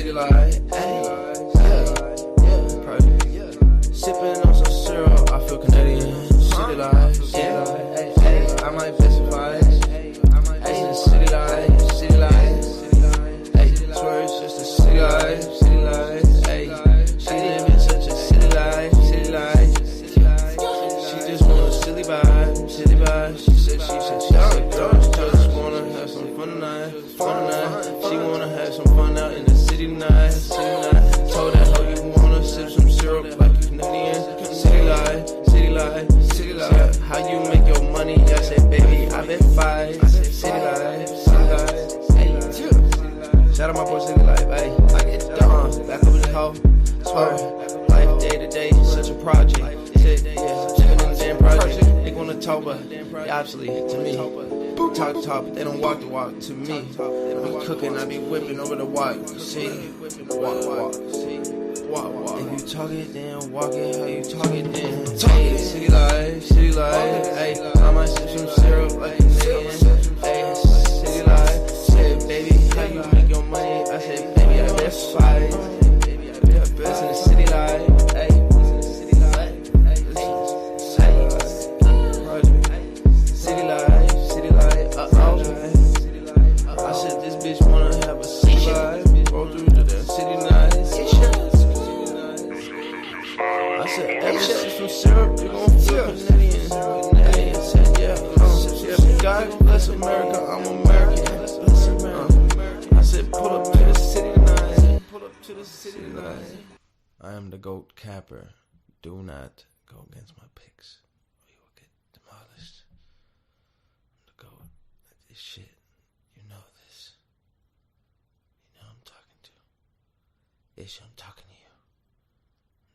city life, sipping on some syrup, I feel Canadian. City life, I might specify. City life, city life. Swear it's just a city life, city life. She living such a city life, city life. She just want a silly vibe, silly vibe. She said she just wanna have some fun tonight, fun tonight. She wanna have some fun out in the city tonight, city night. Told her how you wanna sip some syrup like a Canadian. City life, city life, city life. How you make your money? I said, baby, I been fight. City life, city life. Shout out my boy City Life, ayy. I get done, back up in the hoe. Swear, life day to day, such a project. Shit, yeah, living in the damn project. They wanna talk, but they obsolete to me. Talk the talk, but they don't walk the walk to me. I be cooking, I be whipping over the walk. See, walk, walk, see, walk, walk. If you talk it, then walk it. How you talk it, then talk it. City life, ayy. I might sip some syrup like Canadian. Ayy, city life. Said, baby, how you make your money? I said, baby, I best fight. Baby, I best in the city life. Ayy, city life. City life, city life. I said, this bitch wanna have a city life. Roll through to the city night. I said, ever sip some syrup, you gon' feel Canadian. Said, yeah. God bless America, I'm American. I said, pull up to the city tonight. Pull up to the city tonight. I am the GOAT capper. Do not go against my picks, or you will get demolished. I'm the GOAT at this shit. You know this. You know I'm talking to. Ish, I'm talking to you. I'm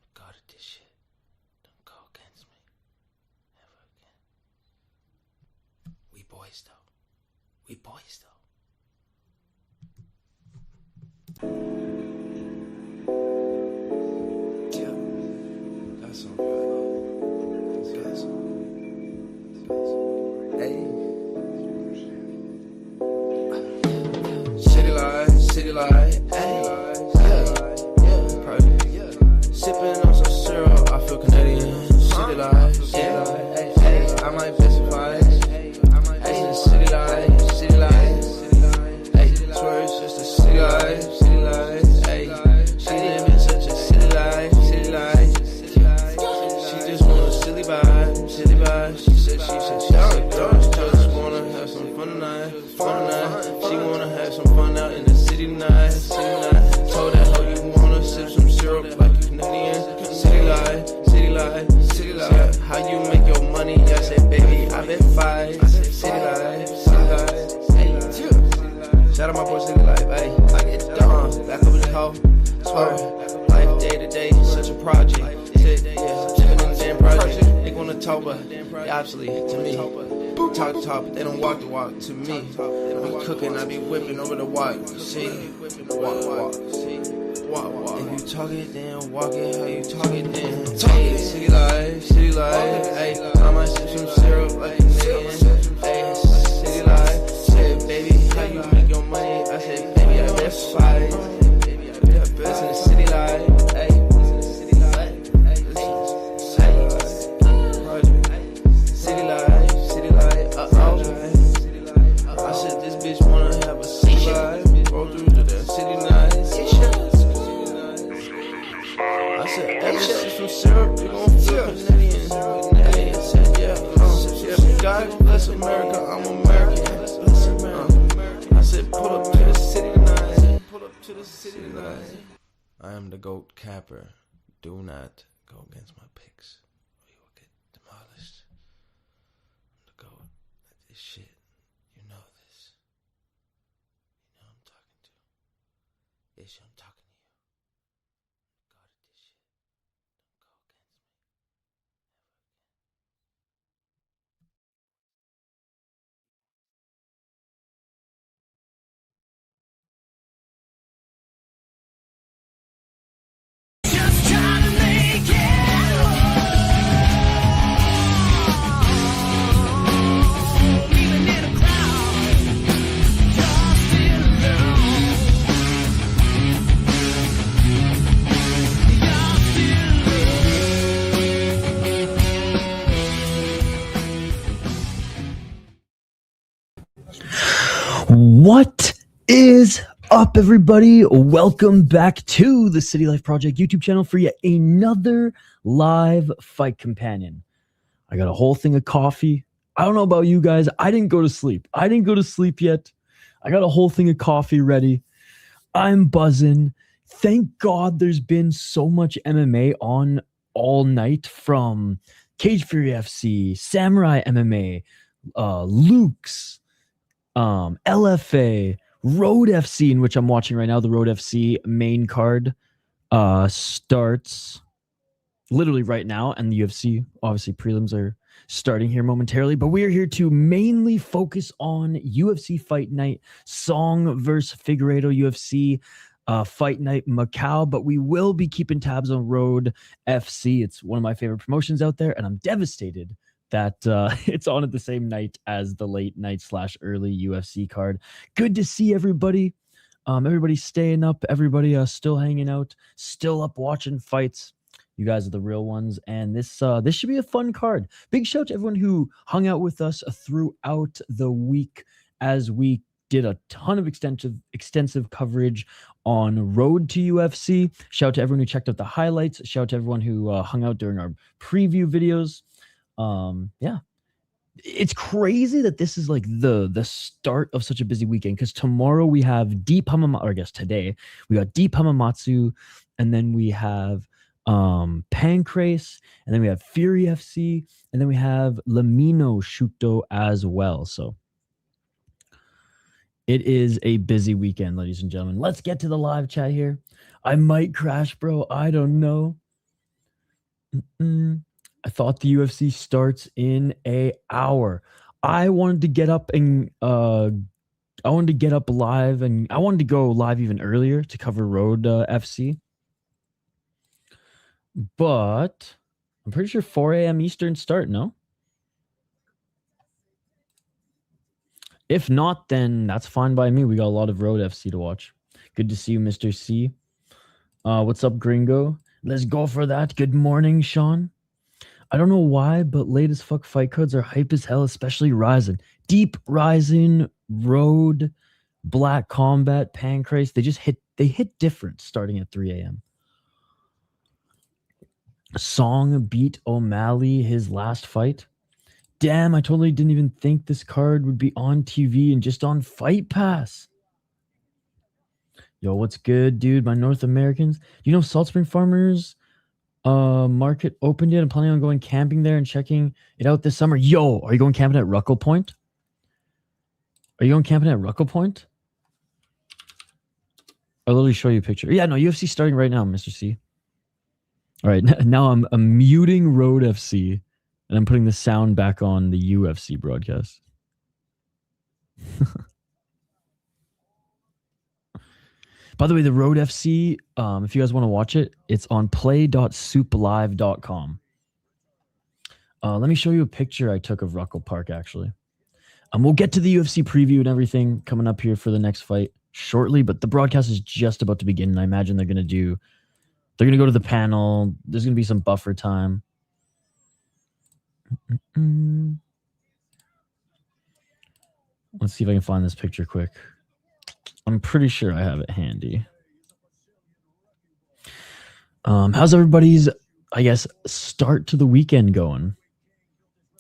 the GOAT at this shit. Don't go against me. Never again. We boys though. We boys though. Yeah, that's all right. That's all. Hey. City life, hey. Sipping on some syrup, I feel Canadian. City life, I might specify. City life, city life. Swear it's just a city life, city life. She living such a city life, city life. She just want a silly vibe, silly vibe. She said she just wanna have some fun tonight, fun tonight. She wanna have some fun out in the city tonight, city night. Told her how you wanna sip some syrup like a Canadian. City life, city life, city life. How you make your money? I said, baby, I been fight. City life, city life. Shout out my boy City Life, ayy. I get done, back up in the hoe. Swear, life day to day, such a project. Shit, yeah, living in the damn project. They wanna talk, but they obsolete to me. Talk the talk, but they don't walk the walk to me. I be cooking, I be whipping over the walk. See, walk, walk, see, walk, walk. If you talk it, then walk it. How you talk it, then talk it. City life, ayy. I might sip some syrup like Canadian. Ayy, city life. Said, baby, how you make your money? I said, baby, I best fight. Baby, I best in the city life. Ayy, city life. City life, city life. I said, this bitch wanna have a city life. Roll through to the city night. I said, ever sip some syrup, you gon' feel Canadian. Said, yeah. God bless America, I'm American. I said, pull up to the city tonight. Pull up to the city tonight. I am the GOAT capper. Do not go against my picks, or you will get demolished. I'm the GOAT at this shit. You know this. You know I'm talking to. Ish, I'm talking to you. God at this shit. Don't go against me. What is up, everybody? Welcome back to the City Life Project YouTube channel for yet another live fight companion. I got a whole thing of coffee. I don't know about you guys. I didn't go to sleep. Yet. I got a whole thing of coffee ready. I'm buzzing. Thank God there's been so much MMA on all night, from Cage Fury FC, Samurai MMA, Luke's, LFA, Road FC, in which I'm watching right now. The Road FC main card starts literally right now, and the UFC, obviously, prelims are starting here momentarily, but we are here to mainly focus on UFC Fight Night, Xiong versus Figueiredo, UFC Fight Night Macau, but we will be keeping tabs on Road FC. It's one of my favorite promotions out there, and I'm devastated that it's on at the same night as the late night / early UFC card. Good to see everybody. Everybody staying up, everybody still hanging out, still up watching fights. You guys are the real ones, and this should be a fun card. Big shout to everyone who hung out with us throughout the week as we did a ton of extensive coverage on Road to UFC. Shout out to everyone who checked out the highlights. Shout out to everyone who hung out during our preview videos. Yeah, it's crazy that this is like the start of such a busy weekend, because tomorrow we have Deep Hamamatsu, or I guess today we got Deep Hamamatsu, and then we have Pancrase, and then we have Fury FC, and then we have Lamino Shuto as well. So it is a busy weekend, ladies and gentlemen. Let's get to the live chat here. I might crash, bro. I don't know. I thought the UFC starts in an hour. I wanted to get up and I wanted to get up live, and I wanted to go live even earlier to cover Road FC. But I'm pretty sure 4 a.m. Eastern start, no? If not, then that's fine by me. We got a lot of Road FC to watch. Good to see you, Mr. C. What's up, Gringo? Let's go for that. Good morning, Sean. I don't know why, but late as fuck fight cards are hype as hell, especially Ryzen. Deep Ryzen, Road, Black Combat, Pancrase. They hit different starting at 3 a.m. Xiong beat O'Malley his last fight. Damn, I totally didn't even think this card would be on TV and just on Fight Pass. Yo, what's good, dude? My North Americans. You know Salt Spring Farmers market opened yet? I'm planning on going camping there and checking it out this summer. Yo, are you going camping at Ruckle Point? Are you going camping at Ruckle Point? I'll literally show you a picture. Yeah, no, UFC starting right now, Mr. C. All right, now I'm muting Road FC, and I'm putting the sound back on the UFC broadcast. By the way, the Road FC, if you guys want to watch it, it's on play.souplive.com. Let me show you a picture I took of Ruckle Park, actually. We'll get to the UFC preview and everything coming up here for the next fight shortly, but the broadcast is just about to begin, and I imagine they're going to go to the panel. There's going to be some buffer time. Let's see if I can find this picture quick. I'm pretty sure I have it handy. How's everybody's, I guess, start to the weekend going?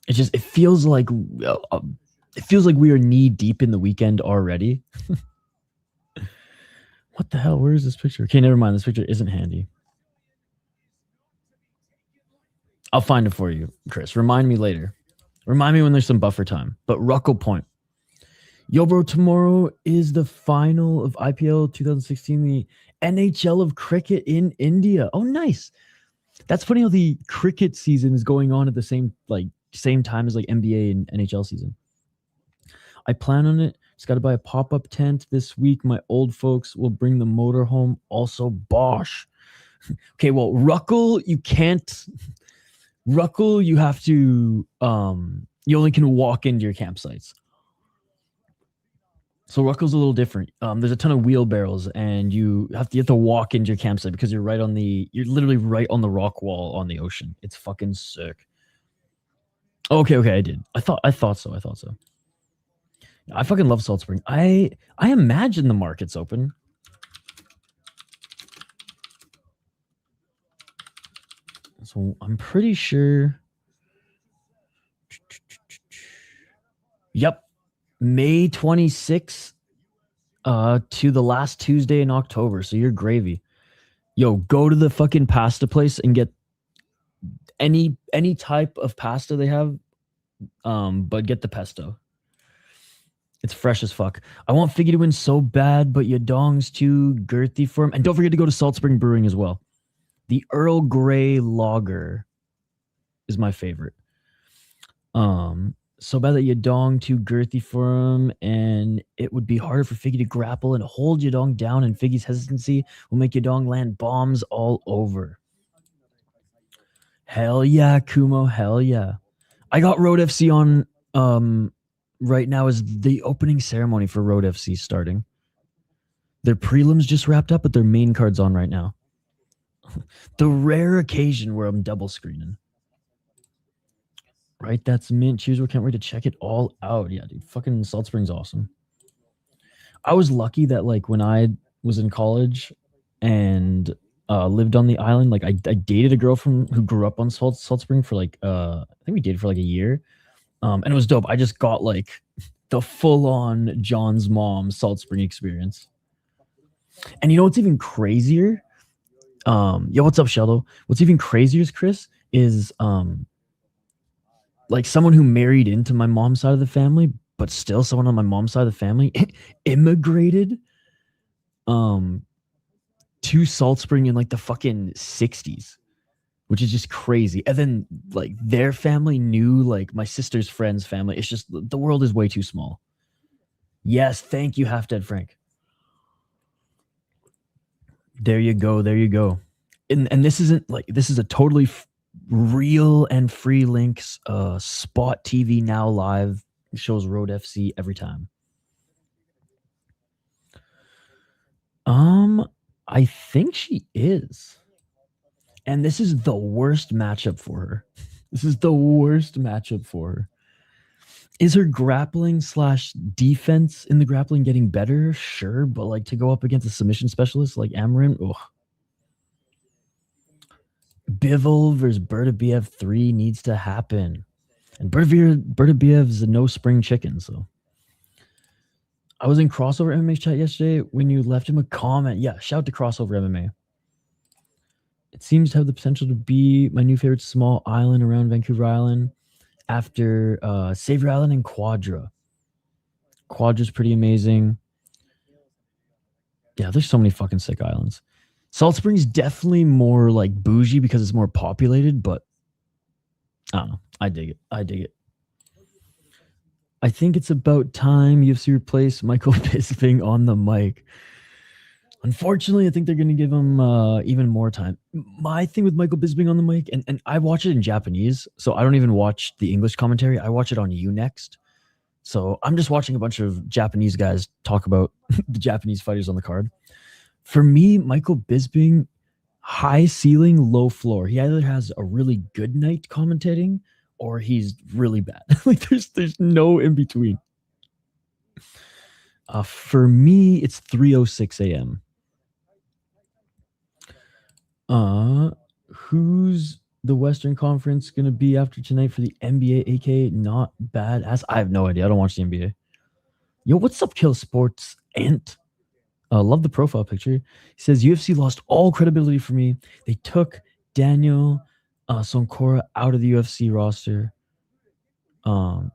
It feels like we are knee deep in the weekend already. What the hell? Where is this picture? Okay, never mind. This picture isn't handy. I'll find it for you, Chris. Remind me later. Remind me when there's some buffer time. But Ruckle Point. Yo, bro, tomorrow is the final of IPL 2016, the NHL of cricket in India. Oh, nice. That's funny how the cricket season is going on at the same time as like NBA and NHL season. I plan on it. Just got to buy a pop-up tent this week. My old folks will bring the motor home. Also, Bosch. Okay, well, Ruckle, you can't. Ruckle, you have to. You only can walk into your campsites. So Ruckle's a little different. There's a ton of wheelbarrows, and you have to walk into your campsite because you're literally right on the rock wall on the ocean. It's fucking sick. Okay, I did. I thought so. I fucking love Salt Spring. I imagine the market's open. So I'm pretty sure. Yep. May 26th to the last Tuesday in October. So you're gravy. Yo, go to the fucking pasta place and get any type of pasta they have, but get the pesto. It's fresh as fuck. I want Figgy to win so bad, but Yadong's too girthy for him. And don't forget to go to Salt Spring Brewing as well. The Earl Grey Lager is my favorite. So bad that Yadong too girthy for him, and it would be harder for Figgy to grapple and hold Yadong down, and Figgy's hesitancy will make Yadong land bombs all over. Hell yeah, Kumo, hell yeah. I got Road FC on right now is the opening ceremony for Road FC starting. Their prelims just wrapped up, but their main card's on right now. The rare occasion where I'm double screening. Right, that's mint. Choose. Can't wait to check it all out. Yeah, dude, fucking Salt Spring's awesome. I was lucky that like when I was in college and lived on the island, like I dated a girl who grew up on Salt Spring for like I think we dated for like a year, and it was dope. I just got like the full on John's mom Salt Spring experience. And you know what's even crazier? Yo, what's up, Sheldo? What's even crazier, Chris, is like someone who married into my mom's side of the family, but still someone on my mom's side of the family immigrated to Salt Spring in like the fucking 60s, which is just crazy. And then like their family knew like my sister's friend's family. It's just the world is way too small. Yes, thank you, Half Dead Frank. There you go. There you go. And this isn't like, this is a totally real and free links. Spot TV now live shows Road FC every time. I think she is. And this is the worst matchup for her. This is the worst matchup for her. Is her grappling / defense in the grappling getting better? Sure, but like to go up against a submission specialist like Amarin, ugh. Bivol versus Bertabiev 3 needs to happen. And Bertabiev's a no spring chicken, so. I was in Crossover MMA chat yesterday when you left him a comment. Yeah, shout out to Crossover MMA. It seems to have the potential to be my new favorite small island around Vancouver Island after Savior Island and Quadra. Quadra's pretty amazing. Yeah, there's so many fucking sick islands. Salt Spring's definitely more like bougie because it's more populated, but I don't know. I dig it. I dig it. I think it's about time UFC replace Michael Bisping on the mic. Unfortunately, I think they're going to give him even more time. My thing with Michael Bisping on the mic, and I watch it in Japanese, so I don't even watch the English commentary. I watch it on UNEXT. So I'm just watching a bunch of Japanese guys talk about the Japanese fighters on the card. For me, Michael Bisping, high ceiling, low floor. He either has a really good night commentating or he's really bad. Like there's no in between. For me, it's 3:06 a.m. Who's the Western Conference going to be after tonight for the NBA, aka not badass? I have no idea. I don't watch the NBA. Yo, what's up, Kill Sports Ant? Love the profile picture. He says, UFC lost all credibility for me. They took Daniel Soncora out of the UFC roster.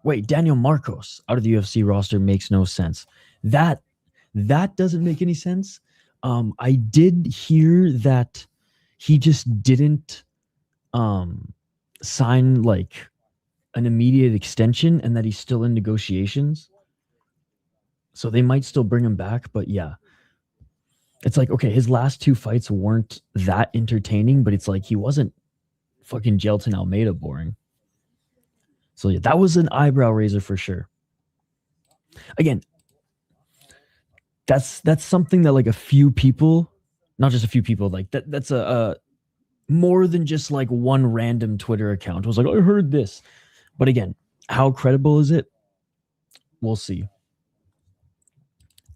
Wait, Daniel Marcos out of the UFC roster makes no sense. That doesn't make any sense. I did hear that he just didn't sign like an immediate extension and that he's still in negotiations. So they might still bring him back, but yeah. It's like, okay, his last 2 fights weren't that entertaining, but it's like he wasn't fucking Gelton Almeida boring. So yeah, that was an eyebrow raiser for sure. Again, that's something that like a few people, not just a few people, like that's a more than just like one random Twitter account was like, I heard this. But again, how credible is it? We'll see.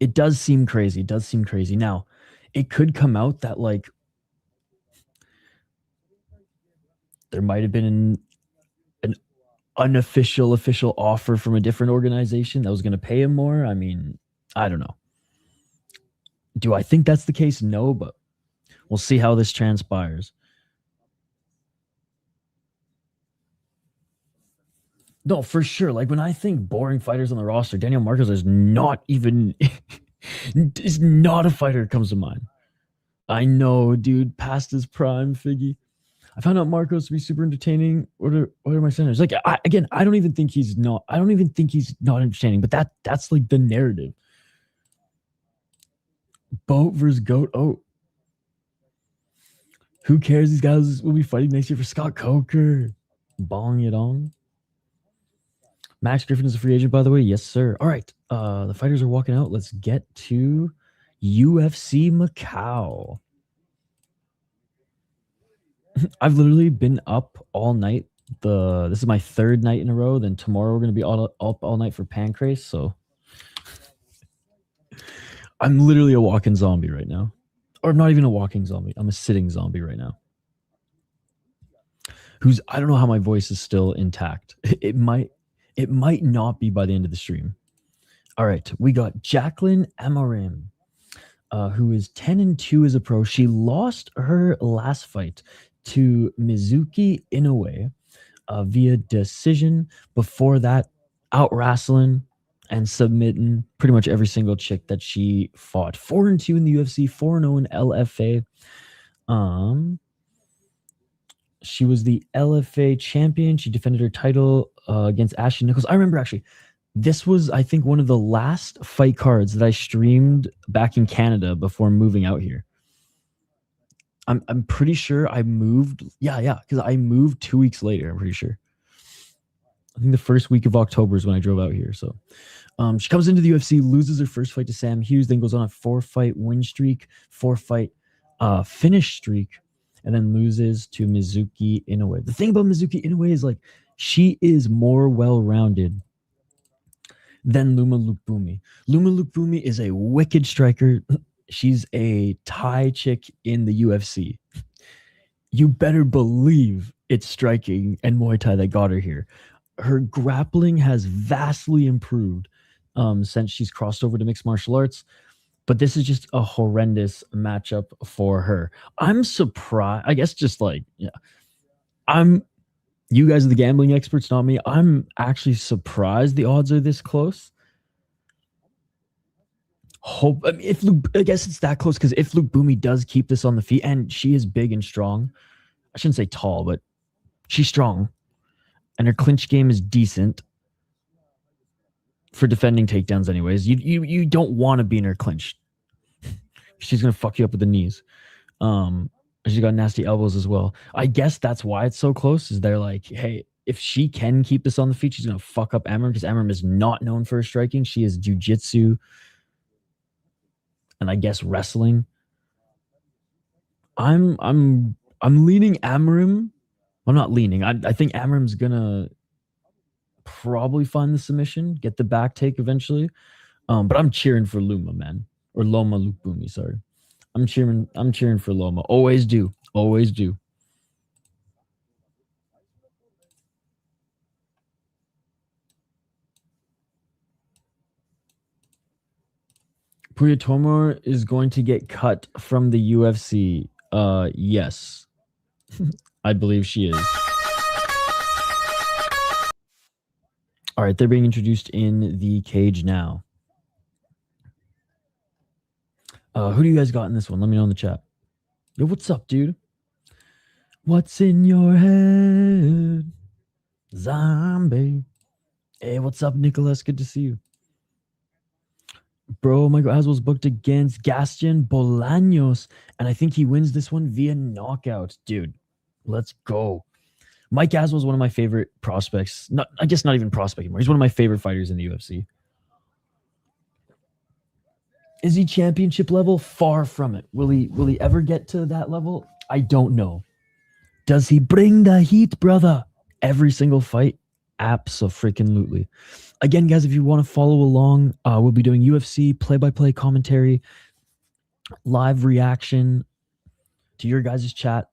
It does seem crazy. It does seem crazy. Now, it could come out that like there might have been an unofficial official offer from a different organization that was going to pay him more. I mean, I don't know. Do I think that's the case? No, but we'll see how this transpires. No, for sure. Like when I think boring fighters on the roster, Daniel Marcos is not even is not a fighter that comes to mind. I know, dude, past his prime, Figgy. I found out Marcos to be super entertaining. What are my centers? Like I don't even think he's not. I don't even think he's not entertaining. But that's like the narrative. Boat versus goat. Oh, who cares? These guys will be fighting next year for Scott Coker. Bong Yadong. Max Griffin is a free agent, by the way. Yes, sir. All right. The fighters are walking out. Let's get to UFC Macau. I've literally been up all night. This is my third night in a row. Then tomorrow we're going to be up all night for Pancrase. So I'm literally a walking zombie right now. Or not even a walking zombie. I'm a sitting zombie right now. I don't know how my voice is still intact. It might not be by the end of the stream. All right, we got Jacqueline Amarim, who is 10-2 as a pro. She lost her last fight to Mizuki Inoue via decision. Before that, out wrestling and submitting pretty much every single chick that she fought. 4-2 in the UFC, 4-0 in LFA. She was the LFA champion. She defended her title against Ashley Nichols. I remember actually, this was, I think, one of the last fight cards that I streamed back in Canada before moving out here. I'm pretty sure I moved. Yeah, because I moved 2 weeks later, I'm pretty sure. I think the first week of October is when I drove out here. So she comes into the UFC, loses her first fight to Sam Hughes, then goes on a 4-fight win streak, 4-fight finish streak, and then loses to Mizuki Inoue. The thing about Mizuki Inoue is like she is more well-rounded than Luma Lukbumi. Luma Lukbumi is a wicked striker. She's a Thai chick in the UFC. You better believe it's striking and Muay Thai that got her here. Her grappling has vastly improved since she's crossed over to mixed martial arts. But this is just a horrendous matchup for her. I'm surprised. I guess just like, yeah, you guys are the gambling experts, not me. I'm actually surprised the odds are this close. I guess it's that close because if Lukbumi does keep this on the feet, and she is big and strong, I shouldn't say tall, but she's strong, and her clinch game is decent for defending takedowns. Anyways, you don't want to be in her clinch. She's gonna fuck you up with the knees. She's got nasty elbows as well. I guess that's why it's so close. Is they're like, hey, if she can keep this on the feet, she's gonna fuck up Amarim because Amarim is not known for her striking. She is jiu-jitsu and I guess wrestling. I'm leaning Amarim. I'm not leaning. I think Amarim's gonna probably find the submission, get the back take eventually. But I'm cheering for Luma, man. Or Loma Lukbumi, sorry. I'm cheering for Loma. Always do. Always do. Puya Tomor is going to get cut from the UFC. Yes. I believe she is. All right, they're being introduced in the cage now. Who do you guys got in this one? Let me know in the chat. Yo, what's up, dude? What's in your head? Zombie. Hey, what's up, Nicholas? Good to see you. Bro, Michael Aswell's booked against Gastian Bolaños, and I think he wins this one via knockout. Dude, let's go. Mike Aswell's one of my favorite prospects. I guess not even prospect anymore. He's one of my favorite fighters in the UFC. Is he championship level? Far from it. Will he ever get to that level? I don't know. Does he bring the heat, brother? Every single fight? Abso-freaking-lutely. Again, guys, if you want to follow along, we'll be doing UFC play-by-play commentary, live reaction to your guys' chat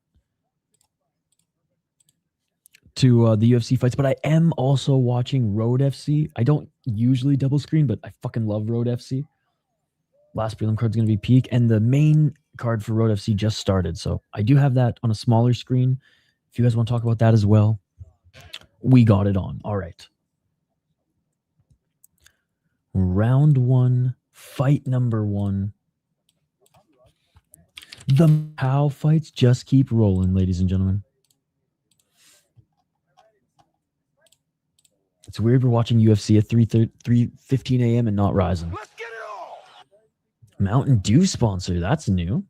to the UFC fights. But I am also watching Road FC. I don't usually double screen, but I fucking love Road FC. Last prelim card's going to be peak, and the main card for Road FC just started. So I do have that on a smaller screen. If you guys want to talk about that as well, we got it on. All right. Round 1, fight number 1. The Macau fights just keep rolling, ladies and gentlemen. It's weird we're watching UFC at 3:15 a.m. and not Ryzen. Let's get it all. Mountain Dew sponsor. That's new.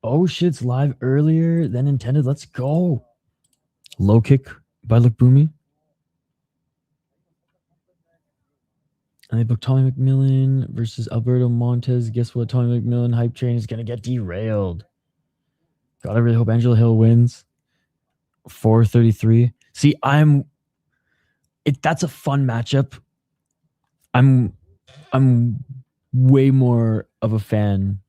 Oh shit, it's live earlier than intended. Let's go. Low kick by Lukbumi. And they booked Tommy McMillan versus Alberto Montez. Guess what? Tommy McMillan hype train is going to get derailed. God, I really hope Angela Hill wins. 433. See, that's a fun matchup. I'm way more of a fan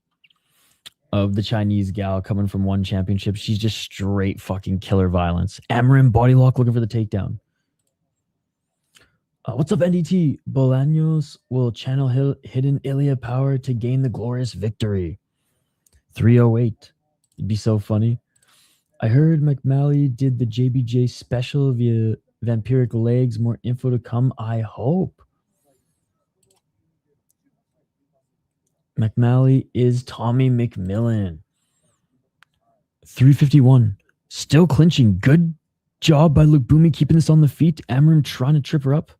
of the Chinese gal coming from one championship. She's just straight fucking killer violence. Amarin body lock looking for the takedown. What's up, NDT? Bolaños will channel hidden Ilya power to gain the glorious victory. 308. It'd be so funny. I heard McMalley did the JBJ special via vampiric legs. More info to come, I hope. McMalley is Tommy McMillan. 351. Still clinching. Good job by Lukbumi keeping this on the feet. Amarim trying to trip her up.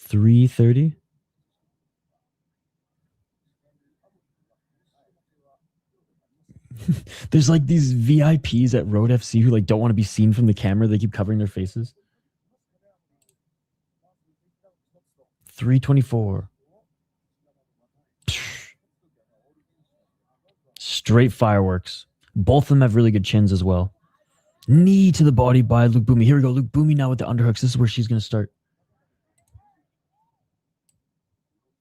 330. There's like these VIPs at Road FC who like don't want to be seen from the camera. They keep covering their faces. 324. Straight fireworks. Both of them have really good chins as well. Knee to the body by Lukbumi. Here we go. Lukbumi now with the underhooks. This is where she's going to start.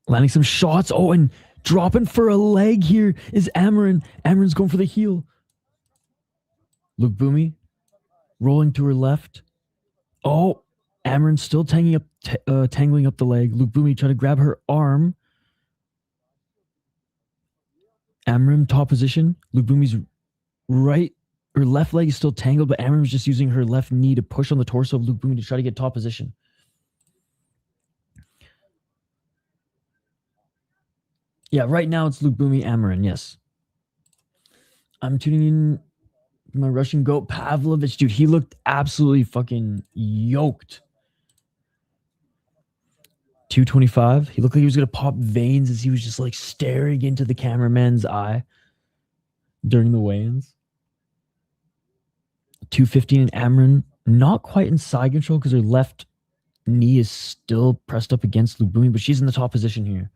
Landing some shots. Oh, and dropping for a leg here is Amarin. Amarin's going for the heel. Lukbumi rolling to her left. Oh, Amarin's still tangling up the leg. Lukbumi trying to grab her arm. Amarin top position. Lukbumi's right or left leg is still tangled, but Amarin's just using her left knee to push on the torso of Lukbumi to try to get top position. Yeah, right now it's Lukbumi Amarin, yes. I'm tuning in my Russian goat, Pavlovich. Dude, he looked absolutely fucking yoked. 225. He looked like he was going to pop veins as he was just like staring into the cameraman's eye during the weigh-ins. 215 and Amarin, not quite in side control because her left knee is still pressed up against Lukbumi, but she's in the top position here.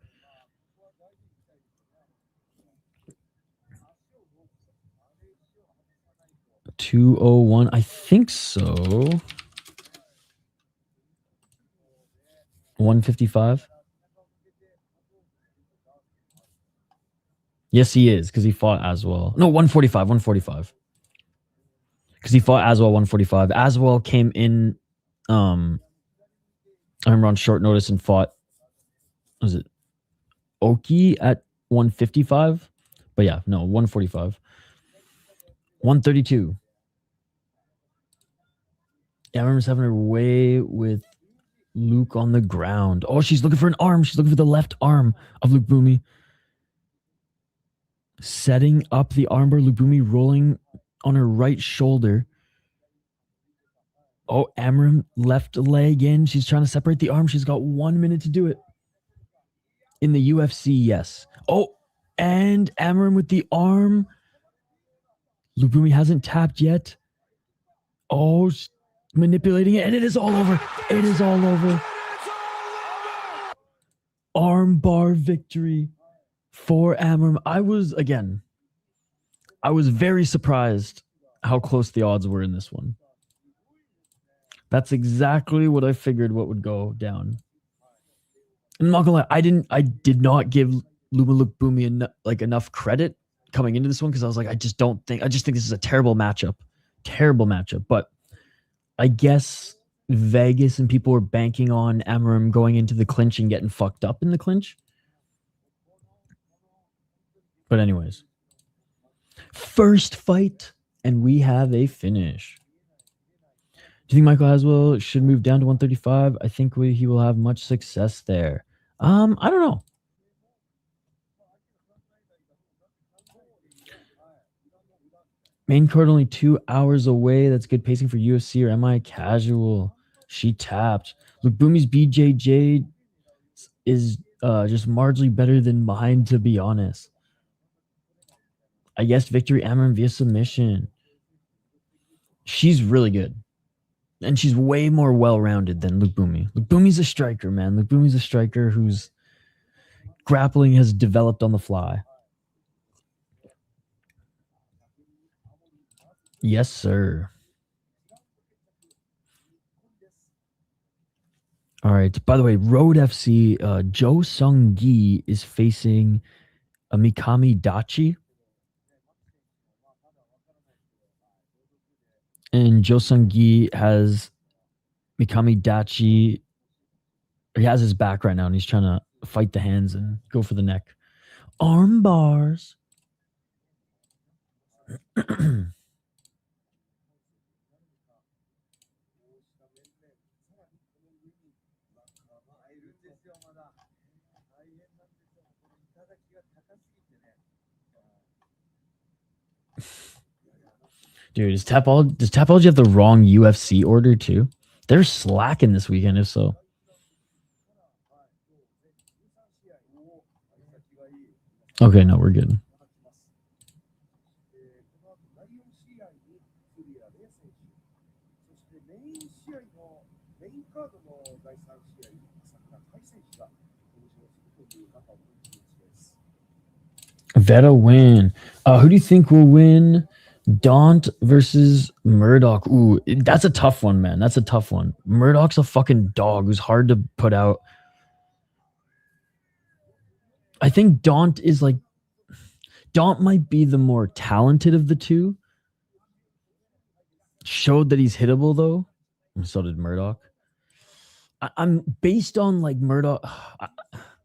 $201, I think so. 155. Yes, he is, because he fought as well. No, 145, 145. Because he fought as well 145. Aswell came in, I remember on short notice and fought, was it Oki at 155? But yeah, no, 145. 132. Yeah, I remember having her way with Luke on the ground. Oh, she's looking for an arm. She's looking for the left arm of Lukbumi. Setting up the armbar. Lukbumi rolling on her right shoulder. Oh, Amarim left leg in. She's trying to separate the arm. She's got 1 minute to do it. In the UFC, yes. Oh, and Amarim with the arm. Lukbumi hasn't tapped yet. Oh, manipulating it, and it is all over. It is all over. Armbar victory for Amarim. I was very surprised how close the odds were in this one. That's exactly what I figured what would go down. I'm not gonna lie, I did not give Luma Lukbumi enough credit coming into this one because I was like, I just think this is a terrible matchup. But I guess Vegas and people were banking on Amarim going into the clinch and getting fucked up in the clinch. But anyways, first fight, and we have a finish. Do you think Michael Haswell should move down to 135? I think he will have much success there. I don't know. Main card only 2 hours away. That's good pacing for UFC, or am I casual? She tapped. Look, Boomy's BJJ is just marginally better than mine, to be honest. I guess victory Amarim via submission. She's really good. And she's way more well-rounded than Luke Boomy. Luke Boomy's a striker, man. Luke Boomy's a striker whose grappling has developed on the fly. Yes, sir. All right. By the way, Road FC, Jo Sung-gi is facing Mikami Dachi. And Jo Sung-gi has Mikami Dachi. He has his back right now, and he's trying to fight the hands and go for the neck. Arm bars. Dude, does Tapology have the wrong UFC order too? They're slacking this weekend, if so. Okay, no, we're good. Veta win. Who do you think will win? Daunt versus Murdoch. Ooh, that's a tough one, man. That's a tough one. Murdoch's a fucking dog who's hard to put out. I think Daunt might be the more talented of the two. Showed that he's hittable though. And so did Murdoch. I'm based on like Murdoch.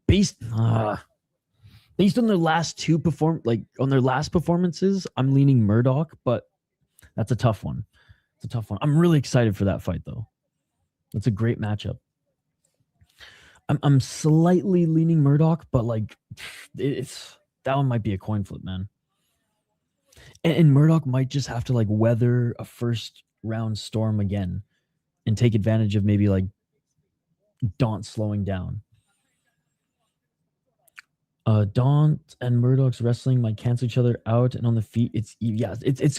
Based on their last on their last performances, I'm leaning Murdoch, but that's a tough one. It's a tough one. I'm really excited for that fight though. That's a great matchup. I'm slightly leaning Murdoch, but like that one might be a coin flip, man. And Murdoch might just have to like weather a first round storm again and take advantage of maybe like Daunt slowing down. Daunt and Murdoch's wrestling might cancel each other out, and on the feet, it's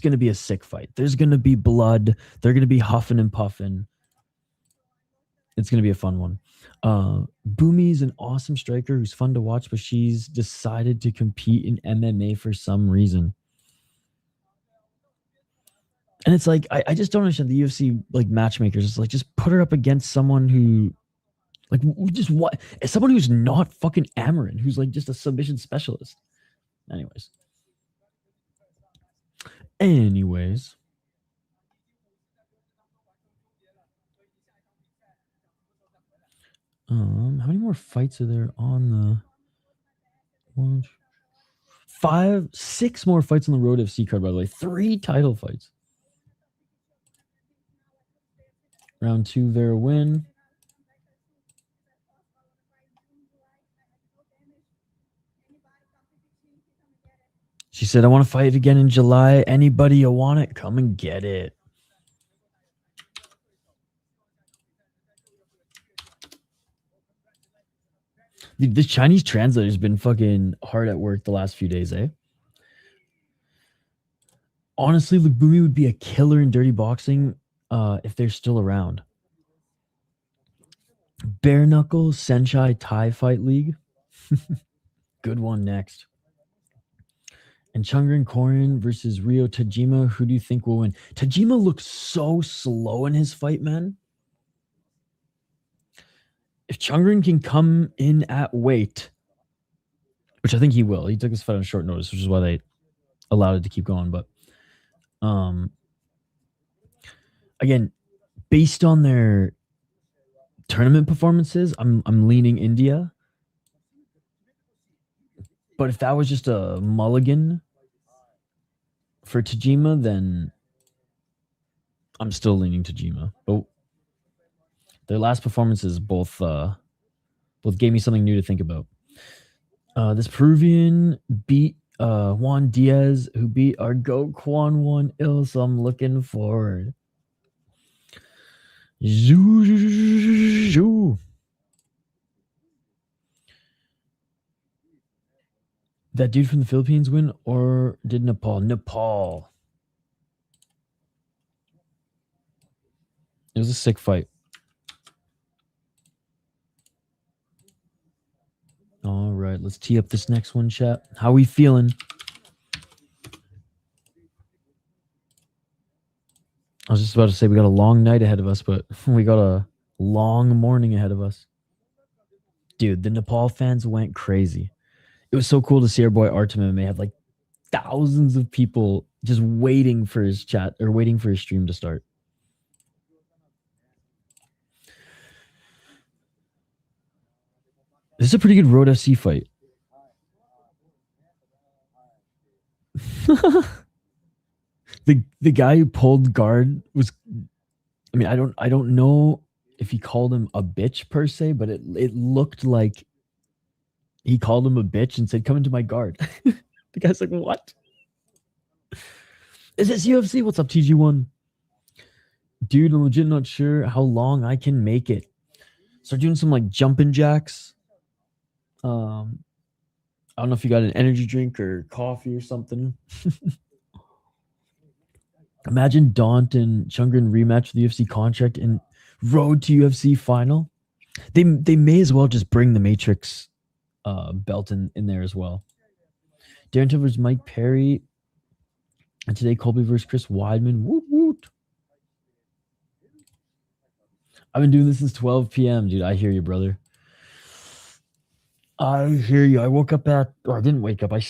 going to be a sick fight. There's going to be blood. They're going to be huffing and puffing. It's going to be a fun one. Boomy's an awesome striker who's fun to watch, but she's decided to compete in MMA for some reason. And it's like I just don't understand the UFC like matchmakers. It's like just put her up against someone who like just what someone who's not fucking Amarin, who's like just a submission specialist. Anyways. How many more fights are there on the 6 more fights on the Road FC card, by the way. 3 title fights. Round 2, Vera win. She said, I want to fight again in July. Anybody you want it, come and get it. Dude, this Chinese translator's been fucking hard at work the last few days, eh? Honestly, Luke Boomy would be a killer in dirty boxing if they're still around. Bare Knuckle Senshai Thai Fight League. Good one next. And Chungrin Korin versus Ryo Tajima. Who do you think will win? Tajima looks so slow in his fight, man. If Chungrin can come in at weight, which I think he will. He took his fight on short notice, which is why they allowed it to keep going. But again, based on their tournament performances, I'm leaning India. But if that was just a mulligan for Tajima, then I'm still leaning Tajima. But their last performances both gave me something new to think about. This Peruvian beat Juan Diaz, who beat our GOAT Quan 1 ill, so I'm looking forward. That dude from the Philippines win, or did Nepal? Nepal. It was a sick fight. All right, let's tee up this next one, chat. How we feeling? I was just about to say we got a long night ahead of us, but we got a long morning ahead of us. Dude, the Nepal fans went crazy. It was so cool to see our boy Artem MMA have like thousands of people just waiting for his chat or waiting for his stream to start. This is a pretty good Road FC fight. The guy who pulled guard was, I mean, I don't know if he called him a bitch per se, but it looked like he called him a bitch and said, "Come into my guard." The guy's like, "What? Is this UFC? What's up, TG1? Dude, I'm legit not sure how long I can make it. Start doing some like jumping jacks. I don't know if you got an energy drink or coffee or something." Imagine Daunt and Chungrin rematch for the UFC contract and road to UFC final. They may as well just bring the Matrix belt in there as well. Darren Till versus Mike Perry. And today Colby versus Chris Weidman. Woot woot. I've been doing this since 12 p.m., dude. I hear you, brother. I hear you. I woke up I didn't wake up. I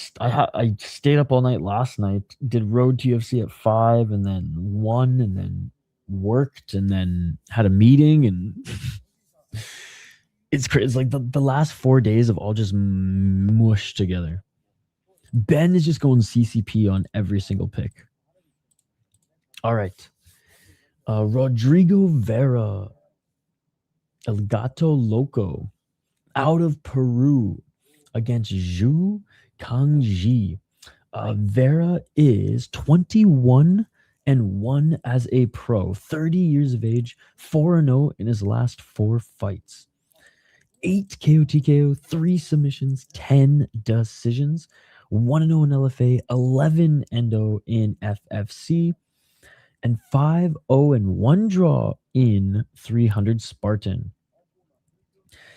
stayed up all night last night. Did road to UFC at 5 and then 1 and then worked and then had a meeting and it's crazy. It's like the last 4 days have all just mushed together. Ben is just going CCP on every single pick. All right. Rodrigo Vera. El Gato Loco. Out of Peru against Zhu Kangji. Vera is 21-1 as a pro, 30 years of age, 4-0 in his last 4 fights. 8 KO TKO, 3 submissions, 10 decisions, 1-0 in LFA, 11-0 in FFC, and 5-0-1 draw in 300 Spartan.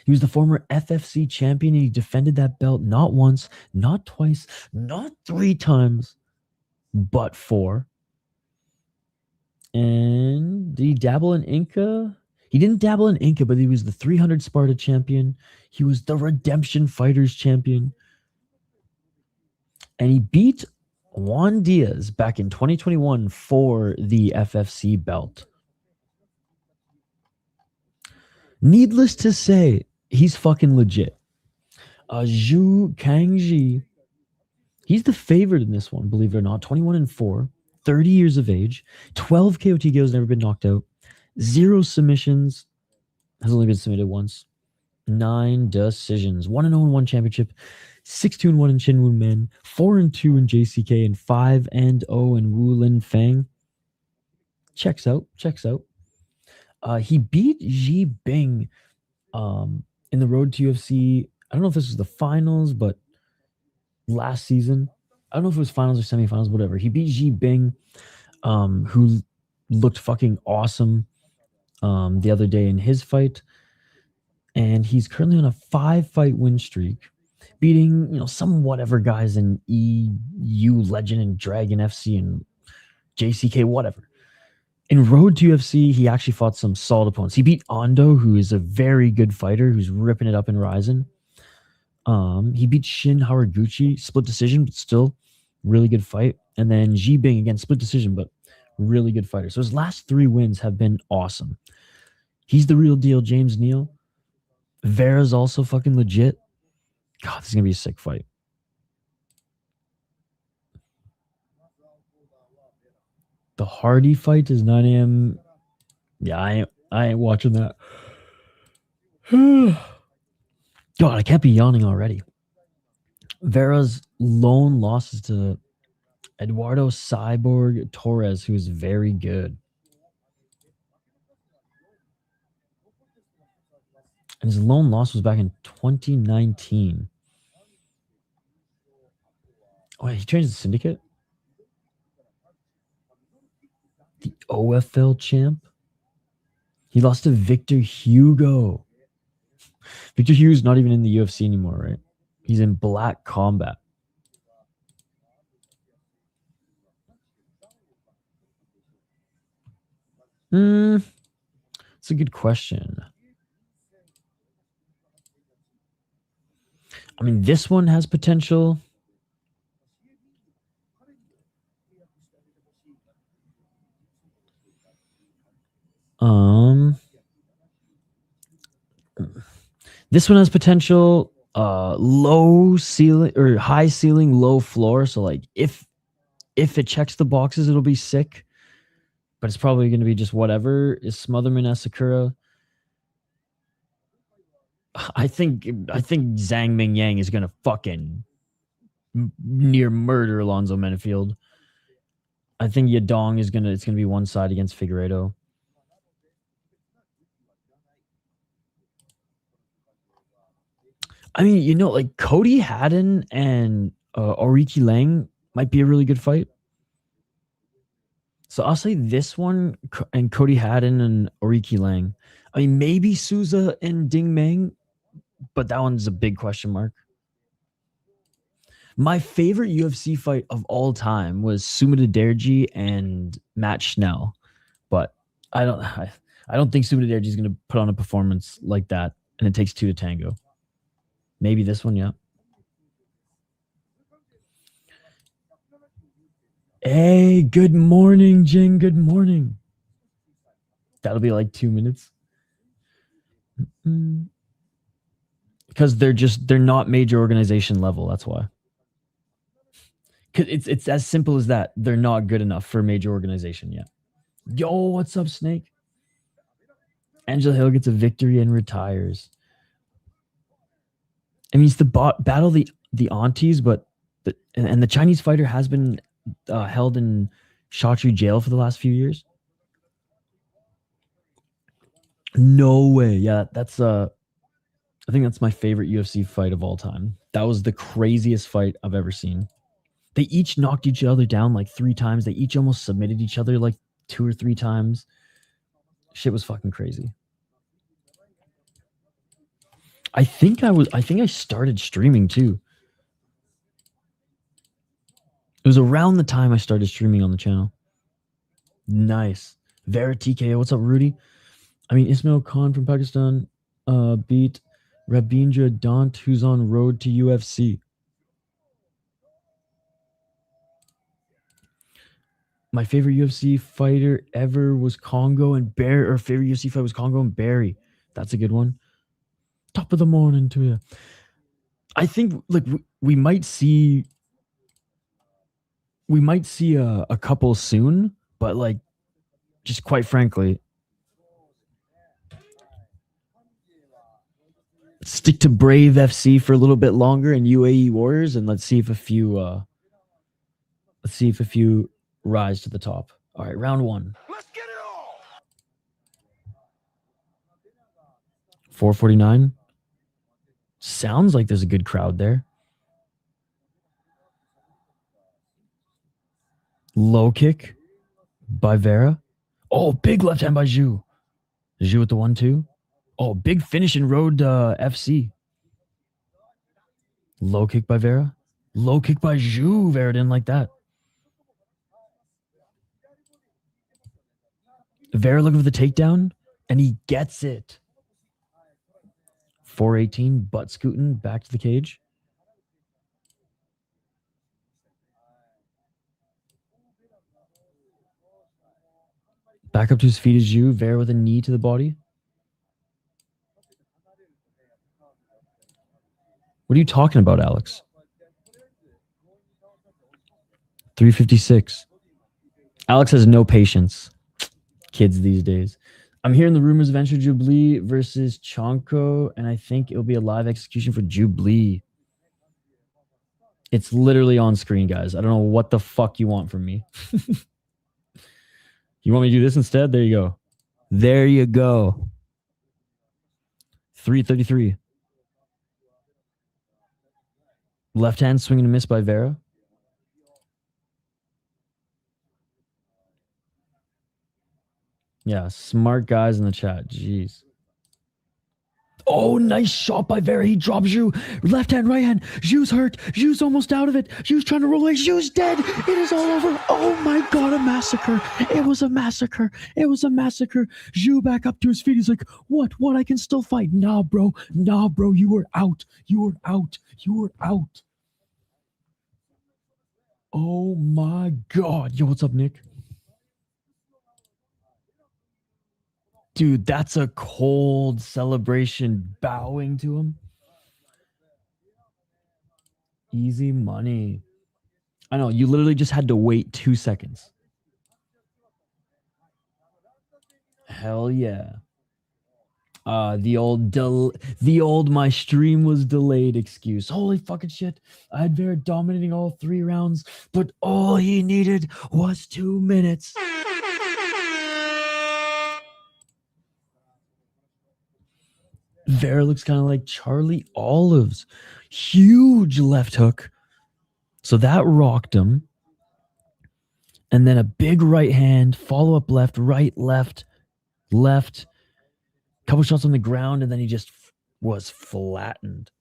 He was the former FFC champion, and he defended that belt not once, not twice, not 3 times, but 4. And did he dabble in Inca? He didn't dabble in Inca, but he was the 300 Sparta champion. He was the Redemption Fighters champion. And he beat Juan Diaz back in 2021 for the FFC belt. Needless to say, he's fucking legit. Zhu Kangji, he's the favorite in this one, believe it or not. 21-4, 30 years of age, 12 KO TKOs, never been knocked out, 0 submissions, has only been submitted once, 9 decisions, 1-0 in 1 championship, 6-2-1 in Chinwu Men, 4-2 in JCK, and 5-0 in Wulin Fang. Checks out. He beat Ji Bing in the road to UFC. I don't know if this was the finals, but last season. I don't know if it was finals or semifinals, whatever. He beat Ji Bing, who looked fucking awesome the other day in his fight. And he's currently on a 5-fight win streak. beating, some whatever guys in EU Legend and Dragon FC and JCK, whatever. In Road to UFC, he actually fought some solid opponents. He beat Ando, who is a very good fighter, who's ripping it up in Ryzen. He beat Shin Haraguchi, split decision, but still really good fight. And then Ji Bing, again, split decision, but really good fighter. So his last 3 wins have been awesome. He's the real deal, James Neal. Vera's also fucking legit. God, this is going to be a sick fight. The Hardy fight is 9 a.m. Yeah, I ain't watching that. God, I can't be yawning already. Vera's lone losses to Eduardo Cyborg Torres, who is very good. And his lone loss was back in 2019. Oh, he changed the syndicate? The OFL champ? He lost to Victor Hugo. Victor Hugo's not even in the UFC anymore, right? He's in Black Combat. It's a good question. I mean, this one has potential. This one has potential. Low ceiling or high ceiling, low floor. So like if it checks the boxes, it'll be sick. But it's probably going to be just whatever. Is Smotherman Asakura? I think Zhang Mingyang is going to fucking near murder Alonzo Menifield. I think Yadong it's going to be one side against Figueiredo. I mean, like Cody Haddon and Aoriqileng might be a really good fight. So I'll say this one and Cody Haddon and Aoriqileng. I mean, maybe Souza and Ding Meng, but that one's a big question mark. My favorite UFC fight of all time was Sumudaerji and Matt Schnell, but I don't think Sumudaerji is going to put on a performance like that, and it takes 2 to tango. Maybe this one, yeah. Hey, good morning, Jing. Good morning. That'll be like 2 minutes. Because they're not major organization level. That's why. It's as simple as that. They're not good enough for a major organization yet. Yo, what's up, Snake? Angela Hill gets a victory and retires. I mean, it's the battle the aunties, but the Chinese fighter has been held in Shatru jail for the last few years. No way. Yeah, that's I think that's my favorite UFC fight of all time. That was the craziest fight I've ever seen. They each knocked each other down like 3 times. They each almost submitted each other like 2 or 3 times. Shit was fucking crazy. I think I started streaming too. It was around the time I started streaming on the channel. Nice. Vera TKO. What's up, Rudy? I mean, Ismail Khan from Pakistan beat Rabindra Dant, who's on road to UFC. My favorite UFC fighter ever was Congo and Barry, or favorite UFC fight was Congo and Barry. That's a good one. Top of the morning to you. I think like we might see a couple soon, but like just quite frankly, stick to Brave FC for a little bit longer and UAE Warriors, and let's see if a few rise to the top. All right, round 1. Let's get it all. 449. Sounds like there's a good crowd there. Low kick by Vera. Oh, big left hand by Zhu. Zhu with the 1-2. Oh, big finish in Road FC. Low kick by Vera. Low kick by Zhu. Vera didn't like that. Vera looking for the takedown, and he gets it. 418, butt scooting back to the cage. Back up to his feet is Zhu. Vera with a knee to the body. What are you talking about, Alex? 356. Alex has no patience. Kids these days. I'm hearing the rumors of Venture Jubilee versus Chonko, and I think it'll be a live execution for Jubilee. It's literally on screen, guys. I don't know what the fuck you want from me. You want me to do this instead? There you go. There you go. 333. Left hand swing and a miss by Vera. Yeah, smart guys in the chat. Jeez. Oh, nice shot by Vera. He drops Zhu. Left hand, right hand. Zhu's hurt. Zhu's almost out of it. Zhu's trying to roll away. Zhu's dead. It is all over. Oh my God, a massacre. It was a massacre. It was a massacre. Zhu back up to his feet. He's like, what? I can still fight. Nah, bro. You were out. You were out. Oh my God. Yo, what's up, Nick? Dude, that's a cold celebration, bowing to him. Easy money. I know, you literally just had to wait 2 seconds. Hell yeah. The old my stream was delayed excuse. Holy fucking shit. I had Vera dominating all 3 rounds, but all he needed was 2 minutes. Vera looks kind of like Charlie Olives. Huge left hook. So that rocked him. And then a big right hand, follow up left, right, left. Couple shots on the ground, and then he just was flattened.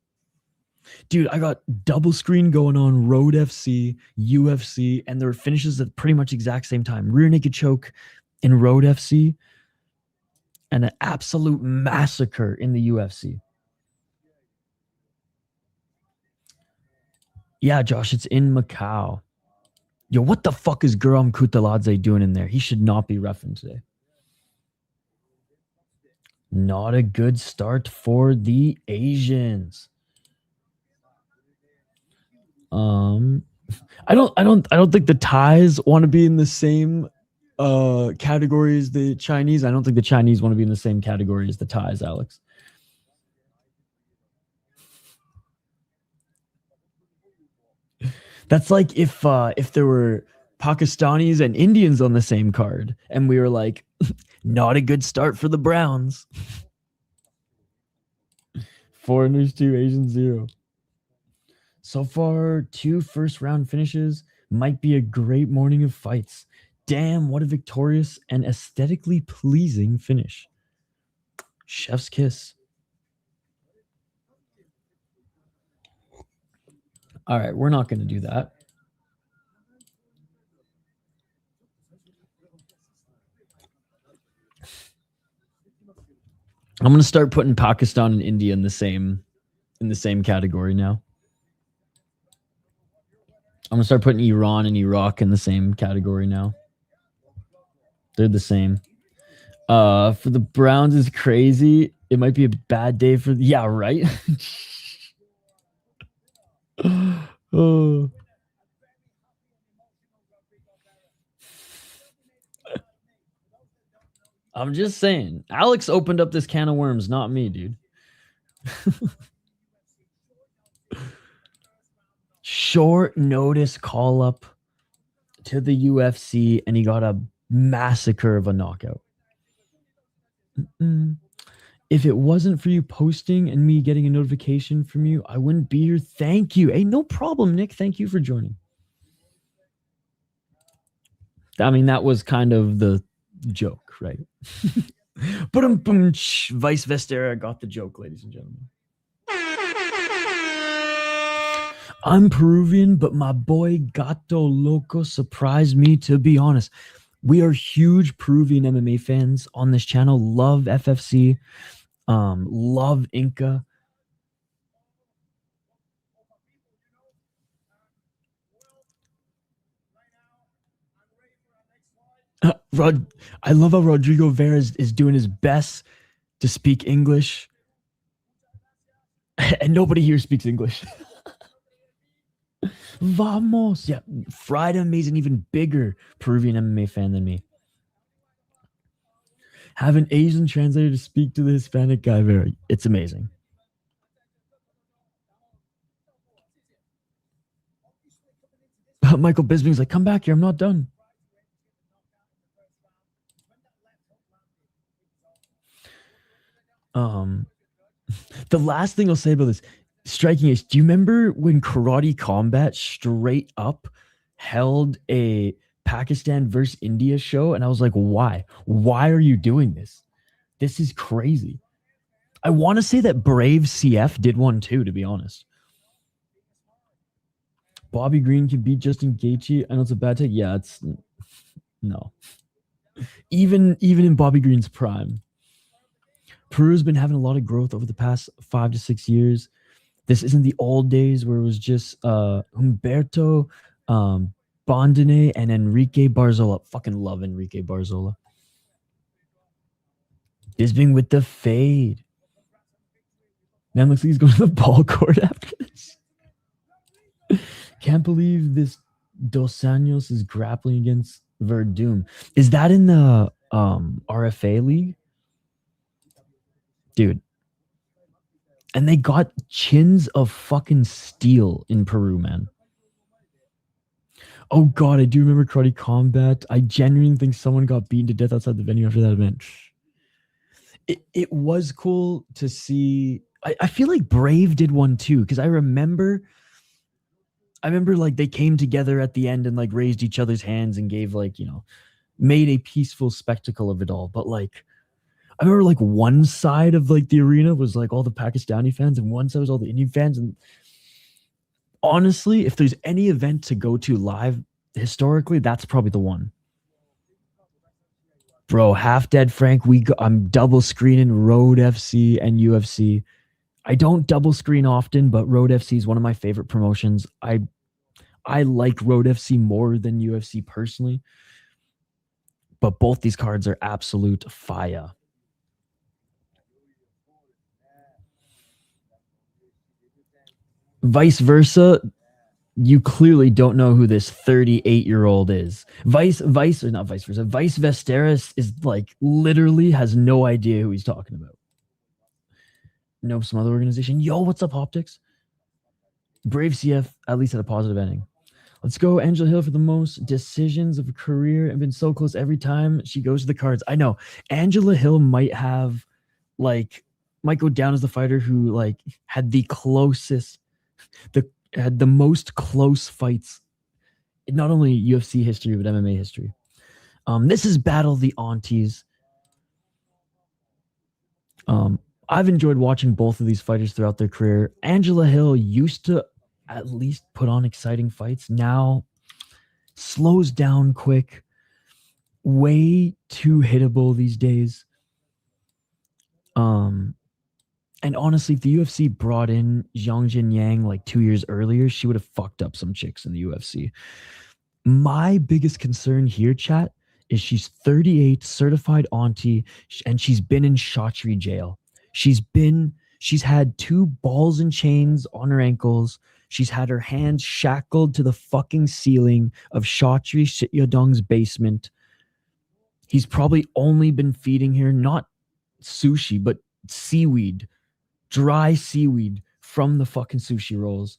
Dude, I got double screen going on Road FC, UFC, and there were finishes at pretty much exact same time. Rear naked choke in Road FC. And an absolute massacre in the UFC. Yeah, Josh, it's in Macau. Yo, what the fuck is Guram Kutaladze doing in there? He should not be reffing today. Not a good start for the Asians. I don't think the Thais want to be in the same category as the Chinese. I don't think the Chinese want to be in the same category as the Thais, Alex. That's like if there were Pakistanis and Indians on the same card, and we were like, not a good start for the Browns. Foreigners 2, Asians 0. So far, 2 first-round finishes. Might be a great morning of fights. Damn, what a victorious and aesthetically pleasing finish. Chef's kiss. All right, we're not going to do that. I'm going to start putting Pakistan and India in the same category now. I'm going to start putting Iran and Iraq in the same category now. They're the same. For the Browns is crazy. It might be a bad day for... Yeah, right? Oh. I'm just saying. Alex opened up this can of worms, not me, dude. Short notice call up to the UFC, and he got a massacre of a knockout. If it wasn't for you posting and me getting a notification from you, I wouldn't be here. Thank you. Hey, no problem, Nick. Thank you for joining. I mean, that was kind of the joke, right? But Vice Vestera got the joke, ladies and gentlemen. I'm Peruvian, but my boy Gato Loco surprised me, to be honest. We are huge Peruvian MMA fans on this channel. Love FFC. Love Inca. I love how Rodrigo Vera is doing his best to speak English. And nobody here speaks English. Vamos. Yeah, Friday is an even bigger Peruvian MMA fan than me. Have an Asian translator to speak to the Hispanic guy. It's amazing. Michael Bisping's like, come back here. I'm not done. The last thing I'll say about this striking is, do you remember when Karate Combat straight up held a Pakistan versus India show? And I was like, why? Why are you doing this? This is crazy. I want to say that Brave CF did one too, to be honest. Bobby Green can beat Justin Gaethje. I know it's a bad take. Yeah, it's no. Even in Bobby Green's prime. Peru's been having a lot of growth over the past 5 to 6 years. This isn't the old days where it was just Humberto Bondone and Henrique Barzola. Fucking love Henrique Barzola. Bisping with the fade. Man, looks like he's going to the ball court after this. Can't believe this Dos Anjos is grappling against Verdum. Is that in the RFA league? Dude. And they got chins of fucking steel in Peru, man. Oh God, I do remember Karate Combat. I genuinely think someone got beaten to death outside the venue after that event. It was cool to see. I feel like Brave did one too, because I remember like they came together at the end and like raised each other's hands and gave like, you know, made a peaceful spectacle of it all. But like, I remember like one side of like the arena was like all the Pakistani fans and one side was all the Indian fans. And honestly, if there's any event to go to live historically, that's probably the one. Bro, Half Dead Frank, I'm double screening Road FC and UFC. I don't double screen often, but Road FC is one of my favorite promotions. I like Road FC more than UFC personally, but both these cards are absolute fire. Vice versa, you clearly don't know who this 38-year-old is. Vice Vesteris is like literally has no idea who he's talking about. No, some other organization. Yo, what's up, Optics? Brave CF at least had a positive ending. Let's go Angela Hill for the most decisions of a career and been so close every time she goes to the cards. I know Angela Hill might go down as the fighter who like had the closest, had the most close fights in not only UFC history but MMA history. This is Battle of the Aunties. I've enjoyed watching both of these fighters throughout their career. Angela Hill used to at least put on exciting fights. Now slows down quick. Way too hittable these days. And honestly, if the UFC brought in Zhang Jinyang like 2 years earlier, she would have fucked up some chicks in the UFC. My biggest concern here, chat, is she's 38, certified auntie, and she's been in Shotri jail. She's had 2 balls and chains on her ankles. She's had her hands shackled to the fucking ceiling of Shotri Yadong's basement. He's probably only been feeding her not sushi, but seaweed. Dry seaweed from the fucking sushi rolls.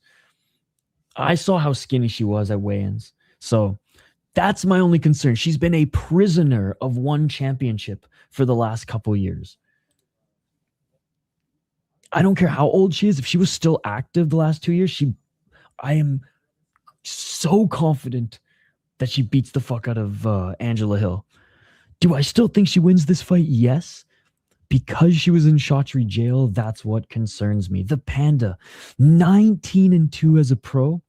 I saw how skinny she was at weigh-ins. So that's my only concern. She's been a prisoner of one championship for the last couple years. I don't care how old she is. If she was still active the last 2 years, I am so confident that she beats the fuck out of Angela Hill. Do I still think she wins this fight? Yes. because she was in Shotri jail, that's what concerns me. The Panda, 19-2 as a pro.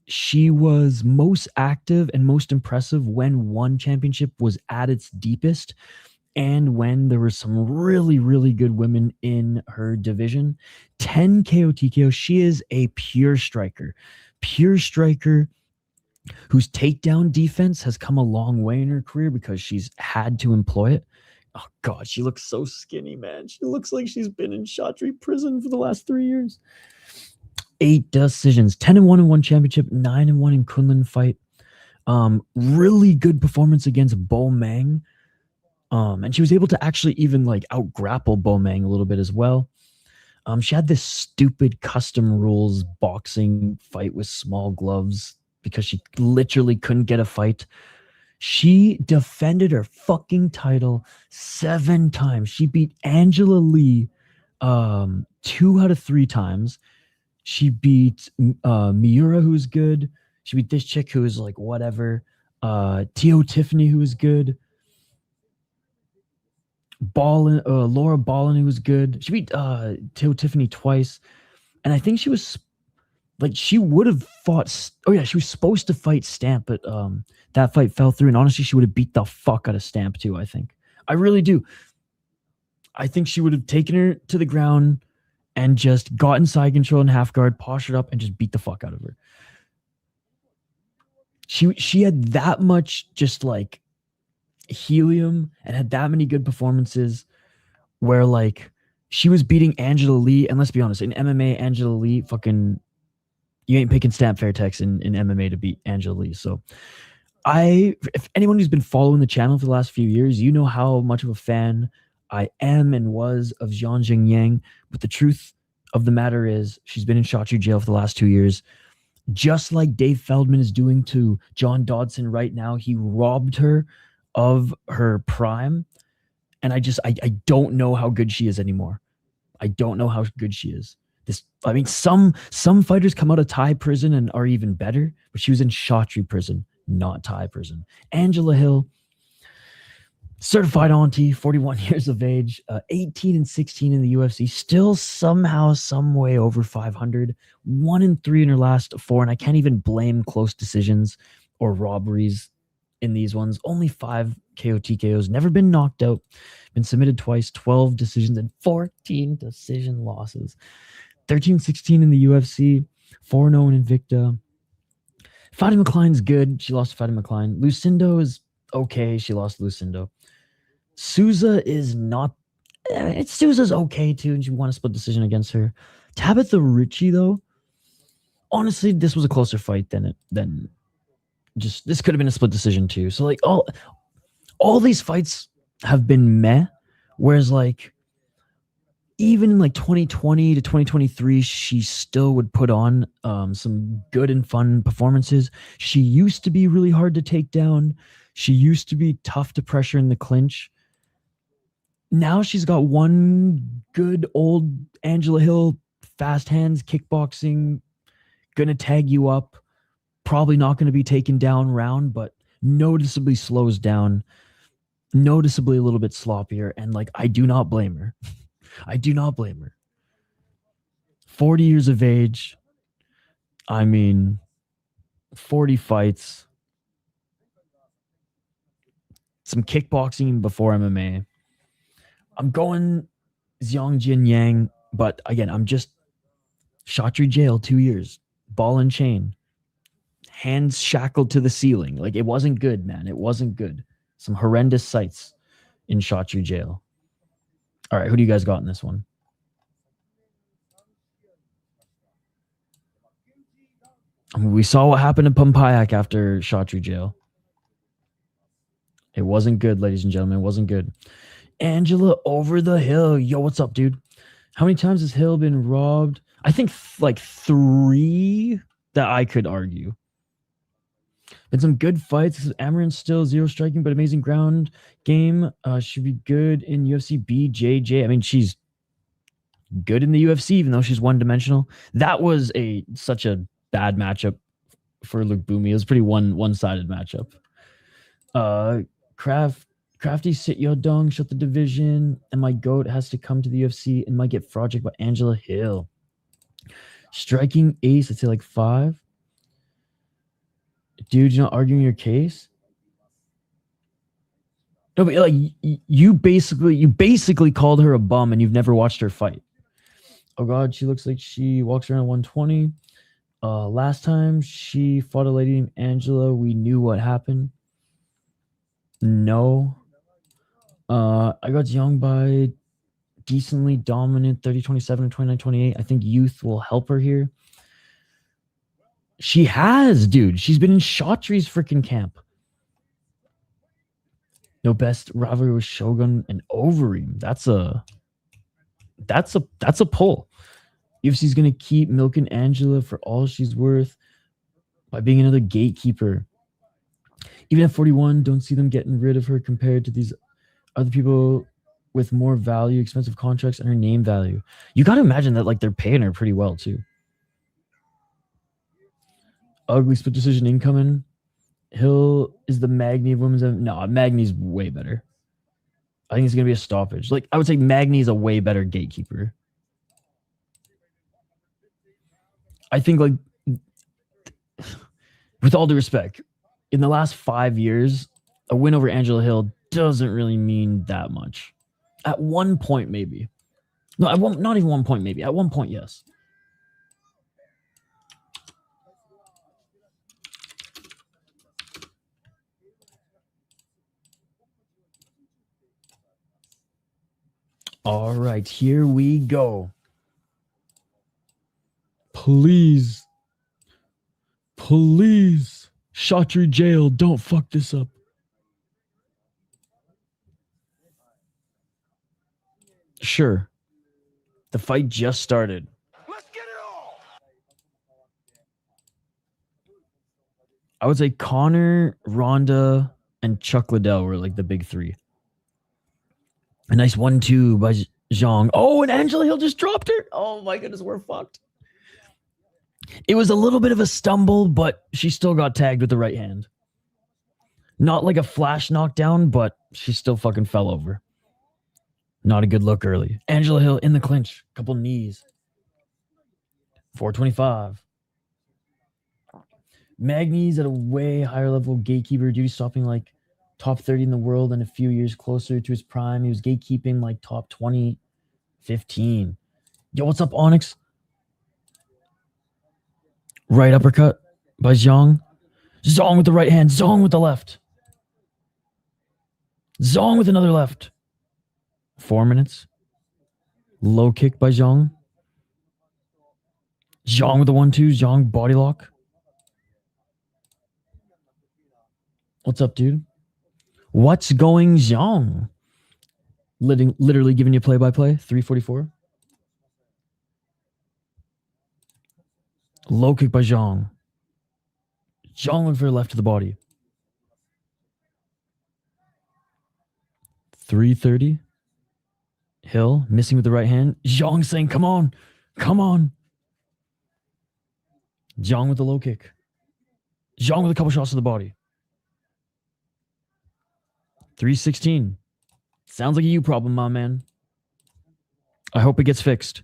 She was most active and most impressive when one championship was at its deepest and when there were some really, really good women in her division. 10 KO TKO. She is a pure striker whose takedown defense has come a long way in her career because she's had to employ it. Oh, God, she looks so skinny, man. She looks like she's been in Shotri prison for the last 3 years. 8 decisions, 10-1 in one championship, 9-1 in Kunlun fight. Really good performance against Bo Meng. And she was able to actually even like out grapple Bo Meng a little bit as well. She had this stupid custom rules boxing fight with small gloves because she literally couldn't get a fight. She defended her fucking title 7 times. She beat Angela Lee 2 out of 3 times. She beat Miura, who's good. She beat this chick who is like whatever. Tio Tiffany, who is good. Laura Ballin, who was good. She beat Tio Tiffany twice. And I think she was like, she would have fought. Oh, yeah, she was supposed to fight Stamp, but that fight fell through. And honestly, she would have beat the fuck out of Stamp too, I think. I really do. I think she would have taken her to the ground and just got in side control and half guard, postured up, and just beat the fuck out of her. She had that much just like helium and had that many good performances where like she was beating Angela Lee. And let's be honest, in MMA, Angela Lee fucking, you ain't picking Stamp Fairtex in MMA to beat Angela Lee. So if anyone who's been following the channel for the last few years, you know how much of a fan I am and was of Zhang Jingyang. But the truth of the matter is she's been in Shotri jail for the last 2 years. Just like Dave Feldman is doing to John Dodson right now. He robbed her of her prime. And I don't know how good she is anymore. I don't know how good she is. Some fighters come out of Thai prison and are even better, but she was in Shotri prison, not Thai prison. Angela Hill, certified auntie, 41 years of age, 18-16 in the UFC, still somehow, some way over 500, 1-3 in her last 4, and I can't even blame close decisions or robberies in these ones. Only 5 KO TKOs, never been knocked out, been submitted twice, 12 decisions and 14 decision losses. 13-16 in the UFC, 4-0 in Invicta. Fatty McLean's good. She lost to Fatty McLean. Lucindo is okay. She lost to Lucindo. Souza is not. Souza's okay too, and she won a split decision against her. Tabitha Ritchie, though, honestly, this was a closer fight than just this could have been a split decision too. So like all these fights have been meh, whereas like even in like 2020 to 2023, she still would put on some good and fun performances. She used to be really hard to take down. She used to be tough to pressure in the clinch. Now she's got one good old Angela Hill, fast hands, kickboxing, gonna tag you up, probably not gonna be taken down round, but noticeably slows down, noticeably a little bit sloppier, and like I do not blame her. I do not blame her. 40 years of age. I mean, 40 fights. Some kickboxing before MMA. I'm going Zhang Jinyang, but again, I'm just Shotri jail 2 years. Ball and chain. Hands shackled to the ceiling. Like, it wasn't good, man. It wasn't good. Some horrendous sights in Shotri jail. All right, who do you guys got in this one? I mean, we saw what happened to Pampayak after Shotri jail. It wasn't good, ladies and gentlemen. It wasn't good. Angela over the Hill. Yo, what's up, dude? How many times has Hill been robbed? I think like 3 that I could argue. Been some good fights. Amaranth still 0 striking, but amazing ground game. Should be good in UFC BJJ. I mean, she's good in the UFC, even though she's one-dimensional. That was such a bad matchup for Luke Boomy. It was a pretty one-sided matchup. Kraft Crafty sit Yadong, shut the division, and my goat has to come to the UFC and might get project by Angela Hill. Striking ace, I'd say like 5. Dude, you're not arguing your case? No, but like you basically called her a bum and you've never watched her fight. Oh god, she looks like she walks around 120. Last time she fought a lady named Angela, we knew what happened. No. I got Xiong by decently dominant 30-27 and 29-28. I think youth will help her here. She has, dude. She's been in Chaudhry's freaking camp. No, best rivalry with Shogun and Overeem. That's a pull. UFC's gonna keep milking Angela for all she's worth by being another gatekeeper. Even at 41, don't see them getting rid of her compared to these other people with more value, expensive contracts, and her name value. You got to imagine that like they're paying her pretty well too. Ugly split decision incoming. Hill is the Magny of women's. No, Magny's way better. I think it's gonna be a stoppage. Like I would say, Magny's a way better gatekeeper. I think like, with all due respect, in the last 5 years, a win over Angela Hill doesn't really mean that much. At one point, maybe. No, not even 1 point, maybe. At one point, yes. All right, here we go. Please. Please. Chaudhry jail, don't fuck this up. Sure. The fight just started. Let's get it all. I would say Connor, Ronda, and Chuck Liddell were like the big 3. A nice 1-2 by Zhang. Oh, and Angela Hill just dropped her. Oh my goodness, we're fucked. It was a little bit of a stumble, but she still got tagged with the right hand. Not like a flash knockdown, but she still fucking fell over. Not a good look early. Angela Hill in the clinch. Couple knees. 425. Magny's at a way higher level gatekeeper duty, stopping like top 30 in the world and a few years closer to his prime. He was gatekeeping like top 20, 15. Yo, what's up, Onyx? Right uppercut by Zhang. Zhang with the right hand. Zhang with the left. Zhang with another left. 4 minutes. Low kick by Zhang. Zhang with the 1-2. Zhang body lock. What's up, dude? What's going Zhang? Literally giving you play-by-play. 344. Low kick by Zhang. Zhang went for a left to the body. 330. Hill missing with the right hand. Zhang saying, come on. Come on. Zhang with the low kick. Zhang with a couple shots to the body. 316. Sounds like a you problem, my man. I hope it gets fixed.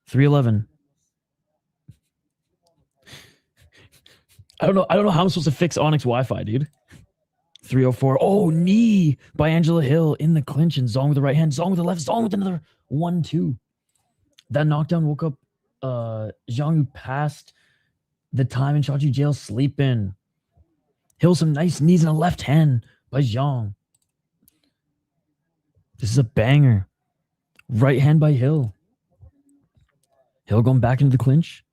311. I don't know how I'm supposed to fix Onyx Wi-Fi, dude. 304. Oh, knee by Angela Hill in the clinch, and Zhang with the right hand, Zhang with the left, Zhang with another 1-2. That knockdown woke up Zhang, who passed the time in Chaudhry jail, sleeping. Hill some nice knees and a left hand by Zhang. This is a banger. Right hand by Hill. Hill going back into the clinch.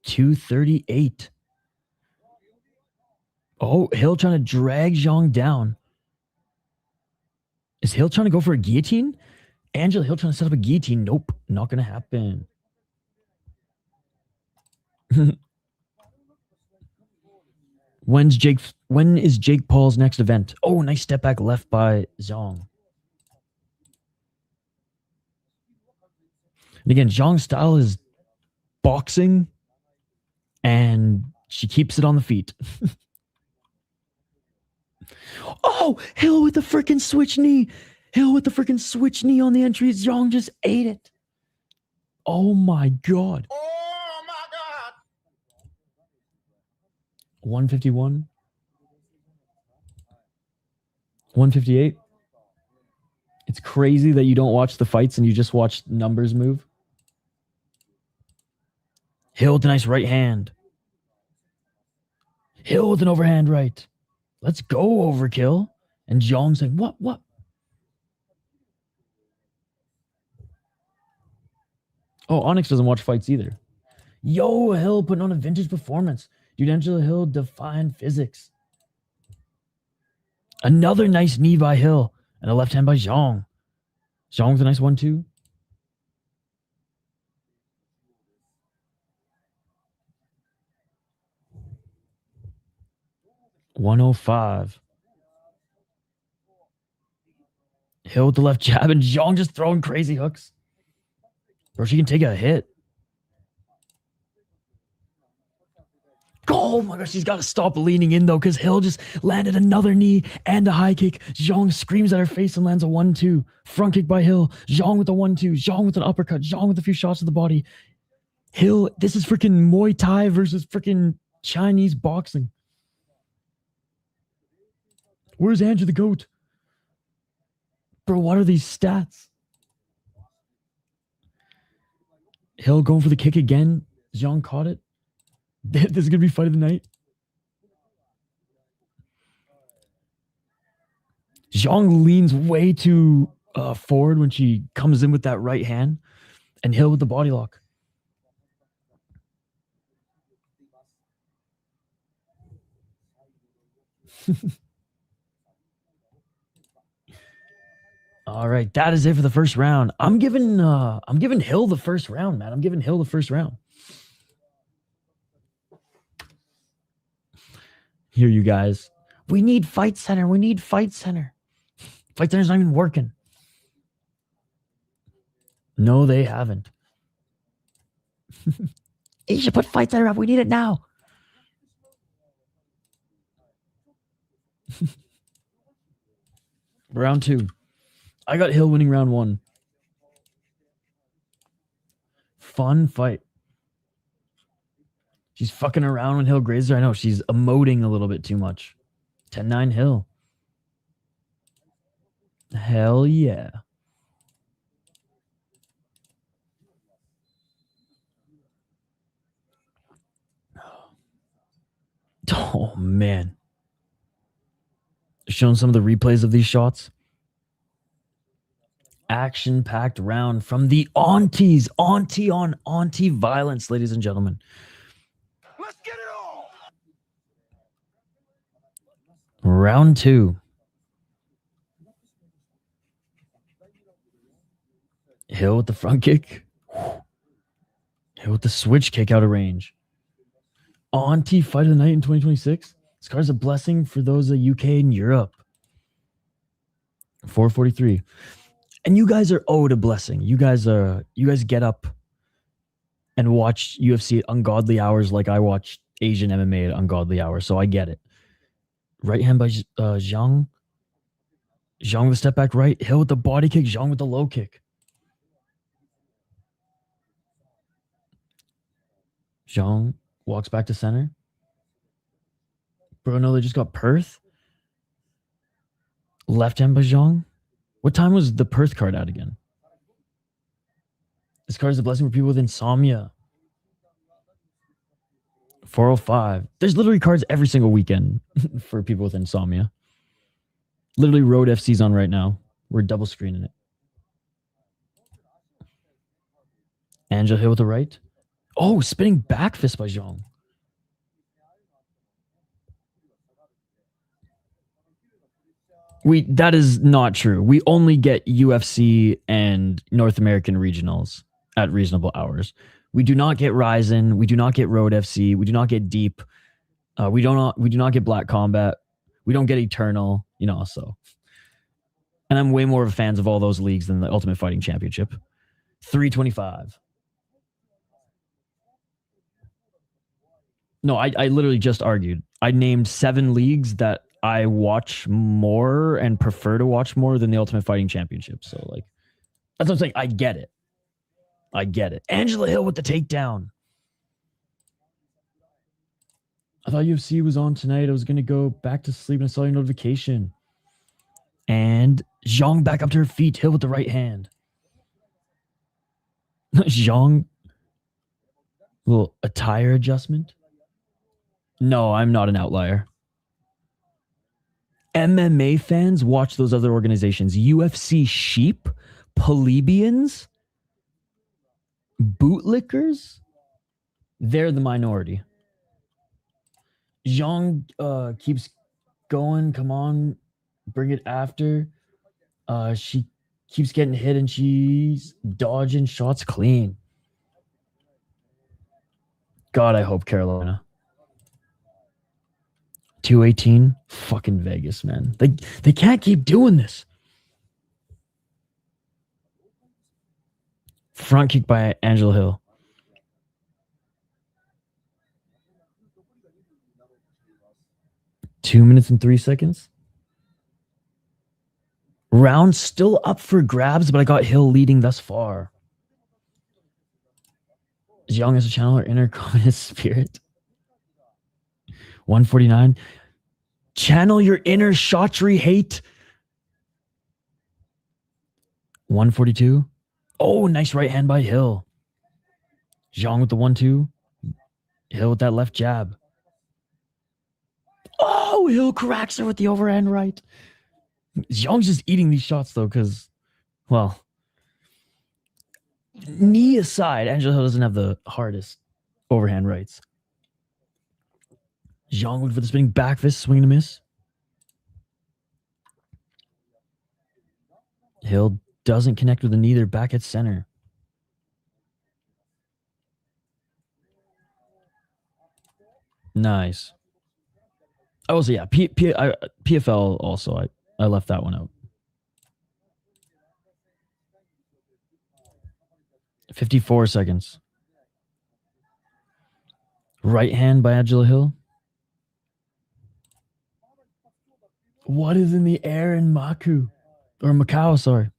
238. Oh, Hill trying to drag Zhang down. Is Hill trying to go for a guillotine? Angela Hill trying to set up a guillotine. Nope, not going to happen. When is Jake Paul's next event? Oh, nice step back left by Zhang. And again, Zhang's style is boxing, and she keeps it on the feet. Oh, Hill with the freaking switch knee. Hill with the freaking switch knee on the entry. Zhang just ate it. Oh my God. Oh my God. 151. 158. It's crazy that you don't watch the fights and you just watch numbers move. Hill with a nice right hand. Hill with an overhand right. Let's go, Overkill. And Zhang saying, what? Oh, Onyx doesn't watch fights either. Yo, Hill putting on a vintage performance. Dude, Angela Hill defying physics. Another nice knee by Hill. And a left hand by Zhang. Zhang with a nice 1-2. $105. Hill with the left jab and Zhang just throwing crazy hooks. Or she can take a hit. Oh my gosh, she's got to stop leaning in though, because Hill just landed another knee and a high kick. Zhang screams at her face and lands a 1-2. Front kick by Hill. Zhang with a 1-2. Zhang with an uppercut. Zhang with a few shots to the body. Hill, this is freaking Muay Thai versus freaking Chinese boxing. Where's Andrew the GOAT? Bro, what are these stats? Hill going for the kick again. Zhang caught it. This is going to be fight of the night. Zhang leans way too forward when she comes in with that right hand. And Hill with the body lock. All right, that is it for the first round. I'm giving Hill the first round, man. I'm giving Hill the first round. Here, you guys. We need Fight Center. We need Fight Center. Fight Center's not even working. No, they haven't. You should put Fight Center up. We need it now. Round 2. I got Hill winning round 1. Fun fight. She's fucking around when Hill grazes her. I know she's emoting a little bit too much. 10-9 Hill. Hell yeah. Oh, man. Showing some of the replays of these shots. Action-packed round from the aunties. Auntie on auntie violence, ladies and gentlemen. Let's get it on. Round 2. Hill with the front kick. Hill with the switch kick out of range. Auntie fight of the night in 2026. This card's a blessing for those of UK and Europe. 443. And you guys are owed a blessing. You guys get up and watch UFC at ungodly hours like I watch Asian MMA at ungodly hours, so I get it. Right hand by Zhang. Zhang with the step back right. Hill with the body kick. Zhang with the low kick. Zhang walks back to center. Bro, no, they just got Perth. Left hand by Zhang. What time was the Perth card out again? This card is a blessing for people with insomnia. 405. There's literally cards every single weekend for people with insomnia. Literally Road FC's on right now. We're double screening it. Angela Hill with the right. Oh, spinning back fist by Zhang. That is not true. We only get UFC and North American regionals at reasonable hours. We do not get Ryzen. We do not get Road FC. We do not get Deep. We do not get Black Combat. We don't get Eternal. So. And I'm way more of a fan of all those leagues than the Ultimate Fighting Championship. 325. No, I literally just argued. I named 7 leagues that I watch more and prefer to watch more than the Ultimate Fighting Championship. So like, that's what I'm saying. I get it. Angela Hill with the takedown. I thought UFC was on tonight. I was going to go back to sleep and I saw your notification. And Zhang back up to her feet. Hill with the right hand. Zhang. Little attire adjustment. No, I'm not an outlier. MMA fans watch those other organizations. UFC sheep, plebeians, bootlickers. They're the minority. Zhang keeps going. Come on, bring it after. She keeps getting hit and she's dodging shots clean. God, I hope Carolina. 218, fucking Vegas, man. They can't keep doing this. Front kick by Angela Hill. Two minutes and 3 seconds. Round still up for grabs, but I got Hill leading thus far. Xiong has to channel her inner communist spirit. 149. Channel your inner Chaudhry hate. 142. Oh, nice right hand by Hill. Zhang with the 1-2. Hill with that left jab. Oh, Hill cracks her with the overhand right. Zhang's just eating these shots, though, because, well, knee aside, Angela Hill doesn't have the hardest overhand rights. Zhang with the spinning back fist, swing and a miss. Hill doesn't connect with the knee. They're back at center. Nice. Oh, so yeah, PFL also. I left that one out. 54 seconds. Right hand by Angela Hill. What is in the air in Macau, sorry.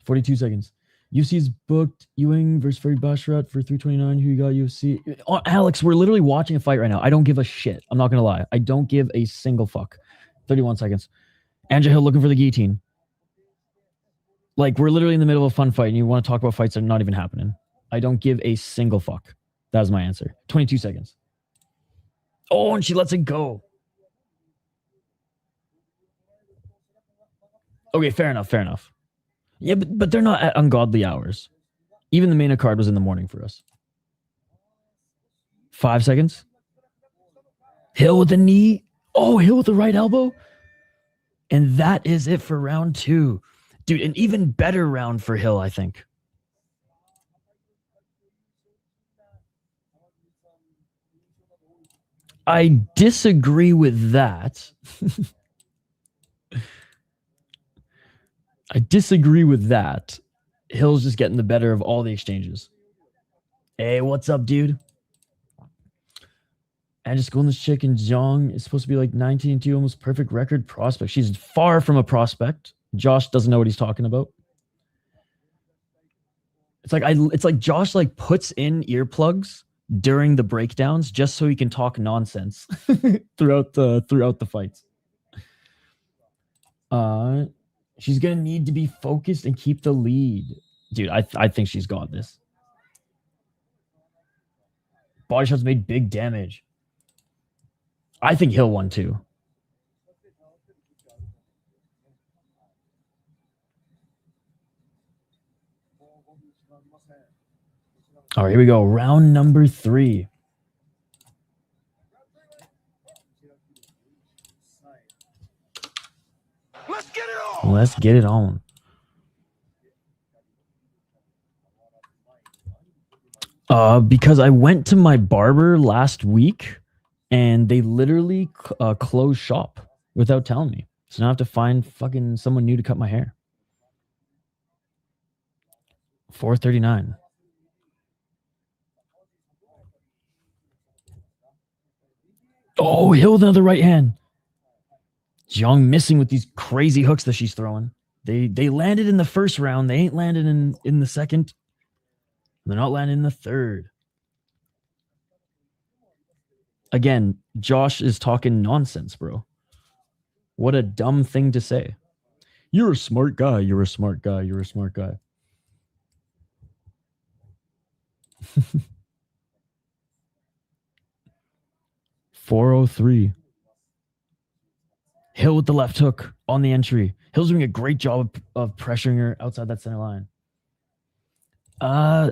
42 seconds. UFC's booked Ewing versus Ferry Basharat for 329. Who you got, UFC? Oh, Alex, we're literally watching a fight right now. I don't give a shit. I'm not going to lie. I don't give a single fuck. 31 seconds. Angela Hill looking for the guillotine. Like, we're literally in the middle of a fun fight and you want to talk about fights that are not even happening. I don't give a single fuck. That is my answer. 22 seconds. Oh, and she lets it go. Okay, fair enough. Yeah, but they're not at ungodly hours. Even the main card was in the morning for us. 5 seconds. Hill with the knee. Oh, Hill with the right elbow. And that is it for round 2. Dude, an even better round for Hill, I think. I disagree with that. Hill's just getting the better of all the exchanges. Hey, what's up, dude? And just going this chick and Zhang is supposed to be like 19-2, almost perfect record prospect. She's far from a prospect. Josh doesn't know what he's talking about. It's like Josh like puts in earplugs during the breakdowns just so he can talk nonsense throughout the fights. She's gonna need to be focused and keep the lead. Dude, I think she's got this. Body shots made big damage. I think Hill won too. All right, here we go. Round number 3. Let's get it on. Because I went to my barber last week and they literally closed shop without telling me. So now I have to find fucking someone new to cut my hair. 439. Oh, Hill with another right hand. Xiong missing with these crazy hooks that she's throwing. They landed in the first round. They ain't landed in the second. They're not landing in the third. Again, Josh is talking nonsense, bro. What a dumb thing to say. You're a smart guy. You're a smart guy. You're a smart guy. .403. Hill with the left hook on the entry. Hill's doing a great job of pressuring her outside that center line. I'm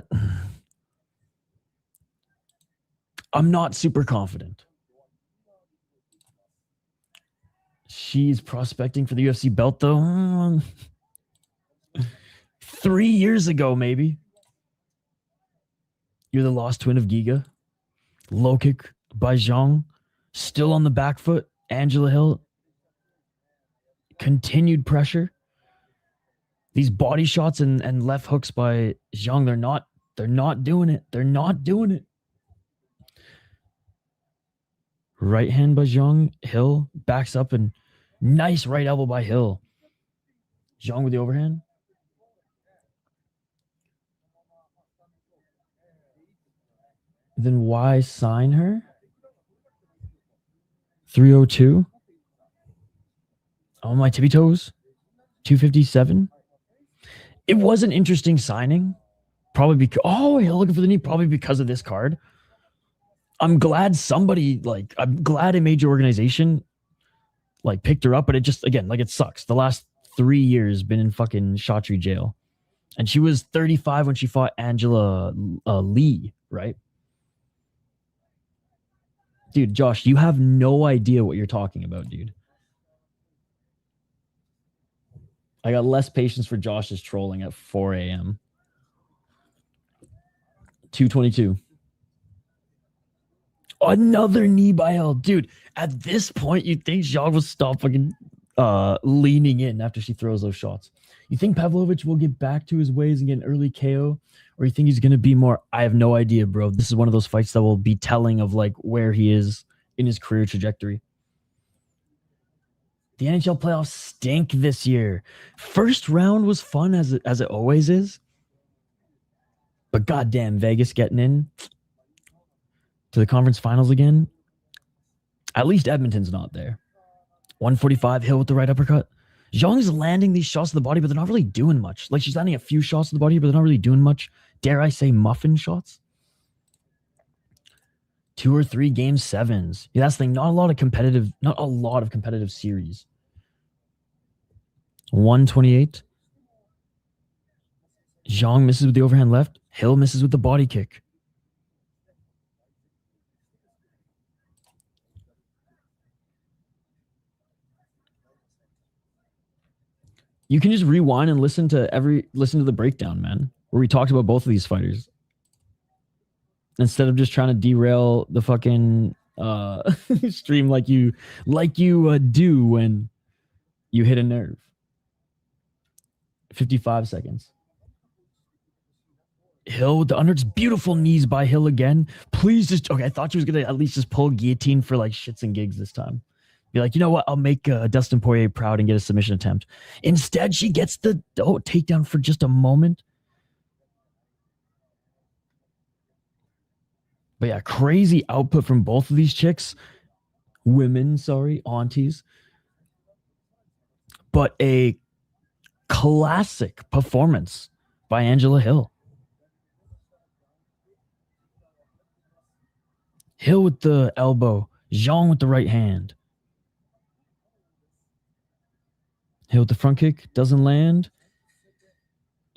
not super confident. She's prospecting for the UFC belt, though. 3 years ago, maybe. You're the lost twin of Giga. Low kick by Zhang. Still on the back foot. Angela Hill. Continued pressure. These body shots and left hooks by Zhang, they're not doing it. They're not doing it. Right hand by Zhang. Hill backs up and nice right elbow by Hill. Zhang with the overhand. Then why sign her? 302. On my tippy toes. 257. It was an interesting signing. Probably because Hill looking for the knee. Probably because of this card. I'm glad I'm glad a major organization picked her up, but it just, again, it sucks. The last 3 years been in fucking Shatri jail. And she was 35 when she fought Angela Lee, right? Dude, Josh, you have no idea what you're talking about, dude. I got less patience for Josh's trolling at 4 a.m. 222. Another knee by Hill. Dude, at this point, you'd think Zhang will stop fucking leaning in after she throws those shots. You think Pavlovich will get back to his ways and get an early KO? Or you think he's going to be more? I have no idea, bro. This is one of those fights that will be telling of where he is in his career trajectory. The NHL playoffs stink this year. First round was fun as it always is. But goddamn, Vegas getting in to the conference finals again. At least Edmonton's not there. 145, Hill with the right uppercut. Zhang's landing these shots to the body, but they're not really doing much. She's landing a few shots to the body, but they're not really doing much. Dare I say muffin shots? 2 or 3 game 7s. Yeah, that's the thing. Not a lot of competitive series. 128. Zhang misses with the overhand left. Hill misses with the body kick. You can just rewind and listen to the breakdown, man, where we talked about both of these fighters. Instead of just trying to derail the fucking stream like you do when you hit a nerve. 55 seconds. Hill with the unders. Beautiful knees by Hill again. Please just... Okay, I thought she was going to at least just pull guillotine for shits and gigs this time. Be like, you know what? I'll make Dustin Poirier proud and get a submission attempt. Instead, she gets the takedown for just a moment. But yeah, crazy output from both of these chicks. Aunties. But a classic performance by Angela Hill. Hill with the elbow. Zhang with the right hand. Hill with the front kick. Doesn't land.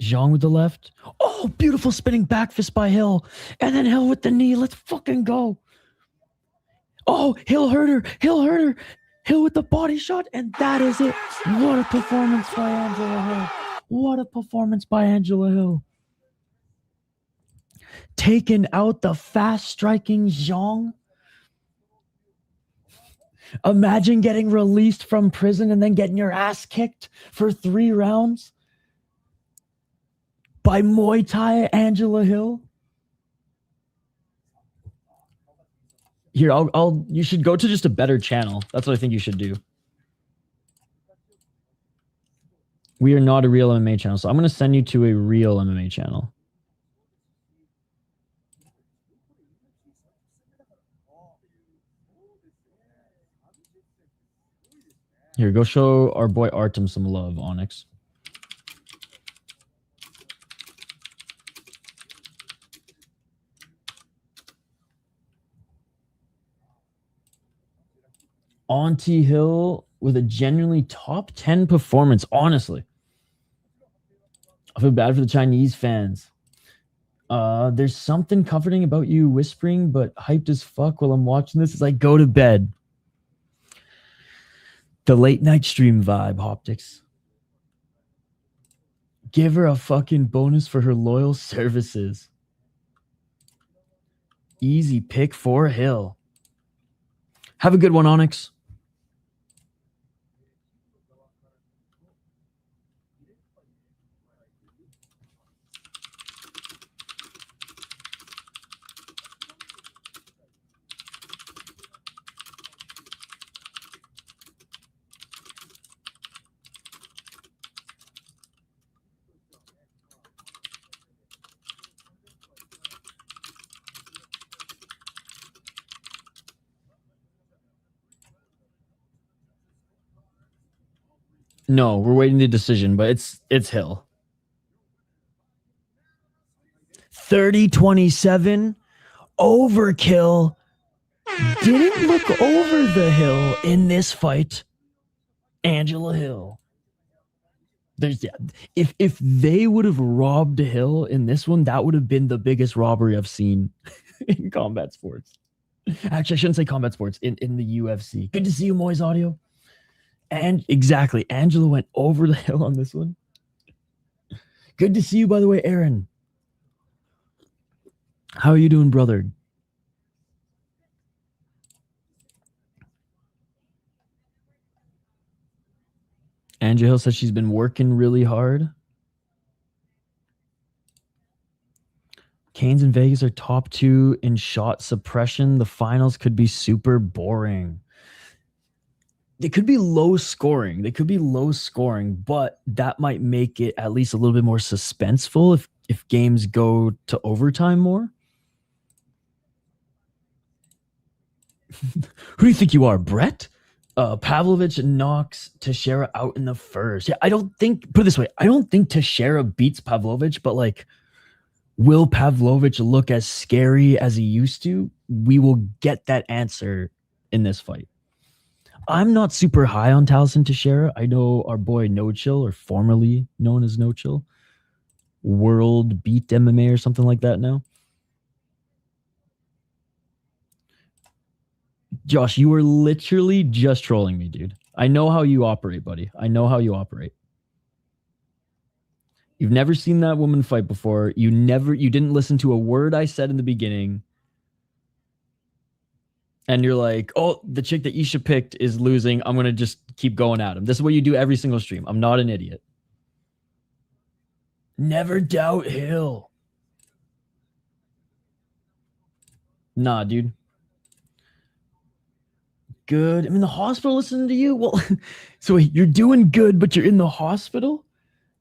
Zhang with the left. Oh, beautiful spinning back fist by Hill. And then Hill with the knee. Let's fucking go. Oh, Hill hurt her. Hill with the body shot. And that is it. What a performance by Angela Hill. Taking out the fast striking Zhang. Imagine getting released from prison and then getting your ass kicked for 3 rounds by Muay Thai Angela Hill. Here, you should go to just a better channel. That's what I think you should do. We are not a real MMA channel, so I'm going to send you to a real MMA channel. Here, go show our boy Artem some love, Onyx. Auntie Hill with a genuinely top 10 performance, honestly. I feel bad for the Chinese fans. There's something comforting about you whispering, but hyped as fuck while I'm watching this. It's like, go to bed. The late night stream vibe, Optics. Give her a fucking bonus for her loyal services. Easy pick for Hill. Have a good one, Onyx. No, we're waiting the decision, but it's Hill. 30-27. Overkill. Didn't look over the hill in this fight. Angela Hill. If they would have robbed Hill in this one, that would have been the biggest robbery I've seen in combat sports. Actually, I shouldn't say combat sports, in the UFC. Good to see you, Moy's Audio. And exactly, Angela went over the hill on this one. Good to see you, by the way, Aaron. How are you doing, brother? Angela Hill says she's been working really hard. Canes and Vegas are top 2 in shot suppression. The finals could be super boring. They could be low scoring. But that might make it at least a little bit more suspenseful if games go to overtime more. Who do you think you are, Brett? Pavlovich knocks Teixeira out in the first. Yeah, I don't think, put it this way, I don't think Teixeira beats Pavlovich, but like, will Pavlovich look as scary as he used to? We will get that answer in this fight. I'm not super high on Tallison Teixeira. I know our boy No Chill, or formerly known as No Chill, World Beat MMA or something like that now. Josh, you were literally just trolling me, dude. I know how you operate, buddy. I know how you operate. You've never seen that woman fight before. You didn't listen to a word I said in the beginning. And you're like, oh, the chick that Isha picked is losing. I'm going to just keep going at him. This is what you do every single stream. I'm not an idiot. Never doubt Hill. Nah, dude. Good. I'm in the hospital listening to you. Well, so you're doing good, but you're in the hospital?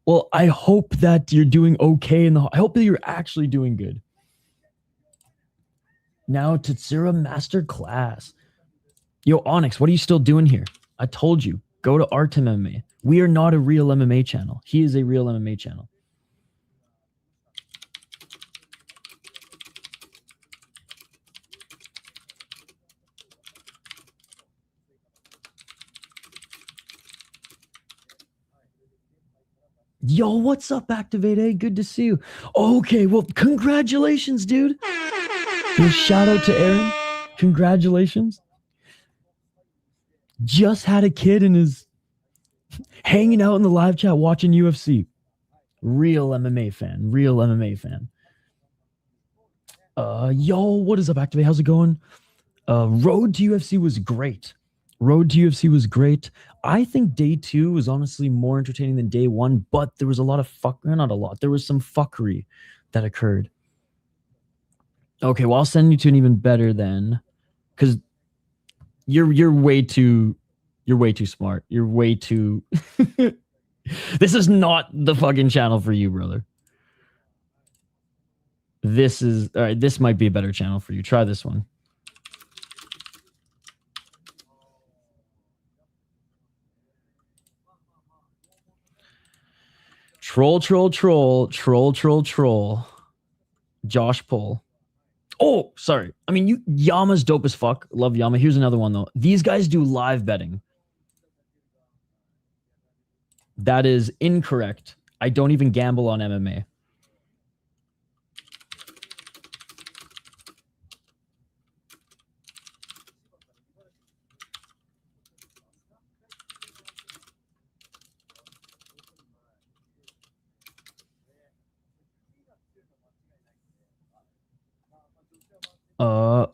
Well, I hope that you're doing okay I hope that you're actually doing good. Now, Tsuruya Masterclass. Yo, Onyx, what are you still doing here? I told you, go to Artem MMA. We are not a real MMA channel. He is a real MMA channel. Yo, what's up, Activate A? Good to see you. Okay, well, congratulations, dude. Shout out to Aaron. Congratulations. Just had a kid and is hanging out in the live chat watching UFC. Real MMA fan. Real MMA fan. Yo, what is up, Activate? How's it going? Road to UFC was great. I think day 2 was honestly more entertaining than day 1, but there was a lot of there was some fuckery that occurred. Okay, well, I'll send you to an even better then, because you're way too smart. You're way too This is not the fucking channel for you, brother. This is all right. This might be a better channel for you. Try this one. Troll. Josh Pull. Oh, sorry. I mean, Yama's dope as fuck. Love Yama. Here's another one though. These guys do live betting. That is incorrect. I don't even gamble on MMA.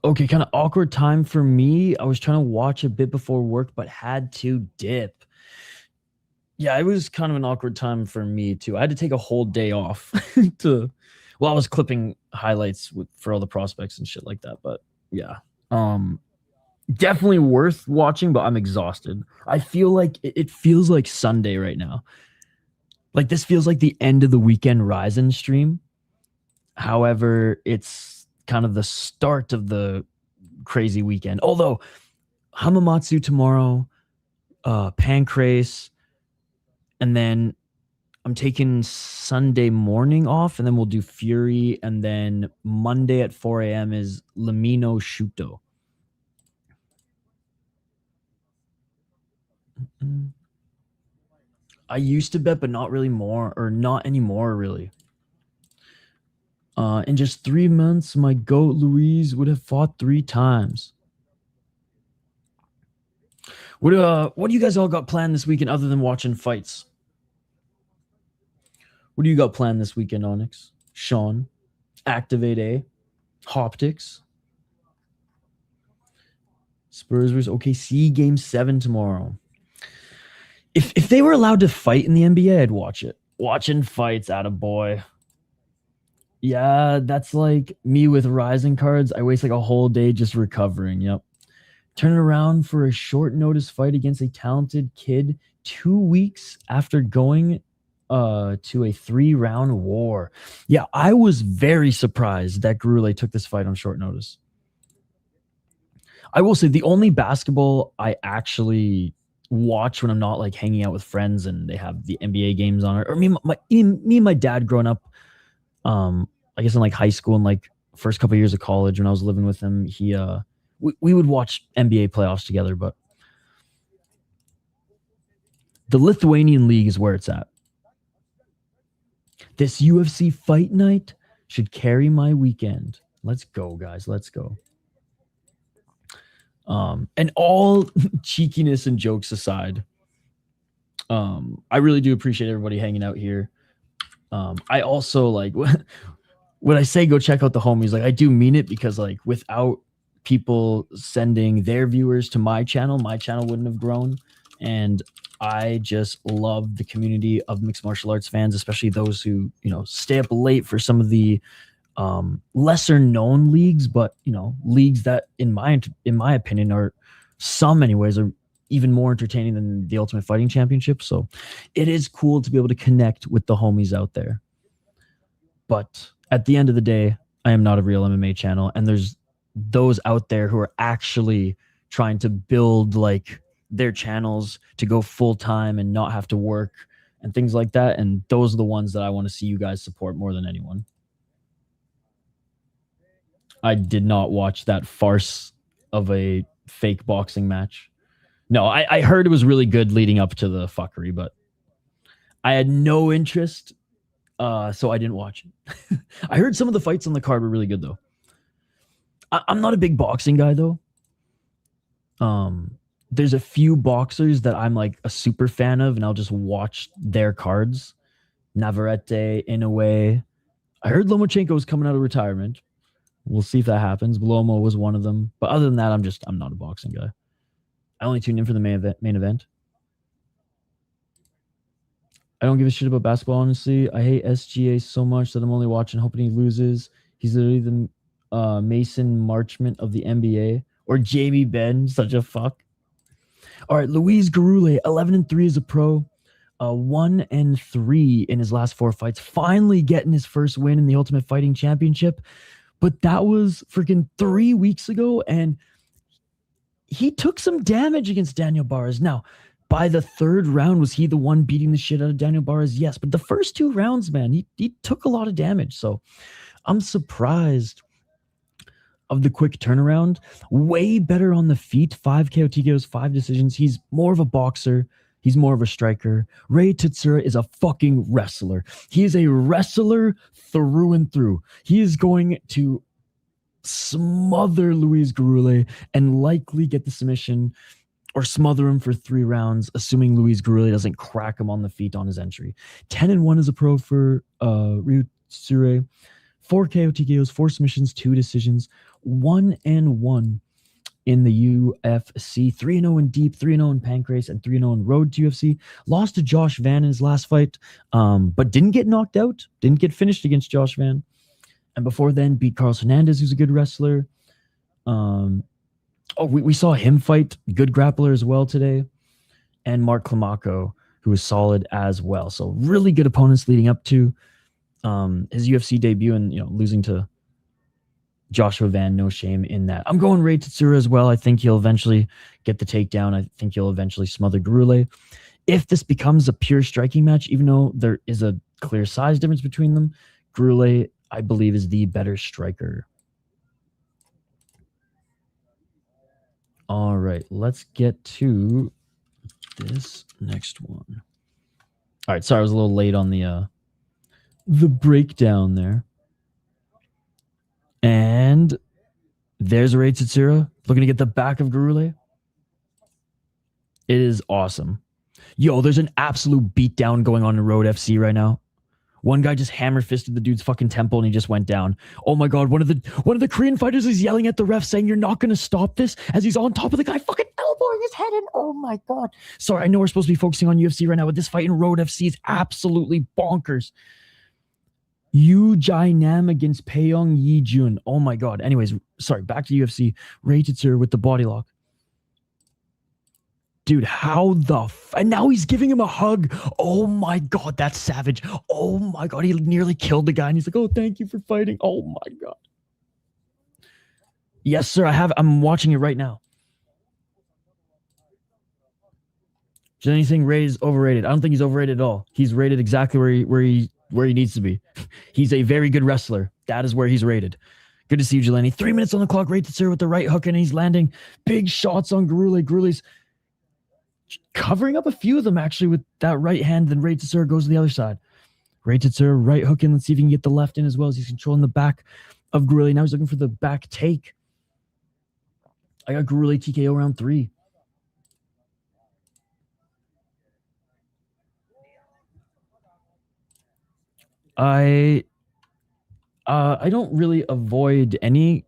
Okay, kind of awkward time for me. I was trying to watch a bit before work, but had to dip. Yeah, it was kind of an awkward time for me too. I had to take a whole day off I was clipping highlights for all the prospects and shit like that. But yeah, definitely worth watching, but I'm exhausted. I feel like it feels like Sunday right now. Like this feels like the end of the weekend Ryzen stream. However, it's kind of the start of the crazy weekend. Although Hamamatsu tomorrow, Pancrase, and then I'm taking Sunday morning off, and then we'll do Fury, and then Monday at 4 a.m. is Lamino Shuto. I used to bet, but not really more, or not anymore, really. In just 3 months, my goat Louise would have fought 3 times. What do you guys all got planned this weekend other than watching fights? What do you got planned this weekend, Onyx? Sean, Activate A, Hoptics, Spurs vs OKC Game 7 tomorrow. If they were allowed to fight in the NBA, I'd watch it. Watching fights, attaboy. Yeah, that's like me with Rising cards. I waste like a whole day just recovering. Yep. Turn it around for a short notice fight against a talented kid 2 weeks after going to a 3-round war. Yeah, I was very surprised that Gurule took this fight on short notice. I will say the only basketball I actually watch when I'm not like hanging out with friends and they have the NBA games on, or me and my dad growing up, I guess in like high school and like first couple of years of college when I was living with him, we would watch NBA playoffs together. But the Lithuanian league is where it's at. This UFC Fight Night should carry my weekend. Let's go, guys. Let's go. And all cheekiness and jokes aside, I really do appreciate everybody hanging out here. I also like when I say go check out the homies, like I do mean it, because like without people sending their viewers to my channel wouldn't have grown. And I just love the community of mixed martial arts fans, especially those who, stay up late for some of the lesser known leagues, but leagues that in my opinion are even more entertaining than the Ultimate Fighting Championship. So it is cool to be able to connect with the homies out there. But at the end of the day, I am not a real MMA channel, and there's those out there who are actually trying to build like their channels to go full time and not have to work and things like that. And those are the ones that I want to see you guys support more than anyone. I did not watch that farce of a fake boxing match. No, I heard it was really good leading up to the fuckery, but I had no interest, so I didn't watch it. I heard some of the fights on the card were really good, though. I'm not a big boxing guy, though. There's a few boxers that I'm like a super fan of, and I'll just watch their cards. Navarrete, Inoue. I heard Lomachenko was coming out of retirement. We'll see if that happens. Blomo was one of them. But other than that, I'm not a boxing guy. I only tune in for the main event. I don't give a shit about basketball, honestly. I hate SGA so much that I'm only watching hoping he loses. He's literally the Mason Marchment of the NBA. Or Jamie Benn, such a fuck. All right, Luis Garule, 11-3 as a pro. 1-3 in his last 4 fights, finally getting his first win in the Ultimate Fighting Championship. But that was freaking 3 weeks ago, and he took some damage against Daniel Barras. Now, by the 3rd round, was he the one beating the shit out of Daniel Barras? Yes, but the first 2 rounds, man, he took a lot of damage. So I'm surprised of the quick turnaround. Way better on the feet. 5 KO TKOs, 5 decisions. He's more of a boxer. He's more of a striker. Ray Tetsura is a fucking wrestler. He is a wrestler through and through. He is going to smother Luis Garule and likely get the submission or smother him for 3 rounds, assuming Luis Garule doesn't crack him on the feet on his entry. 10-1 as a pro for Ryu Tetsura. 4 KO TKOs, 4 submissions, 2 decisions. 1-1 in the UFC, 3-0 in deep, 3-0 in pancrase, and 3-0 in road to UFC. Lost to Josh Van in his last fight, but didn't get knocked out, didn't get finished against Josh Van. And before then, beat Carlos Hernandez, who's a good wrestler. We saw him fight, good grappler as well today. And Mark Climaco, who was solid as well. So really good opponents leading up to his UFC debut, and losing to Joshua Van, no shame in that. I'm going Ray Tetsura as well. I think he'll eventually get the takedown. I think he'll eventually smother Garule. If this becomes a pure striking match, even though there is a clear size difference between them, Garule, I believe, is the better striker. All right, let's get to this next one. All right, sorry, I was a little late on the breakdown there. And there's Ray Tetsura looking to get the back of Garule. It is awesome. Yo, there's an absolute beatdown going on in Road FC right now. One guy just hammer-fisted the dude's fucking temple and he just went down. Oh my god, one of the Korean fighters is yelling at the ref saying, "You're not going to stop this," as he's on top of the guy fucking elbowing his head in. Oh my god. Sorry, I know we're supposed to be focusing on UFC right now, but this fight in Road FC is absolutely bonkers. Yu Jai Nam against Peiyong Yi Jun. Oh my god. Anyways, sorry, back to UFC. Ray Tetsura with the body lock. Dude, how the and now he's giving him a hug. Oh my god, that's savage. Oh my god, he nearly killed the guy and he's like, "Oh, thank you for fighting." Oh my god. Yes, sir, I'm watching it right now. Is there anything Ray's overrated? I don't think he's overrated at all. He's rated exactly where he needs to be. He's a very good wrestler. That is where he's rated. Good to see you, Jelani. 3 minutes on the clock. Ray Tetsura with the right hook, and he's landing big shots on Garule. Garule's covering up a few of them, actually, with that right hand. Then Ray Tetsura goes to the other side. Ray Tetsura right hook in. Let's see if he can get the left in as well, as he's controlling the back of Garule. Now he's looking for the back take. I got Garule TKO round 3. I don't really avoid any.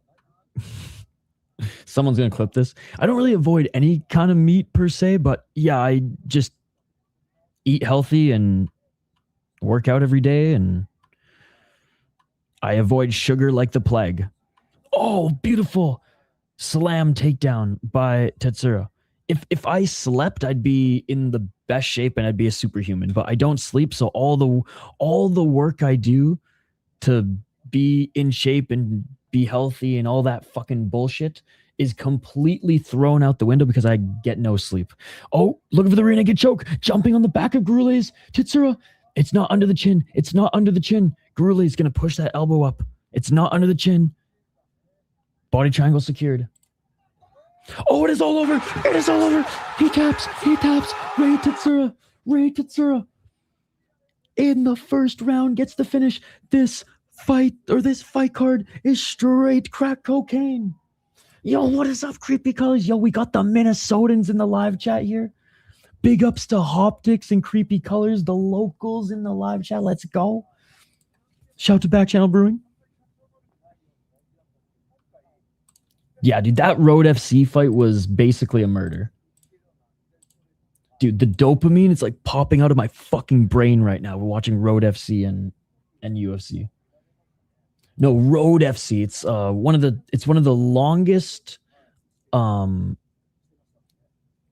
Someone's gonna clip this. I don't really avoid any kind of meat per se, but yeah, I just eat healthy and work out every day, and I avoid sugar like the plague. Oh, beautiful slam takedown by Tetsura. If I slept, I'd be in the best shape and I'd be a superhuman, but I don't sleep, so all the work I do to be in shape and be healthy and all that fucking bullshit is completely thrown out the window because I get no sleep. Oh, looking for the rear naked choke, jumping on the back of Garule's Tetsura. It's not under the chin. It's not under the chin. Garule's going to push that elbow up. It's not under the chin. Body triangle secured. Oh, it is all over. It is all over. He taps. Ray Tetsura in the first round gets the finish. This fight card is straight crack cocaine. Yo, what is up, creepy colors? Yo, we got the Minnesotans in the live chat here. Big ups to Hoptics and Creepy Colors, the locals in the live chat. Let's go. Shout to Back Channel Brewing. Yeah, dude, that Road FC fight was basically a murder. Dude, the dopamine is like popping out of my fucking brain right now. We're watching Road FC and UFC. No, Road FC. It's one of the longest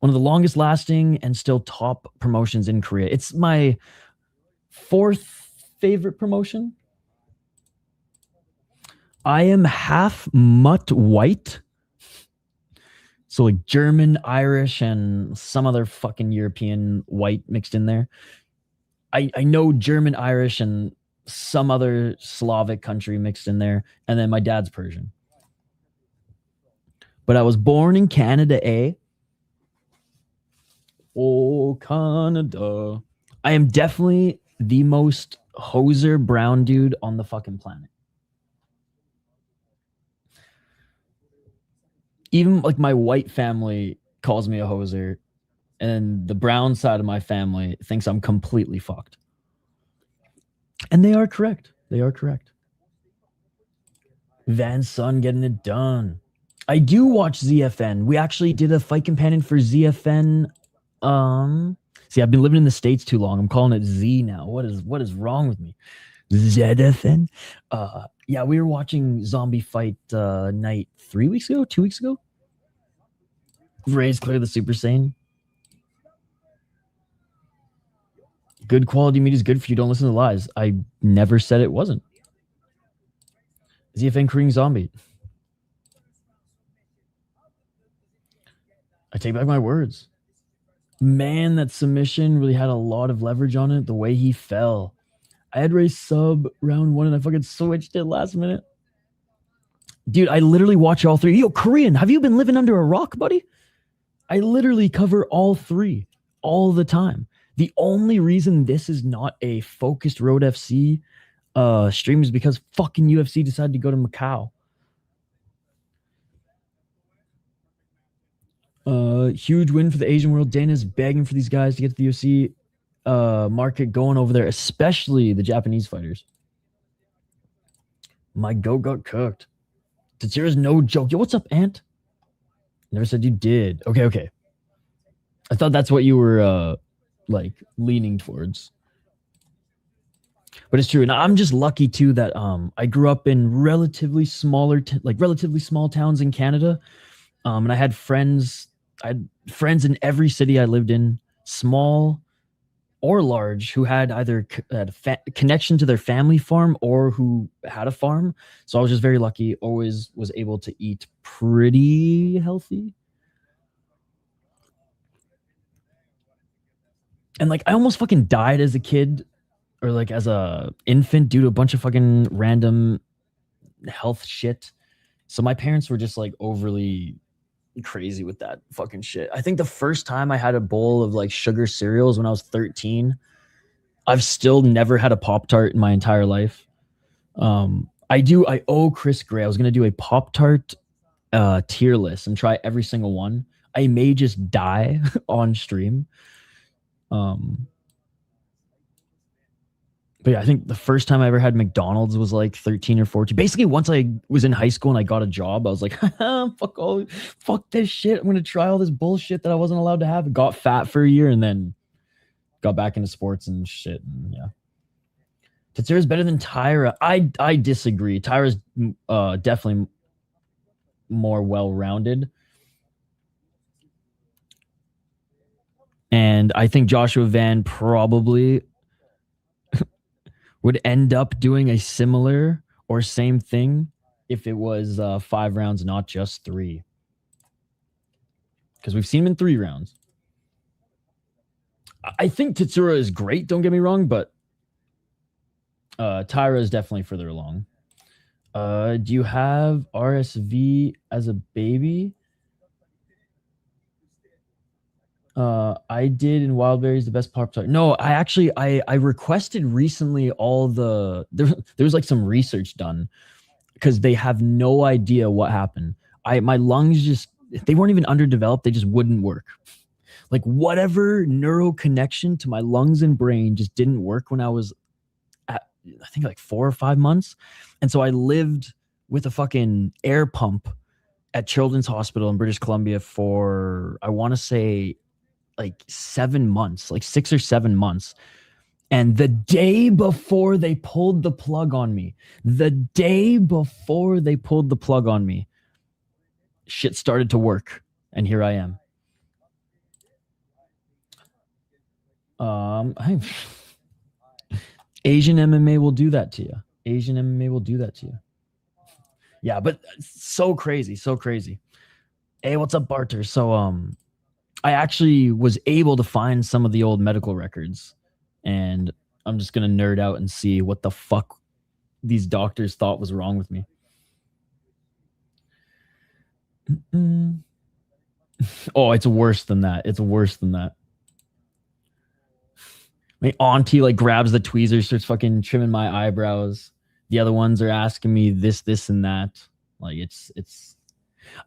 One of the longest lasting and still top promotions in Korea. It's my 4th favorite promotion. I am half mutt white. So like German, Irish, and some other fucking European white mixed in there. I know German, Irish, and some other Slavic country mixed in there. And then my dad's Persian. But I was born in Canada, eh? Oh, Canada. I am definitely the most hoser brown dude on the fucking planet. Even like my white family calls me a hoser, and the brown side of my family thinks I'm completely fucked. And they are correct. They are correct. Van Son getting it done. I do watch ZFN. We actually did a fight companion for ZFN. See, I've been living in the States too long. I'm calling it Z now. What is wrong with me? ZFN. Yeah, we were watching Zombie Fight Night 2 weeks ago. Ray's clear the Super Saiyan. Good quality meat is good for you. Don't listen to lies. I never said it wasn't. ZFN Korean Zombie. I take back my words. Man, that submission really had a lot of leverage on it. The way he fell. I had Ray sub round 1 and I fucking switched it last minute. Dude, I literally watch all 3. Yo, Korean, have you been living under a rock, buddy? I literally cover all 3 all the time. The only reason this is not a focused Road FC stream is because fucking UFC decided to go to Macau. Huge win for the Asian world. Dana's begging for these guys to get to the UFC market going over there, especially the Japanese fighters. My goat got cooked. Teixeira's no joke. Yo, what's up, Ant? Never said you did. Okay. I thought that's what you were like leaning towards. But it's true. And I'm just lucky too that I grew up in relatively small towns in Canada. And I had friends in every city I lived in, small or large, who had either connection to their family farm or who had a farm. So I was just very lucky, always was able to eat pretty healthy. And like I almost fucking died as a kid or like as a infant due to a bunch of fucking random health shit. So my parents were just like overly crazy with that fucking shit. I think the first time I had a bowl of like sugar cereals when I was 13. I've still never had a Pop-Tart in my entire life. I owe Chris Gray. I was going to do a Pop-Tart tier list and try every single one. I may just die on stream. But yeah, I think the first time I ever had McDonald's was like 13 or 14. Basically, once I was in high school and I got a job, I was like, fuck this shit. I'm going to try all this bullshit that I wasn't allowed to have. Got fat for a year and then got back into sports and shit. And yeah. Teixeira's better than Tyra. I disagree. Tyra's definitely more well-rounded. And I think Joshua Van probably would end up doing a similar or same thing if it was 5 rounds, not just 3. Because we've seen him in 3 rounds. I think Tsuruya is great, don't get me wrong, but Tyra is definitely further along. Do you have RSV as a baby? I did in Wildberries, the best Pop-Tart. No, I requested recently all the there was like some research done because they have no idea what happened. My lungs just, they weren't even underdeveloped, they just wouldn't work. Like whatever neural connection to my lungs and brain just didn't work when I was at, I think like 4 or 5 months. And so I lived with a fucking air pump at Children's Hospital in British Columbia for, I want to say, like 7 months, like 6 or 7 months. And the day before they pulled the plug on me, shit started to work. And here I am. Asian MMA will do that to you. Asian MMA will do that to you. Yeah, but so crazy, so crazy. Hey, what's up, Barter? So I actually was able to find some of the old medical records, and I'm just gonna nerd out and see what the fuck these doctors thought was wrong with me. Oh, it's worse than that. It's worse than that. My auntie like grabs the tweezers, starts fucking trimming my eyebrows. The other ones are asking me this, and that. Like it's.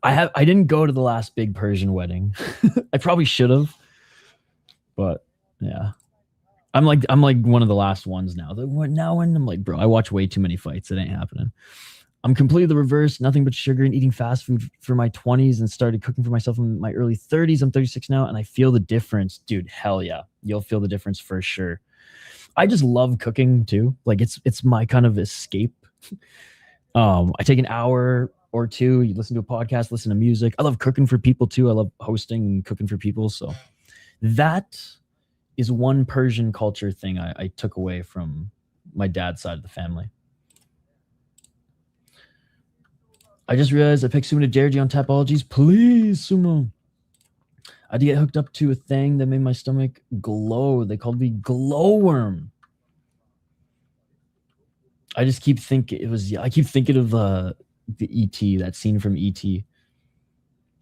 I didn't go to the last big Persian wedding. I probably should have, but yeah. I'm like one of the last ones now. And I'm like, bro, I watch way too many fights. It ain't happening. I'm completely the reverse. Nothing but sugar and eating fast food for my 20s and started cooking for myself in my early 30s. I'm 36 now, and I feel the difference. Dude, hell yeah. You'll feel the difference for sure. I just love cooking too. Like it's my kind of escape. I take an hour or two. You listen to a podcast, listen to music. I love cooking for people too. I love hosting and cooking for people. So that is one Persian culture thing I took away from my dad's side of the family. I just realized I picked Sumudaerji on Tapologies. Please, Sumo. I had to get hooked up to a thing that made my stomach glow. They called me glowworm. I just keep thinking I keep thinking of the E.T., that scene from E.T.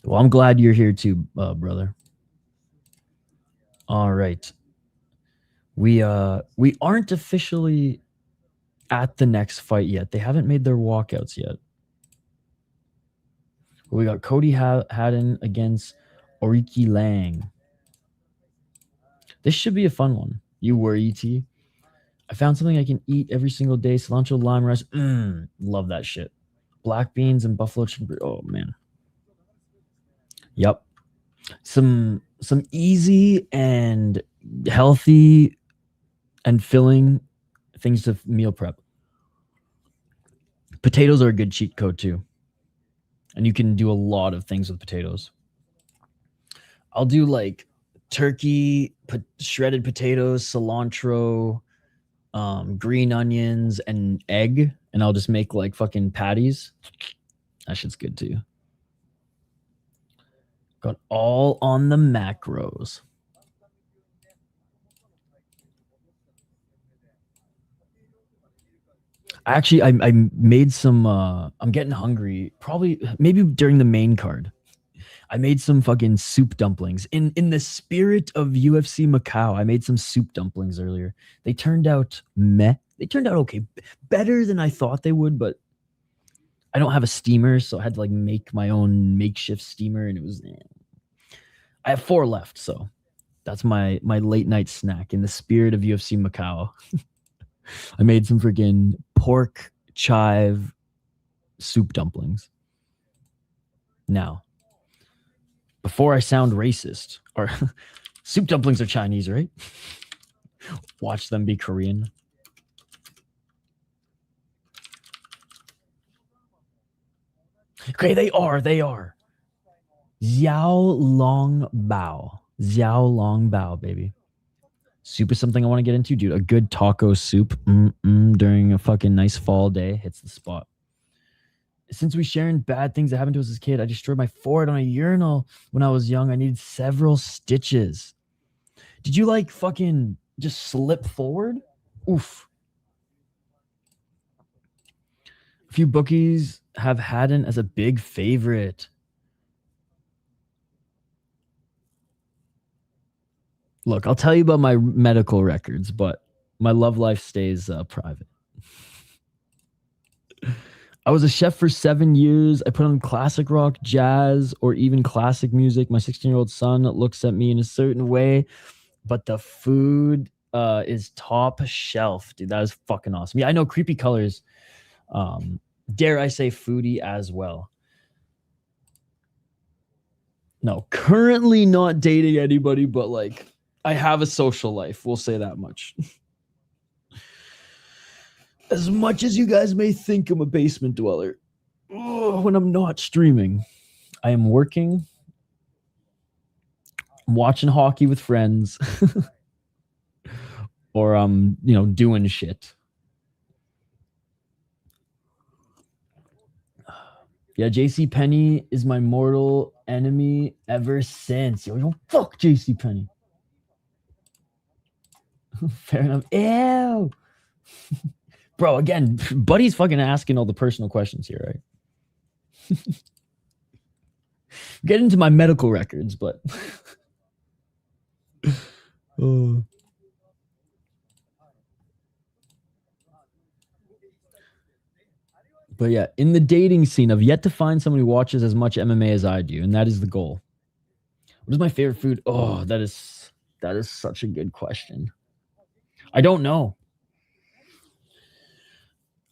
Well, I'm glad you're here too, brother. All right. We aren't officially at the next fight yet. They haven't made their walkouts yet. We got Cody Haddon against Aoriqileng. This should be a fun one. You were ET. I found something I can eat every single day. Cilantro, lime rice. Love that shit. Black beans and buffalo chicken. Oh, man. Yep. Some easy and healthy and filling things to meal prep. Potatoes are a good cheat code too. And you can do a lot of things with potatoes. I'll do like turkey, shredded potatoes, cilantro, green onions, and egg. And I'll just make like fucking patties. That shit's good too. Got all on the macros. Actually, I made some, I'm getting hungry. Maybe during the main card. I made some fucking soup dumplings. In the spirit of UFC Macau, I made some soup dumplings earlier. They turned out meh. They turned out okay. Better than I thought they would, but I don't have a steamer, so I had to like make my own makeshift steamer, and it was... I have 4 left, so that's my late night snack in the spirit of UFC Macau. I made some freaking pork chive soup dumplings. Now, before I sound racist, or soup dumplings are Chinese, right? Watch them be Korean. Okay, they are. Xiao Long Bao, baby. Soup is something I want to get into, dude. A good taco soup during a fucking nice fall day hits the spot. Since we sharing bad things that happened to us as a kid, I destroyed my forehead on a urinal when I was young. I needed several stitches. Did you like fucking just slip forward? Oof. A few bookies have Haddon as a big favorite. Look, I'll tell you about my medical records, but my love life stays private. I was a chef for 7 years. I put on classic rock, jazz, or even classic music. My 16-year-old son looks at me in a certain way, but the food is top shelf, dude. That is fucking awesome. Yeah, I know Creepy Colors. Dare I say foodie as well. No, currently not dating anybody, but like I have a social life. We'll say that much. As much as you guys may think I'm a basement dweller, when I'm not streaming, I am working. I'm watching hockey with friends. or doing shit. Yeah, JC Penney is my mortal enemy ever since. Yo, fuck JC Penney. Fair enough. Ew. Bro, again, Buddy's fucking asking all the personal questions here, right? Get into my medical records, but But yeah, in the dating scene, I've yet to find someone who watches as much MMA as I do, and that is the goal. What is my favorite food? Oh, that is such a good question. I don't know.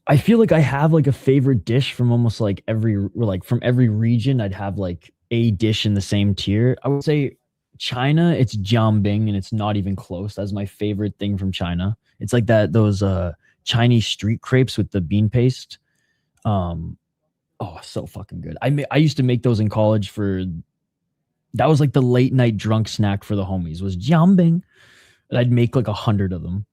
I feel like I have like a favorite dish from almost like from every region. I'd have like a dish in the same tier. I would say China, it's jiambing, and it's not even close. That's my favorite thing from China. It's like those Chinese street crepes with the bean paste. So fucking good. I used to make those in college that was like the late night drunk snack for the homies, was jiambing. And I'd make like 100 of them.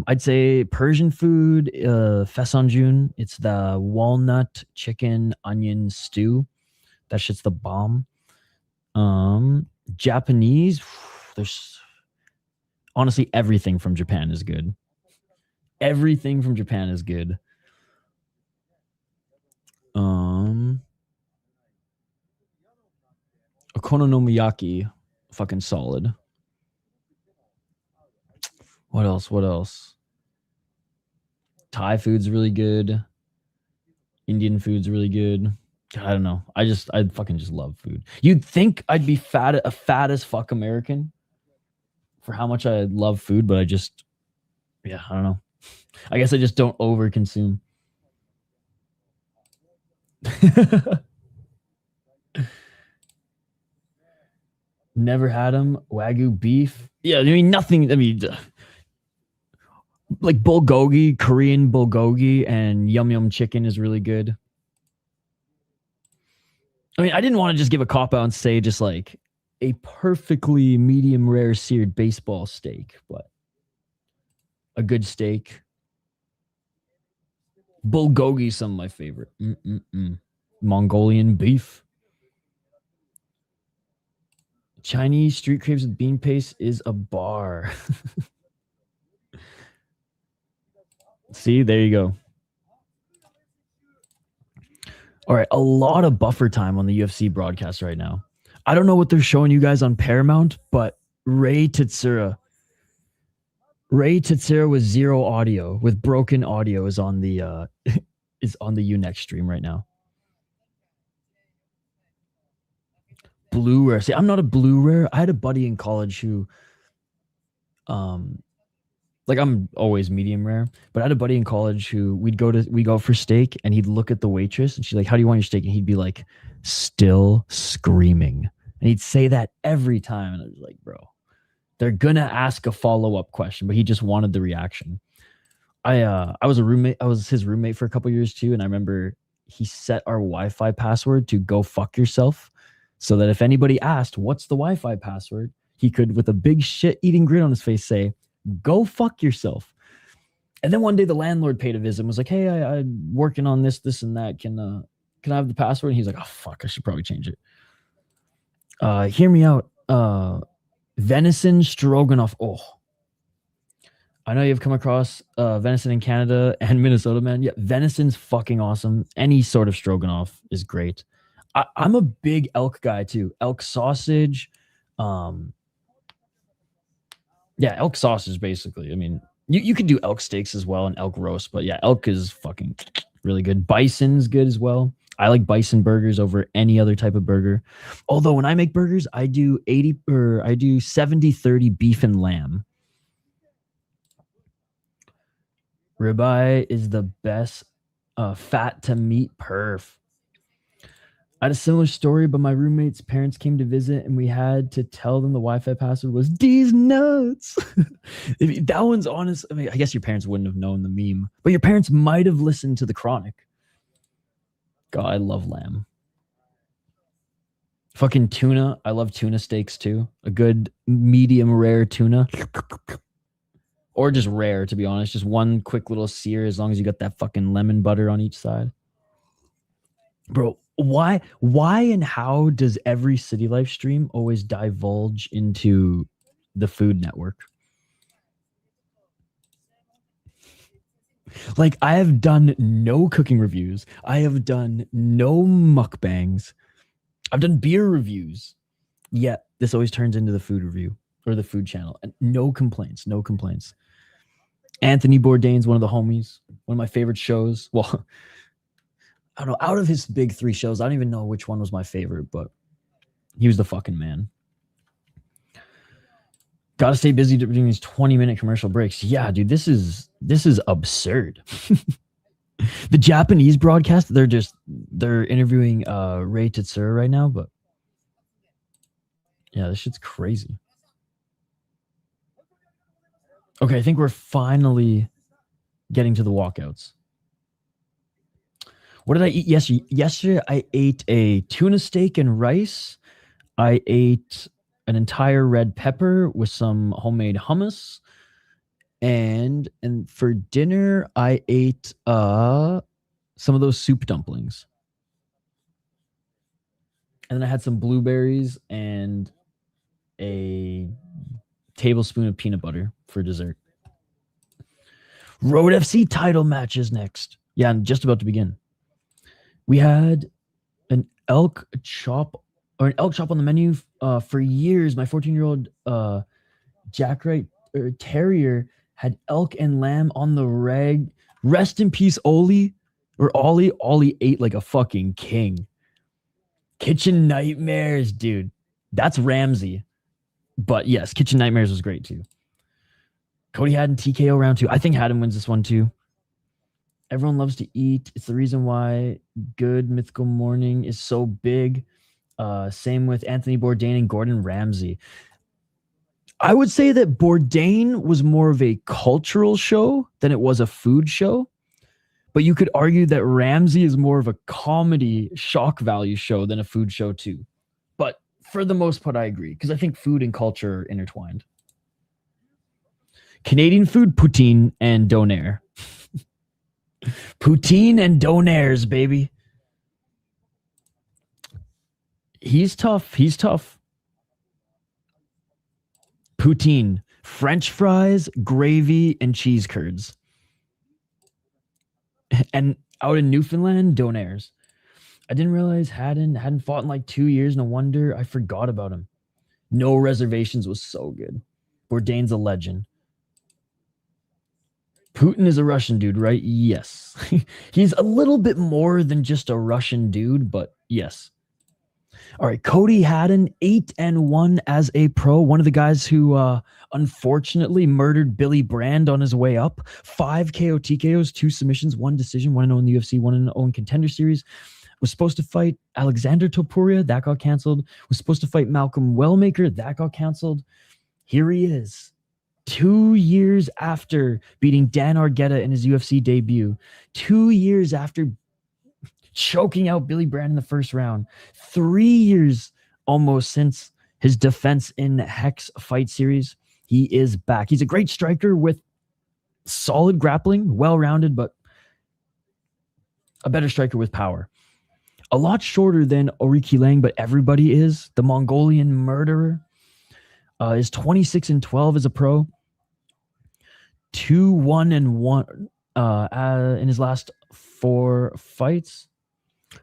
I'd say Persian food, Fesanjun. It's the walnut chicken onion stew. That shit's the bomb. Japanese, there's honestly everything from Japan is good. Everything from Japan is good. Okonomiyaki, fucking solid. What else? Thai food's really good. Indian food's really good. I don't know. I fucking just love food. You'd think I'd be a fat as fuck American for how much I love food, but I don't know. I guess I just don't over consume. Never had them. Wagyu beef. Yeah, I mean nothing. I mean, like bulgogi, Korean bulgogi, and yum yum chicken is really good. I mean, I didn't want to just give a cop out and say just like a perfectly medium rare seared baseball steak, but a good steak. Bulgogi, some of my favorite. Mongolian beef. Chinese street crepes with bean paste is a bar. See, there you go. All right, a lot of buffer time on the UFC broadcast right now. I don't know what they're showing you guys on Paramount, but Ray Tetsura with zero audio, with broken audio, is on the UNEXT stream right now. Blue rare. See, I'm not a blue rare. I had a buddy in college who, like I'm always medium rare, but I had a buddy in college who we go for steak, and he'd look at the waitress and she's like, "How do you want your steak?" And he'd be like, "Still screaming." And he'd say that every time. And I was like, bro, they're gonna ask a follow-up question, but he just wanted the reaction. I was his roommate for a couple years too, and I remember he set our Wi-Fi password to "go fuck yourself," so that if anybody asked what's the Wi-Fi password, he could, with a big shit-eating grin on his face, say, "Go fuck yourself." And then one day the landlord paid a visit and was like, "Hey, I'm working on this and that. Can I have the password?" And he's like, "Oh fuck, I should probably change it." Hear me out. Venison stroganoff. Oh, I know you've come across venison in Canada and Minnesota, man. Yeah, venison's fucking awesome. Any sort of stroganoff is great. I'm a big elk guy too. Elk sausage. Yeah, elk sausage, basically. I mean, you could do elk steaks as well and elk roast, but yeah, elk is fucking really good. Bison's good as well. I like bison burgers over any other type of burger. Although when I make burgers, I do 70-30 beef and lamb. Ribeye is the best fat to meat perf. I had a similar story, but my roommate's parents came to visit and we had to tell them the Wi-Fi password was "D's nuts." That one's honest. I mean, I guess your parents wouldn't have known the meme, but your parents might have listened to the Chronic. God, I love lamb. Fucking tuna. I love tuna steaks too. A good medium rare tuna. or just rare, to be honest. Just one quick little sear, as long as you got that fucking lemon butter on each side. Bro, why and how does every City Life stream always divulge into the Food Network? Like, I have done no cooking reviews. I have done no mukbangs. I've done beer reviews. Yet this always turns into the food review or the food channel. And no complaints, no complaints. Anthony Bourdain's one of the homies, one of my favorite shows. Well, I don't know, out of his big 3 shows, I don't even know which one was my favorite, but he was the fucking man. Gotta stay busy doing these 20-minute commercial breaks. Yeah, dude, this is absurd. The Japanese broadcast, they're interviewing Ray Tetsura right now, but yeah, this shit's crazy. Okay, I think we're finally getting to the walkouts. What did I eat yesterday? Yesterday, I ate a tuna steak and rice. I ate an entire red pepper with some homemade hummus. And for dinner, I ate some of those soup dumplings. And then I had some blueberries and a tablespoon of peanut butter for dessert. Road FC title matches next. Yeah, I'm just about to begin. We had an elk chop on the menu for years. My 14-year-old Jack Wright Terrier had elk and lamb on the reg. Rest in peace, Ollie. Ollie ate like a fucking king. Kitchen Nightmares, dude. That's Ramsey. But yes, Kitchen Nightmares was great too. Cody Haddon TKO round 2. I think Haddon wins this one too. Everyone loves to eat. It's the reason why Good Mythical Morning is so big. Same with Anthony Bourdain and Gordon Ramsay. I would say that Bourdain was more of a cultural show than it was a food show. But you could argue that Ramsay is more of a comedy shock value show than a food show too. But for the most part, I agree, because I think food and culture are intertwined. Canadian food, poutine and donair. Poutine and donairs, baby. He's tough. He's tough. Poutine, French fries, gravy, and cheese curds. And out in Newfoundland, donairs. I didn't realize hadn't fought in like 2 years. No wonder I forgot about him. No Reservations was so good. Bourdain's a legend. Putin is a Russian dude, right? Yes. He's a little bit more than just a Russian dude, but yes. All right, Cody Haddon, 8-1 as a pro. One of the guys who unfortunately murdered Billy Brand on his way up. 5 KO TKOs, 2 submissions, 1 decision, 1-0 in the UFC, 1-0 in Contender Series. Was supposed to fight Alexander Topuria. That got canceled. Was supposed to fight Malcolm Wellmaker. That got canceled. Here he is. 2 years after beating Dan Argueta in his UFC debut. 2 years after choking out Billy Brand in the first round. 3 years almost since his defense in Hex Fight Series. He is back. He's a great striker with solid grappling, well-rounded, but a better striker with power. A lot shorter than Aoriqileng, but everybody is. The Mongolian murderer is 26-12 as a pro. 2-1-1 in his last 4 fights.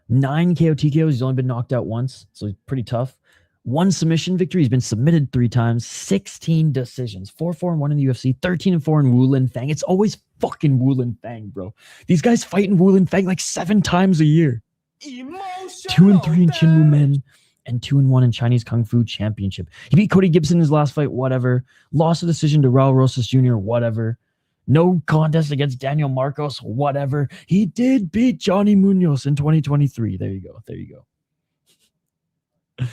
9 KO TKOs. He's only been knocked out once, so he's pretty tough. 1 submission victory. He's been submitted 3 times. 16 decisions. 4-4-1 in the UFC. 13-4 in Wulin Fang. It's always fucking Wulin Fang, bro. These guys fight in Wulin Fang like 7 times a year. 2-3 in Chinwu Men and 2-1 in Chinese Kung Fu Championship. He beat Cody Gibson in his last fight, whatever. Lost a decision to Raul Rosas Jr., whatever. No contest against Daniel Marcos, whatever. He did beat Johnny Munoz in 2023. There you go. There you go.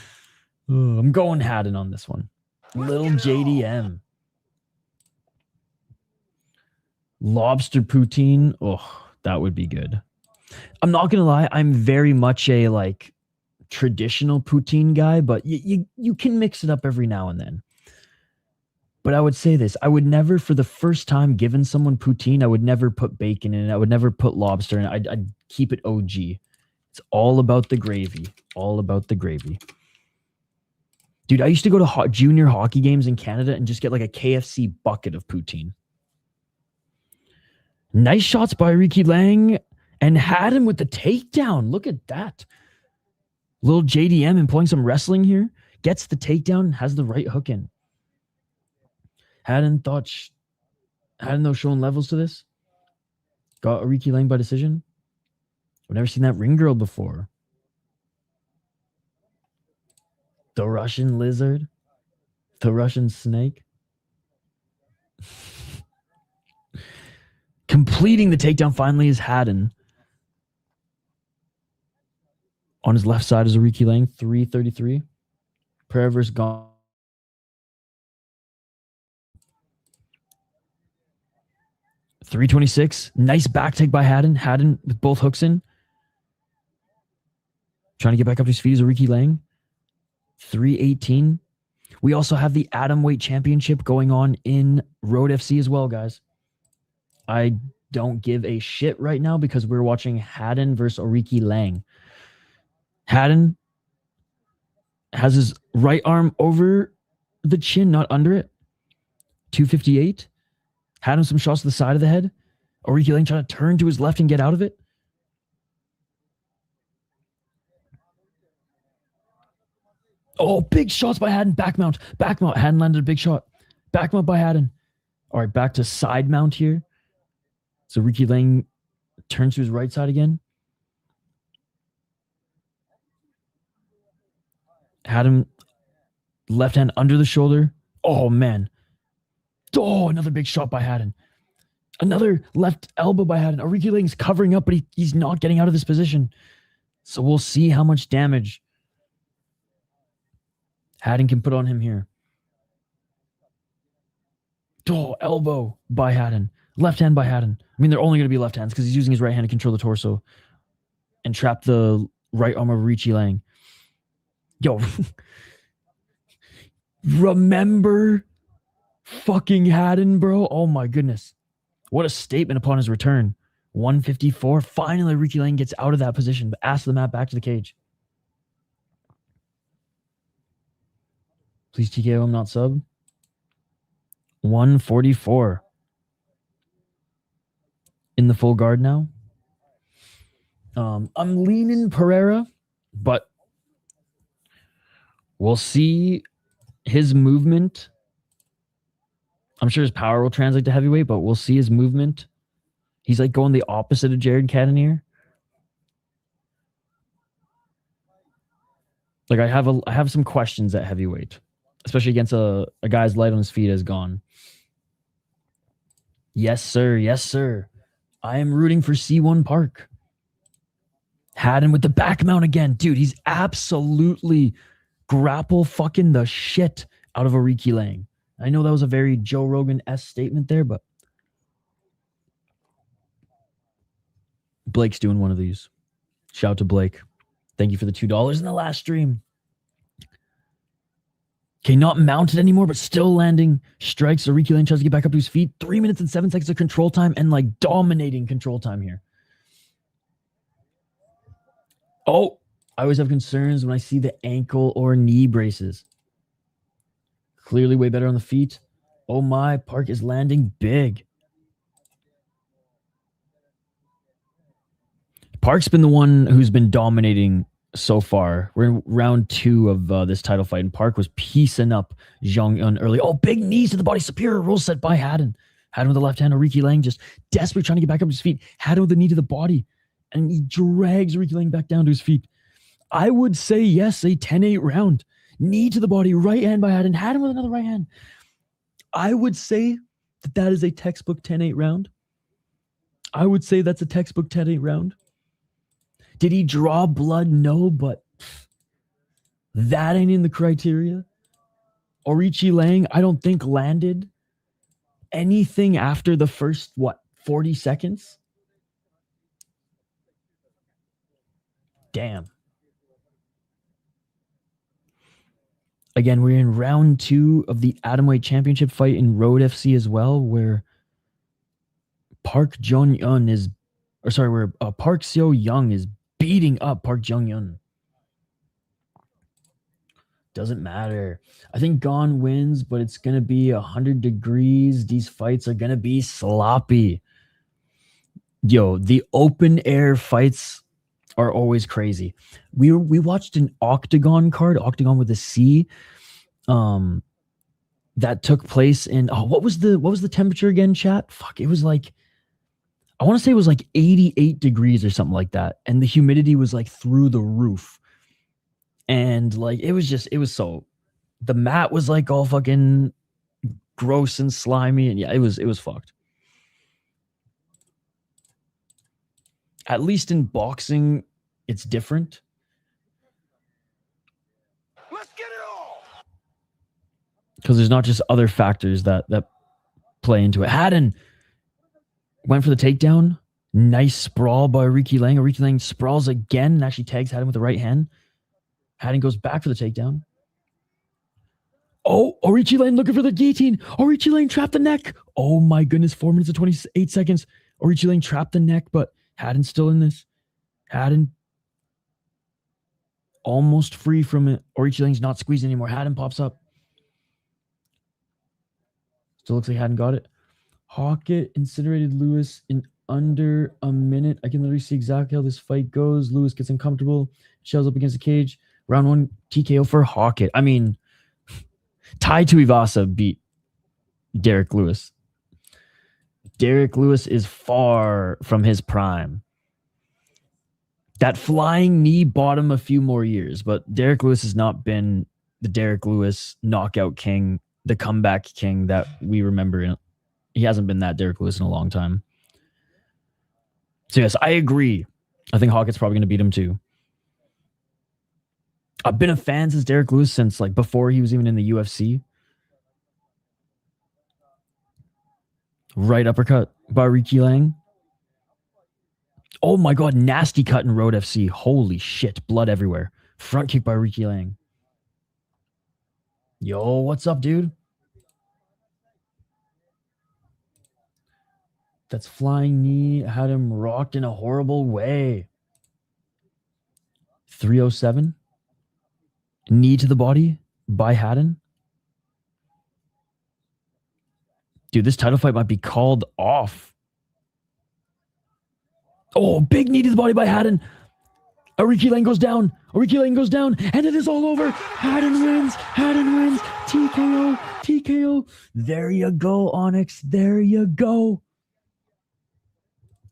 I'm going Haddon on this one. Little JDM. Lobster poutine. Oh, that would be good. I'm not going to lie. I'm very much a like traditional poutine guy, but you can mix it up every now and then. But I would say this. I would never, for the first time given someone poutine, I would never put bacon in it. I would never put lobster in it. I'd keep it OG. It's all about the gravy. All about the gravy. Dude, I used to go to junior hockey games in Canada and just get like a KFC bucket of poutine. Nice shots by Aoriqileng and had him with the takedown. Look at that. Little JDM employing some wrestling here. Gets the takedown and has the right hook in. Hadn't no showing levels to this. Got Aoriqileng by decision. I've never seen that ring girl before. The Russian lizard. The Russian snake. Completing the takedown finally is Haddon. On his left side is Aoriqileng, 333. Perez gone. $326. Nice back take by Haddon. Haddon with both hooks in. Trying to get back up to his feet is Aoriqileng. 318. We also have the Atomweight Championship going on in Road FC as well, guys. I don't give a shit right now because we're watching Haddon versus Aoriqileng. Haddon has his right arm over the chin, not under it. 258. Had him some shots to the side of the head. Aoriqileng trying to turn to his left and get out of it. Oh, big shots by Haddon. Back mount. Back mount. Haddon landed a big shot. Back mount by Haddon. All right, back to side mount here. So Aoriqileng turns to his right side again. Haddon left hand under the shoulder. Oh, man. Oh, another big shot by Haddon. Another left elbow by Haddon. Aoriqileng's covering up, but he's not getting out of this position. So we'll see how much damage Haddon can put on him here. Oh, elbow by Haddon. Left hand by Haddon. I mean, they're only going to be left hands because he's using his right hand to control the torso and trap the right arm of Aoriqileng. Yo, remember fucking Haddon, bro? Oh my goodness. What a statement upon his return. 154. Finally, Aoriqileng gets out of that position, but ass the mat back to the cage. Please TKO him, not sub. 144. In the full guard now. I'm leaning Pereira, but we'll see his movement. I'm sure his power will translate to heavyweight, but we'll see his movement. He's like going the opposite of Jared Cannonier. Like I have some questions at heavyweight, especially against a guy's light on his feet as gone. Yes, sir. Yes, sir. I am rooting for C1 Park. Haddon with the back mount again. Dude, he's absolutely grapple fucking the shit out of Aoriqileng. I know that was a very Joe Rogan-esque statement there, but Blake's doing one of these. Shout out to Blake. Thank you for the $2 in the last stream. Okay, not mounted anymore, but still landing strikes. Aoriqileng tries to get back up to his feet. 3 minutes and 7 seconds of control time and like dominating control time here. Oh, I always have concerns when I see the ankle or knee braces. Clearly way better on the feet. Oh my, Park is landing big. Park's been the one who's been dominating so far. We're in round 2 of this title fight, and Park was piecing up Zhang early. Oh, big knees to the body. Superior roll set by Haddon. Haddon with the left hand. Aoriqileng just desperately trying to get back up to his feet. Haddon with the knee to the body. And he drags Aoriqileng back down to his feet. I would say yes, a 10-8 round. Knee to the body. Right hand by Haddon. Haddon with another right hand. I would say that is a textbook 10-8 round. I would say that's a textbook 10-8 round. Did he draw blood? No, but that ain't in the criteria. Aoriqileng, I don't think landed anything after the first, 40 seconds? Damn. Again, we're in round 2 of the Atomweight Championship fight in Road FC as well, where Park Jong-un Park Seo-young is beating up Park Jong-un. Doesn't matter. I think Gon wins, but it's going to be 100 degrees. These fights are going to be sloppy. Yo, the open air fights are always crazy. We watched an octagon card, octagon with a C, that took place in what was the temperature again, chat? Fuck, it was like, I want to say it was like 88 degrees or something like that, and the humidity was like through the roof. And like it was so, the mat was like all fucking gross and slimy, and yeah, it was fucked. At least in boxing, it's different. Let's get it all. Because there's not just other factors that play into it. Haddon went for the takedown. Nice sprawl by Aoriqileng. Aoriqileng sprawls again and actually tags Haddon with the right hand. Haddon goes back for the takedown. Oh, Aoriqileng looking for the guillotine. Aoriqileng trapped the neck. Oh my goodness, 4 minutes and 28 seconds. Aoriqileng trapped the neck, but Haddon's still in this. Haddon almost free from it. Aoriqileng's not squeezing anymore. Haddon pops up. Still looks like Haddon got it. Hockett incinerated Lewis in under a minute. I can literally see exactly how this fight goes. Lewis gets uncomfortable, shells up against the cage. Round 1 TKO for Hockett. I mean, Tai Tuivasa beat Derek Lewis. Derek Lewis is far from his prime. That flying knee bought him a few more years, but Derek Lewis has not been the Derek Lewis knockout king, the comeback king that we remember. He hasn't been that Derek Lewis in a long time. So yes, I agree. I think Hockett's probably going to beat him too. I've been a fan since Derek Lewis, since like before he was even in the UFC. Right uppercut by Aoriqileng. Oh my god, nasty cut in Road FC. Holy shit, blood everywhere. Front kick by Aoriqileng. Yo, what's up, dude? That's flying knee. Had him rocked in a horrible way. 307. Knee to the body by Haddon. Dude, this title fight might be called off. Oh, big knee to the body by Haddon. Aoriqileng goes down. Aoriqileng goes down. And it is all over. Haddon wins. Haddon wins. TKO. TKO. There you go, Onyx. There you go.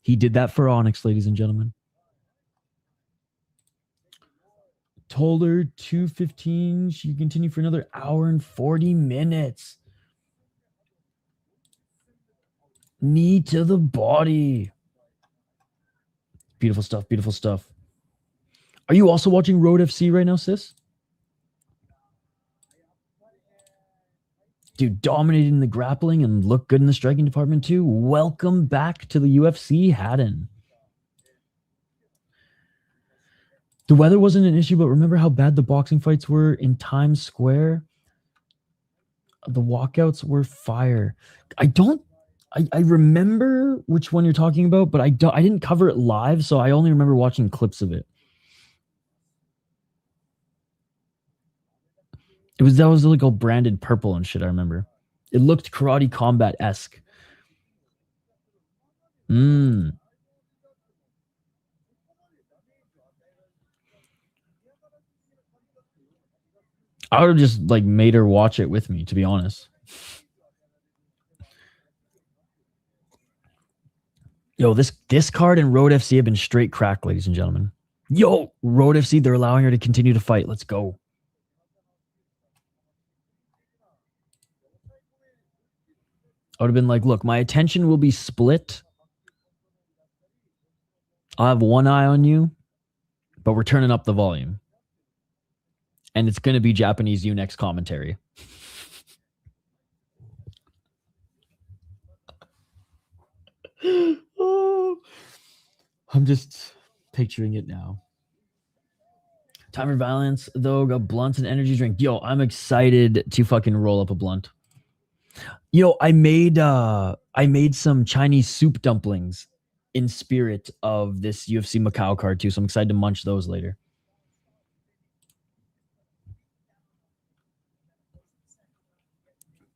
He did that for Onyx, ladies and gentlemen. Told her 2:15. She can continue for another hour and 40 minutes. Knee to the body. Beautiful stuff. Beautiful stuff. Are you also watching Road FC right now, sis? Dude, dominating the grappling and look good in the striking department too. Welcome back to the UFC, Haddon. The weather wasn't an issue, but remember how bad the boxing fights were in Times Square? The walkouts were fire. I remember which one you're talking about, but I didn't cover it live, so I only remember watching clips of it. That was like all branded purple and shit, I remember. It looked Karate Combat-esque. I would have just like made her watch it with me, to be honest. Yo, this card and Road FC have been straight crack, ladies and gentlemen. Yo, Road FC, they're allowing her to continue to fight. Let's go. I would have been like, look, my attention will be split. I'll have one eye on you, but we're turning up the volume. And it's going to be Japanese UNEXT commentary. Oh, I'm just picturing it now. Time for violence, though. Got blunts and energy drink. Yo, I'm excited to fucking roll up a blunt. Yo, I made some Chinese soup dumplings in spirit of this UFC Macau card too, so I'm excited to munch those later.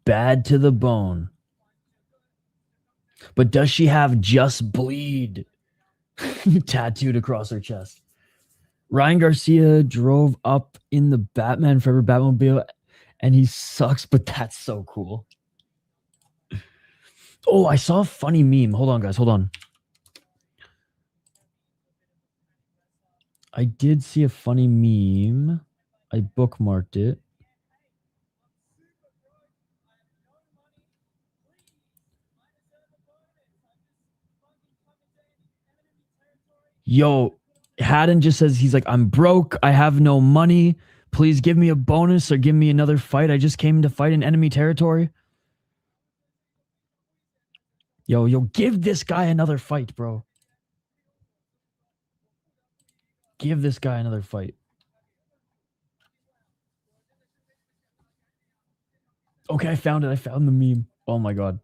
Bad to the bone. But does she have just bleed tattooed across her chest? Ryan Garcia drove up in the Batman Forever Batmobile and he sucks, but that's so cool. Oh, I saw a funny meme. Hold on, guys. Hold on. I did see a funny meme. I bookmarked it. Yo, Haddon just says, he's like, I'm broke. I have no money. Please give me a bonus or give me another fight. I just came to fight in enemy territory. Yo, give this guy another fight, bro. Give this guy another fight. Okay, I found it. I found the meme. Oh my God.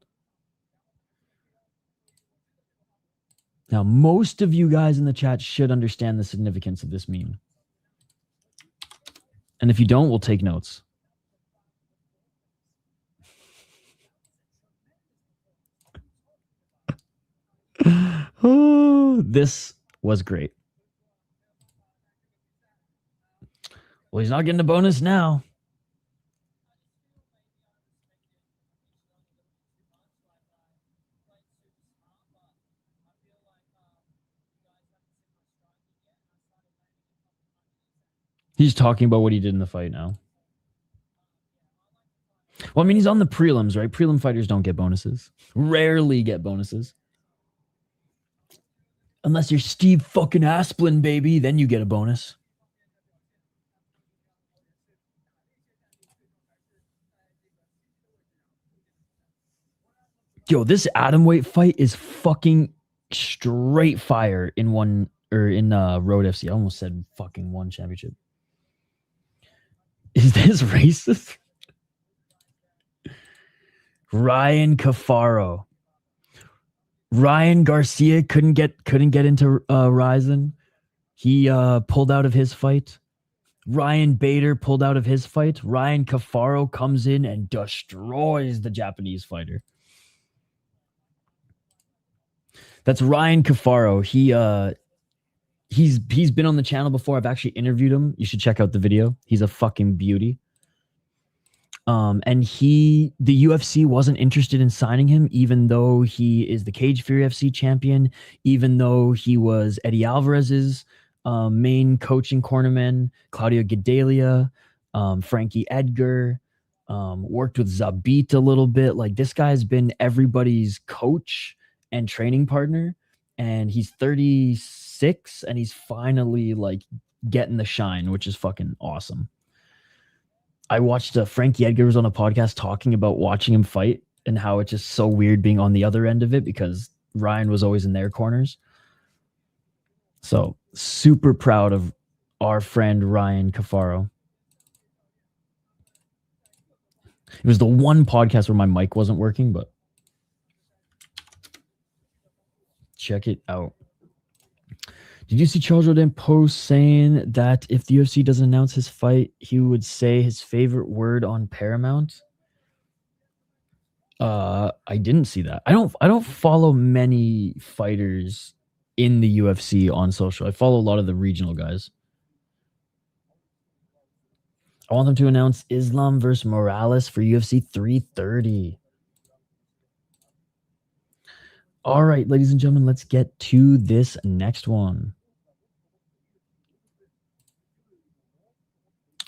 Now, most of you guys in the chat should understand the significance of this meme. And if you don't, we'll take notes. Oh, this was great. Well, he's not getting a bonus now. He's talking about what he did in the fight now. Well, I mean, he's on the prelims, right? Prelim fighters don't get bonuses. Rarely get bonuses. Unless you're Steve fucking Asplin, baby. Then you get a bonus. Yo, this atomweight fight is fucking straight fire in one or in Road FC. I almost said fucking one championship. Is this racist? Ryan Cafaro. Ryan Garcia couldn't get into Ryzen. He pulled out of his fight. Ryan Bader pulled out of his fight. Ryan Cafaro comes in and destroys the Japanese fighter. That's Ryan Cafaro. He's been on the channel before. I've actually interviewed him. You should check out the video. He's a fucking beauty. And the UFC wasn't interested in signing him, even though he is the Cage Fury FC champion, even though he was Eddie Alvarez's main coaching cornerman, Claudio Gadelia, Frankie Edgar, worked with Zabit a little bit. Like, this guy's been everybody's coach and training partner, and he's 36 and he's finally like getting the shine, which is fucking awesome. I watched Frankie Edgar was on a podcast talking about watching him fight and how it's just so weird being on the other end of it because Ryan was always in their corners. So super proud of our friend Ryan Cafaro. It was the one podcast where my mic wasn't working, but check it out. Did you see Charles Rodin post saying that if the UFC doesn't announce his fight, he would say his favorite word on Paramount? I didn't see that. I don't follow many fighters in the UFC on social. I follow a lot of the regional guys. I want them to announce Islam versus Morales for UFC 330. All right, ladies and gentlemen, let's get to this next one.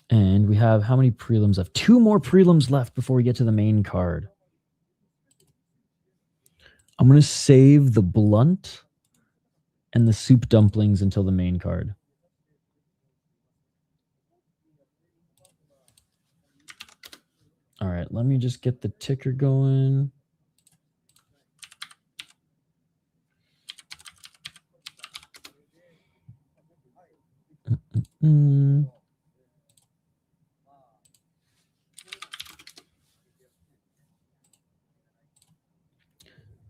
And we have how many prelims left? 2 more prelims left before we get to the main card. I'm going to save the blunt and the soup dumplings until the main card. All right, let me just get the ticker going. Hmm.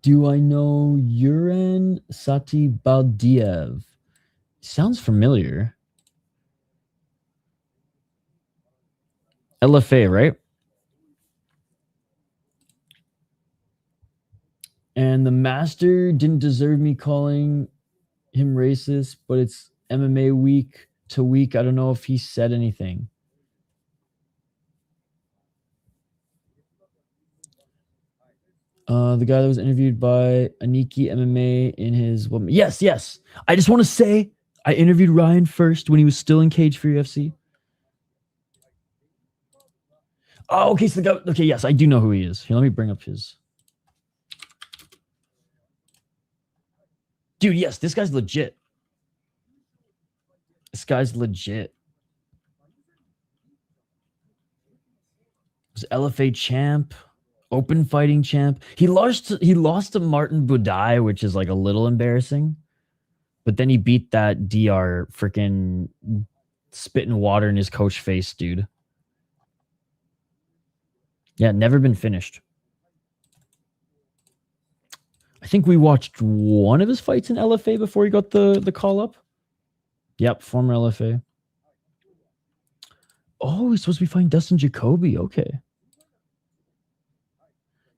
Do I know Uran Satibaldiev? Sounds familiar. LFA, right? And the master didn't deserve me calling him racist, but it's MMA week to week. I don't know if he said anything. The guy that was interviewed by Aniki MMA in his woman. Yes, yes. I just want to say I interviewed Ryan first when he was still in Cage for UFC. Oh, okay. So the guy, okay, yes, I do know who he is. Here, let me bring up his. Dude, yes, this guy's legit. This guy's legit. He was LFA champ, open fighting champ. He lost to Martin Budai, which is like a little embarrassing. But then he beat that DR freaking spitting water in his coach face, dude. Yeah, never been finished. I think we watched one of his fights in LFA before he got the call up. Yep, former LFA. Oh, he's supposed to be fighting Dustin Jacoby. Okay.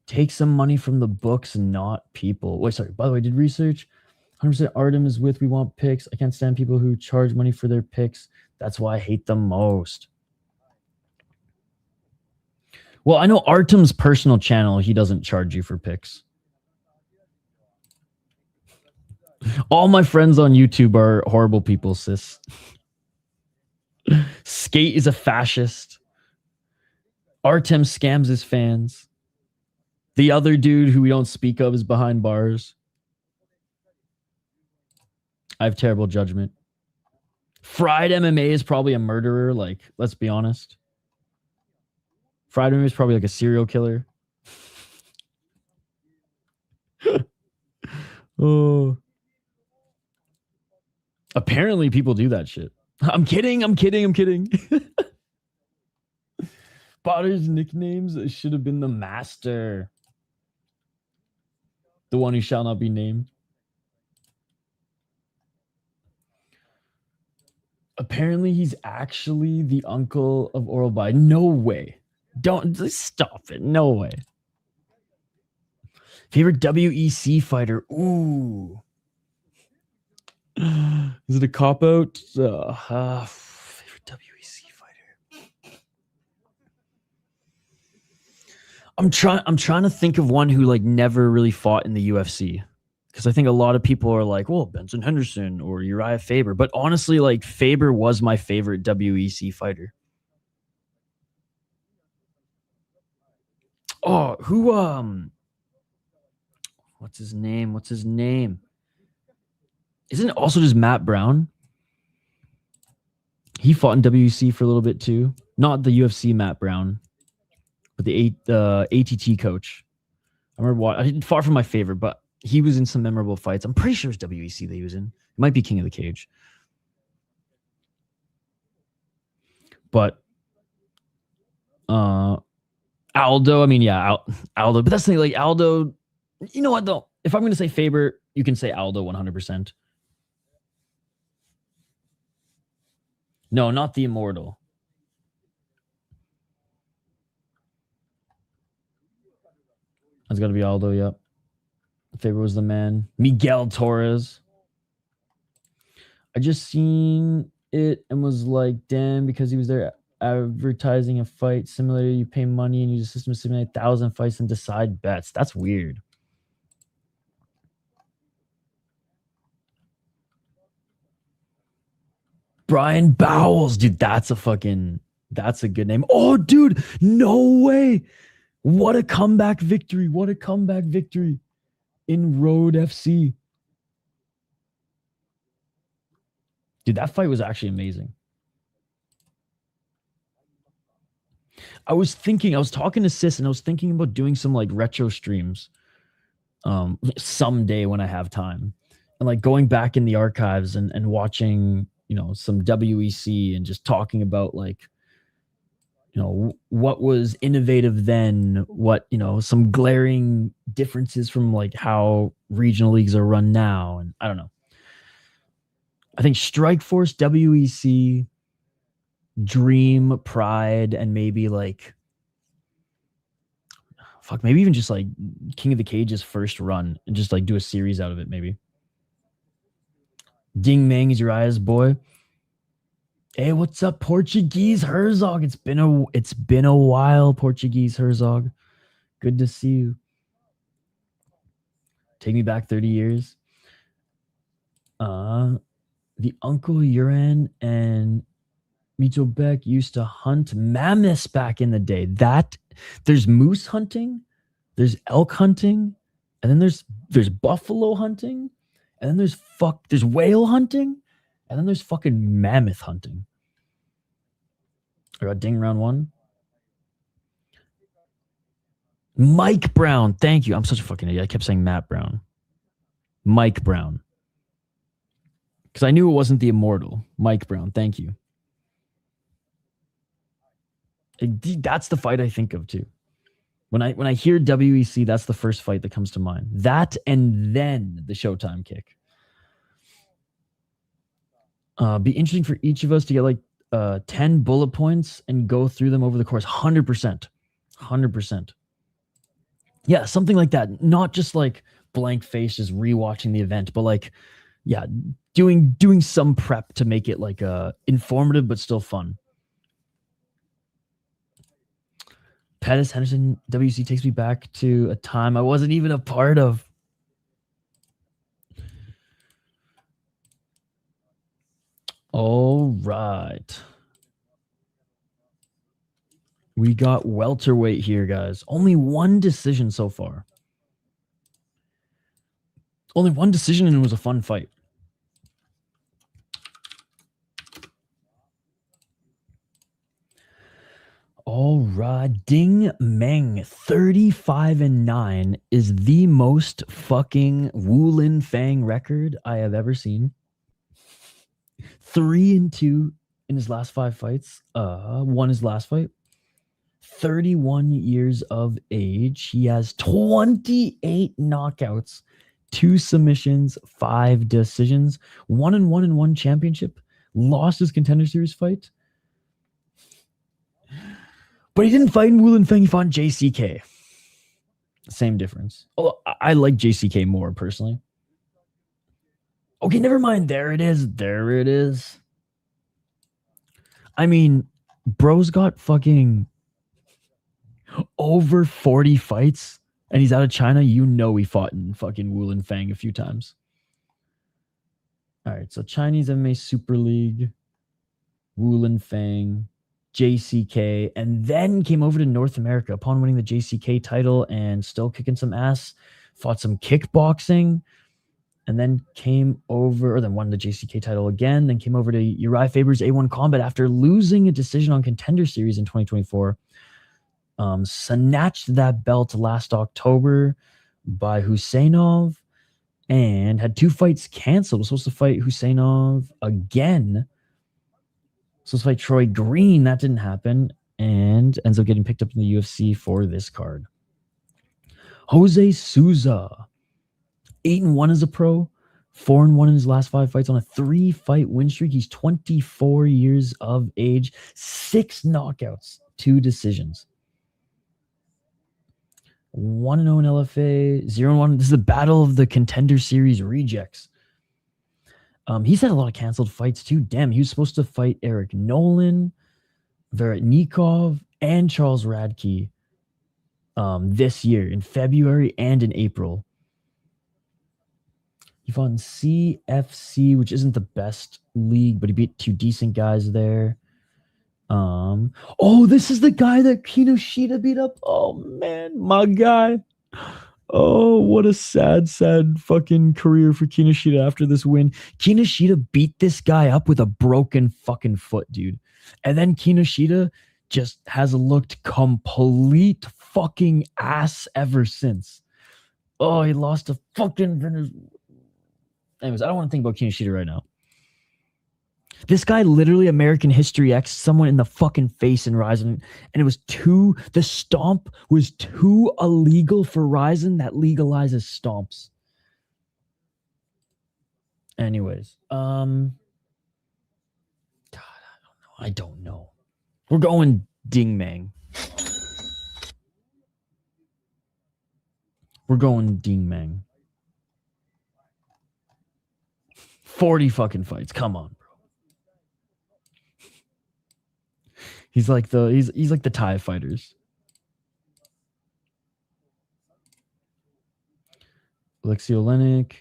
Take some money from the books, not people. Wait, sorry. By the way, did research. 100% Artem is with We Want Picks. I can't stand people who charge money for their picks. That's why I hate them most. Well, I know Artem's personal channel, he doesn't charge you for picks. All my friends on YouTube are horrible people, sis. Skate is a fascist. Artem scams his fans. The other dude who we don't speak of is behind bars. I have terrible judgment. Fried MMA is probably a murderer. Like, let's be honest. Fried MMA is probably like a serial killer. Oh. Apparently people do that shit. I'm kidding. Potter's nicknames should have been the master. The one who shall not be named. Apparently he's actually the uncle of Oral Biden. No way. Don't stop it. No way. Favorite WEC fighter. Ooh. Is it a cop-out? Favorite WEC fighter. I'm trying to think of one who like never really fought in the UFC. Because I think a lot of people are like, well, Benson Henderson or Uriah Faber. But honestly, like Faber was my favorite WEC fighter. Oh, who what's his name? Isn't it also just Matt Brown? He fought in WEC for a little bit too. Not the UFC Matt Brown, but the ATT coach. I remember far from my favorite, but he was in some memorable fights. I'm pretty sure it's WEC that he was in. It might be King of the Cage. But Aldo, I mean, yeah, Aldo. But that's the thing, like Aldo, you know what though? If I'm going to say Faber, you can say Aldo 100%. No, not the Immortal. That's got to be Aldo, yep. Faber was the man. Miguel Torres. I just seen it and was like, damn, because he was there advertising a fight. Similarly, you pay money and use a system to simulate 1,000 fights and decide bets. That's weird. Brian Bowles, dude, that's a good name. Oh, dude, no way. What a comeback victory. In Road FC. Dude, that fight was actually amazing. I was talking to Sis and I was thinking about doing some like retro streams someday when I have time. And like going back in the archives and watching, some WEC and just talking about like, what was innovative then, what, some glaring differences from like how regional leagues are run now. And I don't know. I think Strikeforce, WEC, Dream, Pride, and maybe like, maybe even just like King of the Cage's first run and just like do a series out of it, maybe. Ding Meng is Uriah's boy. Hey, what's up, Portuguese Herzog? It's been a while, Portuguese Herzog. Good to see you. Take me back 30 years. The Uncle Uran and Mito Beck used to hunt mammoths back in the day. There's moose hunting, there's elk hunting, and then there's buffalo hunting, and then there's whale hunting, and then there's fucking mammoth hunting. I got ding round one. Mike Brown, thank you. I'm such a fucking idiot. I kept saying Matt Brown. Mike Brown. Because I knew it wasn't the immortal. Mike Brown, thank you. That's the fight I think of too. When I hear WEC, that's the first fight that comes to mind. That and then the Showtime kick. Be interesting for each of us to get like 10 bullet points and go through them over the course. 100%. 100%. Yeah, something like that. Not just like blank face, just rewatching the event, but like, yeah, doing some prep to make it like informative but still fun. Pettis Henderson WC takes me back to a time I wasn't even a part of. All right. We got welterweight here, guys. Only one decision so far. Only one decision, and it was a fun fight. All right. Ding Meng, 35-9 is the most fucking Wulin Fang record I have ever seen. 3-2 in his last 5 fights. Won his last fight. 31 years of age. He has 28 knockouts, 2 submissions, 5 decisions, 1-1 in 1 championship. Lost his Contender Series fight. But he didn't fight in Wulin Feng. He fought in JCK. Same difference. Although I like JCK more personally. Okay, never mind. There it is. There it is. I mean, bro's got fucking over 40 fights, and he's out of China. You know he fought in fucking Wulin Fang a few times. All right, so Chinese MMA Super League, Wulin Fang, JCK, and then came over to North America upon winning the JCK title and still kicking some ass. Fought some kickboxing, and then came over, or then won the JCK title again. Then came over to Uriah Faber's A1 Combat after losing a decision on Contender Series in 2024. Snatched that belt last October by Husseinov and had 2 fights canceled. Was supposed to fight Husseinov again. Supposed to fight Troy Green. That didn't happen. And ends up getting picked up in the UFC for this card. Jose Souza. 8-1 as a pro. 4-1 in his last 5 fights on a 3-fight win streak. He's 24 years of age. 6 knockouts. 2 decisions. 1-0 in LFA. 0-1. This is the battle of the Contender Series rejects. He's had a lot of canceled fights too. Damn, he was supposed to fight Eric Nolan, Veretnikov, and Charles Radke this year in February and in April. He fought in CFC, which isn't the best league, but he beat 2 decent guys there. Oh, this is the guy that Kinoshita beat up. Oh man, my guy. Oh, what a sad fucking career for Kinoshita after this win. Kinoshita beat this guy up with a broken fucking foot, dude. And then Kinoshita just has looked complete fucking ass ever since. Oh, he lost a fucking... Anyways, I don't want to think about Kinoshita right now. This guy literally American History X someone in the fucking face in Ryzen, and it was the stomp was too illegal for Ryzen that legalizes stomps. Anyways, God, I don't know. We're going Ding Meng. We're going Ding Meng. 40 fucking fights. Come on, bro. He's like the Thai fighters. Alexei Olenek.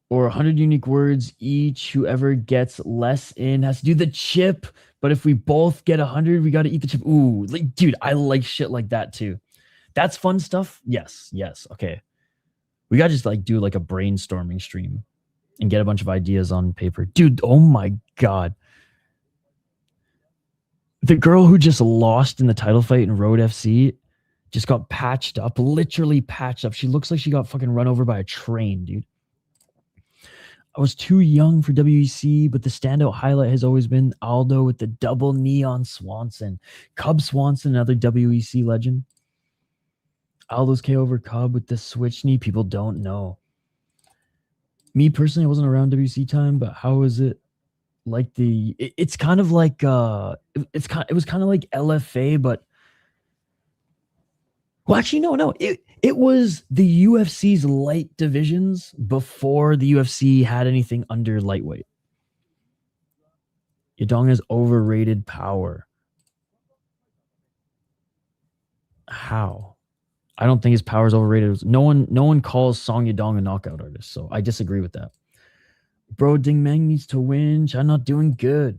Or 100 unique words each. Whoever gets less in has to do the chip. But if we both get 100, we got to eat the chip. Ooh, like, dude, I like shit like that too. That's fun stuff. Yes. Okay. We got to just like do like a brainstorming stream and get a bunch of ideas on paper. Dude, oh my God. The girl who just lost in the title fight in Road FC just got patched up, literally patched up. She looks like she got fucking run over by a train, dude. I was too young for WEC, but the standout highlight has always been Aldo with the double knee on Swanson. Cub Swanson, another WEC legend. Aldo's KO over Cub with the switch knee. People don't know. Me personally, I wasn't around WEC time, but how is it like it's kind of like it was kind of like LFA, but well, actually, no. It was the UFC's light divisions before the UFC had anything under lightweight. Yadong has overrated power. How? I don't think his power is overrated. No one calls Song Yadong a knockout artist, so I disagree with that. Bro, Ding Meng needs to win. I'm not doing good.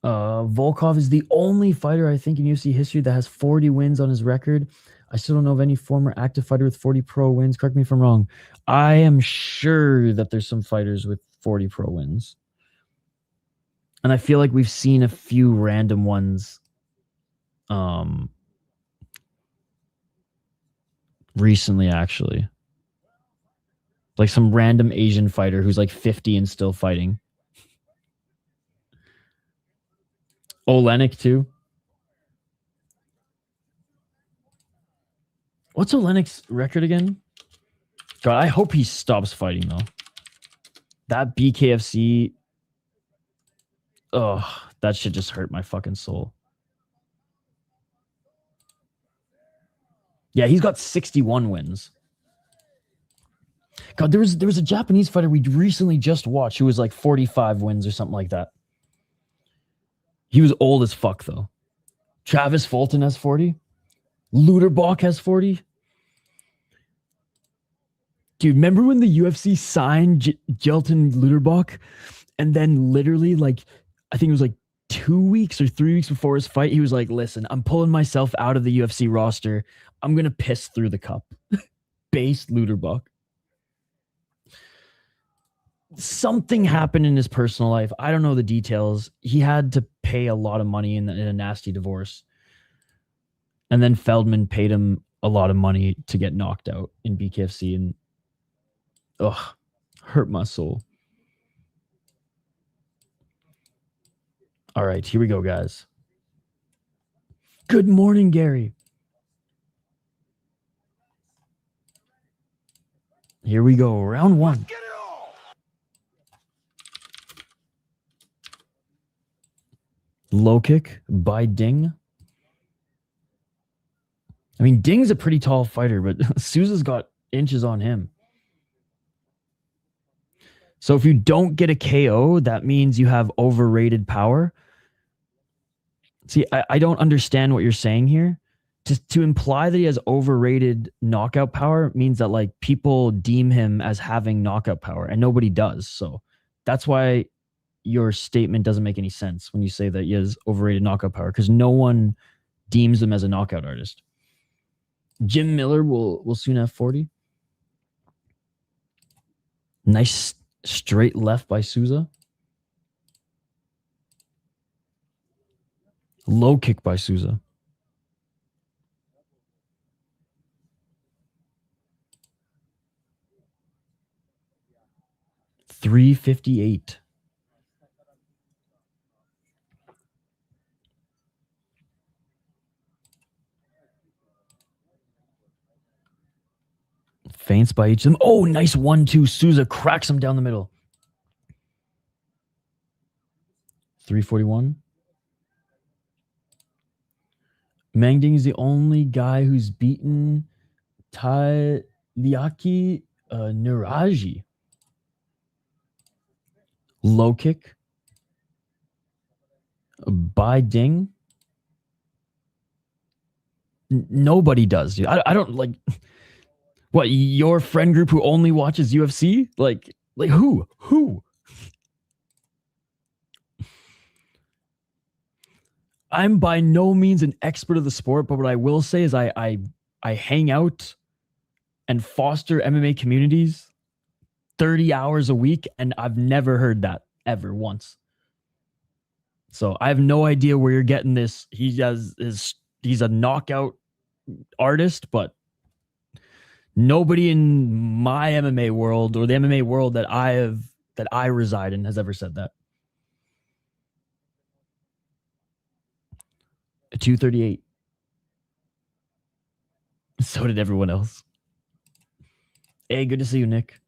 Volkov is the only fighter I think in UFC history that has 40 wins on his record. I still don't know of any former active fighter with 40 pro wins. Correct me if I'm wrong. I am sure that there's some fighters with 40 pro wins. And I feel like we've seen a few random ones recently, actually. Like some random Asian fighter who's like 50 and still fighting. Olenek too. What's Olenek's record again? God, I hope he stops fighting though. That BKFC. Ugh, that shit just hurt my fucking soul. Yeah, he's got 61 wins. God, there was a Japanese fighter we recently just watched who was like 45 wins or something like that. He was old as fuck, though. Travis Fulton has 40. Luderbach has 40. Dude, remember when the UFC signed Jelton Luderbach? And then literally, like, I think it was like 2 weeks or 3 weeks before his fight, he was like, listen, I'm pulling myself out of the UFC roster. I'm going to piss through the cup. Base Luderbach. Something happened in his personal life. I don't know the details. He had to pay a lot of money in a nasty divorce. And then Feldman paid him a lot of money to get knocked out in BKFC. And hurt my soul. All right, here we go, guys. Good morning, Gary. Here we go. Round one. Low kick by Ding. I mean, Ding's a pretty tall fighter, but Souza's got inches on him. So if you don't get a KO, that means you have overrated power. See, I don't understand what you're saying here. To imply that he has overrated knockout power means that like people deem him as having knockout power, and nobody does. So that's why your statement doesn't make any sense when you say that he has overrated knockout power, because no one deems him as a knockout artist. Jim Miller will soon have 40. Nice straight left by Souza. Low kick by Souza. 358. Feints by each of them. Oh, nice 1-2. Souza cracks him down the middle. 341. Mengding is the only guy who's beaten Liaki Niraji. Low kick by Ding. Nobody does, dude. I don't like. What, your friend group who only watches UFC? Like who? Who? I'm by no means an expert of the sport, but what I will say is I hang out and foster MMA communities 30 hours a week, and I've never heard that ever once. So I have no idea where you're getting this. He's a knockout artist, but nobody in my MMA world or the MMA world that I reside in has ever said that. A 238. So did everyone else. Hey, good to see you, Nick.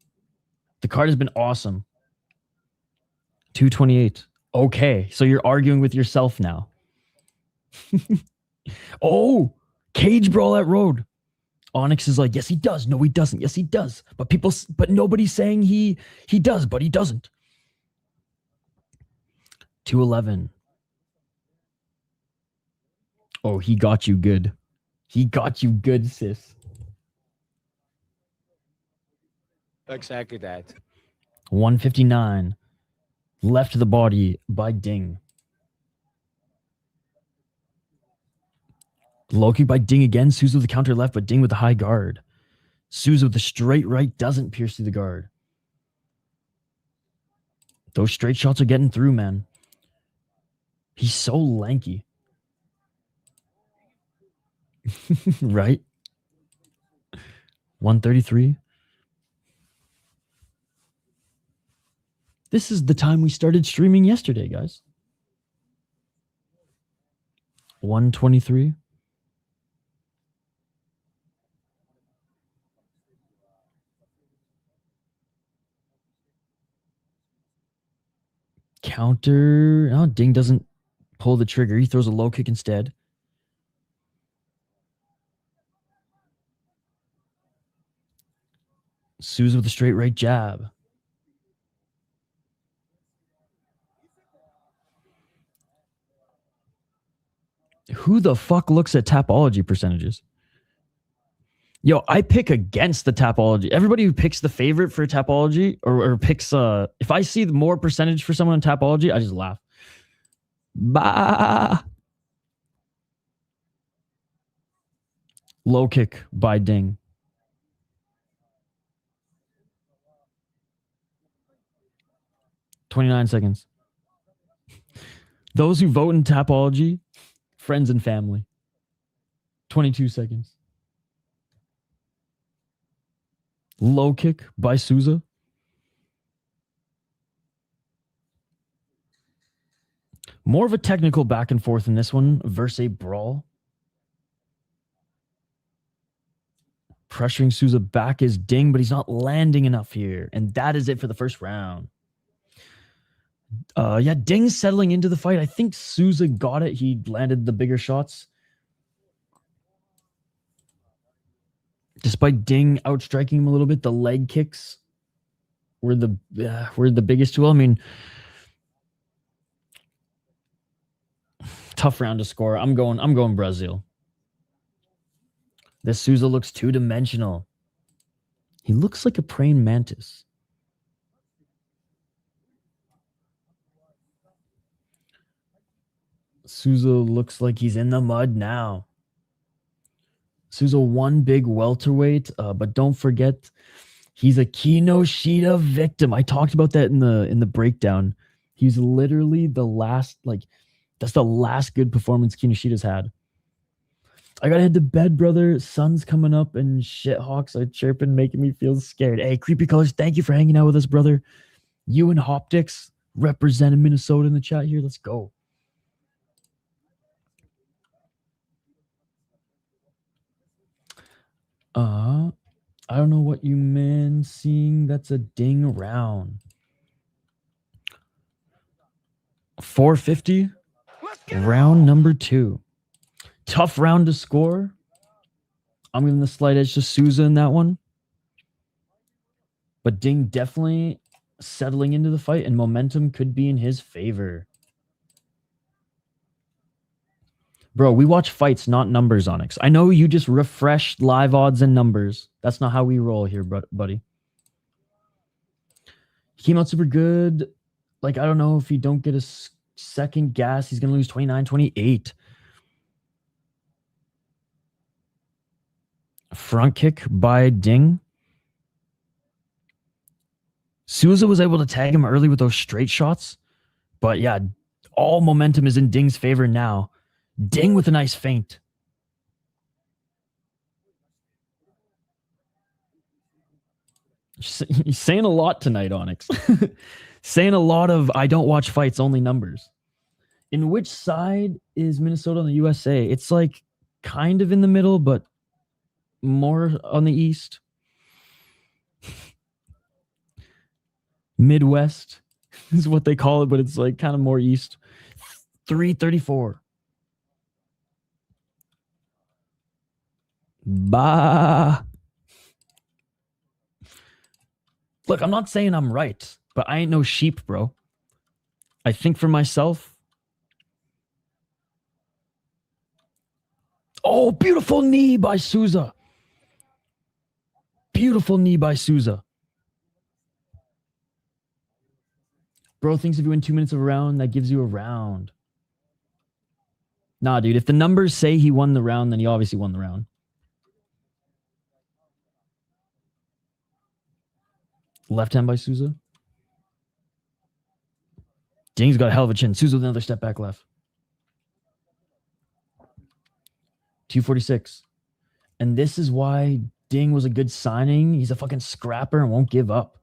The card has been awesome. 228. Okay, so you're arguing with yourself now. Oh, cage brawl at Road. Onyx is like, yes, he does. No, he doesn't. Yes, he does. But nobody's saying he does, but he doesn't. 211. Oh, he got you good. He got you good, sis. Exactly that. 159. Left to the body by Ding. Low kick by Ding again. Souza with the counter left, but Ding with the high guard. Souza with the straight right doesn't pierce through the guard. Those straight shots are getting through, man. He's so lanky. Right? 133. This is the time we started streaming yesterday, guys. 123. Counter. Oh, Ding doesn't pull the trigger. He throws a low kick instead. Souza with a straight right jab. Who the fuck looks at Tapology percentages? Yo, I pick against the Tapology. Everybody who picks the favorite for Tapology or picks if I see more percentage for someone on Tapology, I just laugh. Bah. Low kick by Ding. 29 seconds. Those who vote in Tapology, friends and family. 22 seconds. Low kick by Souza. More of a technical back and forth in this one versus a brawl. Pressuring Souza back is Ding, but he's not landing enough here. And that is it for the first round. Yeah, Ding's settling into the fight. I think Souza got it. He landed the bigger shots. Despite Ding outstriking him a little bit, the leg kicks were the biggest tool. I mean, tough round to score. I'm going Brazil. This Souza looks two-dimensional. He looks like a praying mantis. Souza looks like he's in the mud now. Souza one big welterweight, but don't forget he's a Kinoshita victim. I talked about that in the breakdown. He's literally the last, that's the last good performance Kinoshita's had. I gotta head to bed, brother. Sun's coming up and shithawks are chirping, making me feel scared. Hey, Creepy Colors, thank you for hanging out with us, brother. You and Hoptics representing Minnesota in the chat here. Let's go. I don't know what you men seeing. That's a ding round. 450. Round number 2. Tough round to score. I'm giving the slight edge to Souza in that one. But Ding definitely settling into the fight, and momentum could be in his favor. Bro, we watch fights, not numbers, Onyx. I know you just refreshed live odds and numbers. That's not how we roll here, buddy. He came out super good. Like, I don't know if he don't get a second gas, he's going to lose 29-28. Front kick by Ding. Souza was able to tag him early with those straight shots. But yeah, all momentum is in Ding's favor now. Ding with a nice feint. He's saying a lot tonight, Onyx. Saying a lot of, I don't watch fights, only numbers. In which side is Minnesota on the USA? It's like kind of in the middle, but more on the east. Midwest is what they call it, but it's like kind of more east. 334. Bah. Look, I'm not saying I'm right, but I ain't no sheep, bro. I think for myself. Oh, beautiful knee by Souza. Beautiful knee by Souza. Bro thinks if you win 2 minutes of a round, that gives you a round. Nah, dude. If the numbers say he won the round, then he obviously won the round. Left hand by Souza. Ding's got a hell of a chin. Souza with another step back left. 246. And this is why Ding was a good signing. He's a fucking scrapper and won't give up.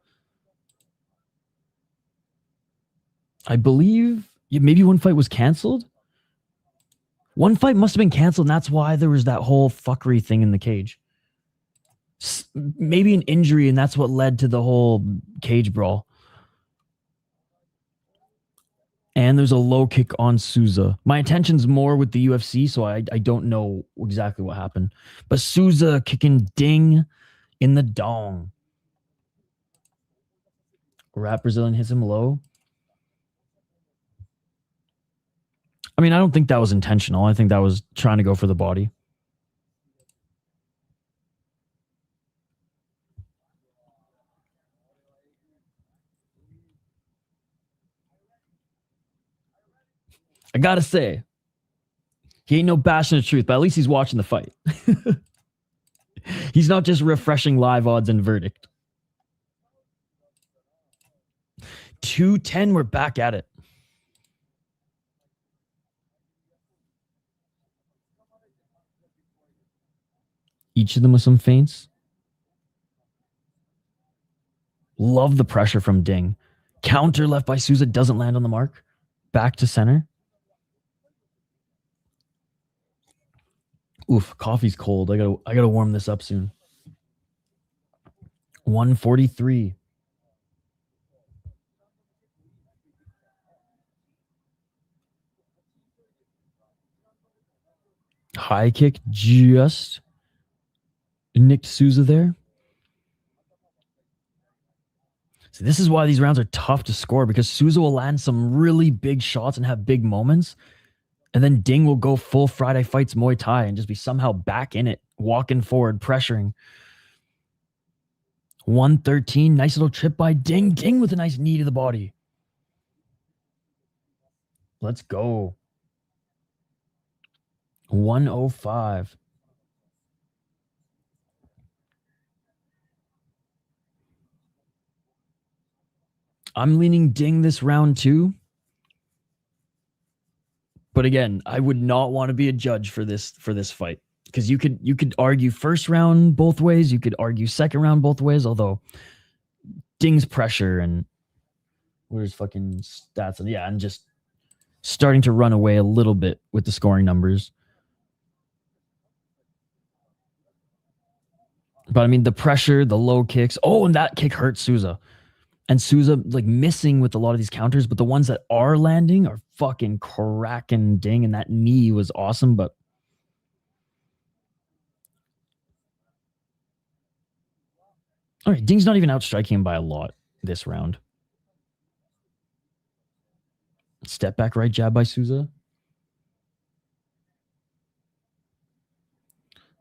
I believe maybe one fight was canceled. One fight must have been canceled, and that's why there was that whole fuckery thing in the cage. Maybe an injury, and that's what led to the whole cage brawl. And there's a low kick on Souza. My attention's more with the UFC, so I don't know exactly what happened. But Souza kicking Ding in the dong. Rap Brazilian hits him low. I mean, I don't think that was intentional. I think that was trying to go for the body. I gotta say, he ain't no bashing the truth, but at least he's watching the fight. He's not just refreshing live odds and verdict. 210, we're back at it. Each of them with some feints. Love the pressure from Ding. Counter left by Souza doesn't land on the mark. Back to center. Oof, coffee's cold. I gotta warm this up soon. 143. High kick just nicked Souza there. So this is why these rounds are tough to score, because Souza will land some really big shots and have big moments. And then Ding will go full Friday Fights Muay Thai and just be somehow back in it, walking forward, pressuring. 113, nice little trip by Ding. Ding with a nice knee to the body. Let's go. 105. I'm leaning Ding this round too. But again, I would not want to be a judge for this fight, because you could argue first round both ways, you could argue second round both ways, although Ding's pressure and Where's fucking stats? Yeah, and just starting to run away a little bit with the scoring numbers. But I mean, the pressure, the low kicks. Oh, and that kick hurt Souza. And Souza like missing with a lot of these counters, but the ones that are landing are fucking cracking Ding. And that knee was awesome, but all right, Ding's not even outstriking him by a lot this round. Step back right jab by Souza.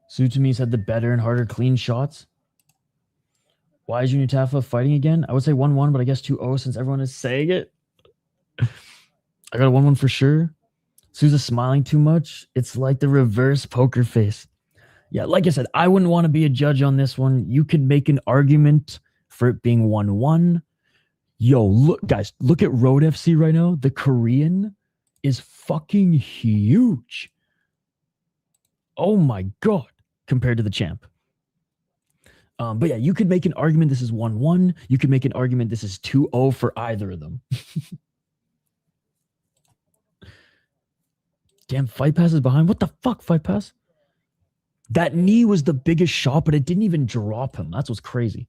Sutami's had the better and harder clean shots. Why is Unitafa fighting again? I would say 1-1, but I guess 2-0 since everyone is saying it. I got a 1-1 for sure. Souza smiling too much. It's like the reverse poker face. Yeah, like I said, I wouldn't want to be a judge on this one. You could make an argument for it being 1-1. Yo, look, guys, look at Road FC right now. The Korean is fucking huge. Oh my God, compared to the champ. But yeah, you could make an argument this is 1-1. You could make an argument this is 2-0 for either of them. Damn, Fight Pass is behind. What the fuck, Fight Pass? That knee was the biggest shot, but it didn't even drop him. That's what's crazy.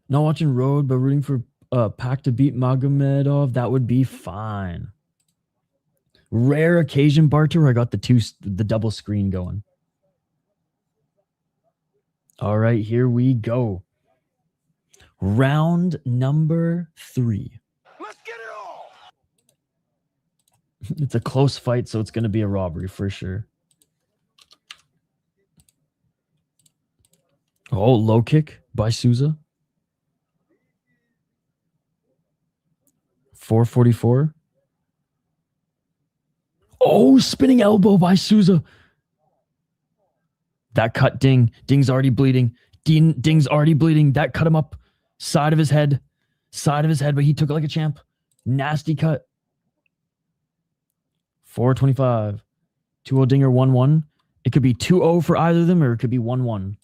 Not watching Road, but rooting for Pac to beat Magomedov. That would be fine. Rare occasion, Barter, where I got the double screen going. All right, here we go. Round number 3. Let's get it all. It's a close fight, so it's going to be a robbery for sure. Oh, low kick by Souza. 444. Oh, spinning elbow by Souza. That cut Ding. Ding's already bleeding. Ding's already bleeding. That cut him up. Side of his head. Side of his head, but he took it like a champ. Nasty cut. 425. 2-0 Dinger, 1-1. It could be 2-0 for either of them, or it could be 1-1.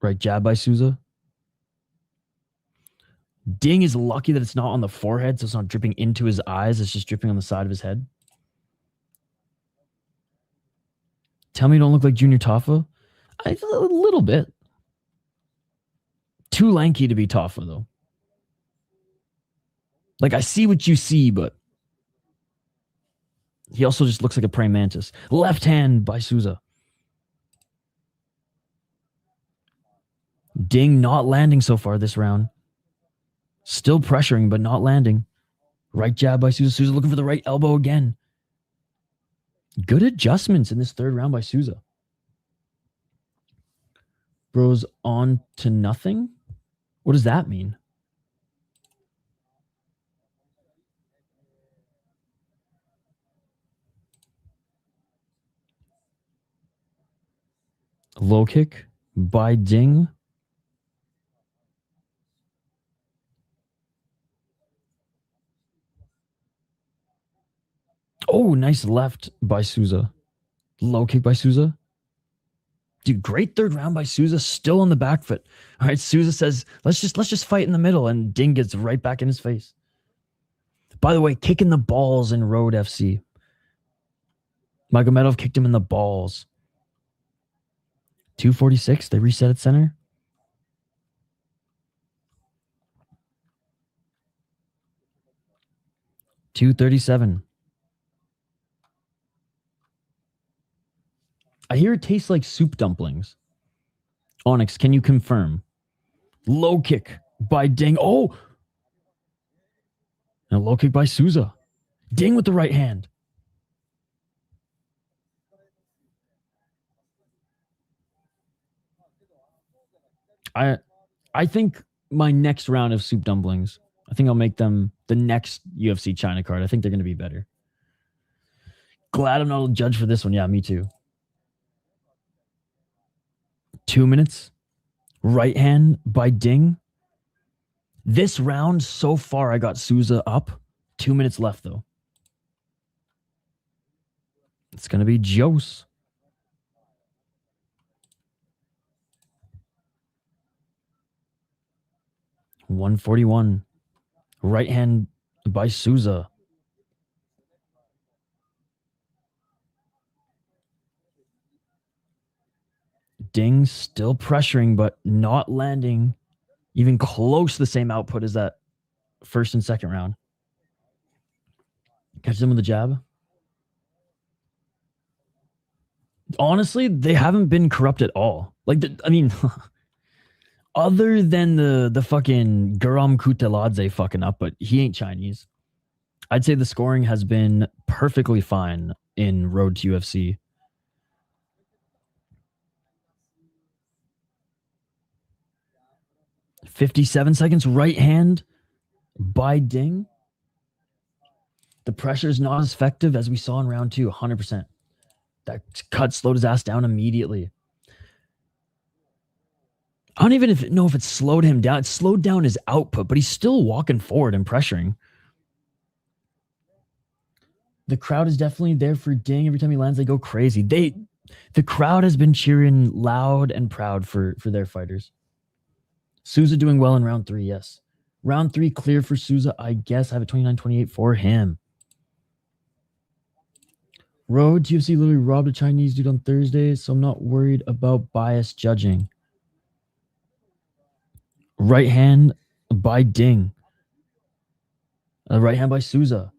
Right jab by Souza. Ding is lucky that it's not on the forehead, so it's not dripping into his eyes. It's just dripping on the side of his head. Tell me you don't look like Junior Tafa? A little bit. Too lanky to be Tafa, though. Like, I see what you see, but he also just looks like a praying mantis. Left hand by Souza. Ding not landing so far this round. Still pressuring, but not landing. Right jab by Souza. Souza looking for the right elbow again. Good adjustments in this third round by Souza. Bro's on to nothing? What does that mean? Low kick by Ding. Oh, nice left by Souza. Low kick by Souza. Dude, great third round by Souza. Still on the back foot. All right, Souza says, let's just fight in the middle, and Ding gets right back in his face. By the way, kicking the balls in Road FC. Magomedov kicked him in the balls. 246. They reset at center. $237. I hear it tastes like soup dumplings. Onyx, can you confirm? Low kick by Ding. Oh! And a low kick by Souza. Ding with the right hand. I think my next round of soup dumplings, I think I'll make them the next UFC China card. I think they're going to be better. Glad I'm not a judge for this one. Yeah, me too. 2 minutes. Right hand by Ding. This round, so far, I got Souza up. 2 minutes left, though. It's going to be Jose. $141. Right hand by Souza. Ding still pressuring, but not landing even close to the same output as that first and second round. Catches him with the jab. Honestly, they haven't been corrupt at all. Like, I mean, other than the fucking Guram Kutaladze fucking up, but he ain't Chinese. I'd say the scoring has been perfectly fine in Road to UFC. $57 seconds, right hand by Ding. The pressure is not as effective as we saw in round 2, 100%. That cut slowed his ass down immediately. I don't even know if it slowed him down. It slowed down his output, but he's still walking forward and pressuring. The crowd is definitely there for Ding. Every time he lands, they go crazy. The crowd has been cheering loud and proud for their fighters. Souza doing well in round 3, yes. Round 3 clear for Souza, I guess. I have a 29-28 for him. Road to UFC literally robbed a Chinese dude on Thursday, so I'm not worried about biased judging. Right hand by Ding. Right hand by Souza.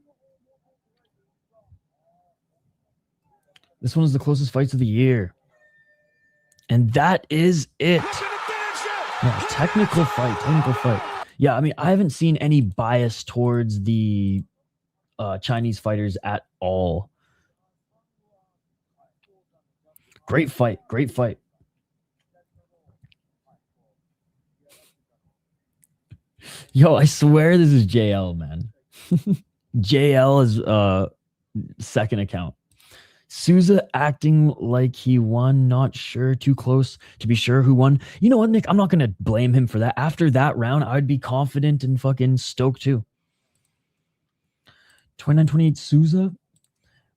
This one is the closest fights of the year. And that is it. Yeah, technical fight. Yeah, I mean, I haven't seen any bias towards the Chinese fighters at all. Great fight. Yo, I swear this is JL, man. JL is second account. Souza acting like he won, not sure, too close to be sure who won. You know what, Nick? I'm not going to blame him for that. After that round, I'd be confident and fucking stoked too. 29-28 Souza.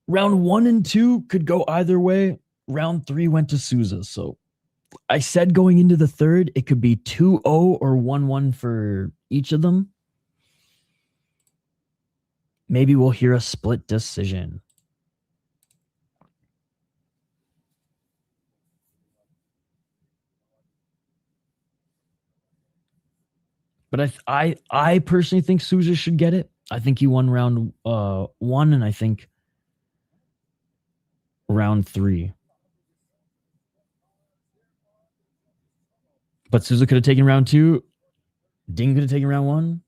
Round 1 and 2 could go either way. Round 3 went to Souza. So I said going into the third, it could be 2-0 or 1-1 for each of them. Maybe we'll hear a split decision. But I personally think Souza should get it. I think he won round 1, and I think round 3. But Souza could have taken round 2. Ding could have taken round 1.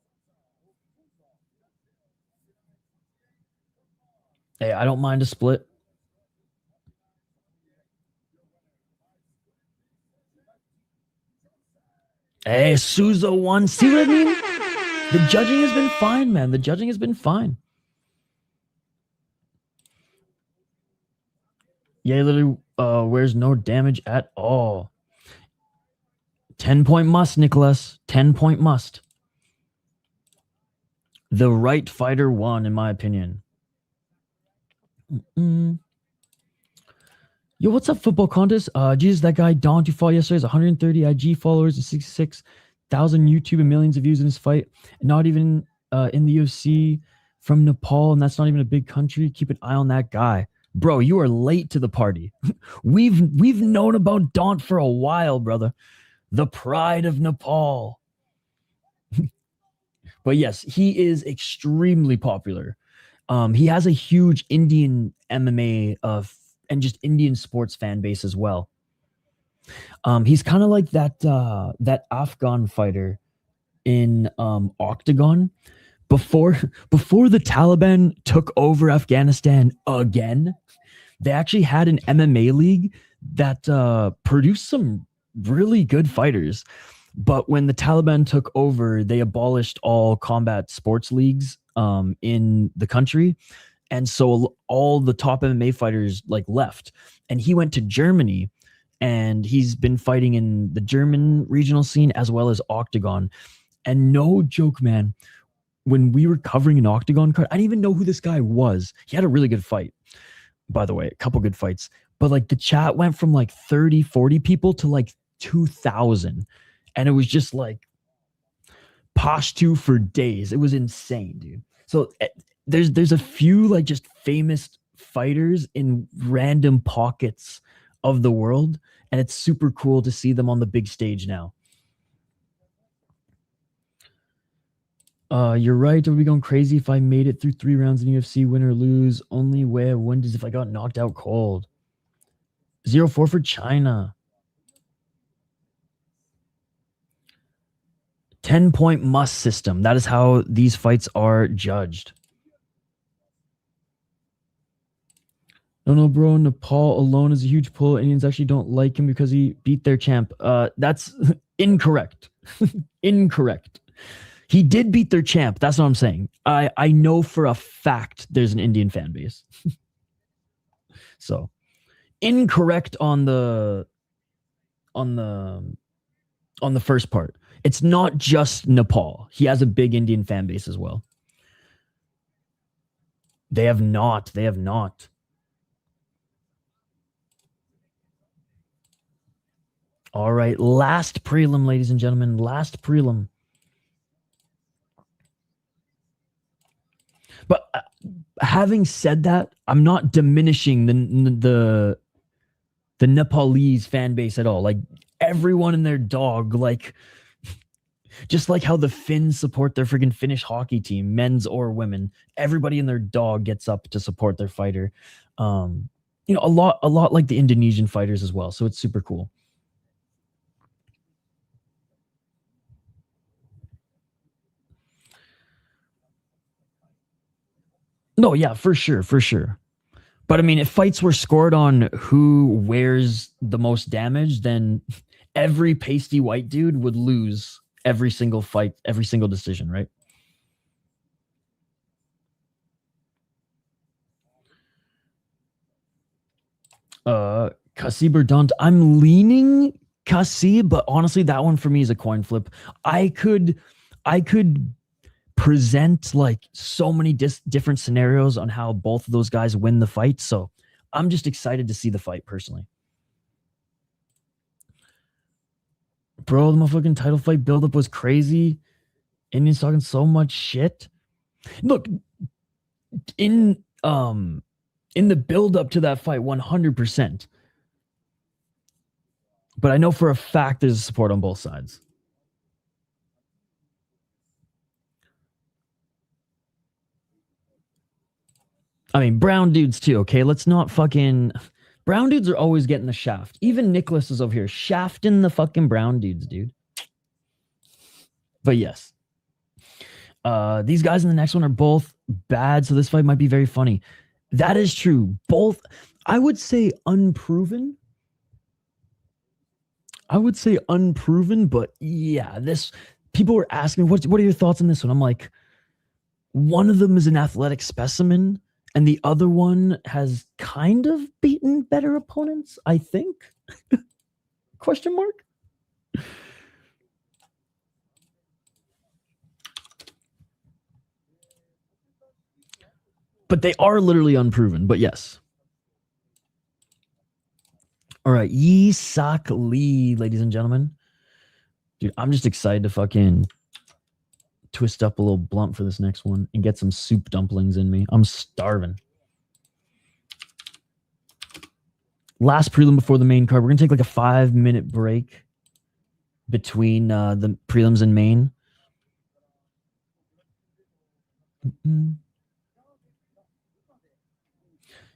Hey, I don't mind a split. Hey, Souza won. See what I mean? The judging has been fine, man. The judging has been fine. Yeah, he literally wears no damage at all. 10-point must, Nicholas. 10-point must. The right fighter won, in my opinion. Yo, what's up, football contest? Jesus, that guy Don fought yesterday has 130 IG followers and 66,000 YouTube and millions of views in his fight. And not even in the UFC from Nepal, and that's not even a big country. Keep an eye on that guy. Bro, you are late to the party. We've known about Daunt for a while, brother. The pride of Nepal. But yes, he is extremely popular. He has a huge Indian MMA and just Indian sports fan base as well. He's kind of like that Afghan fighter in Octagon. Before the Taliban took over Afghanistan again, they actually had an MMA league that produced some really good fighters. But when the Taliban took over, they abolished all combat sports leagues in the country. And so all the top MMA fighters left. And he went to Germany, and he's been fighting in the German regional scene as well as Octagon. And no joke, man, when we were covering an Octagon card, I didn't even know who this guy was. He had a really good fight. by the way, a couple good fights. But like the chat went from like 30, 40 people to like 2,000. And it was just like Pashtu for days. It was insane, dude. So there's a few like just famous fighters in random pockets of the world, and it's super cool to see them on the big stage now. You're right. I would be going crazy if I made it through 3 rounds in UFC, win or lose. Only way I wouldn't is if I got knocked out cold. 0-4 for China. 10-point must system. That is how these fights are judged. No, bro. Nepal alone is a huge pull. Indians actually don't like him because he beat their champ. That's incorrect. Incorrect. He did beat their champ. That's what I'm saying. I know for a fact there's an Indian fan base. So incorrect on the first part. It's not just Nepal. He has a big Indian fan base as well. They have not. They have not. All right. Last prelim, ladies and gentlemen. Last prelim. But having said that, I'm not diminishing the Nepalese fan base at all. Like everyone and their dog, like just like how the Finns support their freaking Finnish hockey team, men's or women, everybody and their dog gets up to support their fighter. You know, a lot like the Indonesian fighters as well. So it's super cool. No, yeah, for sure, for sure. But I mean, if fights were scored on who wears the most damage, then every pasty white dude would lose every single fight, every single decision, right? Kasib or Dunt. I'm leaning Kasib, but honestly, that one for me is a coin flip. I could present like so many different scenarios on how both of those guys win the fight. So I'm just excited to see the fight personally. Bro, the motherfucking title fight buildup was crazy. Indians talking so much shit. Look, in the buildup to that fight, 100%. But I know for a fact there's support on both sides. I mean, brown dudes too, okay? Let's not fucking... Brown dudes are always getting the shaft. Even Nicholas is over here shafting the fucking brown dudes, dude. But yes. These guys in the next one are both bad, so this fight might be very funny. That is true. Both, I would say unproven. But yeah, this... People were asking me, what are your thoughts on this one? I'm like, one of them is an athletic specimen, and the other one has kind of beaten better opponents, I think. Question mark? But they are literally unproven, but yes. All right, Yi-Sak Lee, ladies and gentlemen. Dude, I'm just excited to fucking twist up a little blunt for this next one and get some soup dumplings in me. I'm starving. Last prelim before the main card. We're going to take like a 5-minute break between the prelims and main.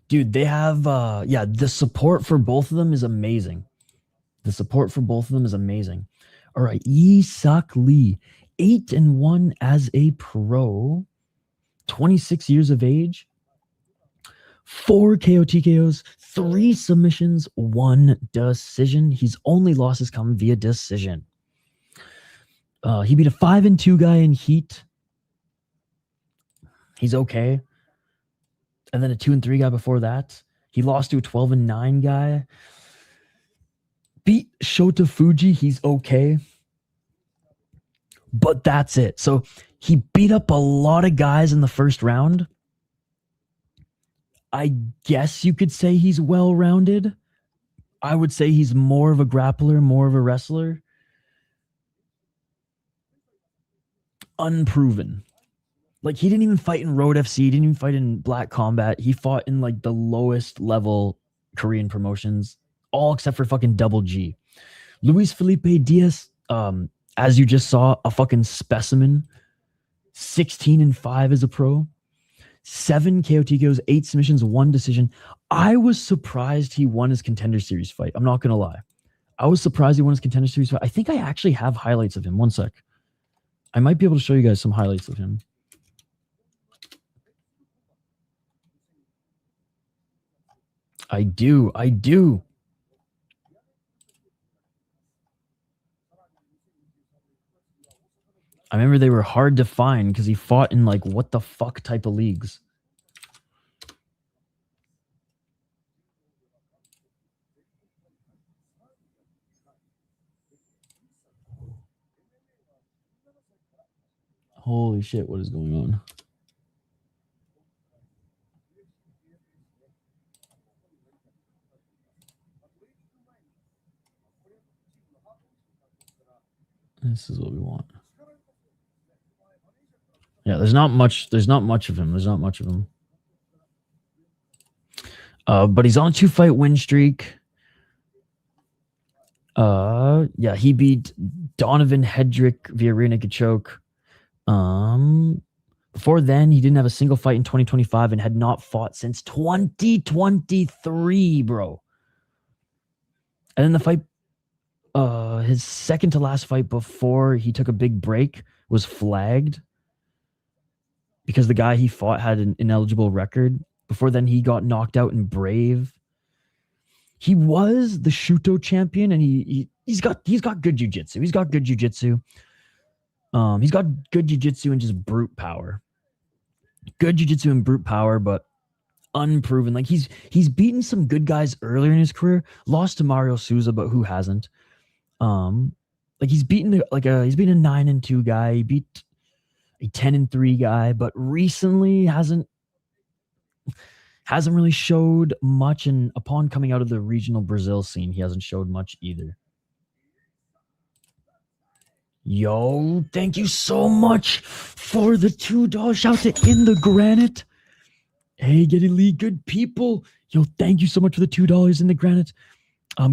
Dude, they have, yeah, the support for both of them is amazing. All right, Yi-Sak Lee, 8-1 as a pro, 26 years of age, 4 KO TKOs, 3 submissions, 1 decision. His only losses come via decision. He beat a 5-2 guy in heat. He's okay. And then a 2-3 guy before that. He lost to a 12-9 guy. Beat Shota Fuji. He's okay. But that's it. So he beat up a lot of guys in the first round. I guess you could say he's well-rounded. I would say he's more of a grappler, more of a wrestler. Unproven. Like, he didn't even fight in Road FC. He didn't even fight in Black Combat. He fought in, like, the lowest level Korean promotions, all except for fucking Double G. Luis Felipe Diaz, as you just saw, a fucking specimen. 16-5 as a pro. 7 KO TKOs, 8 submissions, 1 decision. I was surprised he won his Contender Series fight. I'm not going to lie. I was surprised he won his Contender Series fight. I think I actually have highlights of him. One sec. I might be able to show you guys some highlights of him. I do. I remember they were hard to find because he fought in, like, what the fuck type of leagues. Holy shit, what is going on? This is what we want. Yeah, there's not much of him. But he's on a 2-fight win streak. Yeah, he beat Donovan Hedrick via rear naked choke. Before then, he didn't have a single fight in 2025 and had not fought since 2023, bro. And then the fight, his second to last fight before he took a big break was flagged because the guy he fought had an ineligible record. Before then, he got knocked out in Brave. He was the Shuto champion, and he's got good jiu-jitsu. He's got good jiu-jitsu. He's got good jiu-jitsu and just brute power. Good jiu-jitsu and brute power, but unproven. Like, he's beaten some good guys earlier in his career. Lost to Mario Souza, but who hasn't? Like, he's beaten a 9-2 guy. He beat a 10-3 guy, but recently hasn't really showed much. And upon coming out of the regional Brazil scene, he hasn't showed much either. Yo, thank you so much for the $2. Shout out to In the Granite. Hey, get elite, good people. Yo, thank you so much for the $2 In the Granite.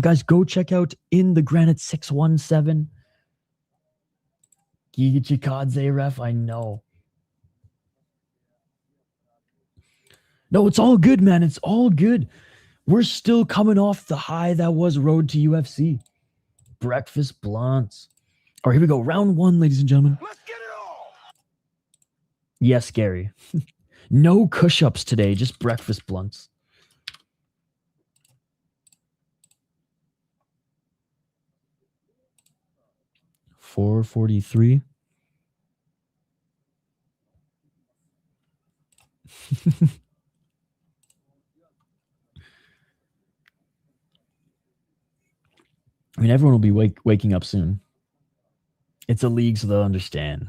Guys, go check out In the Granite 617. Giga Chikadze ref, I know. No, it's all good, man. It's all good. We're still coming off the high that was Road to UFC. Breakfast blunts. All right, here we go. Round 1, ladies and gentlemen. Let's get it all. Yes, Gary. No push-ups today, just breakfast blunts. $4.43. I mean, everyone will be waking up soon. It's a league, so they'll understand.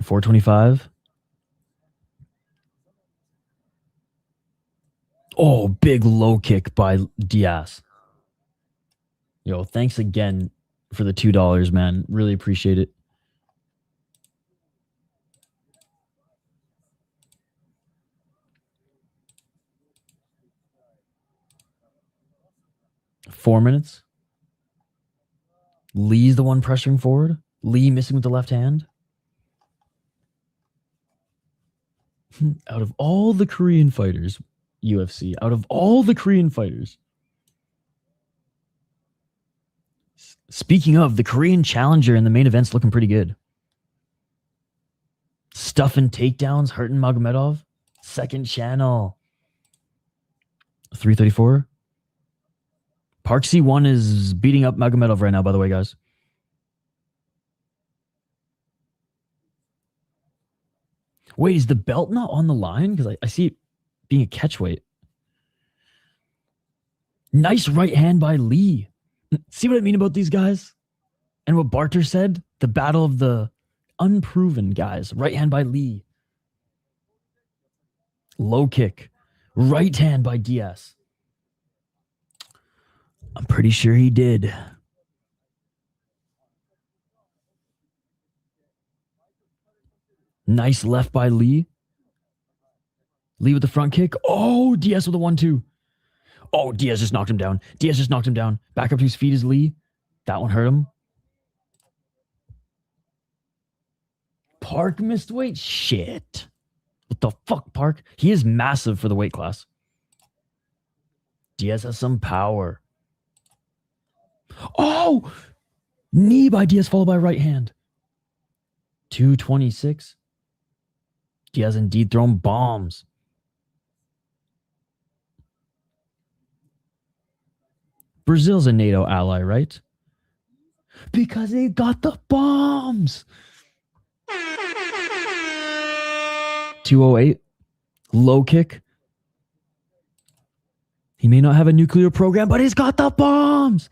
425. Oh, big low kick by Diaz. Yo, thanks again for the $2, man. Really appreciate it. Four minutes. Lee's the one pressuring forward. Lee missing with the left hand. Out of all the Korean fighters, UFC, out of all the Korean fighters. Speaking of, the Korean challenger in the main event's looking pretty good. Stuffing takedowns, hurting Magomedov. Second channel. 334. Park C1 is beating up Magomedov right now, by the way, guys. Wait, is the belt not on the line? Because I see it being a catch weight. Nice right hand by Lee. See what I mean about these guys? And what Barter said? The battle of the unproven guys. Right hand by Lee. Low kick. Right hand by Diaz. I'm pretty sure he did. Nice left by Lee. Lee with the front kick. Oh, Diaz with a 1-2. Oh, Diaz just knocked him down. Diaz just knocked him down. Back up to his feet is Lee. That one hurt him. Park missed weight? Shit. What the fuck, Park? He is massive for the weight class. Diaz has some power. Oh! Knee by Diaz followed by right hand. 226. Diaz indeed thrown bombs. Brazil's a NATO ally, right? Because they got the bombs. 208. Low kick. He may not have a nuclear program, but he's got the bombs.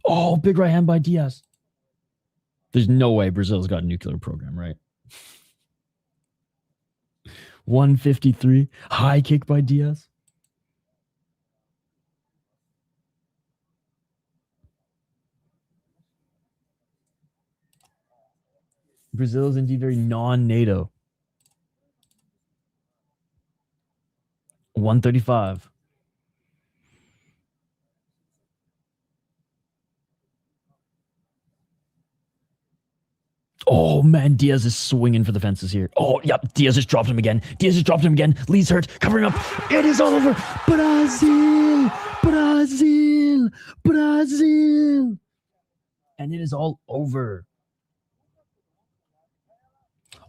Oh, big right hand by Diaz. There's no way Brazil's got a nuclear program, right? 153. High kick by Diaz. Brazil is indeed very non-NATO. 135. Oh, man, Diaz is swinging for the fences here. Oh, yep, Diaz just dropped him again. Diaz just dropped him again. Lee's hurt, covering up. It is all over. Brazil! Brazil! Brazil! And it is all over.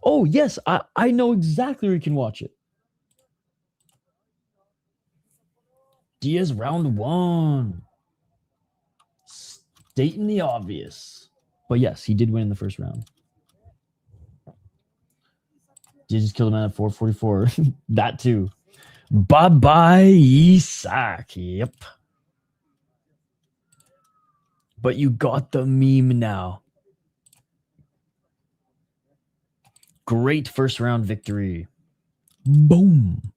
Oh, yes, I know exactly where you can watch it. Diaz round 1. Stating the obvious. But yes, he did win in the first round. Diaz just killed him at 444. That too. Bye-bye, Isak. Yep. But you got the meme now. Great first round victory. Boom.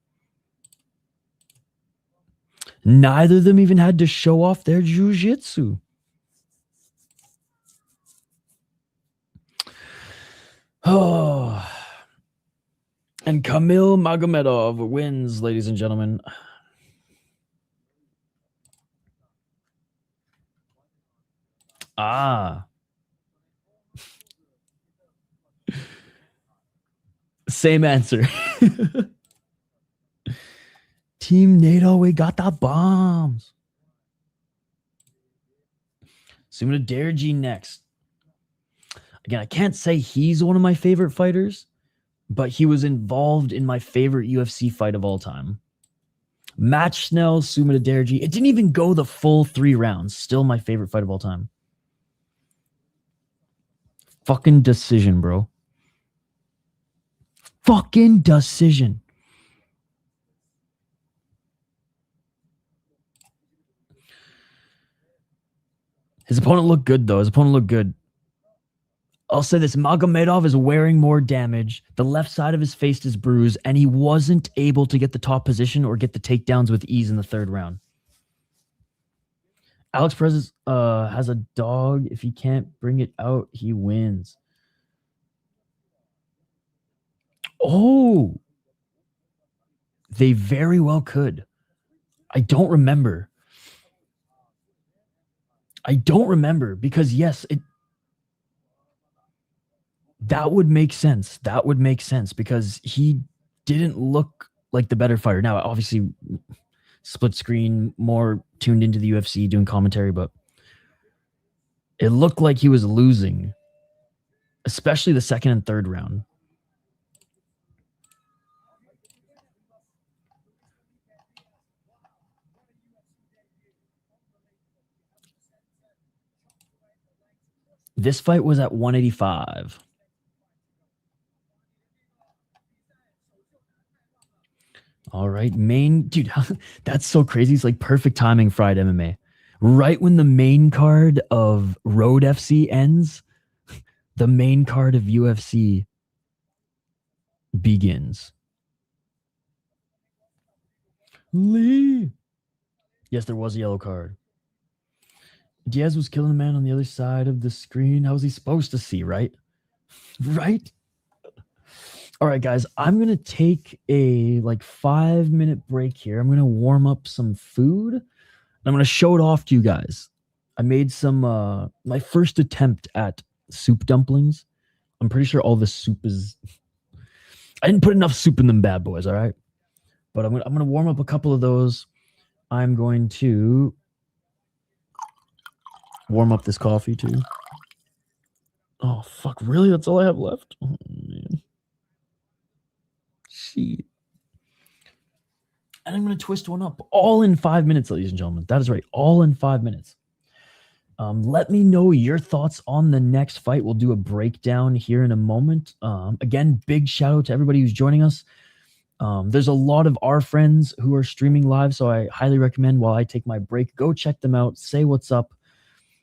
Neither of them even had to show off their jiu-jitsu. Oh. And Kamil Magomedov wins, ladies and gentlemen. Ah. Same answer. Team NATO, we got the bombs. Sumudaerji next. Again, I can't say he's one of my favorite fighters, but he was involved in my favorite UFC fight of all time. Match Snell, Sumudaerji. It didn't even go the full 3 rounds. Still my favorite fight of all time. Fucking decision, bro. Fucking decision. His opponent looked good, though. His opponent looked good. I'll say this. Magomedov is wearing more damage. The left side of his face is bruised, and he wasn't able to get the top position or get the takedowns with ease in the 3rd round. Alex Perez has a dog. If he can't bring it out, he wins. Oh. They very well could. I don't remember. Because yes, that would make sense. That would make sense because he didn't look like the better fighter. Now, obviously, split screen, more tuned into the UFC, doing commentary, but it looked like he was losing, especially the 2nd and 3rd round. This fight was at 185. All right, main dude, that's so crazy. It's like perfect timing Fried MMA. Right when the main card of Road FC ends, the main card of UFC begins. Lee. Yes, there was a yellow card. Diaz was killing a man on the other side of the screen. How was he supposed to see, right? Right? All right, guys, I'm going to take a 5-minute break here. I'm going to warm up some food. And I'm going to show it off to you guys. I made some, my first attempt at soup dumplings. I'm pretty sure all the soup is, I didn't put enough soup in them bad boys, all right? But I'm going to warm up a couple of those. I'm going to warm up this coffee too. Oh, fuck, really? That's all I have left? Oh, man. Shit. And I'm going to twist one up all in 5 minutes, ladies and gentlemen. That is right. All in 5 minutes. Let me know your thoughts on the next fight. We'll do a breakdown here in a moment. Again, big shout out to everybody who's joining us. There's a lot of our friends who are streaming live, so I highly recommend while I take my break, go check them out. Say what's up.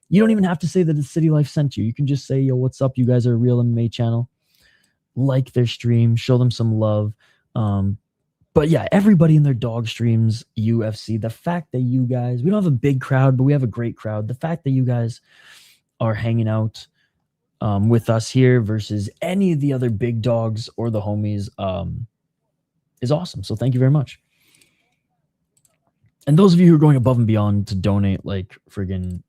You don't even have to say that the City Life sent you. You can just say, yo, what's up? You guys are a real MMA channel. Like their stream. Show them some love. But yeah, everybody in their dog streams UFC. The fact that you guys, we don't have a big crowd, but we have a great crowd. The fact that you guys are hanging out with us here versus any of the other big dogs or the homies is awesome. So thank you very much. And those of you who are going above and beyond to donate like friggin'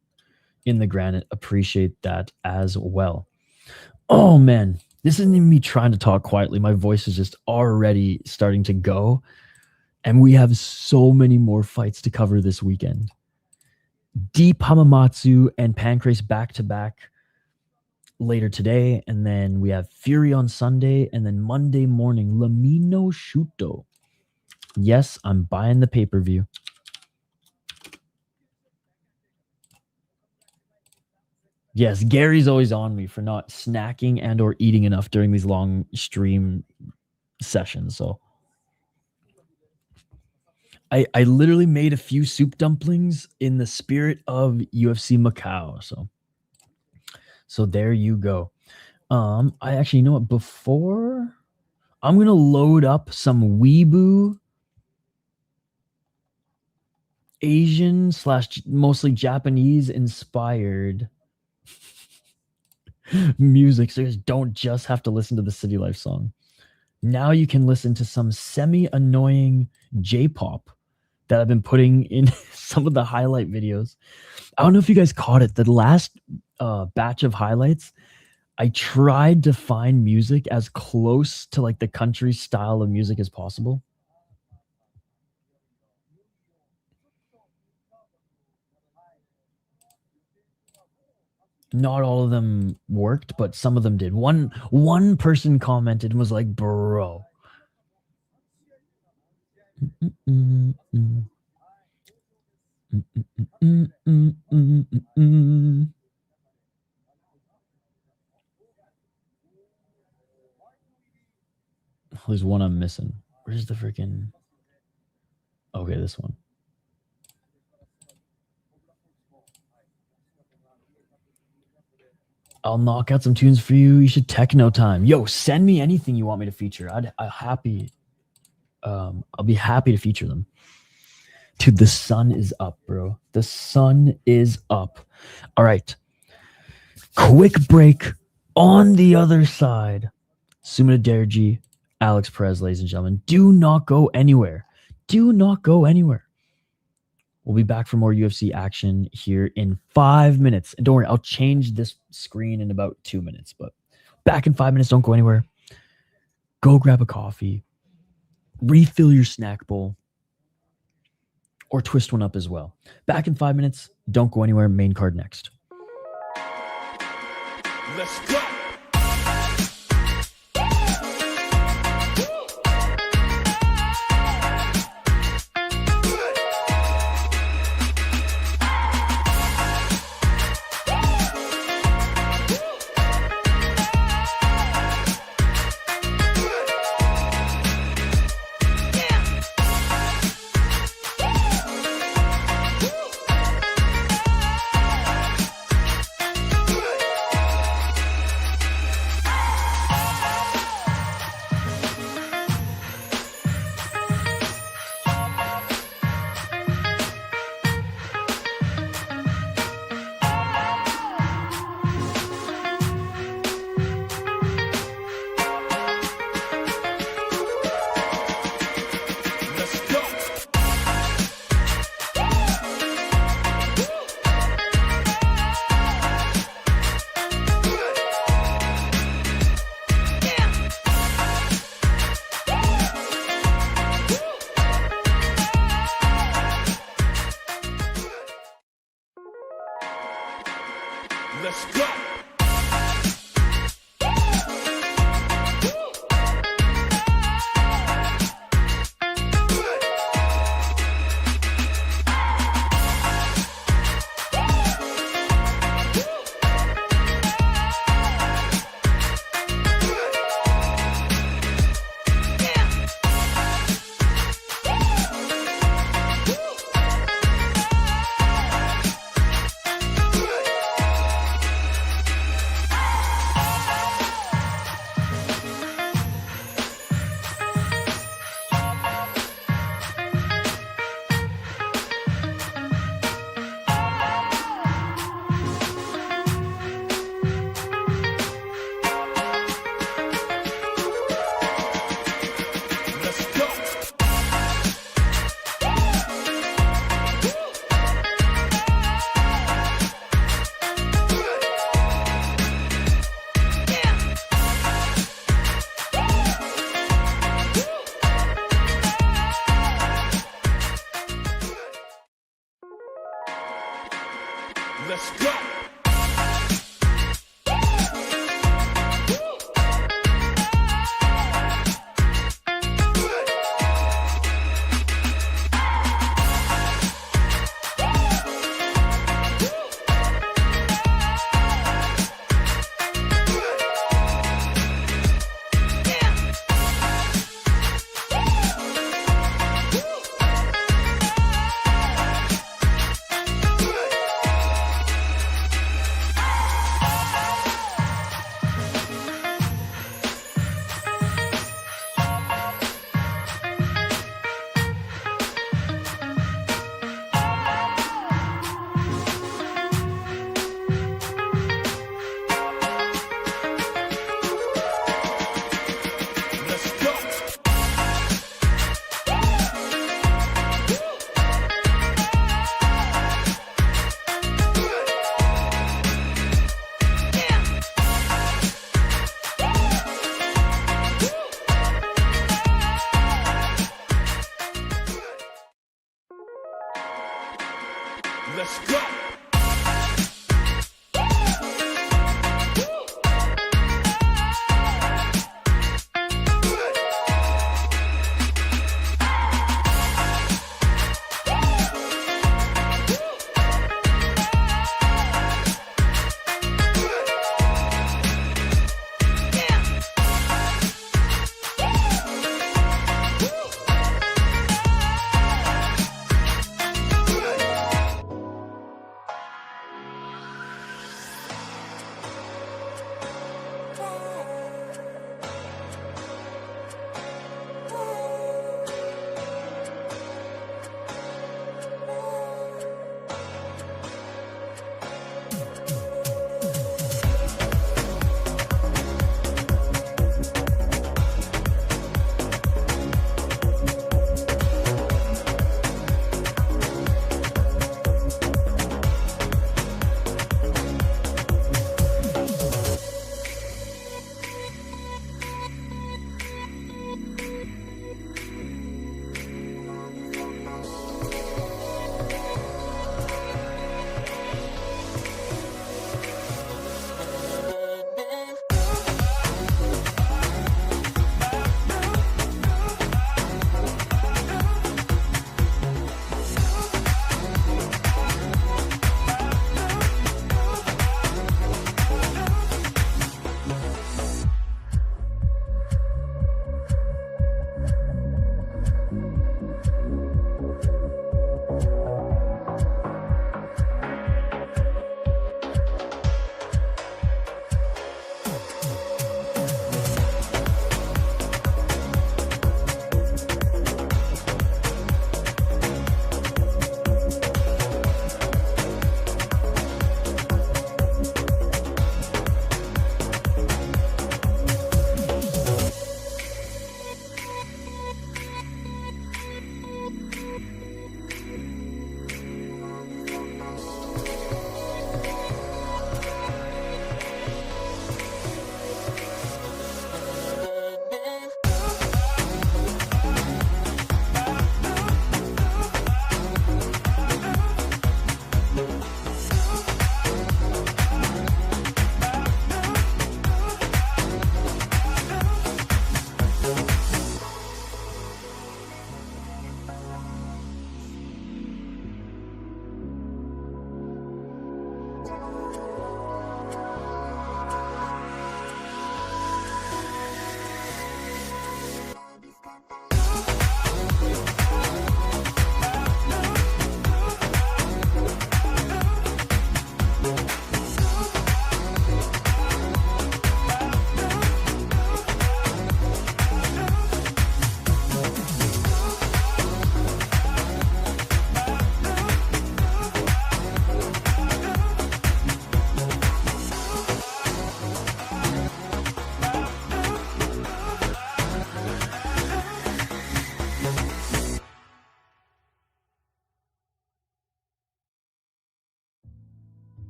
in the granite, appreciate that as well. Oh man. This isn't even me trying to talk quietly. My voice is just already starting to go. And we have so many more fights to cover this weekend. Deep Hamamatsu and Pancrase back-to-back later today. And then we have Fury on Sunday. And then Monday morning, Lamino Shuto. Yes, I'm buying the pay-per-view. Yes, Gary's always on me for not snacking and or eating enough during these long stream sessions. So I literally made a few soup dumplings in the spirit of UFC Macau. So there you go. I actually, you know what? Before I'm going to load up some Weeboo Asian / mostly Japanese inspired music, so you guys don't just have to listen to the City Life song. Now you can listen to some semi-annoying J-pop that I've been putting in some of the highlight videos. I don't know if you guys caught it. The last batch of highlights, I tried to find music as close to like the country style of music as possible. Not all of them worked, but some of them did. One person commented and was like, bro. There's one I'm missing. Where's the freaking... Okay, this one. I'll knock out some tunes for you. You should techno time. Yo, send me anything you want me to feature. I'll be happy to feature them. Dude, the sun is up, bro. The sun is up. All right. Quick break. On the other side, Sumudaerji, Alex Perez, ladies and gentlemen. Do not go anywhere. Do not go anywhere. We'll be back for more UFC action here in 5 minutes. And don't worry, I'll change this screen in about 2 minutes. But back in 5 minutes, don't go anywhere. Go grab a coffee. Refill your snack bowl. Or twist one up as well. Back in 5 minutes. Don't go anywhere. Main card next. Let's go. Let's go.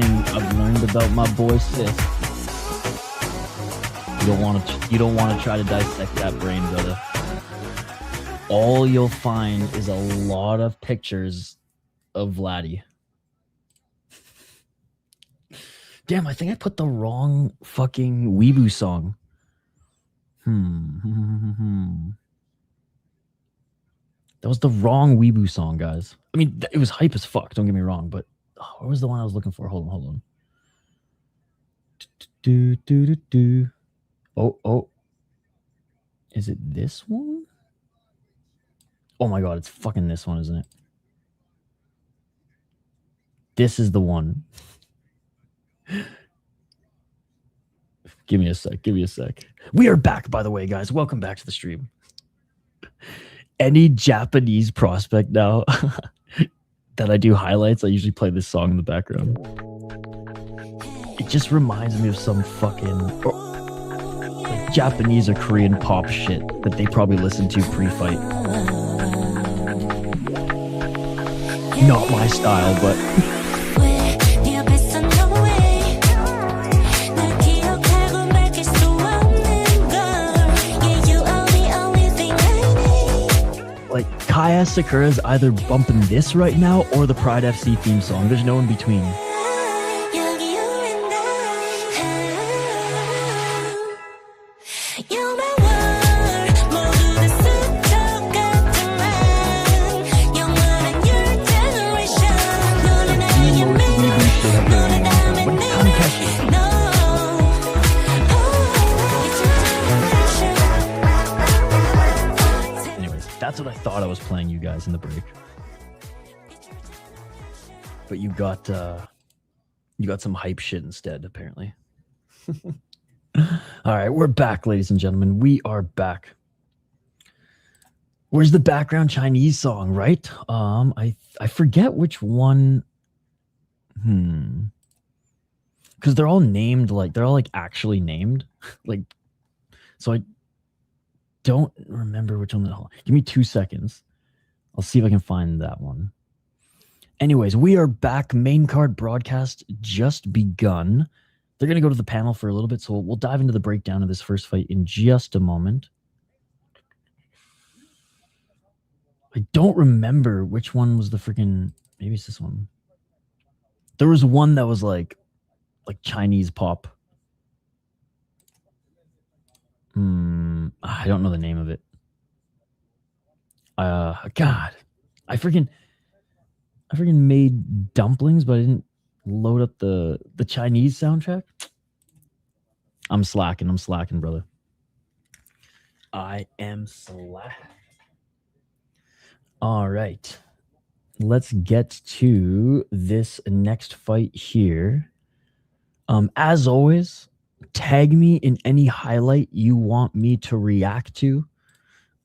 thing I've learned about my boy Sis. You don't want to try to dissect that brain, brother. All you'll find is a lot of pictures of Vladdy. Damn, I think I put the wrong fucking Weeboo song. That was the wrong Weeboo song, guys. I mean, it was hype as fuck, don't get me wrong, but what was the one I was looking for? Hold on. Oh. Is it this one? Oh my god, it's fucking this one, isn't it? This is the one. Give me a sec. We are back, by the way, guys. Welcome back to the stream. Any Japanese prospect now that I do highlights, I usually play this song in the background. It just reminds me of some fucking like Japanese or Korean pop shit that they probably listened to pre-fight. Not my style, but like Kaya Asakura's either bumping this right now or the Pride FC theme song. There's no in between. That's what I thought I was playing you guys in the break. But you got some hype shit instead, apparently. All right, we're back, ladies and gentlemen. We are back. Where's the background Chinese song, right? I forget which one. Because they're all named they're all actually named. So I don't remember which one. Give me 2 seconds. I'll see if I can find that one. Anyways, we are back. Main card broadcast just begun. They're going to go to the panel for a little bit, so we'll dive into the breakdown of this first fight in just a moment. I don't remember which one was the freaking... Maybe it's this one. There was one that was like Chinese pop. I don't know the name of it. God, I freaking made dumplings, but I didn't load up the Chinese soundtrack. I'm slacking, brother. I am slacking. All right, let's get to this next fight here. As always, tag me in any highlight you want me to react to.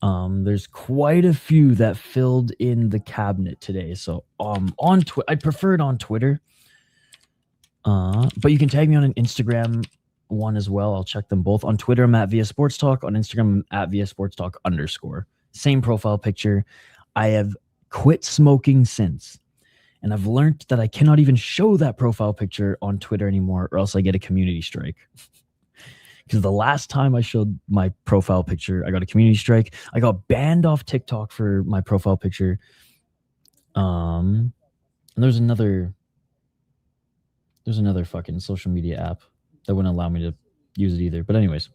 There's quite a few that filled in the cabinet today. So on Twitter, I'd prefer it on Twitter. But you can tag me on an Instagram one as well. I'll check them both. On Twitter, I'm at Via Sports Talk. On Instagram, I'm at Via Sports Talk _. Same profile picture. I have quit smoking since. And I've learned that I cannot even show that profile picture on Twitter anymore, or else I get a community strike. Because the last time I showed my profile picture, I got a community strike. I got banned off TikTok for my profile picture. And there's another fucking social media app that wouldn't allow me to use it either. But anyways.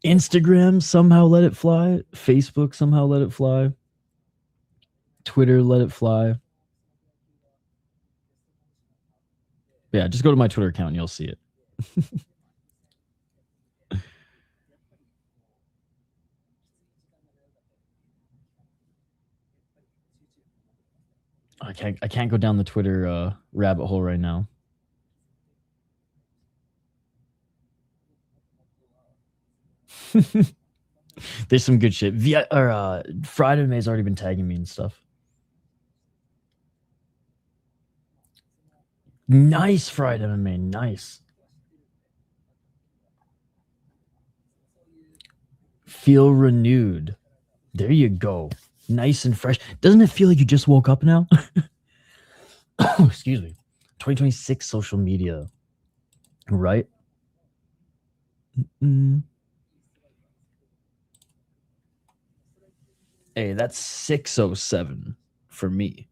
Instagram somehow let it fly. Facebook somehow let it fly. Twitter let it fly. Yeah, just go to my Twitter account and you'll see it. I can't go down the Twitter rabbit hole right now. There's some good shit. Friday May's already been tagging me and stuff. Nice, Friday MMA. Nice. Feel renewed. There you go. Nice and fresh. Doesn't it feel like you just woke up now? excuse me, 2026 social media, right? Hey, that's 607 for me.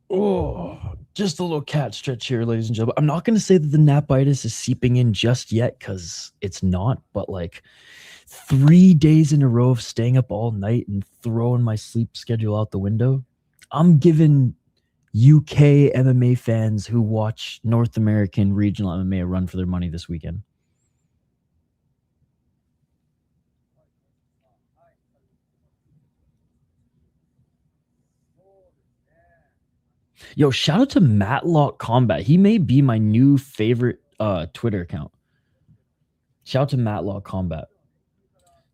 Oh, just a little cat stretch here, ladies and gentlemen. I'm not going to say that the napitis is seeping in just yet because it's not, but like 3 days in a row of staying up all night and throwing my sleep schedule out the window, I'm giving UK MMA fans who watch North American regional MMA a run for their money this weekend. Yo, shout out to Matlock Combat. He may be my new favorite Twitter account. Shout out to Matlock Combat.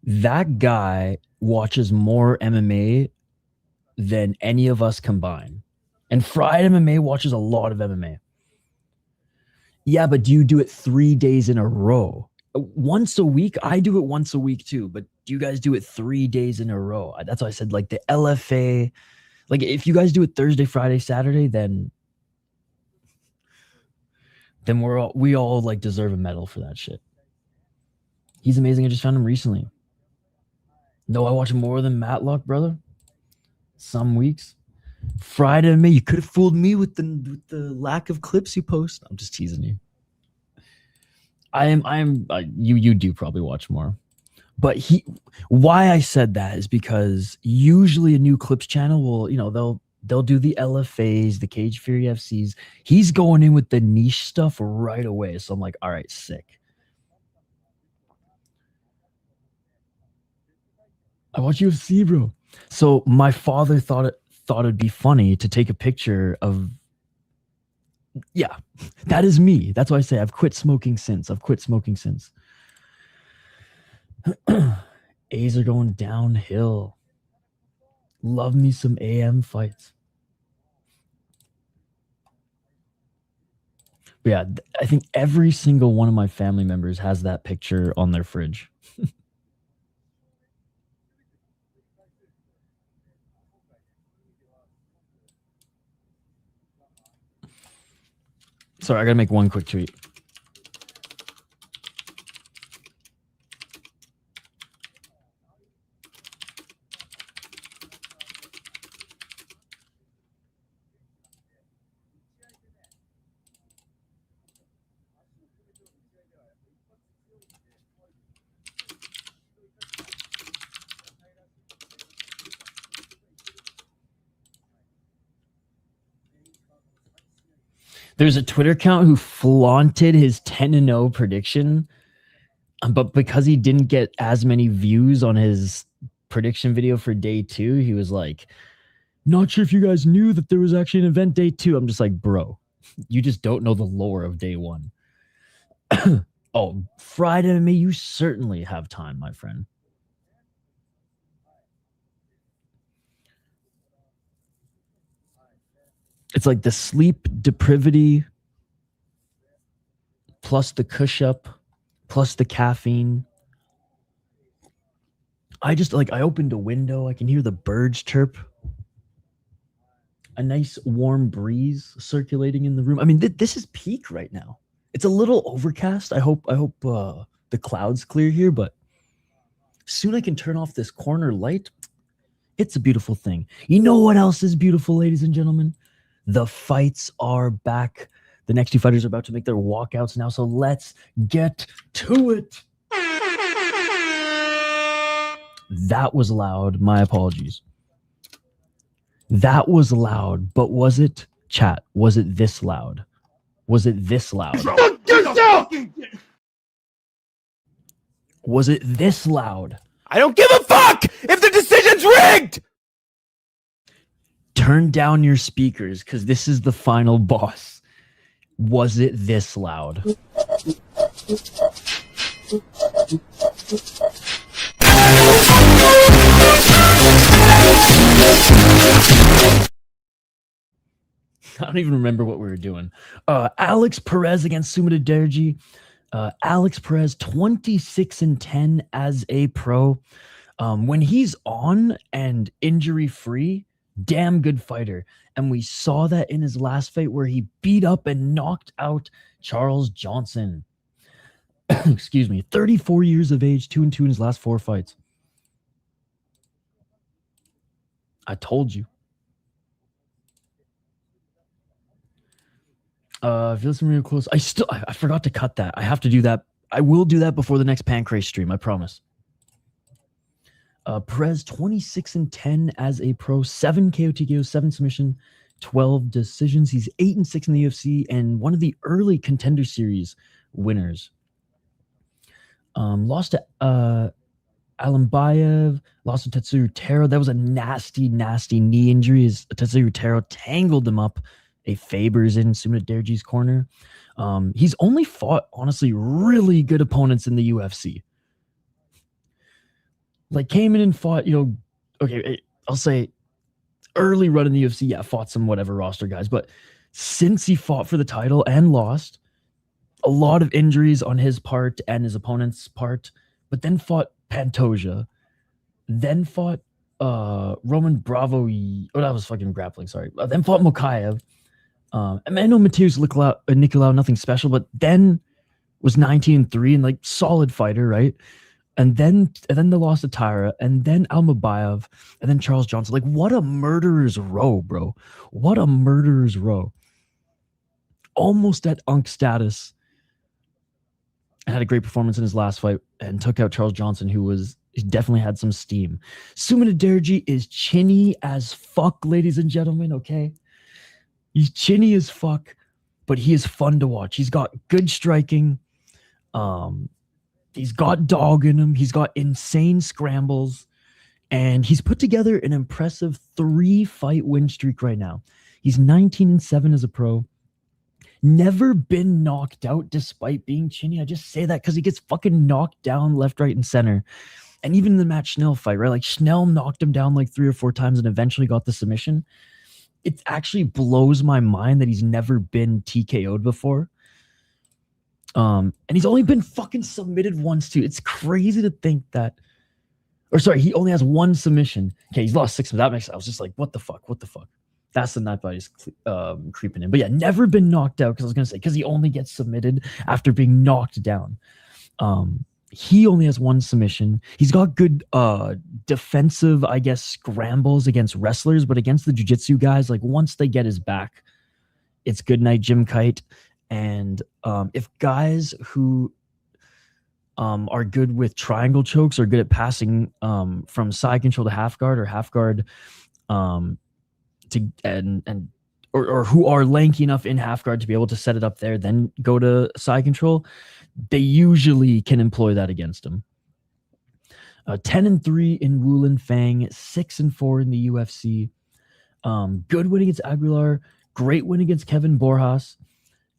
That guy watches more MMA than any of us combined. And Fried MMA watches a lot of MMA. Yeah, but do you do it 3 days in a row? Once a week? I do it once a week too, but do you guys do it 3 days in a row? That's why I said like the LFA. Like if you guys do it Thursday, Friday, Saturday, then we all like deserve a medal for that shit. He's amazing. I just found him recently. No, I watch more than Matlock, brother. Some weeks. Friday, man, you could have fooled me with the lack of clips you post. I'm just teasing you. You do probably watch more. But why I said that is because usually a new clips channel will, they'll do the LFAs, the Cage Fury FCs. He's going in with the niche stuff right away. So I'm like, all right, sick. I watch UFC, bro. So my father thought it'd be funny to take a picture of. Yeah, that is me. That's why I say I've quit smoking since. A's are going downhill. Love me some AM fights. But yeah, I think every single one of my family members has that picture on their fridge. Sorry, I gotta make one quick tweet. There's a Twitter account who flaunted his 10-0 prediction, but because he didn't get as many views on his prediction video for day 2, he was like, not sure if you guys knew that there was actually an event day 2. I'm just like, bro, you just don't know the lore of day 1. Oh, Friday MMA, you certainly have time, my friend. It's like the sleep deprivity plus the cush up plus the caffeine. I opened a window. I can hear the birds chirp. A nice warm breeze circulating in the room. I mean, this is peak right now. It's a little overcast. I hope the clouds clear here, but soon I can turn off this corner light. It's a beautiful thing. You know what else is beautiful, ladies and gentlemen? The fights are back. The next 2 fighters are about to make their walkouts now, so let's get to it. That was loud. My apologies. That was loud, but was it, chat? Was it this loud? Was it this loud? Was it this loud? I don't give a fuck if the decision's rigged! Turn down your speakers because this is the final boss. Was it this loud? I don't even remember what we were doing. Alex Perez against Sumudaerji. Alex Perez 26-10 as a pro. When he's on and injury free, Damn good fighter. And we saw that in his last fight where he beat up and knocked out Charles Johnson. Excuse me. 34 years of age, 2-2 in his last 4 fights. I told you. If you listen real close, I forgot to cut that. I have to do that. I will do that before the next Pancrase stream, I promise. Perez 26-10 as a pro, 7 KO TKO, 7 submission, 12 decisions. He's 8-6 in the UFC and one of the early Contender Series winners. Lost to Alimbayev, lost to Tsuruya. That was a nasty, nasty knee injury as Tsuruya tangled him up. A Faber's in Sumudaerji's corner. He's only fought, honestly, really good opponents in the UFC. Like, came in and fought, okay, I'll say early run in the UFC, yeah, fought some whatever roster guys. But since he fought for the title and lost, a lot of injuries on his part and his opponent's part, but then fought Pantoja, then fought Roman Bravo. Oh, that was fucking grappling, sorry. Then fought Mokaev. I know Mateus Nicolau, nothing special, but then was 19-3 and like solid fighter, right? And then the loss to Tyra, and then Almabayev, and then Charles Johnson. Like, what a murderer's row, bro. What a murderer's row. Almost at Unk status. And had a great performance in his last fight and took out Charles Johnson, he definitely had some steam. Sumudaerji is chinny as fuck, ladies and gentlemen, okay? He's chinny as fuck, but he is fun to watch. He's got good striking. He's got dog in him. He's got insane scrambles. And he's put together an impressive 3-fight win streak right now. He's 19-7 as a pro. Never been knocked out despite being chinny. I just say that because he gets fucking knocked down left, right, and center. And even in the Matt Schnell fight, right? Like, Schnell knocked him down like 3 or 4 times and eventually got the submission. It actually blows my mind that he's never been TKO'd before. And he's only been fucking submitted once too. It's crazy to think that, or sorry, he only has 1 submission. Okay, he's lost 6. That makes, I was just like, what the fuck? That's the night body is creeping in. But yeah, never been knocked out, because I was going to say, because he only gets submitted after being knocked down. He only has 1 submission. He's got good defensive, I guess, scrambles against wrestlers, but against the jiu-jitsu guys, like, once they get his back, it's good night, Jim Kite. And if guys who are good with triangle chokes or good at passing from side control to half guard or half guard or who are lanky enough in half guard to be able to set it up there, then go to side control, they usually can employ that against him. 10-3 in Wulin Fang, 6-4 in the UFC. Good win against Aguilar, great win against Kevin Borjas,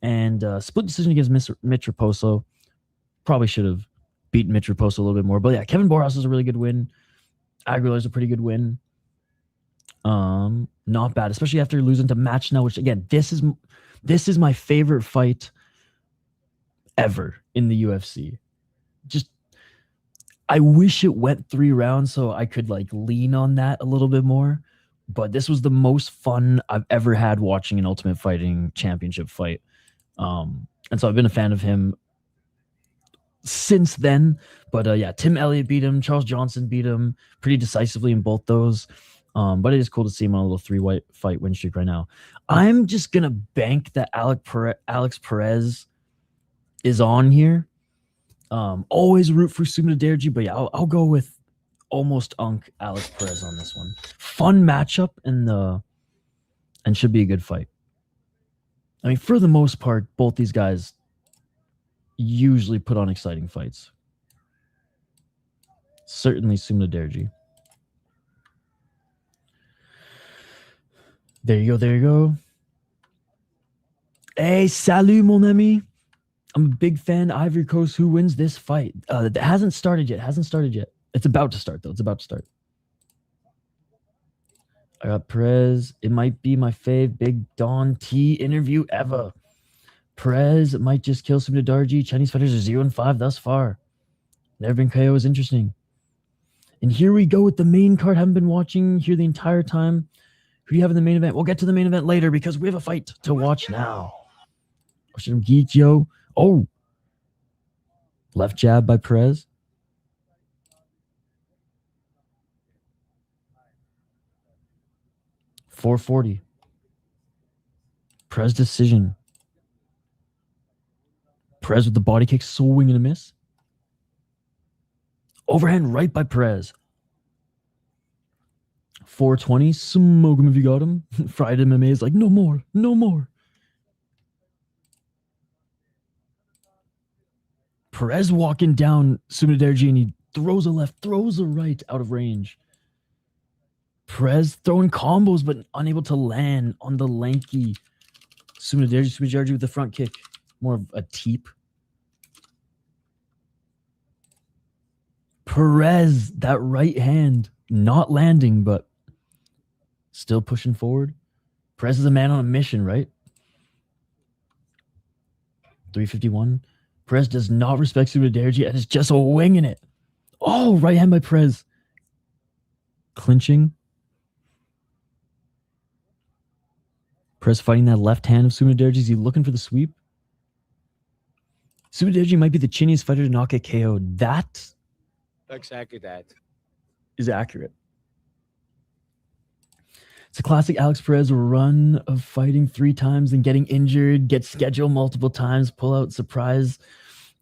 and split decision against Mitch Raposo. Probably should have beaten Mitch Raposo a little bit more, but yeah, Kevin Borjas is a really good win. Aguilar's a pretty good win. Not bad, especially after losing to Match Now, which again, this is my favorite fight ever in the UFC. Just, I wish it went 3 rounds so I could like lean on that a little bit more, but this was the most fun I've ever had watching an Ultimate Fighting Championship fight. And so I've been a fan of him since then. But yeah, Tim Elliott beat him, Charles Johnson beat him pretty decisively in both those. But it is cool to see him on a little 3-fight win streak right now. I'm just gonna bank that Alex Perez is on here. Always root for Sumudaerji, but yeah, I'll go with almost Unk Alex Perez on this one. Fun matchup and should be a good fight. I mean, for the most part, both these guys usually put on exciting fights. Certainly Sumudaerji. There you go. Hey, salut, mon ami. I'm a big fan. Ivory Coast, who wins this fight? It hasn't started yet. It's about to start, though. I got Perez. It might be my fave Big Don T interview ever. Perez might just kill Sumudaerji. Chinese fighters are 0-5 thus far. Never been KO is interesting. And here we go with the main card. Haven't been watching here the entire time. Who do you have in the main event? We'll get to the main event later because we have a fight to watch now. Oh, left jab by Perez. .440. Perez decision. Perez with the body kick, swing and a miss. Overhand right by Perez. 420. Smoke him if you got him. Fried MMA is like, no more, no more. Perez walking down Sumudaerji and he throws a left, throws a right out of range. Perez throwing combos but unable to land on the lanky Sumudaerji with the front kick. More of a teep. Perez, that right hand, not landing, but still pushing forward. Perez is a man on a mission, right? 351. Perez does not respect Sumudaerji and is just winging it. Oh, right hand by Perez. Clinching. Perez fighting that left hand of Sumudaerji. Is he looking for the sweep? Sumudaerji might be the chinniest fighter to not get KO'd. That Exactly that. is accurate. It's a classic Alex Perez run of fighting 3 times and getting injured, get scheduled multiple times, pull out, surprise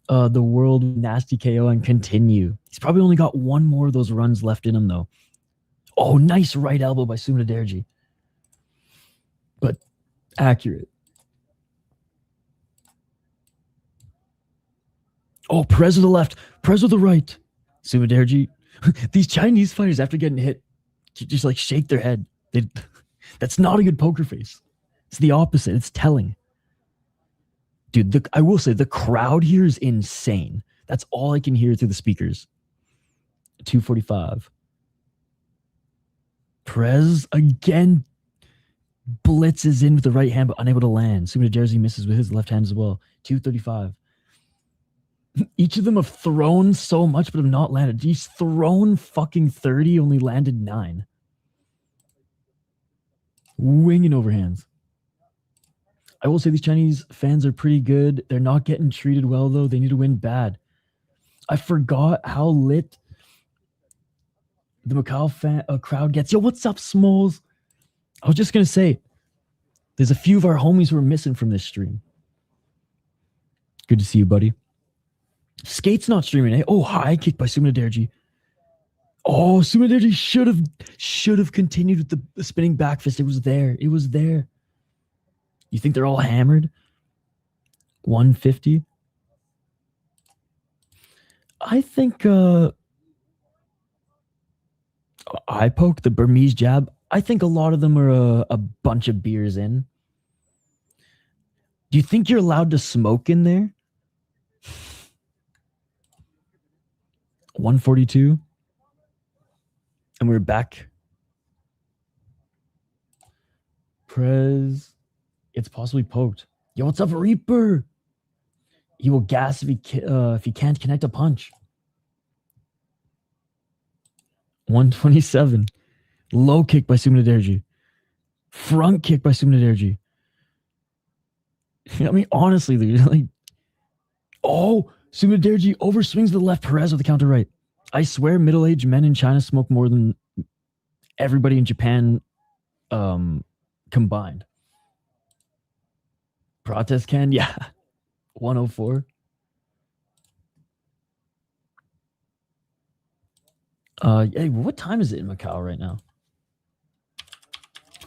the world with nasty KO and continue. He's probably only got one more of those runs left in him, though. Oh, nice right elbow by Sumudaerji. But accurate. Oh, Perez with the left, Perez with the right. Sumudaerji. These Chinese fighters, after getting hit, just like shake their head. That's not a good poker face. It's the opposite. It's telling. Dude, I will say the crowd here is insane. That's all I can hear through the speakers. 245. Perez again blitzes in with the right hand, but unable to land. Sumudaerji misses with his left hand as well. 235. Each of them have thrown so much, but have not landed. He's thrown fucking 30, only landed 9. Winging overhands. I will say these Chinese fans are pretty good. They're not getting treated well, though. They need to win bad. I forgot how lit the Macau crowd gets. Yo, what's up, Smalls? I was just going to say, there's a few of our homies who are missing from this stream. Good to see you, buddy. Skate's not streaming, eh? Oh, high kick by Sumudaerji. Oh, Sumudaerji should have continued with the spinning back fist. It was there. It was there. You think they're all hammered? 150. I think eye poke, the Burmese jab. I think a lot of them are a bunch of beers in. Do you think you're allowed to smoke in there? 142. And we're back. Perez. It's possibly poked. Yo, what's up, Reaper? He will gas if he can't connect a punch. 127. Low kick by Sumudaerji. Front kick by Sumudaerji. I mean, honestly, like, oh, Sumudaerji overswings the left. Perez with the counter right. I swear, middle-aged men in China smoke more than everybody in Japan combined. Protest can, yeah. 104. Hey, what time is it in Macau right now?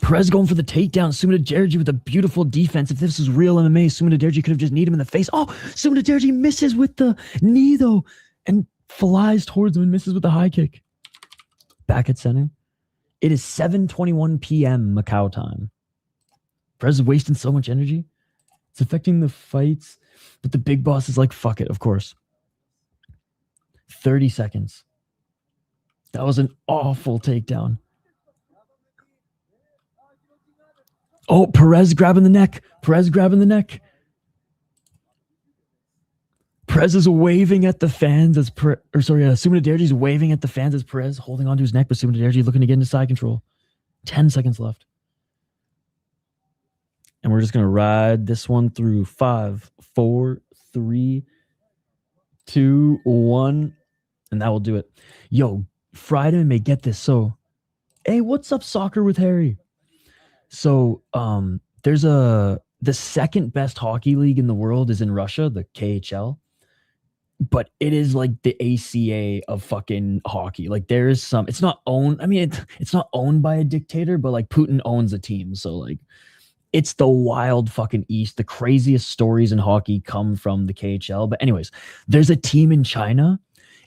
Perez going for the takedown. Sumudaerji with a beautiful defense. If this was real MMA, Sumudaerji could have just kneed him in the face. Oh, Sumudaerji misses with the knee, though, and flies towards him and misses with the high kick. Back at center. It is 7:21 p.m. Macau time. Perez is wasting so much energy. It's affecting the fights, but the big boss is like, fuck it, of course. 30 seconds. That was an awful takedown. Oh, Perez grabbing the neck. Perez grabbing the neck. Perez is waving at the fans as Sumudaerji is waving at the fans as Perez holding onto his neck, but Sumudaerji looking to get into side control. 10 seconds left. And we're just going to ride this one through 5, 4, 3, 2, 1. And that will do it. Yo, Friday may get this. So, hey, what's up, Soccer with Harry? So, there's the second best hockey league in the world is in Russia, the KHL. But it is like the ACA of fucking hockey. Like there is some, it's not owned. I mean, it's not owned by a dictator, but like Putin owns a team. So like it's the wild fucking East. The craziest stories in hockey come from the KHL. But anyways, there's a team in China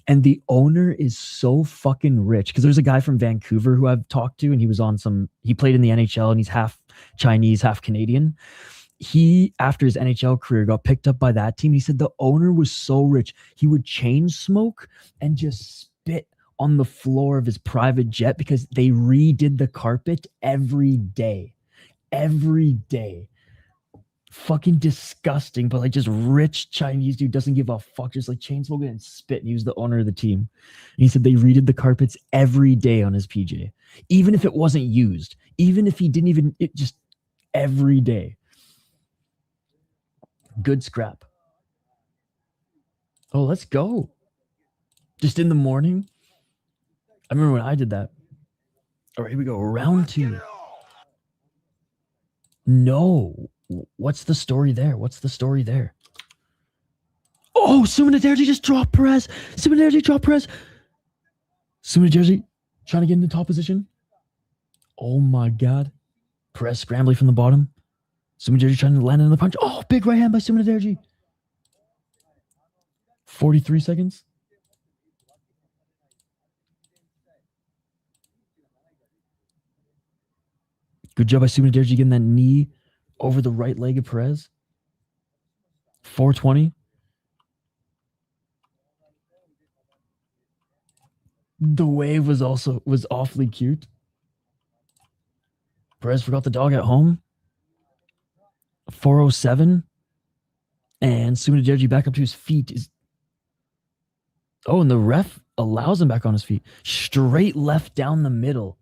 and the owner is so fucking rich. Cause there's a guy from Vancouver who I've talked to and he played in the NHL and he's half Chinese, half Canadian. He, after his NHL career, got picked up by that team. He said the owner was so rich, he would chain smoke and just spit on the floor of his private jet because they redid the carpet every day. Every day. Fucking disgusting, but like just rich Chinese dude doesn't give a fuck, just like chain smoking and spit. And he was the owner of the team. And he said they redid the carpets every day on his PJ, even if it wasn't used, even if he didn't even, it just every day. Good scrap. Oh, let's go. Just in the morning. I remember when I did that. All right, here we go. Round 2. No. What's the story there? What's the story there? Oh, Sumudaerji just dropped Perez. Sumudaerji dropped Perez. Sumudaerji trying to get in the top position. Oh my God. Perez scrambling from the bottom. Sumudaerji trying to land in the punch. Oh, big right hand by Sumudaerji. 43 seconds. Good job by Sumudaerji getting that knee over the right leg of Perez. 420. The wave was awfully cute. Perez forgot the dog at home. 407. And Sumudaerji back up to his feet. And the ref allows him back on his feet. Straight left down the middle.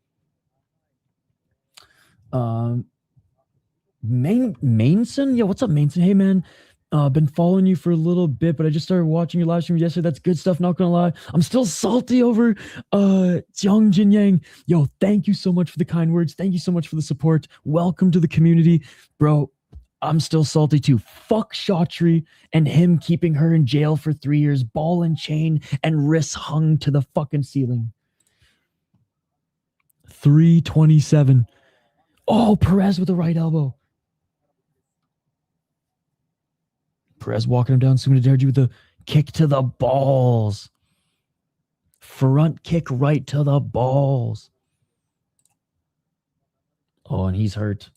Mainson? Yeah, what's up, Mainson? Hey, man. Been following you for a little bit, but I just started watching your live stream yesterday. That's good stuff, not gonna lie. I'm still salty over Xiong Jinyang. Yo, thank you so much for the kind words. Thank you so much for the support. Welcome to the community. Bro, I'm still salty too. Fuck Chaudhry and him keeping her in jail for 3 years, ball and chain, and wrists hung to the fucking ceiling. 327. Oh, Perez with the right elbow. Perez walking him down. Sumudaerji with a kick to the balls. Front kick right to the balls. Oh, and he's hurt.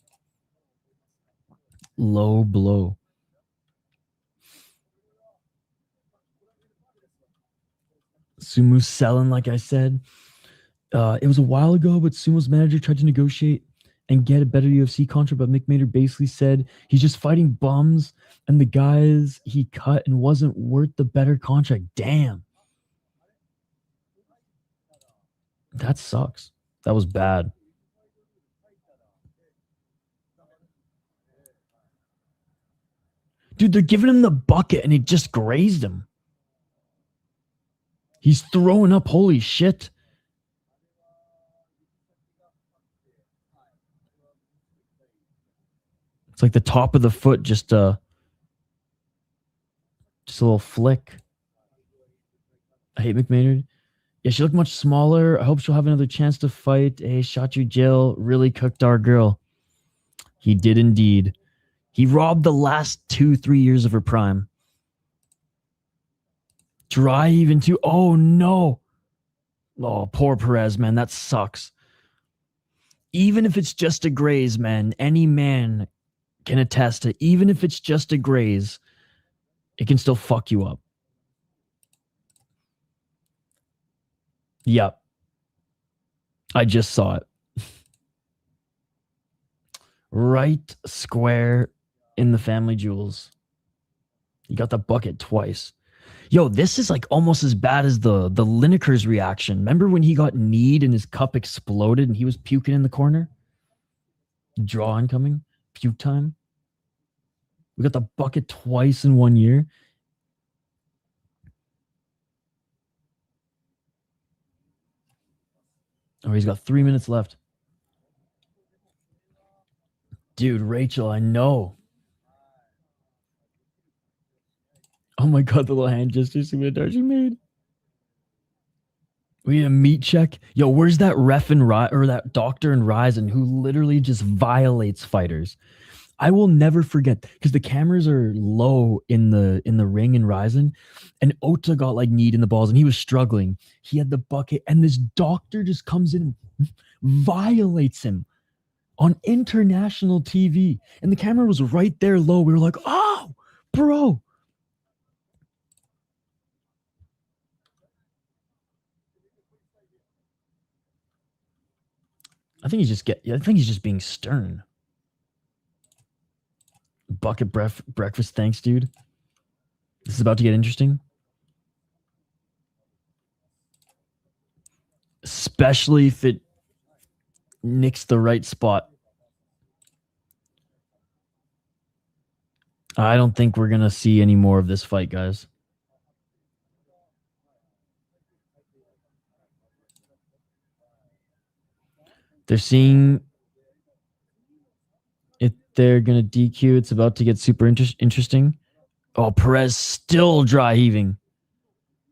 Low blow. Sumu's selling, like I said. It was a while ago, but Sumu's manager tried to negotiate and get a better UFC contract, but Mick Maynard basically said he's just fighting bums and the guys he cut and wasn't worth the better contract. Damn. That sucks. That was bad. Dude, they're giving him the bucket and it just grazed him. He's throwing up. Holy shit. It's like the top of the foot, just a little flick. I hate McMaynard. Yeah, she looked much smaller. I hope she'll have another chance to fight. Hey, Chaudhry Jill really cooked our girl. He did indeed. He robbed the last 2-3 years of her prime. Dry even too. Oh, no. Oh, poor Perez, man. That sucks. Even if it's just a graze, man, any man can attest to, even if it's just a graze, it can still fuck you up. Yep. I just saw it. Right square in the family jewels. You got the bucket twice. Yo, this is like almost as bad as the Lineker's reaction. Remember when he got kneed and his cup exploded and he was puking in the corner? Draw incoming. Puke time. We got the bucket twice in 1 year. Oh, he's got 3 minutes left. Dude, Rachel, I know. Oh my God, the little hand gesture Sumudaerji made. We need a meat check. Yo, where's that ref and or that doctor in Ryzen who literally just violates fighters? I will never forget because the cameras are low in the ring in Ryzen, and Ota got like kneed in the balls and he was struggling. He had the bucket, and this doctor just comes in and violates him on international TV, and the camera was right there low. We were like, "Oh, bro." I think he's just being stern. Bucket breakfast, thanks, dude. This is about to get interesting. Especially if it nicks the right spot. I don't think we're going to see any more of this fight, guys. They're seeing if they're going to DQ. It's about to get super interesting. Oh, Perez still dry heaving.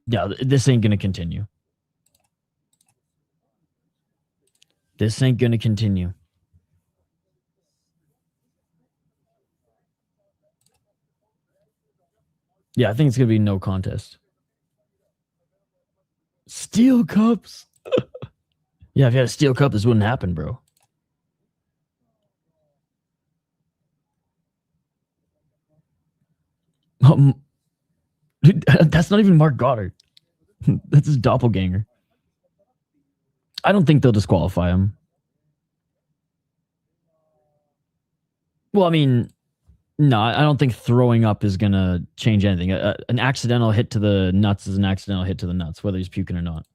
Yeah, this ain't going to continue. This ain't going to continue. Yeah, I think it's going to be no contest. Steel cups. Yeah, if you had a steel cup, this wouldn't happen, bro. Dude, that's not even Mark Goddard. That's his doppelganger. I don't think they'll disqualify him. Well, I mean, no, I don't think throwing up is going to change anything. An accidental hit to the nuts is an accidental hit to the nuts, whether he's puking or not.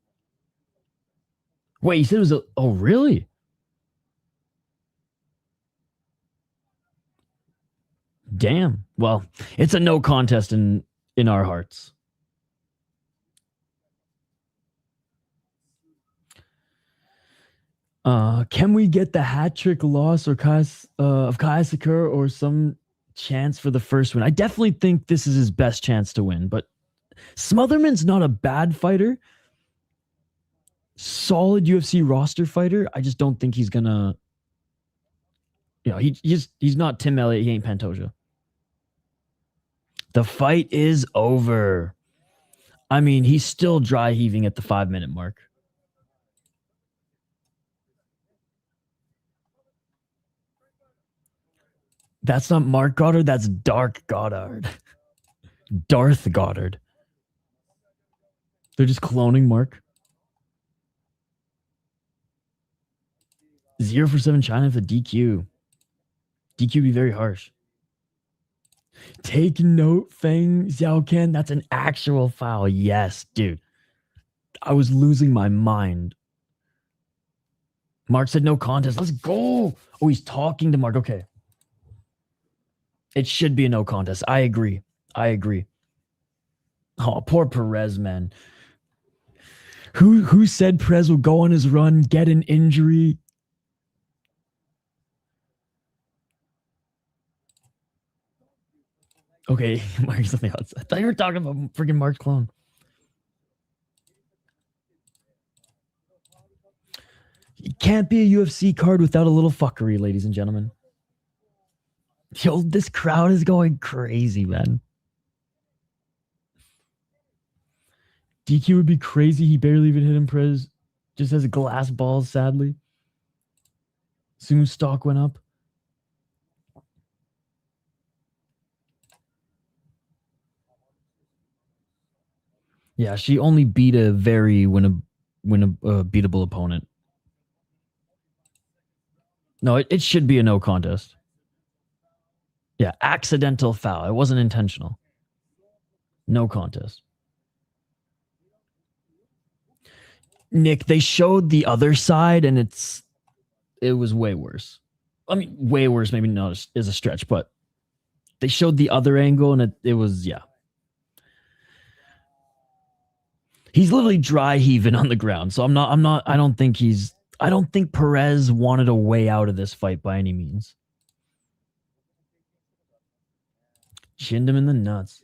Wait, you said it was a... Oh, really? Damn. Well, it's a no contest in our hearts. Can we get the hat trick loss or of Asakura or some chance for the first win? I definitely think this is his best chance to win, but Smotherman's not a bad fighter. Solid UFC roster fighter. I just don't think he's gonna... You know, he's not Tim Elliott. He ain't Pantoja. The fight is over. I mean, he's still dry heaving at the 5-minute mark. That's not Mark Goddard. That's Dark Goddard. Darth Goddard. They're just cloning Mark. 0 for 7 China for DQ. DQ be very harsh. Take note, Feng Xiaoqian. That's an actual foul. Yes, dude. I was losing my mind. Mark said no contest. Let's go. Oh, he's talking to Mark. Okay. It should be a no contest. I agree. Oh, poor Perez, man. Who said Perez will go on his run, get an injury? Okay, Mark's something else. I thought you were talking about freaking Mark's clone. It can't be a UFC card without a little fuckery, ladies and gentlemen. Yo, this crowd is going crazy, man. DQ would be crazy. He barely even hit him. Perez just has glass balls, sadly. Soon stock went up. Yeah, she only beat a very beatable opponent. No, it should be a no contest. Yeah, accidental foul. It wasn't intentional. No contest. Nick, they showed the other side, and it was way worse. I mean, way worse, maybe not is a stretch, but they showed the other angle, and it was, yeah. He's literally dry heaving on the ground. So I don't think Perez wanted a way out of this fight by any means. Chinned him in the nuts.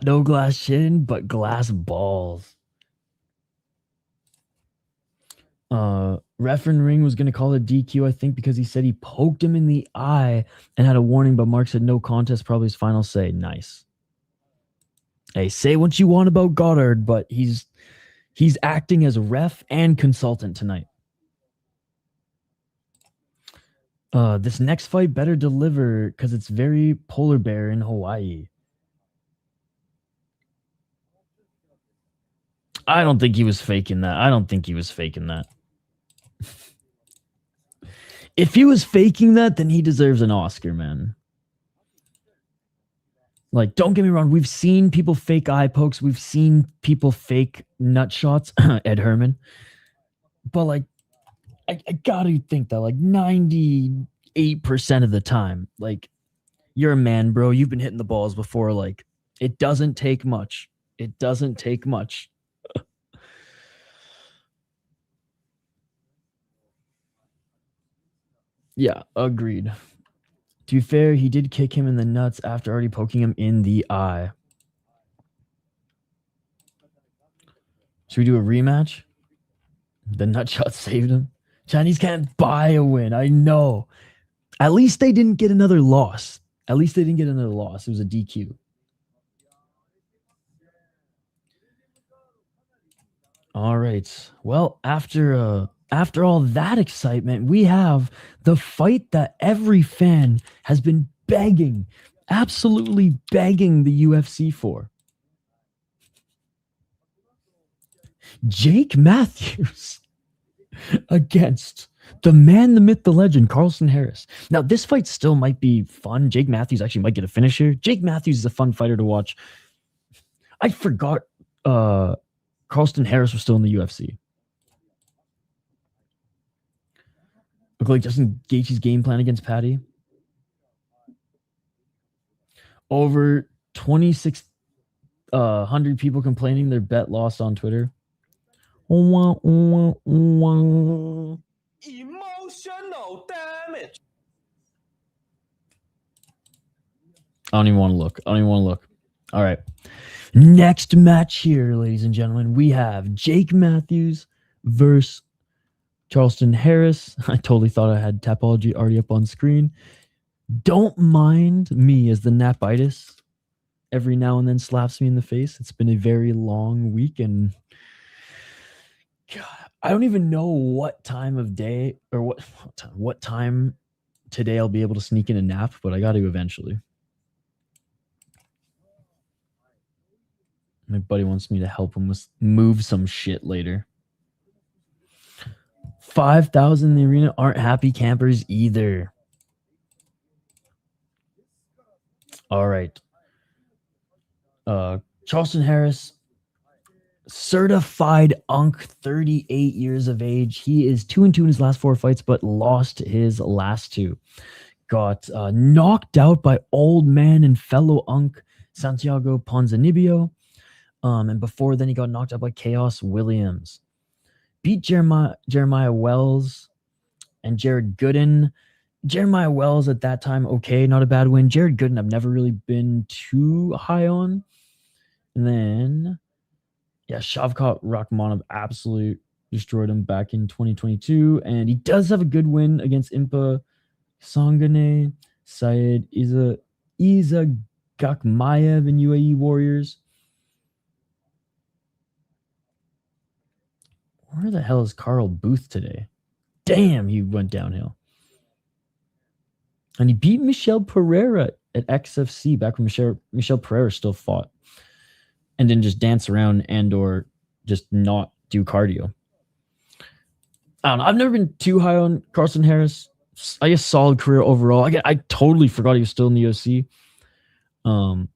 No glass chin, but glass balls. Ref in ring was going to call it DQ, I think, because he said he poked him in the eye and had a warning, but Mark said no contest, probably his final say. Nice. Hey, say what you want about Goddard, but he's acting as ref and consultant tonight. This next fight better deliver because it's very polar bear in Hawaii. I don't think he was faking that. If he was faking that, then he deserves an Oscar, man. Like, don't get me wrong. We've seen people fake eye pokes. We've seen people fake nut shots. Ed Herman. But, like, I gotta think that, like, 98% of the time, like, you're a man, bro. You've been hitting the balls before. Like, it doesn't take much. It doesn't take much. Yeah, agreed. To be fair, he did kick him in the nuts after already poking him in the eye. Should we do a rematch? The nut shot saved him. Chinese can't buy a win. I know. At least they didn't get another loss. It was a DQ. All right. Well, after all that excitement, we have the fight that every fan has been begging, absolutely begging the UFC for. Jake Matthews against the man, the myth, the legend, Carlston Harris. Now, this fight still might be fun. Jake Matthews actually might get a finish here. Jake Matthews is a fun fighter to watch. I forgot Carlston Harris was still in the UFC. Look like Justin Gaethje's game plan against Patty. Over 2,600 people complaining their bet lost on Twitter. Emotional damage. I don't even want to look. All right. Next match here, ladies and gentlemen, we have Jake Matthews versus Carlston Harris. I totally thought I had Tapology already up on screen. Don't mind me as the napitis every now and then slaps me in the face. It's been a very long week, and God, I don't even know what time of day or what time today I'll be able to sneak in a nap, but I got to eventually. My buddy wants me to help him move some shit later. 5,000 in the arena aren't happy campers either. All right. Carlston Harris, certified Unk, 38 years of age. He is 2-2 in his last 4 fights, but lost his last 2. Got knocked out by old man and fellow Unk, Santiago Ponzinibbio. And before then, he got knocked out by Chaos Williams. Beat Jeremiah Wells and Jared Gooden. Jeremiah Wells at that time, okay, not a bad win. Jared Gooden, I've never really been too high on. And then, yeah, Shavkat Rakhmonov absolutely destroyed him back in 2022. And he does have a good win against Impa Sangane, Syed Isa Gakmayev in UAE Warriors. Where the hell is Carl Booth today? Damn, he went downhill. And he beat Michelle Pereira at XFC back when Michelle Pereira still fought. And didn't just dance around and or just not do cardio. I don't know. I've never been too high on Carlston Harris. I guess solid career overall. I totally forgot he was still in the UFC.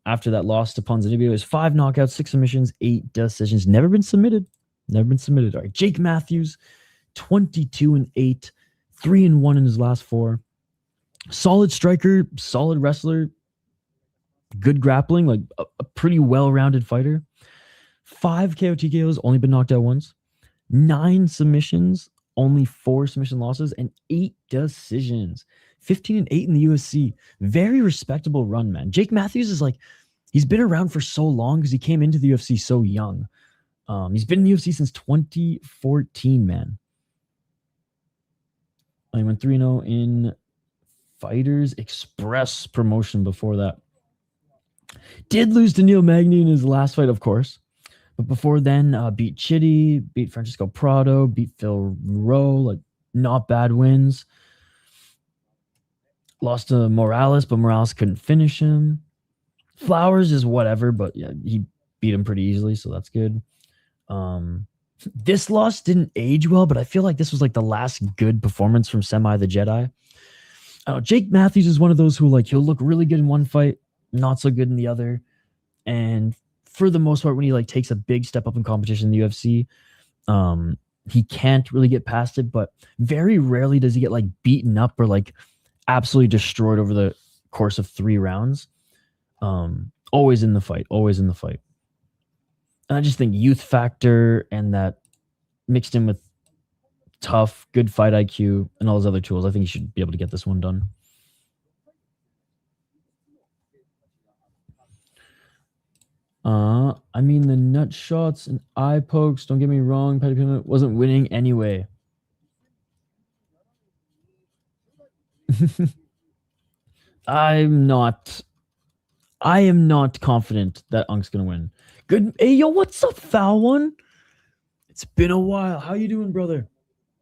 After that loss to Ponzinibbio, it was 5 knockouts, 6 submissions, 8 decisions. Never been submitted. All right, Jake Matthews, 22-8, 3-1 in his last 4. Solid striker, solid wrestler. good grappling, like a pretty well-rounded fighter. 5 KO TKOs, only been knocked out once. 9 submissions, only 4 submission losses, and 8 decisions. 15-8 in the UFC. Very respectable run, man. Jake Matthews is like, he's been around for so long because he came into the UFC so young. He's been in the UFC since 2014, man. He went 3-0 in Fighters Express promotion before that. Did lose to Neil Magny in his last fight, of course. But before then, beat Chitty, beat Francisco Prado, beat Phil Rowe. Like, not bad wins. Lost to Morales, but Morales couldn't finish him. Flowers is whatever, but yeah, he beat him pretty easily, so that's good. This loss didn't age well, but I feel like this was like the last good performance from Semi the Jedi. I don't know, Jake Matthews is one of those who, like, he'll look really good in one fight, not so good in the other. And for the most part, when he like takes a big step up in competition in the UFC, he can't really get past it, but very rarely does he get like beaten up or like absolutely destroyed over the course of 3 rounds. Always in the fight. And I just think youth factor and that mixed in with tough, good fight IQ and all those other tools, I think he should be able to get this one done. I mean, the nut shots and eye pokes, don't get me wrong, Paddy Pimblett wasn't winning anyway. I am not confident that Unk's gonna win. Good. Hey, yo, what's up, Foul One? It's been a while. How you doing, brother?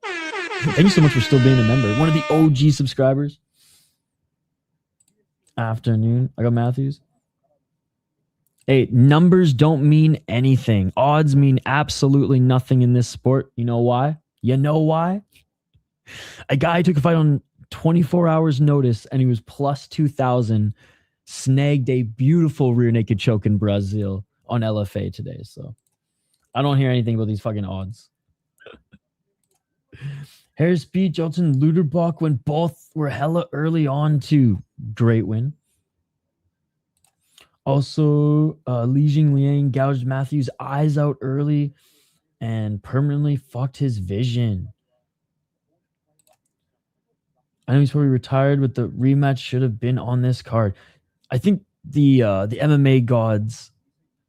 Thank you so much for still being a member. One of the OG subscribers. Afternoon. I got Matthews. Hey, numbers don't mean anything. Odds mean absolutely nothing in this sport. You know why? A guy took a fight on 24 hours notice and he was plus 2,000, snagged a beautiful rear naked choke in Brazil on LFA today. So I don't hear anything about these fucking odds. Harris beat Jelton Luderbach when both were hella early on too. Great win. Also, Li Jingliang gouged Matthews' eyes out early and permanently fucked his vision. I know he's probably retired, but the rematch should have been on this card. I think the MMA gods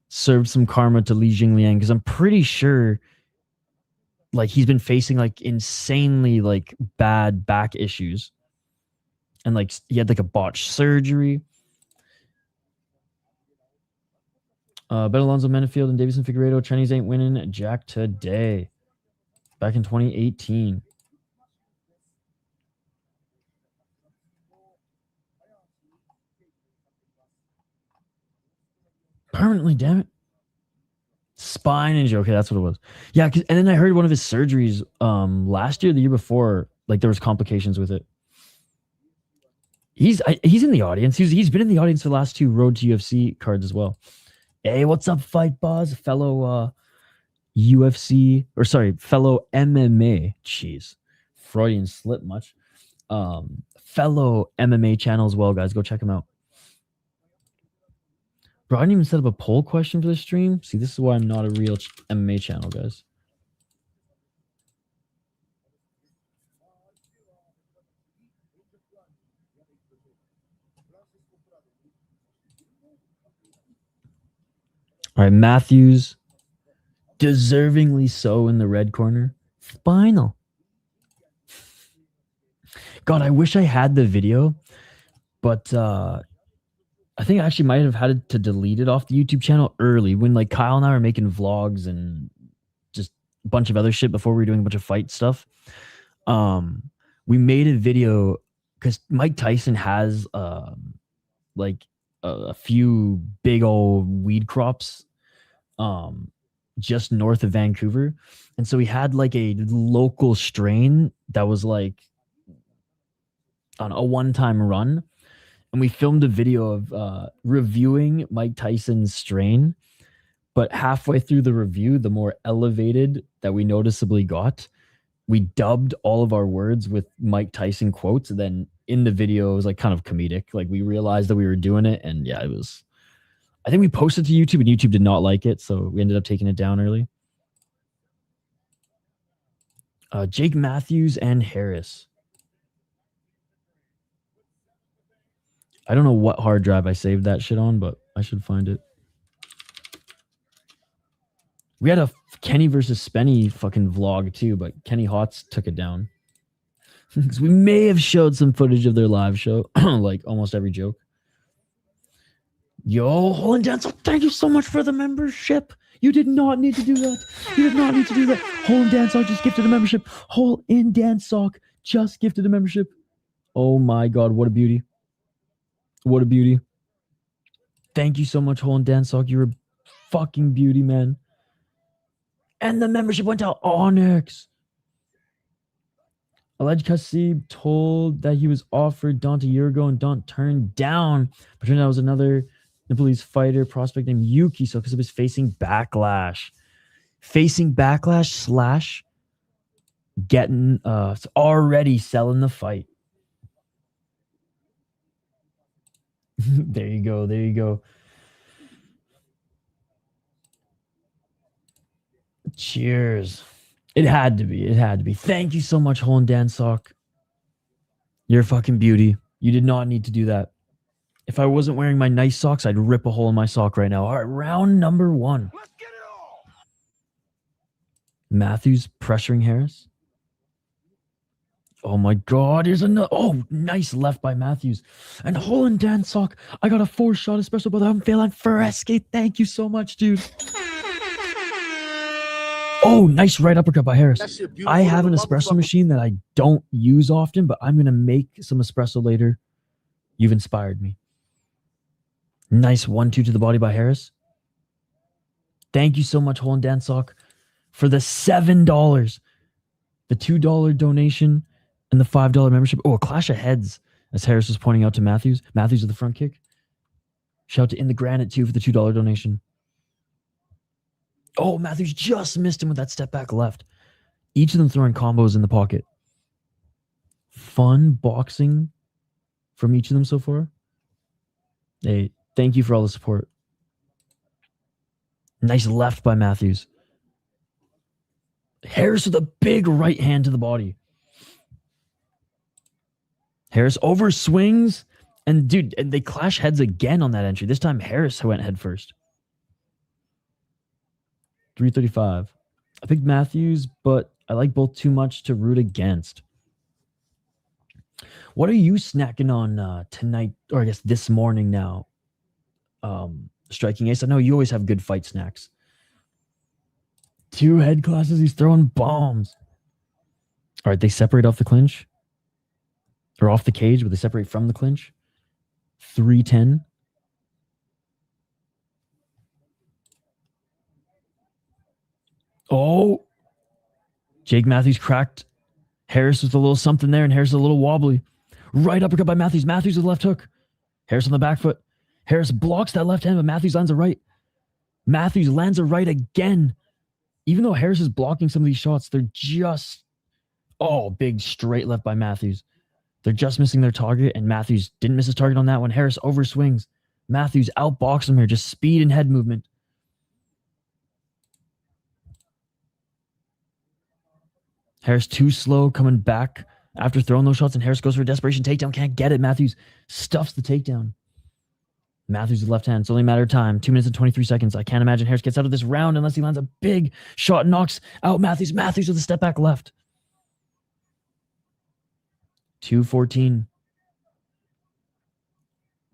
served some karma to Li Jingliang because I'm pretty sure like he's been facing like insanely like bad back issues. And like he had like a botched surgery. Bet Alonzo, Menifield, and Deiveson Figueiredo. Chinese ain't winning jack today. Back in 2018. Permanently, damn it. Spine injury. Okay, that's what it was. Yeah, and then I heard one of his surgeries last year, the year before, like there was complications with it. He's in the audience. He's been in the audience for the last 2 Road to UFC cards as well. Hey, what's up, Fight Boss? Fellow UFC, or sorry, fellow MMA. Jeez, Freudian slip much. Fellow MMA channel as well, guys. Go check him out. Bro, I didn't even set up a poll question for the stream. See, this is why I'm not a real MMA channel, guys. All right, Matthews, deservingly so in the red corner. Spinal. God, I wish I had the video, but I think I actually might have had to delete it off the YouTube channel early when like Kyle and I were making vlogs and just a bunch of other shit before we were doing a bunch of fight stuff. We made a video because Mike Tyson has like a few big old weed crops just north of Vancouver. And so we had like a local strain that was like on a one-time run. And we filmed a video of reviewing Mike Tyson's strain. But halfway through the review, the more elevated that we noticeably got, we dubbed all of our words with Mike Tyson quotes. And then in the video, it was like kind of comedic. Like we realized that we were doing it. And yeah, it was I think we posted to YouTube and YouTube did not like it, so we ended up taking it down early. Jake Matthews and Harris. I don't know what hard drive I saved that shit on, but I should find it. We had a Kenny versus Spenny fucking vlog too, but Kenny Hotz took it down. Because we may have showed some footage of their live show, like almost every joke. Yo, Hole and Dansock, thank you so much for the membership. You did not need to do that. You did not need to do that. Hole and Dansock just gifted a membership. Hole in Dansock just gifted a membership. Oh my God, what a beauty. What a beauty. Thank you so much, Hole and Dansock. You're a fucking beauty, man. And the membership went to Onyx. Alleged Kasib told that he was offered Dante a year ago and Dante turned down. But turned out it was another Nepalese fighter prospect named Yuki. So Kasib is facing backlash. Facing backlash / getting already selling the fight. There you go. There you go. Cheers. It had to be. It had to be. Thank you so much, Hole and Dansock. You're a fucking beauty. You did not need to do that. If I wasn't wearing my nice socks, I'd rip a hole in my sock right now. All right, round number 1. Let's get it all. Matthews pressuring Harris. Oh my God, here's another. Oh, nice left by Matthews. And Hole and Dansock. I got a 4-shot espresso, but I'm failing Fresky. Thank you so much, dude. Oh, nice right uppercut by Harris. I have an espresso machine that I don't use often, but I'm going to make some espresso later. You've inspired me. Nice 1-2 to the body by Harris. Thank you so much, Hole and Dansock, for the $7. The $2 donation and the $5 membership. Oh, a clash of heads, as Harris was pointing out to Matthews. Matthews with the front kick. Shout out to In the Granite, too, for the $2 donation. Oh, Matthews just missed him with that step back left. Each of them throwing combos in the pocket. Fun boxing from each of them so far. Hey, thank you for all the support. Nice left by Matthews. Harris with a big right hand to the body. Harris over swings. And dude, and they clash heads again on that entry. This time Harris went head first. 335. I picked Matthews, but I like both too much to root against. What are you snacking on tonight, or I guess this morning now? Striking Ace. I know you always have good fight snacks. 2 head classes. He's throwing bombs. All right, they separate off the clinch. Or off the cage, but they separate from the clinch. 310. Oh, Jake Matthews cracked Harris with a little something there, and Harris is a little wobbly. Right uppercut by Matthews. Matthews with the left hook. Harris on the back foot. Harris blocks that left hand, but Matthews lands a right. Matthews lands a right again. Even though Harris is blocking some of these shots, they're just... Oh, big straight left by Matthews. They're just missing their target, and Matthews didn't miss his target on that one. Harris overswings. Matthews outboxes him here. Just speed and head movement. Harris too slow coming back after throwing those shots, and Harris goes for a desperation takedown. Can't get it. Matthews stuffs the takedown. Matthews with left hand. It's only a matter of time. 2 minutes and 23 seconds. I can't imagine Harris gets out of this round unless he lands a big shot, knocks out Matthews. Matthews with a step back left. 2:14.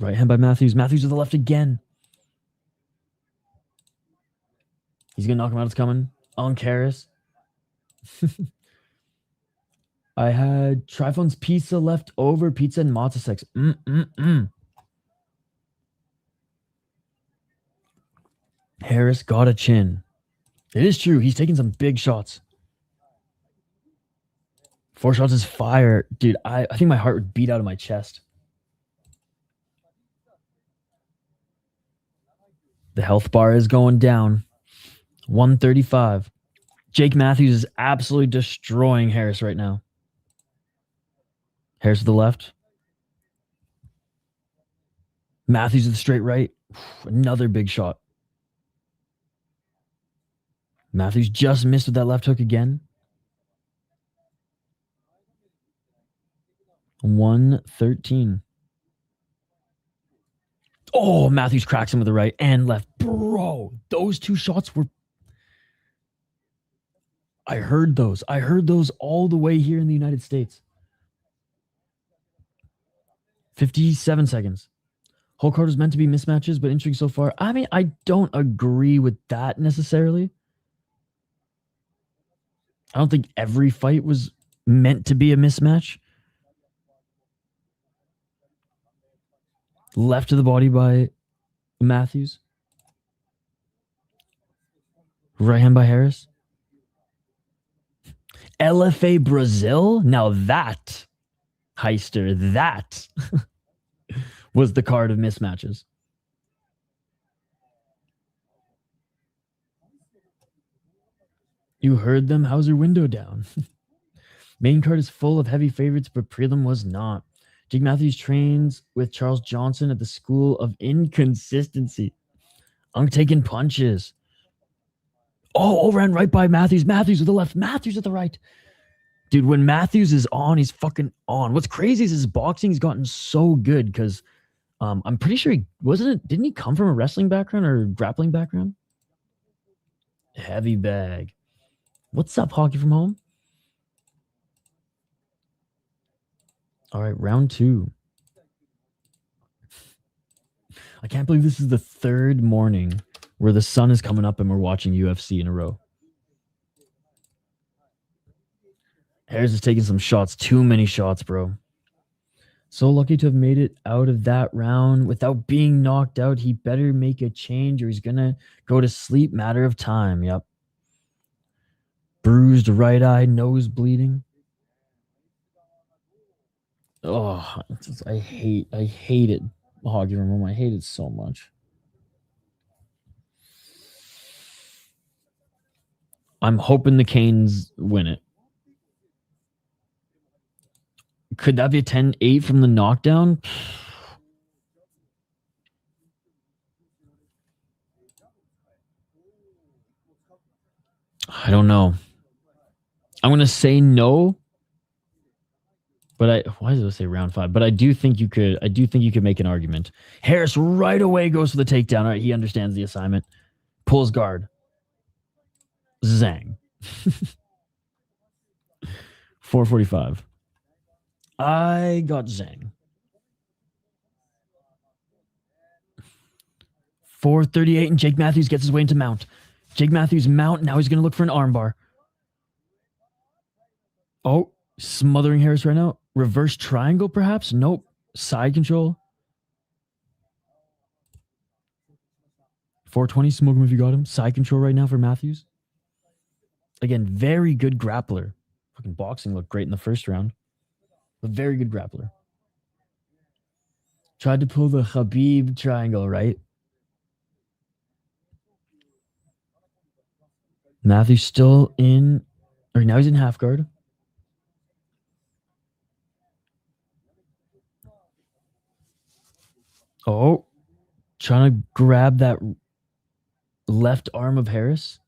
Right hand by Matthews. Matthews with the left again. He's going to knock him out. It's coming. On Harris. I had Trifon's pizza left over. Pizza and matzo sex. Harris got a chin. It is true. He's taking some big shots. 4 shots is fire. Dude, I think my heart would beat out of my chest. The health bar is going down. 135. Jake Matthews is absolutely destroying Harris right now. Harris to the left. Matthews with the straight right. Another big shot. Matthews just missed with that left hook again. 113. Oh, Matthews cracks him with the right and left. Bro, those two shots were... I heard those. I heard those all the way here in the United States. 57 seconds. Whole card was meant to be mismatches, but interesting so far. I mean, I don't agree with that necessarily. I don't think every fight was meant to be a mismatch. Left to the body by Matthews. Right hand by Harris. LFA Brazil? Now that, Heister, that was the card of mismatches. You heard them? How's your window down? Main card is full of heavy favorites, but prelim was not. Jake Matthews trains with Charles Johnson at the School of Inconsistency. Unk taking punches. Oh, overhand right by Matthews. Matthews with the left. Matthews with the right. Dude, when Matthews is on, he's fucking on. What's crazy is his boxing's gotten so good because I'm pretty sure didn't he come from a wrestling background or grappling background? Heavy bag. What's up, Hockey from Home? All right, round 2. I can't believe this is the third morning where the sun is coming up and we're watching UFC in a row. Harris is taking some shots. Too many shots, bro. So lucky to have made it out of that round without being knocked out. He better make a change or he's going to go to sleep. Matter of time. Yep. Bruised right eye, nose bleeding. Oh, I hate it. Hockey room. I hate it so much. I'm hoping the Canes win it. Could that be a 10-8 from the knockdown? I don't know. I'm going to say no. But why did I say round 5? But I do think you could make an argument. Harris right away goes for the takedown. All right, he understands the assignment. Pulls guard. Zhang. 445. I got Zhang. 438, and Jake Matthews gets his way into mount. Jake Matthews mount. Now he's going to look for an armbar. Oh, smothering Harris right now. Reverse triangle, perhaps? Nope. Side control. 420, smoke him if you got him. Side control right now for Matthews. Again, very good grappler. Fucking boxing looked great in the first round. But very good grappler. Tried to pull the Khabib triangle, right? Matthews still in, or now he's in half guard. Oh, trying to grab that left arm of Harris.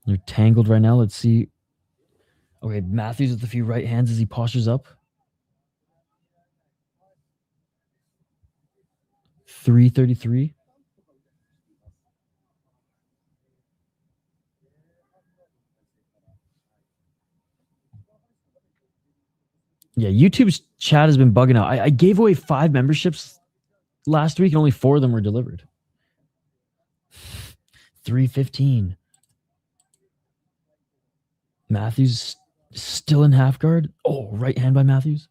They're tangled right now. Let's see. Okay, Matthews with a few right hands as he postures up. 333. Yeah, YouTube's chat has been bugging out. I gave away 5 memberships last week and only 4 of them were delivered. 315. Matthews still in half guard. Oh, right hand by Matthews.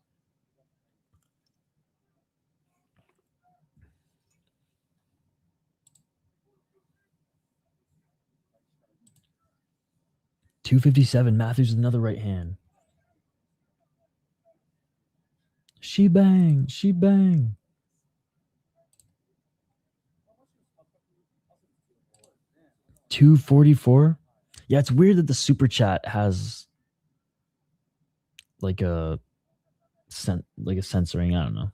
$257. Matthews with another right hand. She bang. 244. Yeah, it's weird that the super chat has like a censoring. I don't know.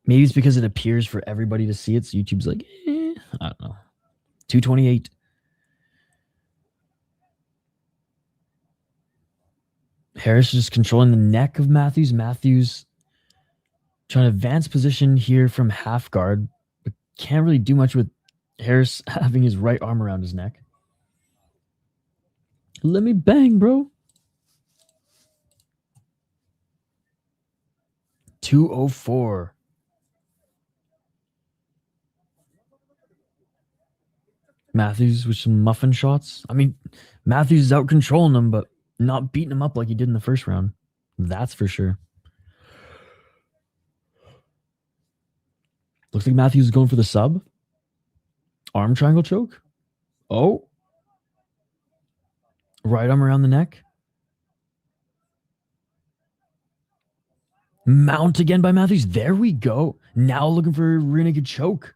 Maybe it's because it appears for everybody to see it. So YouTube's like, I don't know. 228. Harris is just controlling the neck of Matthews. Matthews trying to advance position here from half guard, but can't really do much with Harris having his right arm around his neck. Let me bang, bro. 204. Matthews with some muffin shots. I mean, Matthews is out controlling him, but not beating him up like he did in the first round. That's for sure. Looks like Matthews is going for the sub. Arm triangle choke. Oh. Right arm around the neck. Mount again by Matthews. There we go. Now looking for a rear naked choke.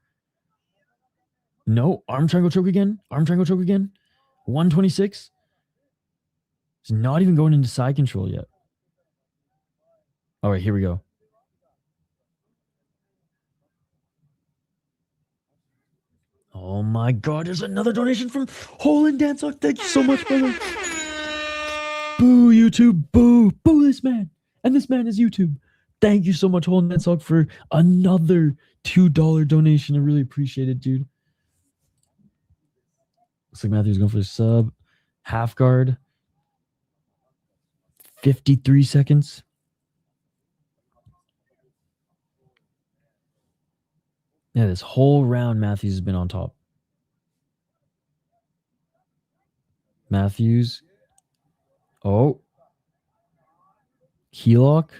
No. Arm triangle choke again. Arm triangle choke again. 126. He's not even going into side control yet. All right, here we go. Oh my God, there's another donation from Hole and Dance. Thank you so much, brother. Boo, YouTube. Boo. Boo this man. And this man is YouTube. Thank you so much, Hole and Dance, for another $2 donation. I really appreciate it, dude. Looks like Matthew's going for a sub. Half guard. 53 seconds. Yeah, this whole round, Matthews has been on top. Matthews. Oh. Heel lock.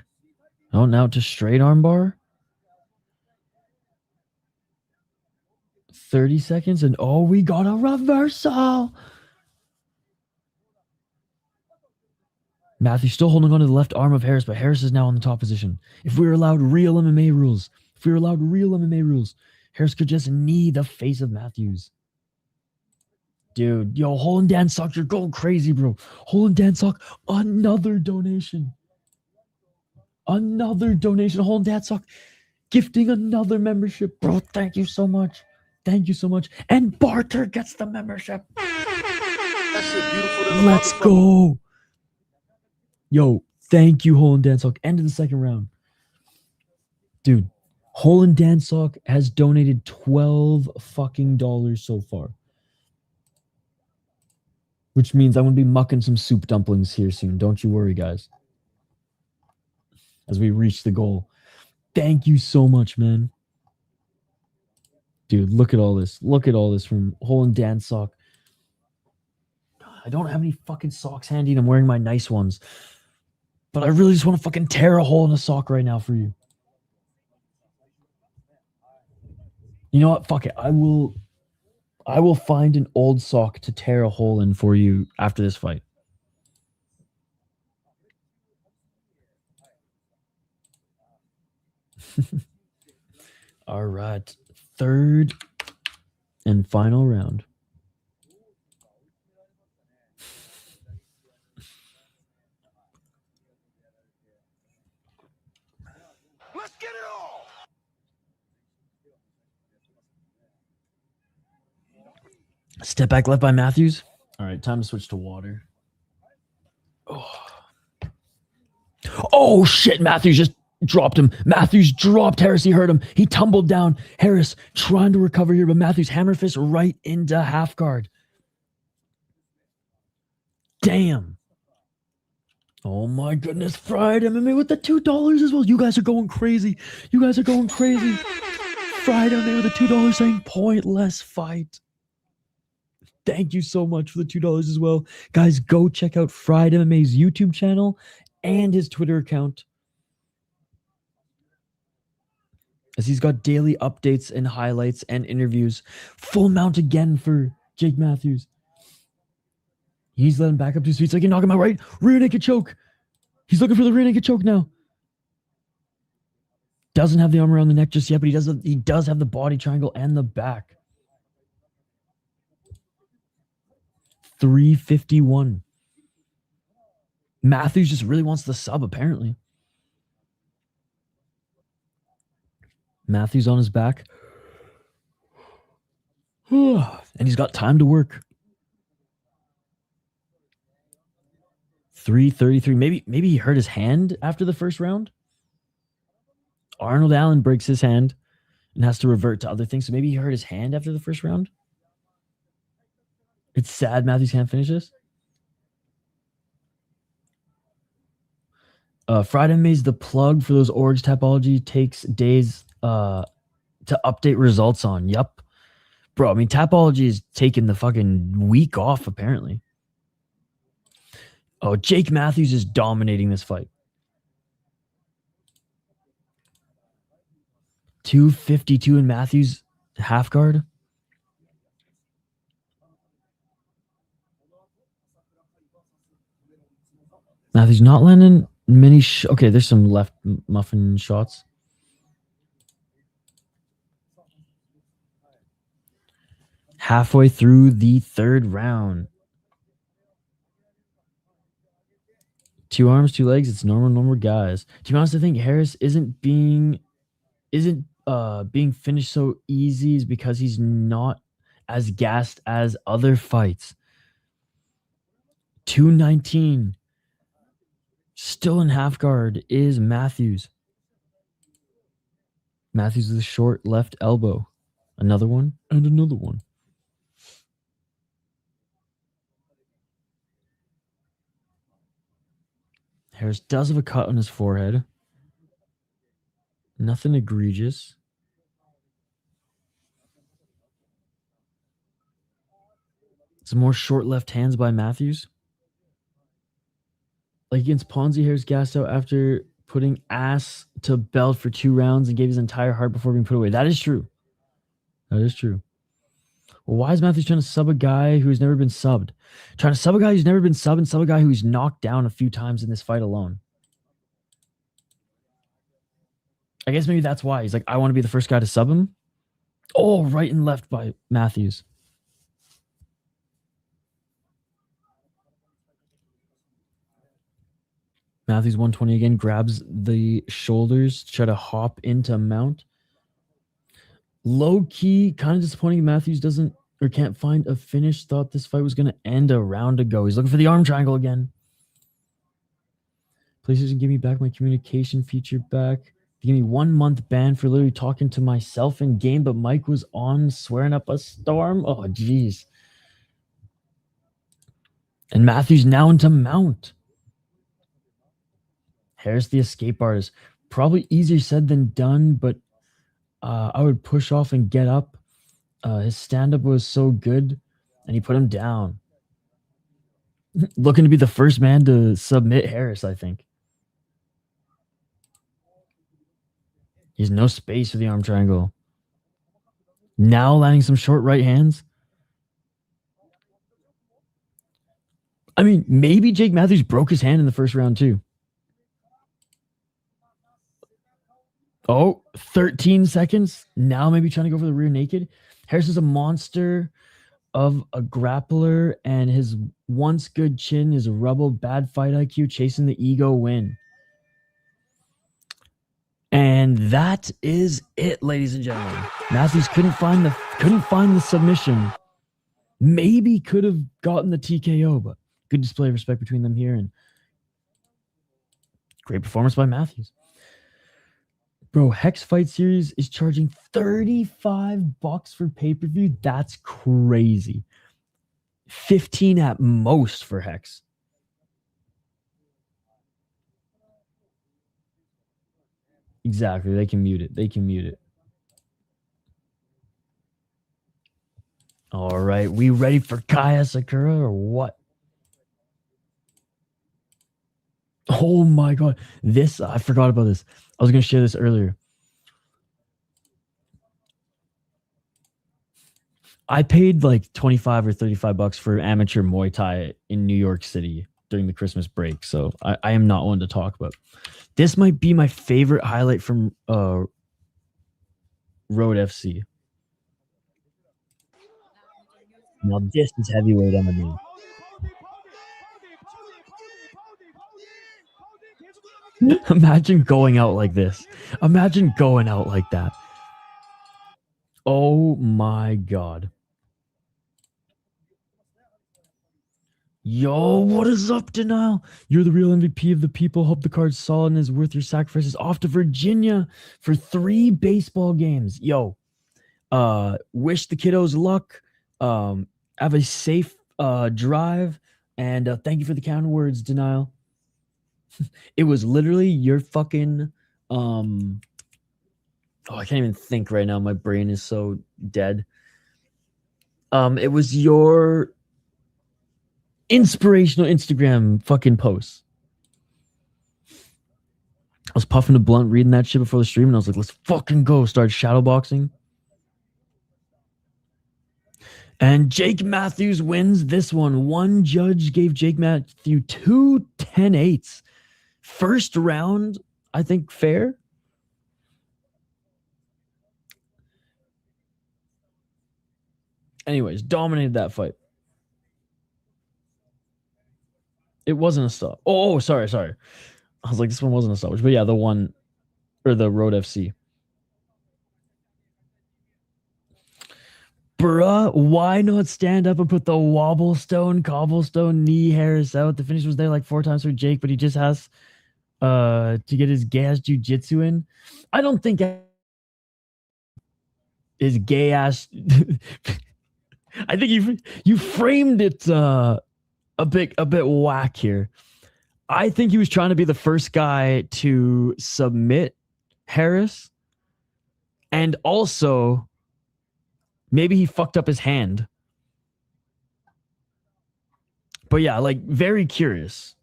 Oh, now to straight armbar. 30 seconds, and oh, we got a reversal. Matthews still holding on to the left arm of Harris, but Harris is now in the top position. If we were allowed real MMA rules, Harris could just knee the face of Matthews. Dude, yo, Hole and Dan Sock, you're going crazy, bro. Hole and Dan Sock, another donation. Another donation. Hole and Dan Sock gifting another membership, bro. Thank you so much. Thank you so much. And Barter gets the membership. That shit beautiful. Let's go. Yo, thank you, Hole and Dan Sock. End of the second round. Dude, Hole and Dan Sock has donated $12 fucking dollars so far. Which means I'm going to be mucking some soup dumplings here soon. Don't you worry, guys. As we reach the goal. Thank you so much, man. Dude, look at all this. Look at all this from Hole and Dan Sock. I don't have any fucking socks handy and I'm wearing my nice ones. But I really just want to fucking tear a hole in a sock right now for you. You know what? Fuck it. I will find an old sock to tear a hole in for you after this fight. All right. Third and final round. Let's get it all. Step back left by Matthews. All right, time to switch to water. Oh shit, Matthews just dropped him. Matthews dropped Harris. He hurt him. He tumbled down. Harris trying to recover here, but Matthews hammer fist right into half guard. Damn. Oh my goodness. Fried MMA with the $2 as well. You guys are going crazy. You guys are going crazy. Fried MMA with the $2 saying pointless fight. Thank you so much for the $2 as well. Guys, go check out Fried MMA's YouTube channel and his Twitter account, as he's got daily updates and highlights and interviews. Full mount again for Jake Matthews. He's letting back up to his feet so he can knock him out, right? Rear naked choke. He's looking for the rear naked choke now. Doesn't have the arm around the neck just yet, but he does have the body triangle and the back. 351. Matthews just really wants the sub, apparently. Matthews on his back. And he's got time to work. 3:33. Maybe he hurt his hand after the first round. Arnold Allen breaks his hand and has to revert to other things. So maybe he hurt his hand after the first round. It's sad Matthews can't finish this. Friday May's the plug for those orgs Tapology takes days to update results on. Yup. Bro, I mean, Tapology is taking the fucking week off, apparently. Oh, Jake Matthews is dominating this fight. 252 in Matthews half guard. Matthews not landing many. Okay, there's some left muffin shots. Halfway through the third round. 2 arms, 2 legs. It's normal guys. To be honest, I think Harris isn't being finished so easy is because he's not as gassed as other fights. 219. Still in half guard is Matthews. Matthews with a short left elbow. Another one and another one. Harris does have a cut on his forehead. Nothing egregious. Some more short left hands by Matthews. Like against Ponzi, Harris gassed out after putting ass to belt for 2 rounds and gave his entire heart before being put away. That is true. That is true. Well, why is Matthews trying to sub a guy who's never been subbed? Trying to sub a guy who's never been subbed and sub a guy who's knocked down a few times in this fight alone. I guess maybe that's why. He's like, I want to be the first guy to sub him. Oh, right and left by Matthews. Matthews 120 again, grabs the shoulders to try to hop into mount. Low key, kind of disappointing. Matthews doesn't or can't find a finish. Thought this fight was going to end a round ago. He's looking for the arm triangle again. Please doesn't give me back my communication feature back. They give me 1 month ban for literally talking to myself in game, but Mike was on swearing up a storm. Oh, jeez. And Matthews now into mount. Harris, the escape artist. Probably easier said than done, but I would push off and get up. His stand-up was so good, and he put him down. Looking to be the first man to submit Harris, I think. He has no space for the arm triangle. Now landing some short right hands. I mean, maybe Jake Matthews broke his hand in the first round too. Oh, 13 seconds. Now maybe trying to go for the rear naked. Harris is a monster of a grappler, and his once good chin is a rubble, bad fight IQ, chasing the ego win. And that is it, ladies and gentlemen. Matthews couldn't find the submission. Maybe could have gotten the TKO, but good display of respect between them here, and great performance by Matthews. Bro, Hex Fight Series is charging $35 for pay-per-view. That's crazy. 15 at most for Hex. Exactly. They can mute it. They can mute it. All right. We ready for Kai Asakura or what? Oh my God. This, I forgot about this. I was going to share this earlier. I paid like 25 or $35 for amateur Muay Thai in New York City during the Christmas break. So I am not one to talk about. This might be my favorite highlight from Road FC. Now this is heavyweight MMA. Imagine going out like this. Imagine going out like that. Oh my god. Yo, what is up, Denial? You're the real MVP of the people. Hope the card's solid and is worth your sacrifices. Off to Virginia for 3 baseball games. Yo, wish the kiddos luck. Have a safe drive. And thank you for the kind words, Denial. It was literally your fucking I can't even think right now. My brain is so dead. It was your inspirational Instagram fucking posts. I was puffing a blunt reading that shit before the stream, and I was like, let's fucking go. Start shadowboxing. And Jake Matthews wins this one. One judge gave Jake Matthews 2 10-8s. First round, I think, fair. Anyways, dominated that fight. It wasn't a stop. Oh, sorry. I was like, this one wasn't a stoppage. But yeah, the one, or the Road FC. Bruh, why not stand up and put the cobblestone knee Harris out? The finish was there like 4 times for Jake, but he just has to get his gay-ass jiu-jitsu in. I don't think his gay-ass... I think you framed it a bit whack here. I think he was trying to be the first guy to submit Harris, and also maybe he fucked up his hand. But yeah, like, very curious.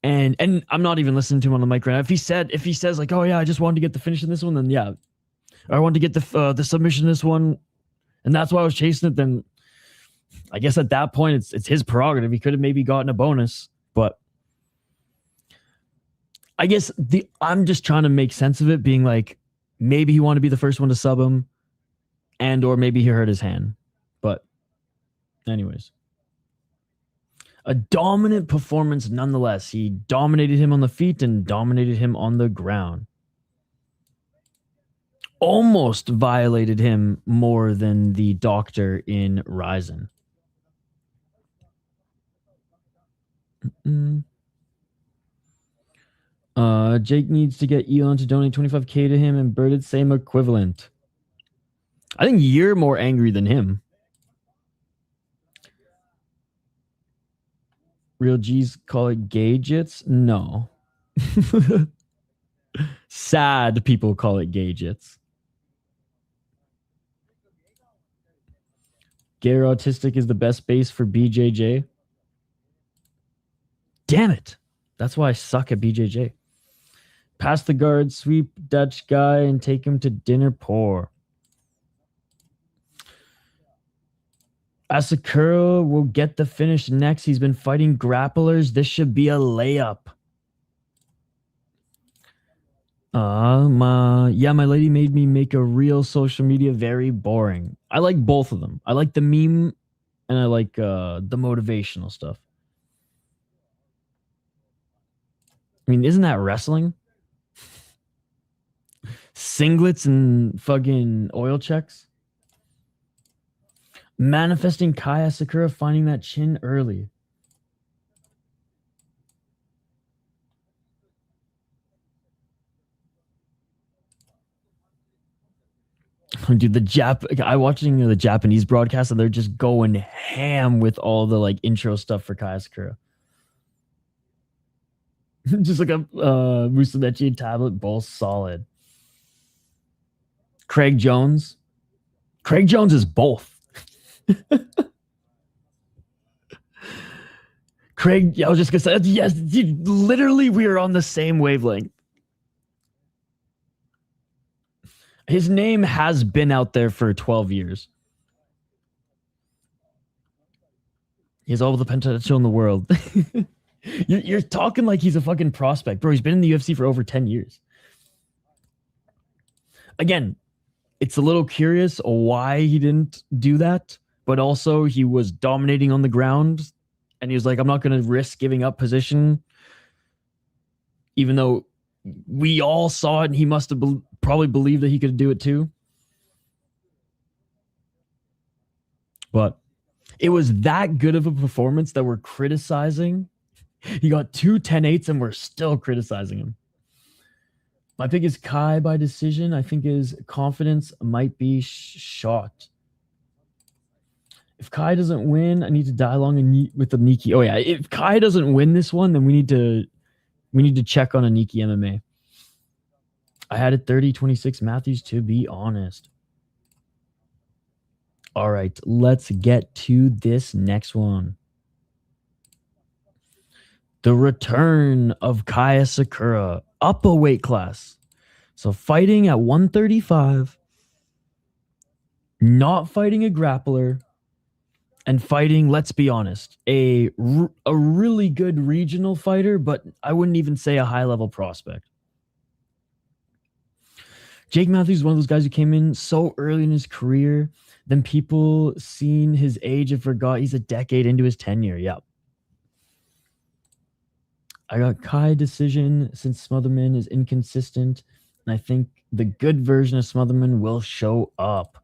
And I'm not even listening to him on the mic right now. If he says like, oh yeah, I just wanted to get the finish in this one, then yeah, I wanted to get the submission in this one, and that's why I was chasing it, then I guess at that point it's his prerogative. He could have maybe gotten a bonus, but I guess I'm just trying to make sense of it, being like, maybe he wanted to be the first one to sub him, and or maybe he hurt his hand. But anyways, a dominant performance nonetheless. He dominated him on the feet and dominated him on the ground. Almost violated him more than the doctor in Ryzen. Jake needs to get Elon to donate 25k to him, and Birded same equivalent. I think you're more angry than him. Real G's call it gay jits? No. Sad people call it gay jits. Gay or autistic is the best base for BJJ. Damn it. That's why I suck at BJJ. Pass the guard, sweep Dutch guy, and take him to dinner poor. Asakura will get the finish next. He's been fighting grapplers. This should be a layup. My lady made me make a real social media very boring. I like both of them. I like the meme, and I like the motivational stuff. I mean, isn't that wrestling? Singlets and fucking oil checks. Manifesting Kai Asakura finding that chin early. Dude, I watching the Japanese broadcast, and they're just going ham with all the like intro stuff for Kai Asakura. Just like a Musamechi tablet, both solid. Craig Jones. Craig Jones is both. Craig, I was just gonna say, yes, dude, literally we are on the same wavelength. His name has been out there for 12 years. He has all the potential in the world. You're talking like he's a fucking prospect. Bro, he's been in the UFC for over 10 years. Again, it's a little curious why he didn't do that, but also he was dominating on the ground, and he was like, I'm not going to risk giving up position, even though we all saw it, and he must have probably believed that he could do it too. But it was that good of a performance that we're criticizing. He got 2 10-8s, and we're still criticizing him. My pick is Kai by decision. I think his confidence might be shot. If Kai doesn't win, I need to die long with the Niki. Oh yeah, if Kai doesn't win this one, then we need to check on a Niki MMA. I had it 30-26 Matthews, to be honest. All right, let's get to this next one. The return of Kai Asakura, up a weight class. So fighting at 135, not fighting a grappler, and fighting, let's be honest, a really good regional fighter, but I wouldn't even say a high-level prospect. Jake Matthews is one of those guys who came in so early in his career, then people seen his age and forgot he's a decade into his tenure. Yep. I got Kai decision since Smotherman is inconsistent, and I think the good version of Smotherman will show up.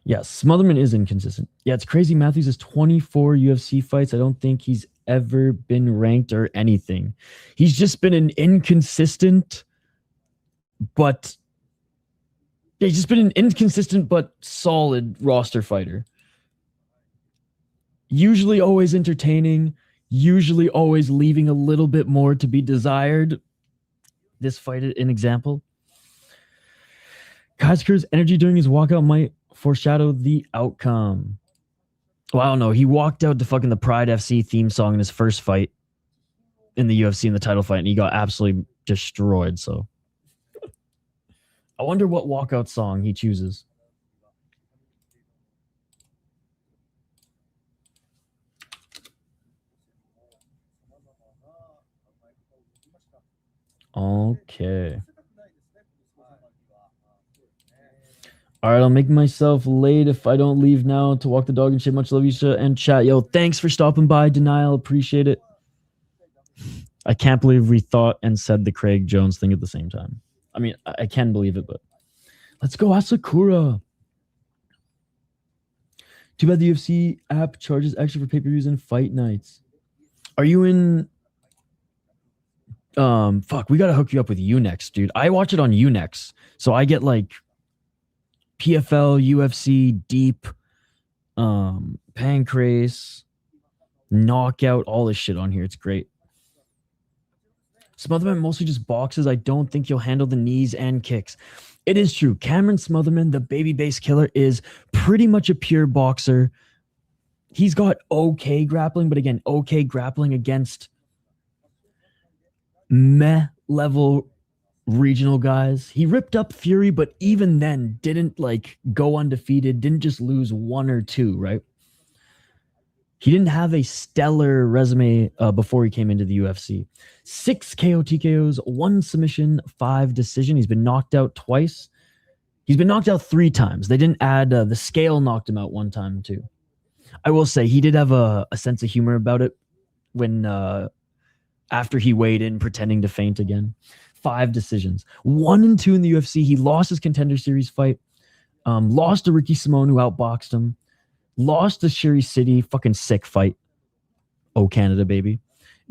Yeah, Smotherman is inconsistent. Yeah, it's crazy. Matthews has 24 UFC fights. I don't think he's ever been ranked or anything. He's just been an inconsistent, but solid roster fighter. Usually always entertaining, usually always leaving a little bit more to be desired. This fight, an example. Kaiser's energy during his walkout might foreshadow the outcome. Well, I don't know. He walked out to fucking the Pride FC theme song in his first fight in the UFC in the title fight, and he got absolutely destroyed. So I wonder what walkout song he chooses. Okay. All right, I'll make myself late if I don't leave now to walk the dog and shit. Much love, Isha and chat. Yo, thanks for stopping by, Denial. Appreciate it. I can't believe we thought and said the Craig Jones thing at the same time. I mean, I can believe it, but let's go Asakura. Too bad the UFC app charges extra for pay-per-views and fight nights. Are you in... Fuck, we got to hook you up with UNEXT, dude. I watch it on UNEXT, so I get like PFL, UFC, Deep, Pancrase, Knockout, all this shit on here. It's great. Smotherman mostly just boxes. I don't think he'll handle the knees and kicks. It is true. Cameron Smotherman, the baby-based killer, is pretty much a pure boxer. He's got okay grappling, but again, okay grappling against meh-level regional guys. He ripped up Fury, but even then didn't like go undefeated, didn't just lose 1 or 2, right? He didn't have a stellar resume before he came into the UFC. 6 KO TKOs, 1 submission, 5 decision. He's been knocked out twice. He's been knocked out 3 times. They didn't add the scale knocked him out 1 time too. I will say he did have a sense of humor about it when after he weighed in pretending to faint again. 5 decisions. 1 and 2 in the UFC. He lost his Contender Series fight. Lost to Ricky Simone, who outboxed him. Lost to Sherry City. Fucking sick fight. Oh, Canada, baby.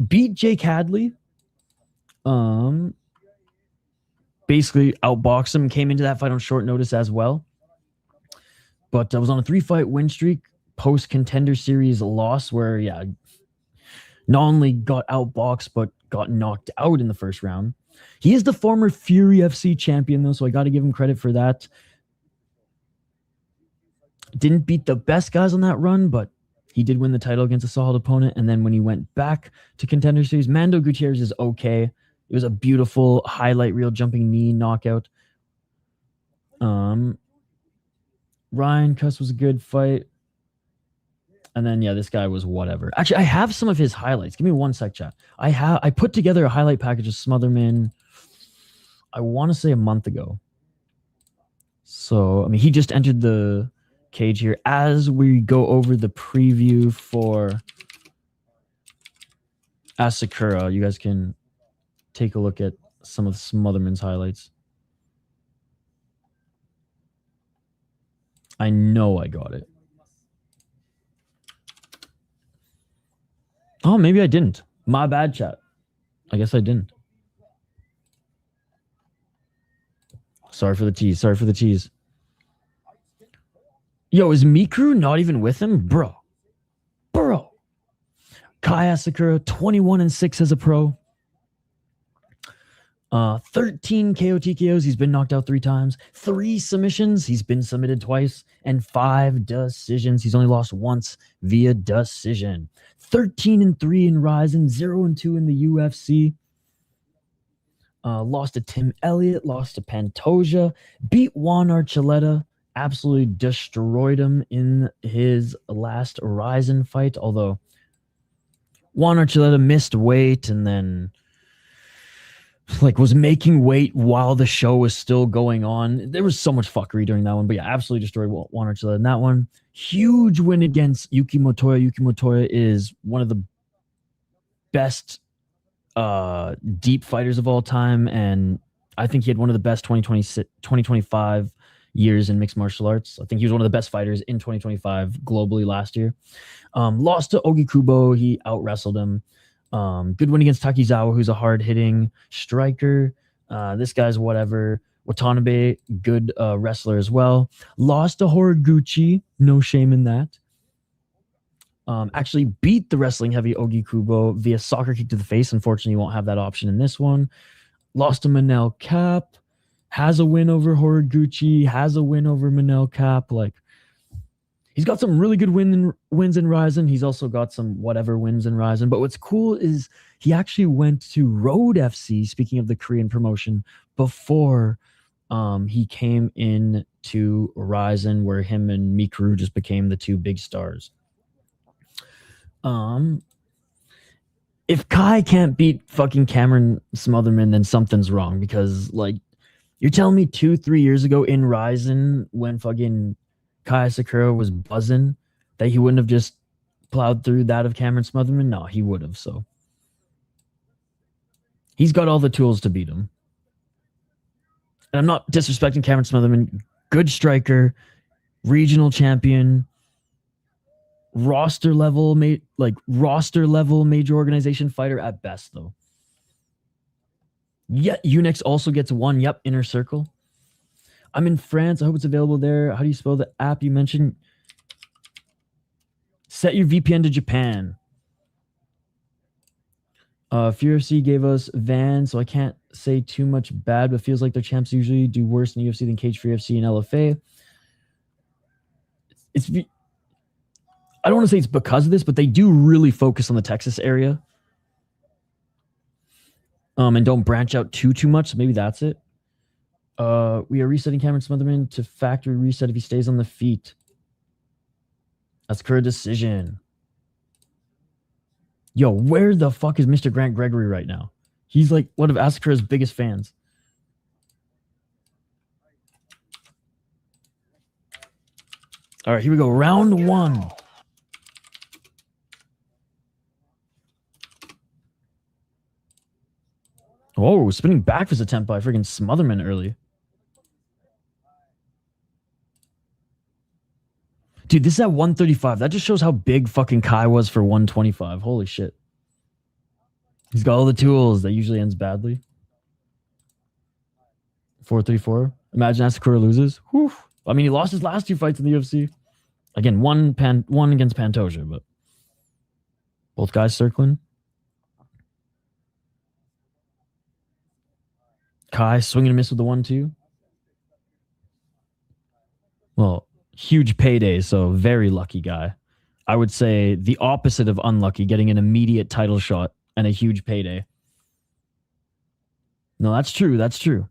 Beat Jake Hadley. Basically outboxed him. Came into that fight on short notice as well. But I was on a 3-fight win streak. Post-Contender Series loss where, yeah, not only got outboxed, but got knocked out in the first round. He is the former Fury FC champion, though, so I got to give him credit for that. Didn't beat the best guys on that run, but he did win the title against a solid opponent. And then when he went back to Contender Series, Mando Gutierrez is okay. It was a beautiful highlight reel jumping knee knockout. Ryan Cuss was a good fight. And then, yeah, this guy was whatever. Actually, I have some of his highlights. Give me 1 sec, chat. I put together a highlight package of Smotherman, I want to say a month ago. So, I mean, he just entered the cage here. As we go over the preview for Asakura, you guys can take a look at some of Smotherman's highlights. I know I got it. Oh, maybe I didn't. My bad, chat. I guess I didn't. Sorry for the tease. Sorry for the tease. Yo, is Mikuru not even with him? Bro. Kai Asakura, 21-6 as a pro. 13 KO TKOs. He's been knocked out 3 times. 3 submissions. He's been submitted twice. And 5 decisions. He's only lost once via decision. 13-3 in Ryzen. 0-2 in the UFC. Lost to Tim Elliott. Lost to Pantoja. Beat Juan Archuleta. Absolutely destroyed him in his last Ryzen fight. Although Juan Archuleta missed weight and then was making weight while the show was still going on. There was so much fuckery during that one. But yeah, absolutely destroyed Juan Archuleta in that one. Huge win against Yuki Motoya. Yuki Motoya is one of the best deep fighters of all time. And I think he had one of the best 2025 years in mixed martial arts. I think he was one of the best fighters in 2025 globally last year. Lost to Ogi Kubo. He out-wrestled him. Good win against Takizawa, who's a hard-hitting striker. This guy's whatever. Watanabe, good wrestler as well. Lost to Horiguchi. No shame in that. Actually beat the wrestling heavy Ogi Kubo via soccer kick to the face. Unfortunately, you won't have that option in this one. Lost to Manel Cap. Has a win over Horiguchi. Has a win over Manel Cap. He's got some really good wins in Ryzen. He's also got some whatever wins in Ryzen. But what's cool is he actually went to Road FC, speaking of the Korean promotion, before he came in to Ryzen, where him and Mikuru just became the 2 big stars. If Kai can't beat fucking Cameron Smotherman, then something's wrong. Because, you're telling me 2-3 years ago in Ryzen, when fucking Kai Asakura was buzzing, that he wouldn't have just plowed through that of Cameron Smotherman? No, he would have. So he's got all the tools to beat him. And I'm not disrespecting Cameron Smotherman. Good striker, regional champion, roster level major organization fighter at best, though. Yeah, UNEXT also gets 1. Yep, Inner Circle. I'm in France. I hope it's available there. How do you spell the app you mentioned? Set your VPN to Japan. UFC gave us Van, so I can't say too much bad, but feels like their champs usually do worse in UFC than Cage Free FC and LFA. I don't want to say it's because of this, but they do really focus on the Texas area. And don't branch out too much, so maybe that's it. We are resetting Cameron Smotherman to factory reset if he stays on the feet. That's Asakura decision. Yo, where the fuck is Mr. Grant Gregory right now? He's one of Asakura's biggest fans. All right, here we go. Round 1. Oh, spinning back fist attempt by freaking Smotherman early. Dude, this is at 135. That just shows how big fucking Kai was for 125. Holy shit. He's got all the tools. That usually ends badly. 434. Imagine Asakura loses. Whew. I mean, he lost his last 2 fights in the UFC. Again, one against Pantoja, but both guys circling. Kai swinging a miss with the 1-2. Well, huge payday, so very lucky guy. I would say the opposite of unlucky, getting an immediate title shot and a huge payday. No, that's true. That's true.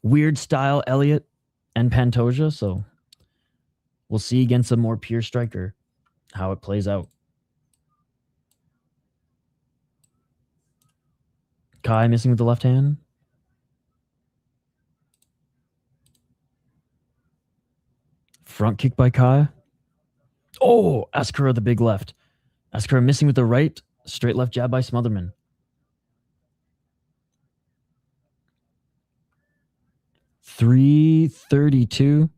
Weird style, Elliott and Pantoja, so we'll see against a more pure striker how it plays out. Kai missing with the left hand. Front kick by Kai. Oh, Asakura the big left. Asakura missing with the right. Straight left jab by Smotherman. 332.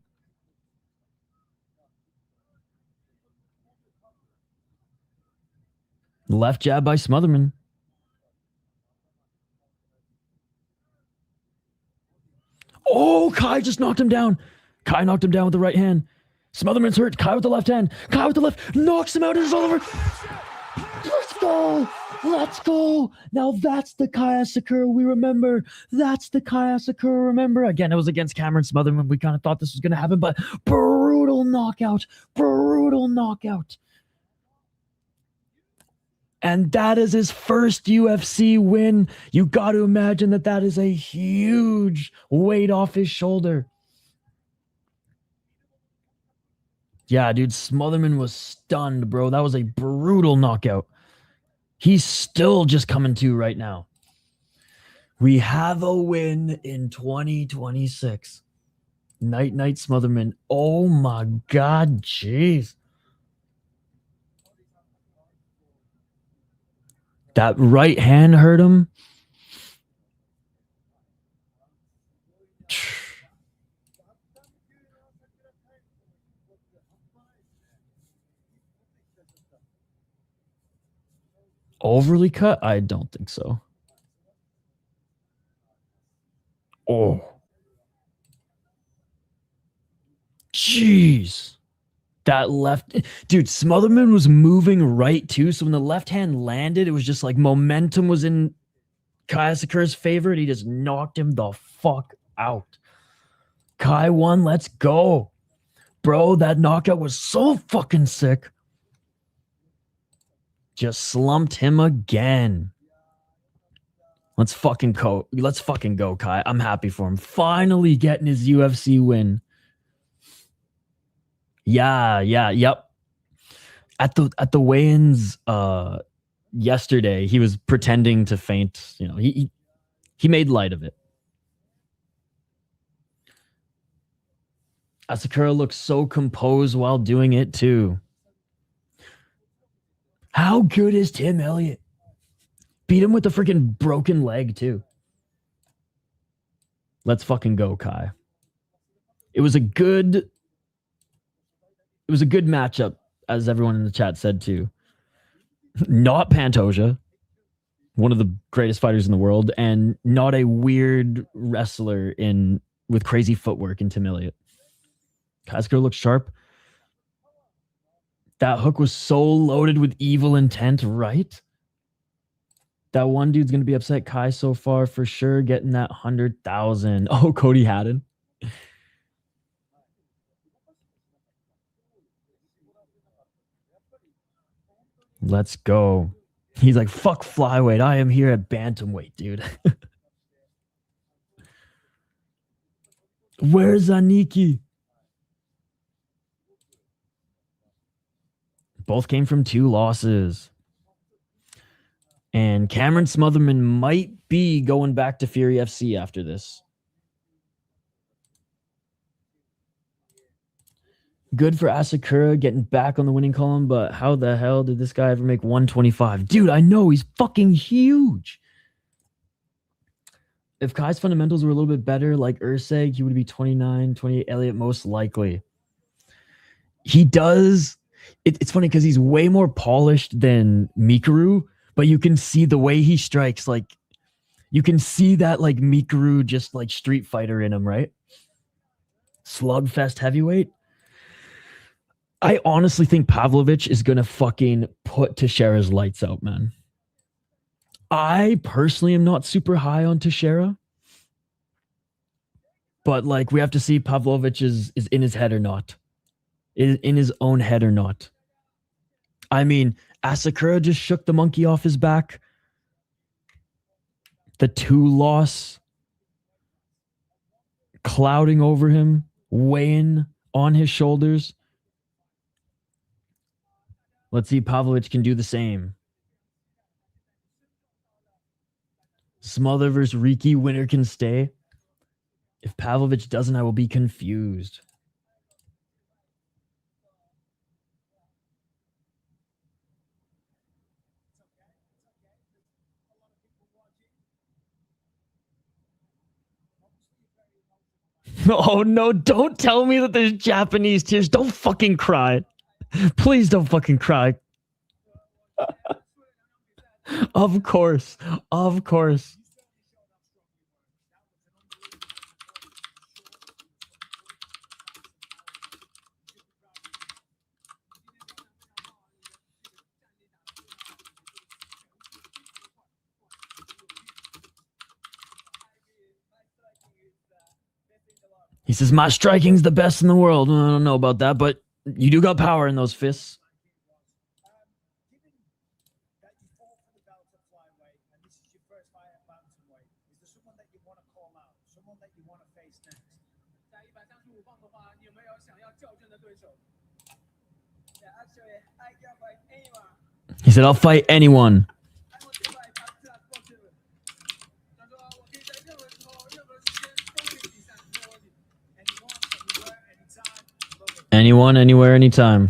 Left jab by Smotherman. Oh, Kai just knocked him down. Kai knocked him down with the right hand. Smotherman's hurt. Kai with the left hand. Kai with the left. Knocks him out. It's all over. Let's go. Let's go. Now that's the Kai Asakura we remember. That's the Kai Asakura remember. Again, it was against Cameron Smotherman. We kind of thought this was going to happen, but brutal knockout. Brutal knockout. And that is his first UFC win. You got to imagine that that is a huge weight off his shoulder. Yeah, dude, Smotherman was stunned, bro. That was a brutal knockout. He's still just coming to right now. We have a win in 2026. Night Smotherman. Oh my God, jeez. That right hand hurt him. Overly cut? I don't think so. Oh. Jeez. That left... Dude, Smotherman was moving right too, so when the left hand landed, it was just like momentum was in Kai Asakura's favor, and he just knocked him the fuck out. Kai won. Let's go. Bro, that knockout was so fucking sick. Just slumped him again. Let's fucking go. Let's fucking go, Kai. I'm happy for him. Finally getting his UFC win. Yep. At the weigh-ins yesterday, he was pretending to faint. You know, he made light of it. Asakura looks so composed while doing it too. How good is Tim Elliott? Beat him with the freaking broken leg too. Let's fucking go, Kai. It was a good matchup, as everyone in the chat said too. Not Pantoja, one of the greatest fighters in the world, and not a weird wrestler with crazy footwork in Tim Elliott. Asakura looks sharp. That hook was so loaded with evil intent, right? That one dude's going to be upset. Kai so far for sure getting that 100,000. Oh, Cody Haddon. Let's go. He's like, fuck flyweight. I am here at bantamweight, dude. Where's Aniki? Both came from 2 losses. And Cameron Smotherman might be going back to Fury FC after this. Good for Asakura getting back on the winning column, but how the hell did this guy ever make 125? Dude, I know, he's fucking huge. If Kai's fundamentals were a little bit better, like Urseg, he would be 29, 28. Elliott, most likely. He does... It's funny because he's way more polished than Mikuru, but you can see the way he strikes. Like, you can see that, like, Mikuru just, like, street fighter in him, right? Slugfest heavyweight. I honestly think Pavlovich is going to fucking put Teixeira's lights out, man. I personally am not super high on Teixeira. But, like, we have to see Pavlovich is in his head or not. In his own head or not. I mean, Asakura just shook the monkey off his back. The 2 loss clouding over him, weighing on his shoulders. Let's see if Pavlovich can do the same. Smother versus Riki, winner can stay. If Pavlovich doesn't, I will be confused. Oh no, don't tell me that there's Japanese tears. Don't fucking cry. Please don't fucking cry. Of course. Of course. He says, my striking's the best in the world. I don't know about that, but you do got power in those fists. He said, I'll fight anyone. Anyone, anywhere, anytime.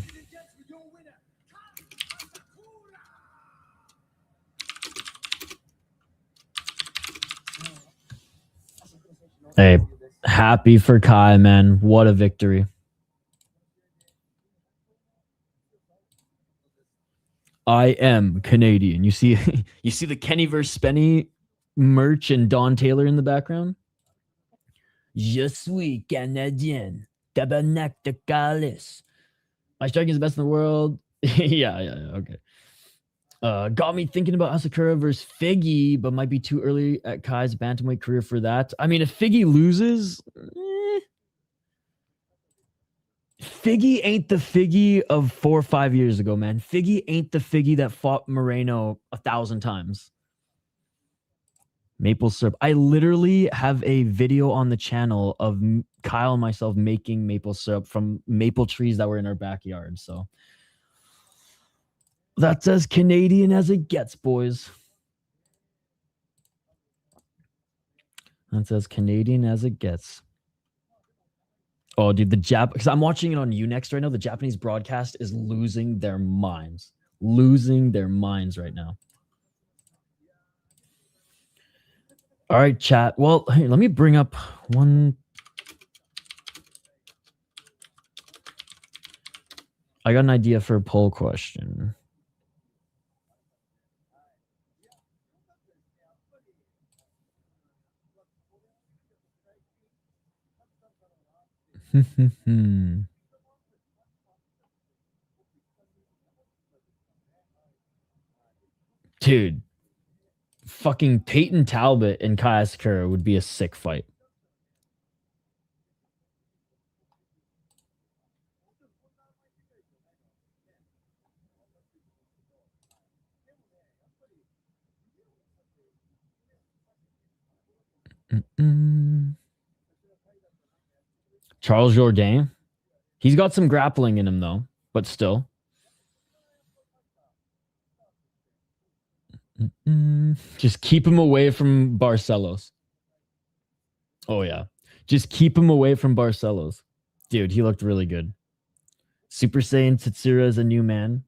Hey, happy for Kai, man. What a victory. I am Canadian. You see the Kenny vs. Spenny merch and Don Taylor in the background? Je suis Canadien. Tabarnak de Calice. My striking is the best in the world. yeah, okay. Got me thinking about Asakura versus Figgy, but might be too early at Kai's bantamweight career for that. I mean, if Figgy loses, Figgy ain't the Figgy of 4 or 5 years ago, man. Figgy ain't the Figgy that fought Moreno 1,000 times. Maple syrup. I literally have a video on the channel of Kyle and myself making maple syrup from maple trees that were in our backyard. So that's as Canadian as it gets, boys. That's as Canadian as it gets. Oh, dude, because I'm watching it on UNEXT right now. The Japanese broadcast is losing their minds. Losing their minds right now. All right, chat. Well, hey, let me bring up one. I got an idea for a poll question. Dude, fucking Peyton Talbot and Kai Asakura would be a sick fight. Charles Jourdain. He's got some grappling in him, though, but still. Just keep him away from Barcelos. Oh, yeah. Just keep him away from Barcelos. Dude, he looked really good. Super Saiyan Tsuruya is a new man.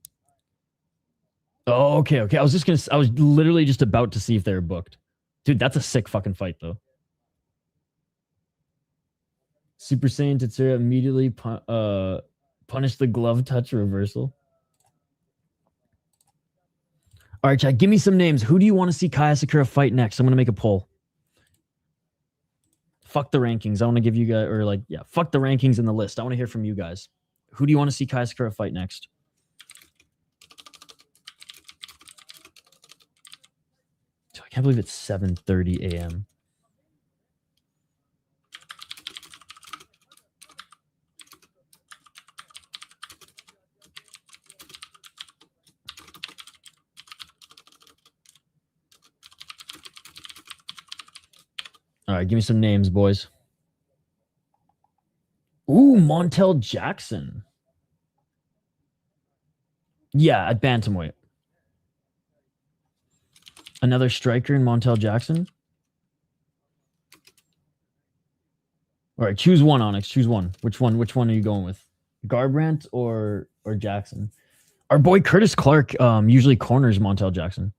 Oh, okay. I was literally just about to see if they were booked. Dude, that's a sick fucking fight, though. Super Saiyan Tetsura immediately punished the glove touch reversal. All right, chat, give me some names. Who do you want to see Kai Asakura fight next? I'm going to make a poll. Fuck the rankings. I want to give you guys, fuck the rankings in the list. I want to hear from you guys. Who do you want to see Kai Asakura fight next? I can't believe it's 7:30 a.m. All right, give me some names, boys. Ooh, Montel Jackson. Yeah, at bantamweight. Another striker in Montel Jackson. All right, choose one, Onyx. Choose one. Which one? Which one are you going with? Garbrandt or Jackson? Our boy Curtis Clark usually corners Montel Jackson.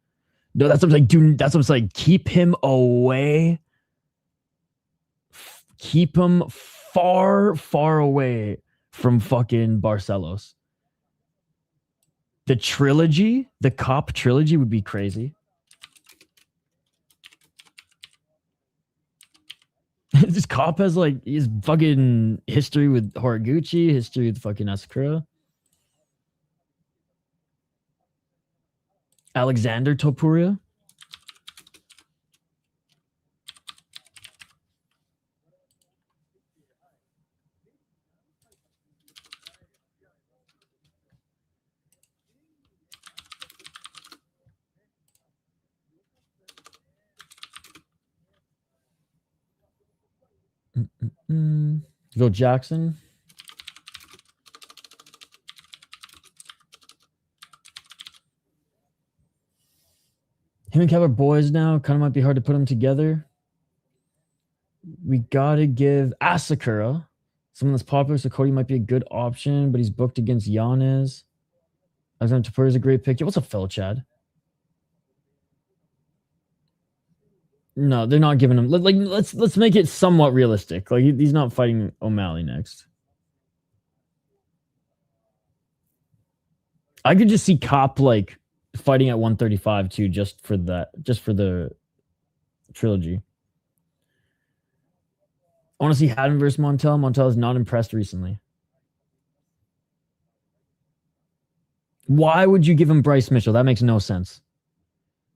No, that's what I'm saying. Dude, that's what I'm saying. Keep him away. Keep him far, far away from fucking Barcelos. The trilogy, the Cop trilogy would be crazy. This Cop has like his fucking history with Horiguchi, history with fucking Asakura. Alexander Topuria. Go Jackson. Him and Kev are boys now. Kind of might be hard to put them together. We gotta give Asakura someone that's popular, so Cody might be a good option, but he's booked against Yanez. Alexander Topuria is a great pick. What's up, fellow Chad? No, they're not giving him. Like, let's make it somewhat realistic. Like, he's not fighting O'Malley next. I could just see Cop like fighting at 135 too, just for the trilogy. I want to see Haddon versus Montel. Montel is not impressed recently. Why would you give him Bryce Mitchell? That makes no sense.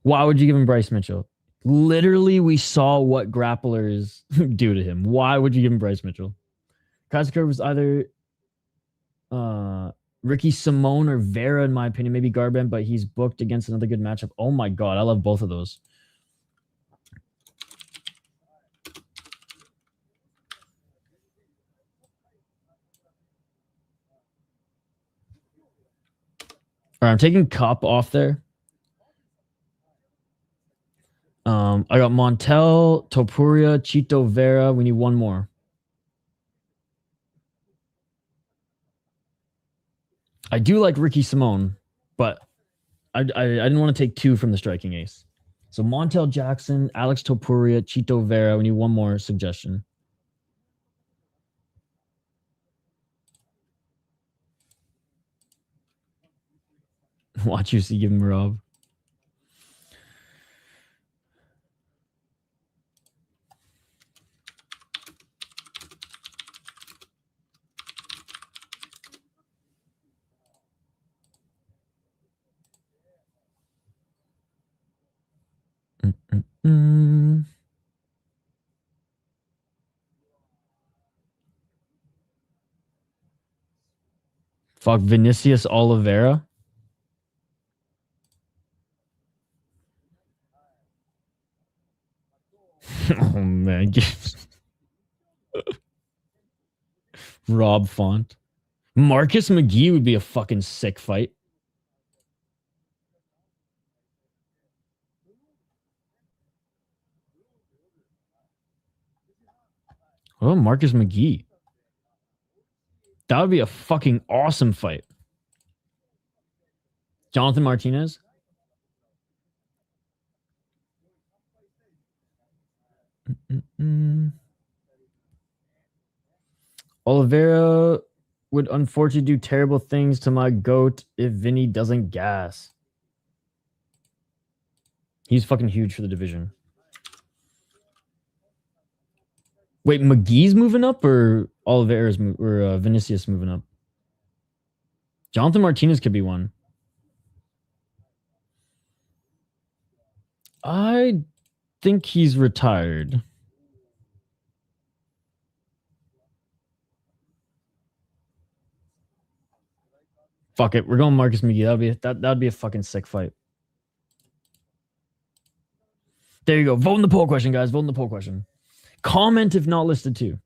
Why would you give him Bryce Mitchell? Literally, we saw what grapplers do to him. Why would you give him Bryce Mitchell? Kaiser was either Ricky Simone or Vera, in my opinion. Maybe Garbrandt, but he's booked against another good matchup. Oh my god, I love both of those. All right, I'm taking Cop off there. I got Montel, Topuria, Chito Vera. We need one more. I do like Ricky Simone, but I didn't want to take two from the striking ace. So Montel Jackson, Alex Topuria, Chito Vera. We need one more suggestion. Watch you see, give him Rob. Fuck, Vinicius Oliveira. Oh man. Rob Font. Marcus McGee would be a fucking sick fight. Oh, Marcus McGee. That would be a fucking awesome fight. Jonathan Martinez. Oliveira would unfortunately do terrible things to my goat if Vinny doesn't gas. He's fucking huge for the division. Wait, McGee's moving up or Oliveira's or Vinicius moving up? Jonathan Martinez could be one. I think he's retired. Fuck it, we're going Marcus McGee. That'd be a fucking sick fight. There you go. Vote in the poll question, guys. Vote in the poll question. Comment if not listed too.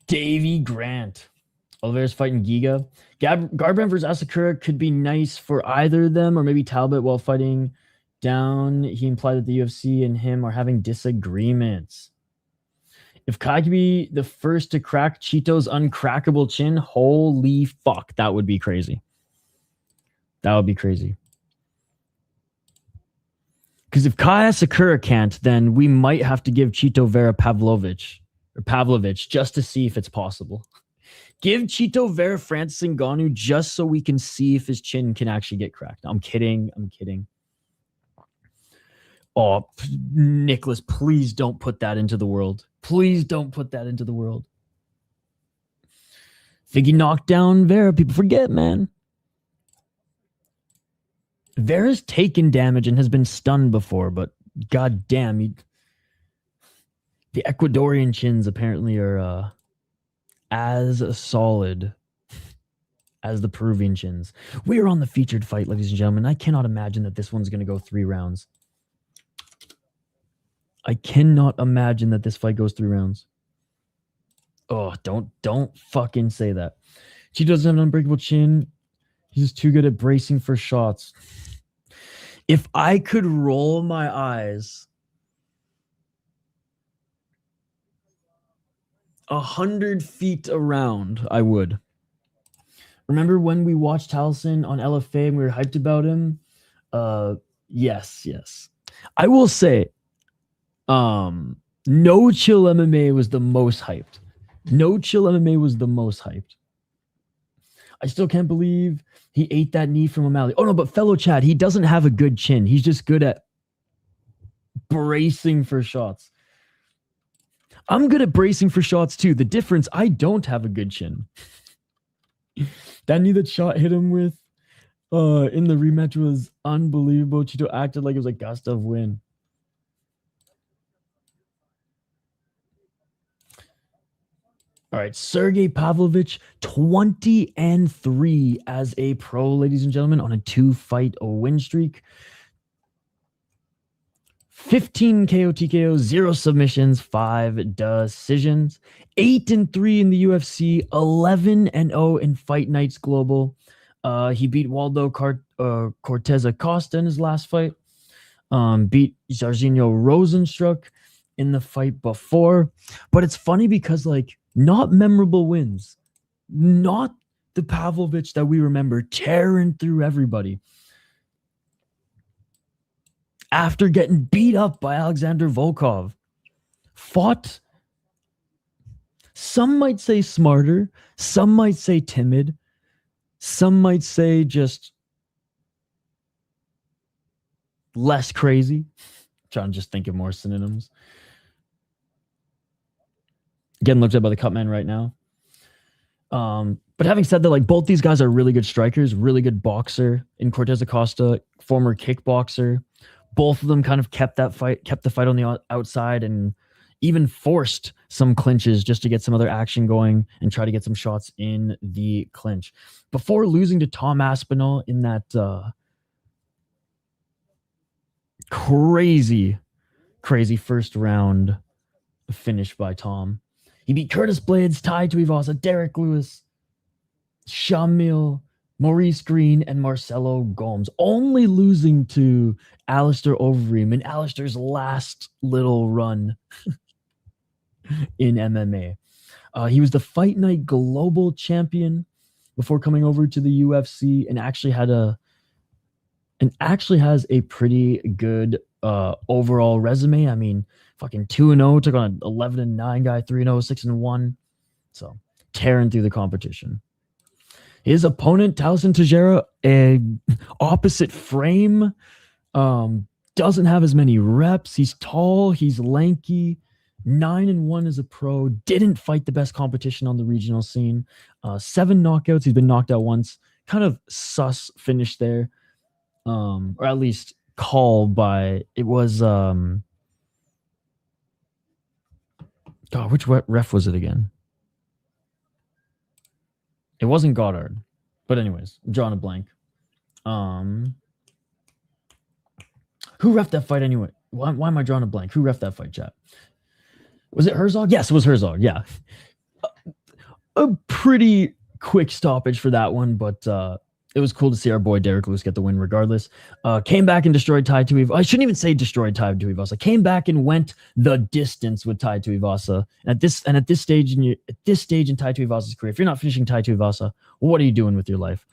Davy Grant. Oliveira's fighting Giga. Garbrandt versus Asakura could be nice for either of them, or maybe Talbot while fighting down. He implied that the UFC and him are having disagreements. If Kai could be the first to crack Chito's uncrackable chin, holy fuck, that would be crazy. That would be crazy. Because if Kai Asakura can't, then we might have to give Chito Vera Pavlovich just to see if it's possible. Give Chito Vera Francis Ngannou just so we can see if his chin can actually get cracked. I'm kidding. Oh, Nicholas, please don't put that into the world. Please don't put that into the world. Figgy knocked down Vera. People forget, man. Vera's taken damage and has been stunned before, but god damn, the Ecuadorian chins apparently are as solid as the Peruvian chins. We are on the featured fight, ladies and gentlemen. I cannot imagine that this one's going to go 3 rounds. I cannot imagine that this fight goes 3 rounds. Oh, don't fucking say that. She doesn't have an unbreakable chin. He's just too good at bracing for shots. If I could roll my eyes 100 feet around, I would. Remember when we watched Tallison on LFA and we were hyped about him? Yes. I will say, No Chill MMA was the most hyped. No Chill MMA was the most hyped. I still can't believe he ate that knee from O'Malley. Oh no, but fellow Chad, he doesn't have a good chin. He's just good at bracing for shots. I'm good at bracing for shots too. The difference, I don't have a good chin. That knee that Shot hit him with in the rematch was unbelievable. Chito acted like it was a Gustav win. All right, Sergei Pavlovich, 20-3 as a pro, ladies and gentlemen, on a 2-fight win streak. 15 KO TKO, 0 submissions, 5 decisions. 8-3 in the UFC, 11-0 in Fight Nights Global. He beat Waldo Cortez Acosta in his last fight. Beat Jairzinho Rosenstruck in the fight before. But it's funny because, like, not memorable wins. Not the Pavlovich that we remember tearing through everybody. After getting beat up by Alexander Volkov. Fought, some might say smarter, some might say timid, some might say just less crazy. Trying to just think of more synonyms. Getting looked at by the cut man right now. But having said that, like, both these guys are really good strikers, really good boxer. In Cortez Acosta, former kickboxer. Both of them kind of kept the fight on the outside and even forced some clinches just to get some other action going and try to get some shots in the clinch. Before losing to Tom Aspinall in that crazy first round finish by Tom. He beat Curtis Blades, Tai Tuivasa, Derek Lewis, Shamil, Maurice Green, and Marcelo Gomes, only losing to Alistair Overeem in Alistair's last little run in MMA. He was the Fight Night Global Champion before coming over to the UFC, and actually has a pretty good overall resume. I mean, fucking 2-0, took on an 11-9 guy, 3-0, 6-1. So tearing through the competition. His opponent, Tallison Teixeira, opposite frame, doesn't have as many reps. He's tall, he's lanky, 9-1 as a pro, didn't fight the best competition on the regional scene. 7 knockouts, he's been knocked out once. Kind of sus finish there. Or at least called by, it was, God, which ref was it again? It wasn't Goddard. But anyways, I'm drawing a blank. Who reffed that fight anyway? Why am I drawing a blank? Who reffed that fight, chat? Was it Herzog? Yes, it was Herzog. Yeah. A pretty quick stoppage for that one, but it was cool to see our boy Derek Lewis get the win regardless. Came back and destroyed Tai Tuivasa. I shouldn't even say destroyed Tai Tuivasa. Came back and went the distance with Tai Tuivasa. At this stage in Tai Tuivasa's career, if you're not finishing Tai Tuivasa, what are you doing with your life?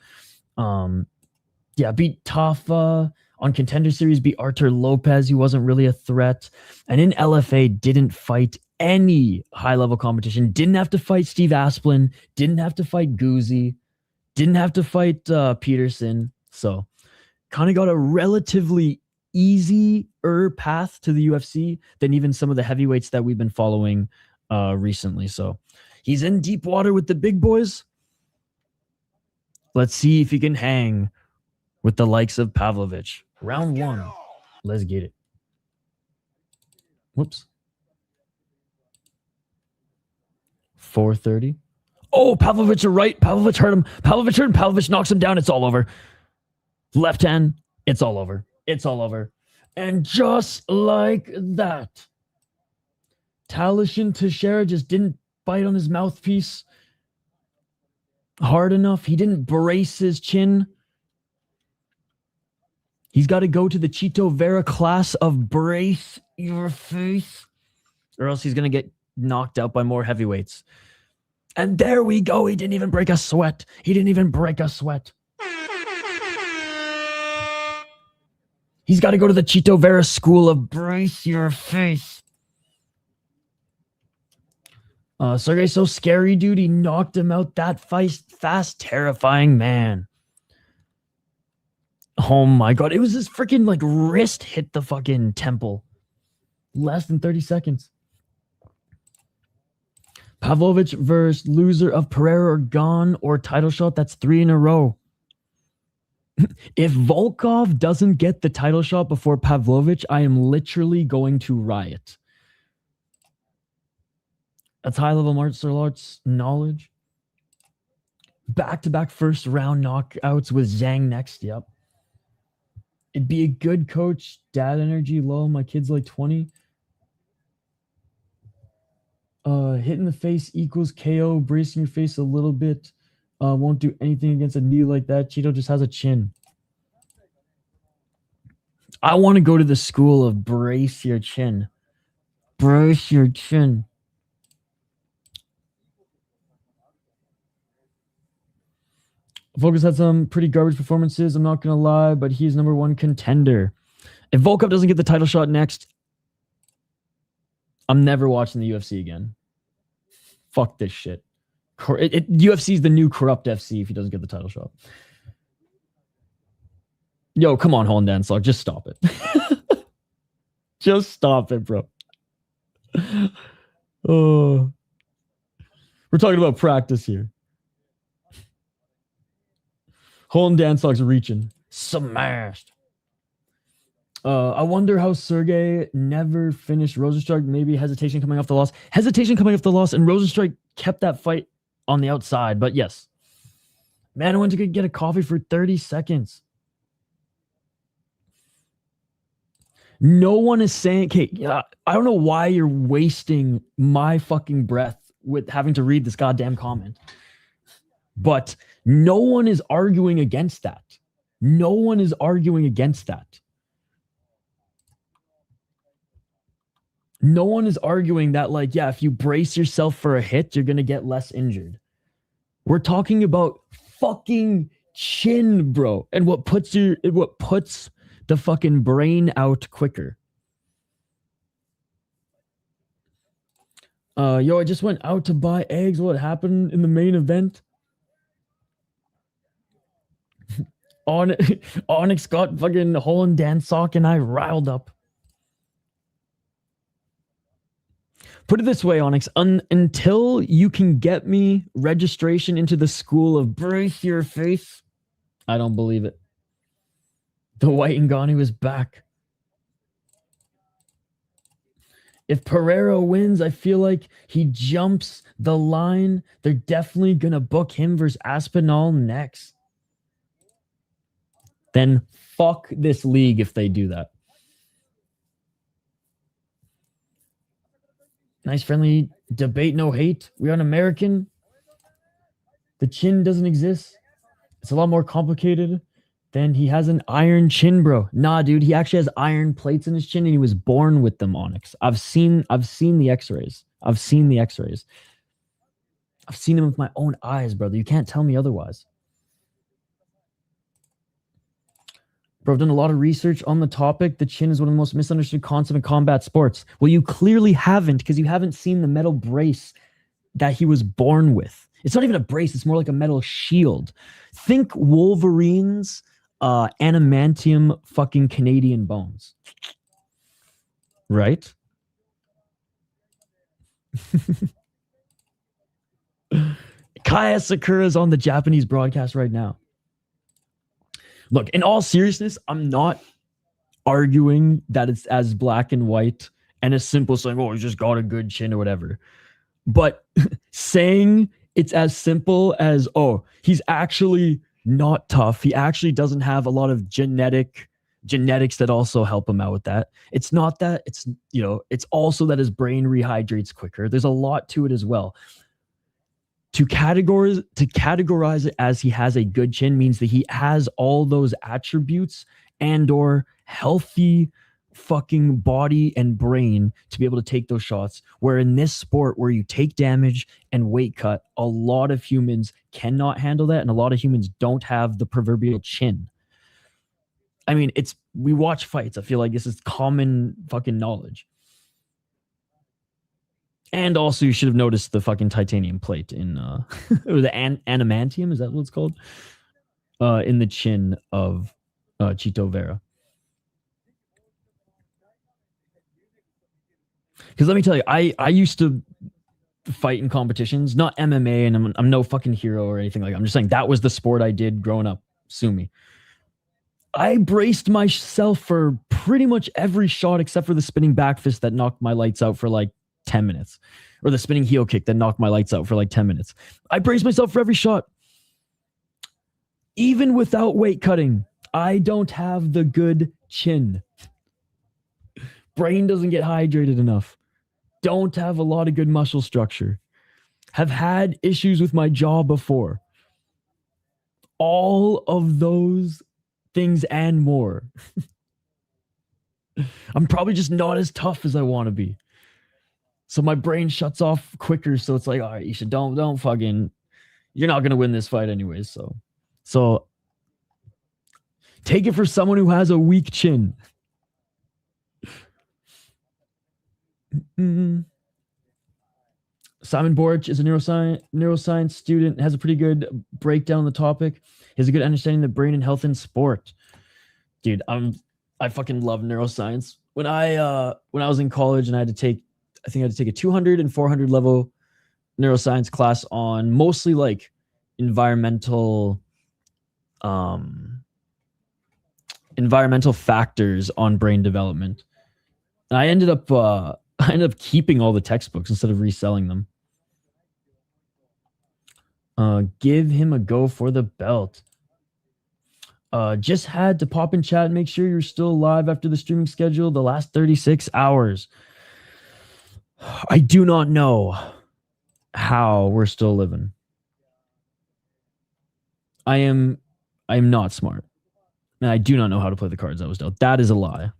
Beat Tafa on Contender Series, beat Artur Lopez. He wasn't really a threat. And in LFA, didn't fight any high-level competition. Didn't have to fight Steve Asplin. Didn't have to fight Guzzi. Didn't have to fight Peterson. So kind of got a relatively easier path to the UFC than even some of the heavyweights that we've been following recently. So he's in deep water with the big boys. Let's see if he can hang with the likes of Pavlovich. Round 1. Let's get it. Whoops. 4:30. Oh, Pavlovich are right. Pavlovich hurt him. Pavlovich knocks him down. It's all over. Left hand. It's all over. It's all over. And just like that, Tallison Teixeira just didn't bite on his mouthpiece hard enough. He didn't brace his chin. He's got to go to the Chito Vera class of brace your face, or else he's going to get knocked out by more heavyweights. And there we go. He didn't even break a sweat. He's got to go to the Chito Vera school of brace your face. Sergei's so scary, dude. He knocked him out that fast, terrifying man. Oh my God. It was his freaking like wrist hit the fucking temple. Less than 30 seconds. Pavlovich versus loser of Pereira or Gone or title shot. That's 3 in a row. If Volkov doesn't get the title shot before Pavlovich, I am literally going to riot. That's high-level martial arts knowledge. Back-to-back first-round knockouts with Zhang next. Yep. It'd be a good coach. Dad energy low. My kid's like 20. Hit in the face equals KO. Bracing your face a little bit. Won't do anything against a knee like that. Chito just has a chin. I want to go to the school of brace your chin. Brace your chin. Volkov had some pretty garbage performances, I'm not going to lie, but he's number 1 contender. If Volkov doesn't get the title shot next, I'm never watching the UFC again. Fuck this shit. UFC is the new corrupt FC if he doesn't get the title shot. Yo, come on, Holland Danslog. Just stop it. Just stop it, bro. Oh. We're talking about practice here. Holland Danslog's reaching. Smashed. I wonder how Sergei never finished Rosenstrike. Maybe hesitation coming off the loss. And Rosenstrike kept that fight on the outside. But yes. Man, I went to get a coffee for 30 seconds. No one is saying, okay, I don't know why you're wasting my fucking breath with having to read this goddamn comment. But no one is arguing against that. No one is arguing against that. No one is arguing that, like, yeah, if you brace yourself for a hit, you're going to get less injured. We're talking about fucking chin, bro. And what puts the fucking brain out quicker. Yo, I just went out to buy eggs. What happened in the main event? Onyx got fucking Holland Dansock and I riled up. Put it this way, Onyx. Until you can get me registration into the school of brace your face, I don't believe it. The White Ngannou was back. If Pereira wins, I feel like he jumps the line. They're definitely going to book him versus Aspinall next. Then fuck this league if they do that. Nice friendly debate, no hate. We're on American. The chin doesn't exist. It's a lot more complicated than he has an iron chin, bro. Nah, dude, he actually has iron plates in his chin and he was born with them, Onyx. I've seen the x-rays. I've seen the x-rays. I've seen them with my own eyes, brother. You can't tell me otherwise. Bro, I've done a lot of research on the topic. The chin is one of the most misunderstood concepts in combat sports. Well, you clearly haven't, because you haven't seen the metal brace that he was born with. It's not even a brace. It's more like a metal shield. Think Wolverine's adamantium fucking Canadian bones. Right? Kai Asakura is on the Japanese broadcast right now. Look, in all seriousness, I'm not arguing that it's as black and white and as simple as saying, oh, he's just got a good chin or whatever. But saying it's as simple as, oh, he's actually not tough. He actually doesn't have a lot of genetics that also help him out with that. It's not that. It's, you know, it's also that his brain rehydrates quicker. There's a lot to it as well. To categorize it as he has a good chin means that he has all those attributes and or healthy fucking body and brain to be able to take those shots. Where in this sport where you take damage and weight cut, a lot of humans cannot handle that, and a lot of humans don't have the proverbial chin. I mean, we watch fights. I feel like this is common fucking knowledge. And also, you should have noticed the fucking titanium plate in, or the adamantium, is that what it's called? In the chin of Chito Vera. Because let me tell you, I used to fight in competitions, not MMA, and I'm no fucking hero or anything like that. I'm just saying that was the sport I did growing up. Sue me. I braced myself for pretty much every shot except for the spinning back fist that knocked my lights out for like 10 minutes, or the spinning heel kick that knocked my lights out for like 10 minutes. I braced myself for every shot. Even without weight cutting, I don't have the good chin. Brain doesn't get hydrated enough. Don't have a lot of good muscle structure. Have had issues with my jaw before. All of those things and more. I'm probably just not as tough as I want to be. So my brain shuts off quicker. So it's like, all right, you should don't fucking, you're not going to win this fight anyways. So take it for someone who has a weak chin. Simon Borch is a neuroscience student, has a pretty good breakdown on the topic. He has a good understanding of the brain and health in sport. Dude, I fucking love neuroscience. When I was in college and I had to take a 200 and 400 level neuroscience class on mostly like environmental factors on brain development. And I ended up keeping all the textbooks instead of reselling them. Give him a go for the belt. Just had to pop in chat and make sure you're still live after the streaming schedule the last 36 hours. I do not know how we're still living. I am not smart. And I do not know how to play the cards I was dealt. That is a lie.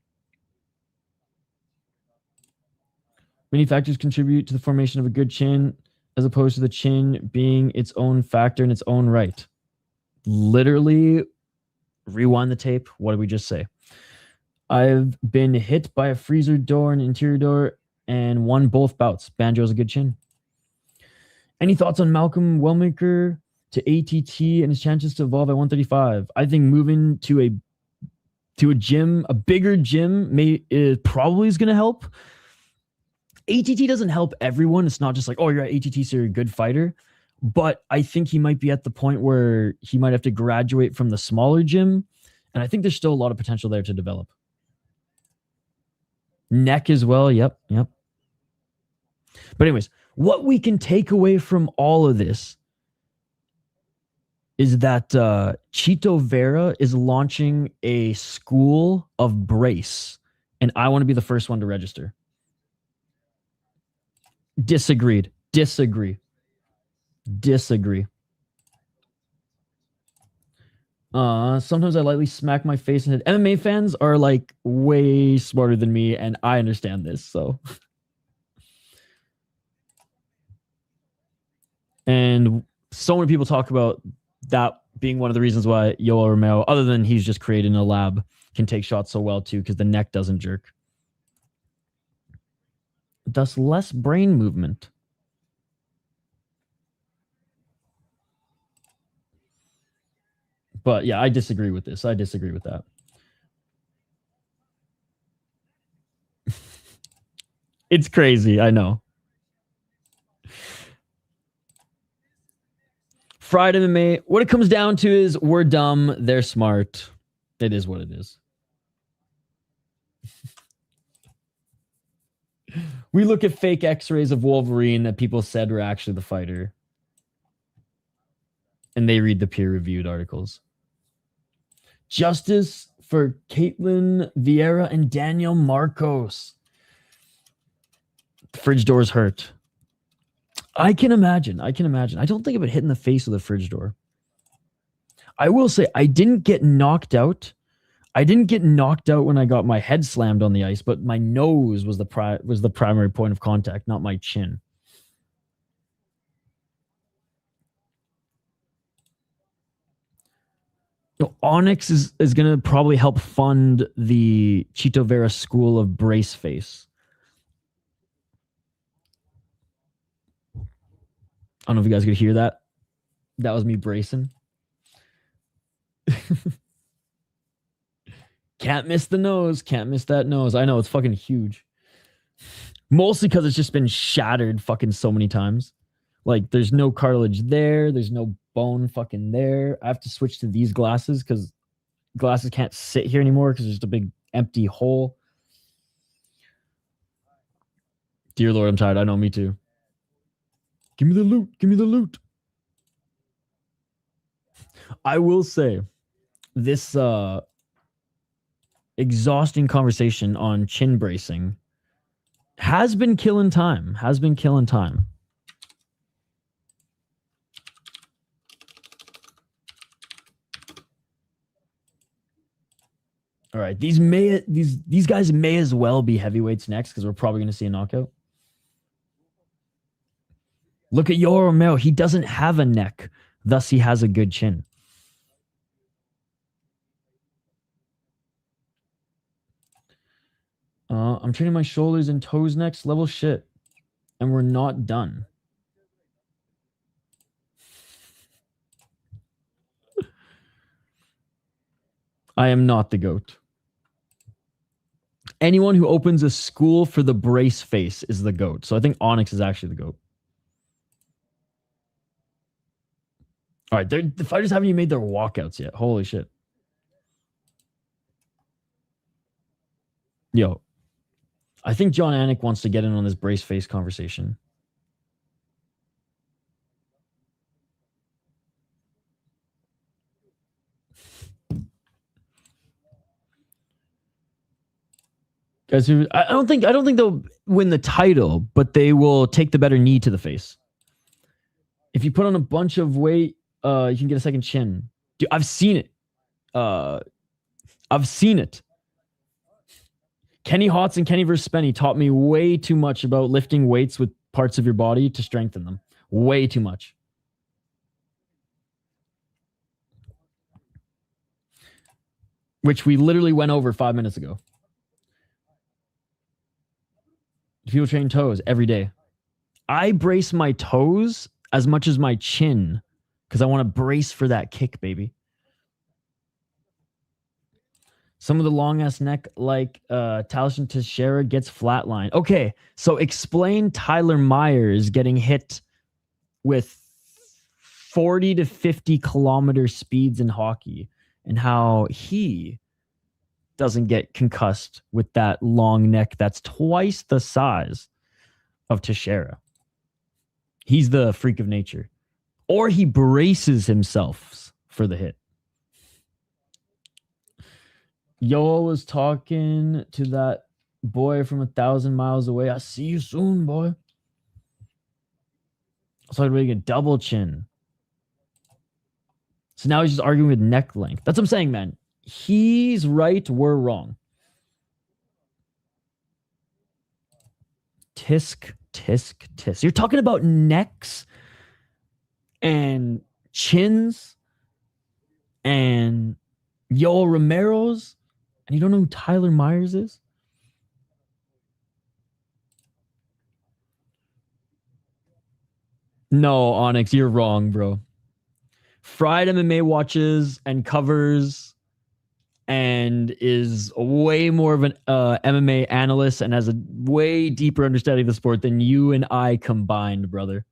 Many factors contribute to the formation of a good chin, as opposed to the chin being its own factor in its own right. Literally, rewind the tape. What did we just say? I've been hit by a freezer door and interior door and won both bouts. Banjo has a good chin. Any thoughts on Malcolm Wellmaker to ATT and his chances to evolve at 135? I think moving to a gym, a bigger gym, probably is going to help. ATT doesn't help everyone. It's not just like, oh, you're at ATT, so you're a good fighter. But I think he might be at the point where he might have to graduate from the smaller gym. And I think there's still a lot of potential there to develop. Neck as well. Yep. But anyways, what we can take away from all of this is that Chito Vera is launching a school of brace. And I want to be the first one to register. Disagree. Sometimes I lightly smack my face and hit. MMA fans are like way smarter than me, and I understand this. So, and so many people talk about that being one of the reasons why Yoel Romero, other than he's just created in a lab, can take shots so well too, because the neck doesn't jerk. Thus, less brain movement. But yeah, I disagree with this. I disagree with that. It's crazy. I know. Fried MMA. What it comes down to is we're dumb. They're smart. It is what it is. We look at fake x-rays of Wolverine that people said were actually the fighter. And they read the peer-reviewed articles. Justice for Caitlin Vieira and Daniel Marcos. The fridge doors hurt. I can imagine. I don't think about hitting the face with a fridge door. I will say I didn't get knocked out. I didn't get knocked out when I got my head slammed on the ice, but my nose was the primary point of contact, not my chin. So Onyx is going to probably help fund the Chito Vera School of Brace Face. I don't know if you guys could hear that. That was me bracing. Can't miss the nose. Can't miss that nose. I know, it's fucking huge. Mostly because it's just been shattered fucking so many times. Like, there's no cartilage there. There's no bone fucking there. I have to switch to these glasses because glasses can't sit here anymore because there's just a big empty hole. Dear Lord, I'm tired. I know, me too. Give me the loot. Give me the loot. I will say, this exhausting conversation on chin bracing has been killing time. All right, these guys may as well be heavyweights next because we're probably going to see a knockout. Look at Yoel Romero. He doesn't have a neck, thus he has a good chin. I'm training my shoulders and toes next level shit, and we're not done. I am not the GOAT. Anyone who opens a school for the brace face is the GOAT. So I think Onyx is actually the GOAT. All right, the fighters haven't even made their walkouts yet. Holy shit. Yo, I think John Anik wants to get in on this brace face conversation. Guys, I don't think they'll win the title, but they will take the better knee to the face. If you put on a bunch of weight, you can get a second chin. Dude, I've seen it. Kenny Hotz and Kenny vs. Spenny taught me way too much about lifting weights with parts of your body to strengthen them. Way too much. Which we literally went over 5 minutes ago. People train toes every day. I brace my toes as much as my chin because I want to brace for that kick, baby. Some of the long-ass neck, like Tallison Teixeira, gets flatlined. Okay, so explain Tyler Myers getting hit with 40 to 50 kilometer speeds in hockey and how he doesn't get concussed with that long neck that's twice the size of Teixeira. He's the freak of nature. Or he braces himself for the hit. Yoel was talking to that boy from 1,000 miles away. I see you soon, boy. So I'd really get double chin. So now he's just arguing with neck length. That's what I'm saying, man. He's right, we're wrong. Tisk, tisk, tisk. You're talking about necks and chins and Yoel Romero's, and you don't know who Tyler Myers is? No, Onyx, you're wrong, bro. Fried MMA watches and covers and is way more of an MMA analyst and has a way deeper understanding of the sport than you and I combined, brother.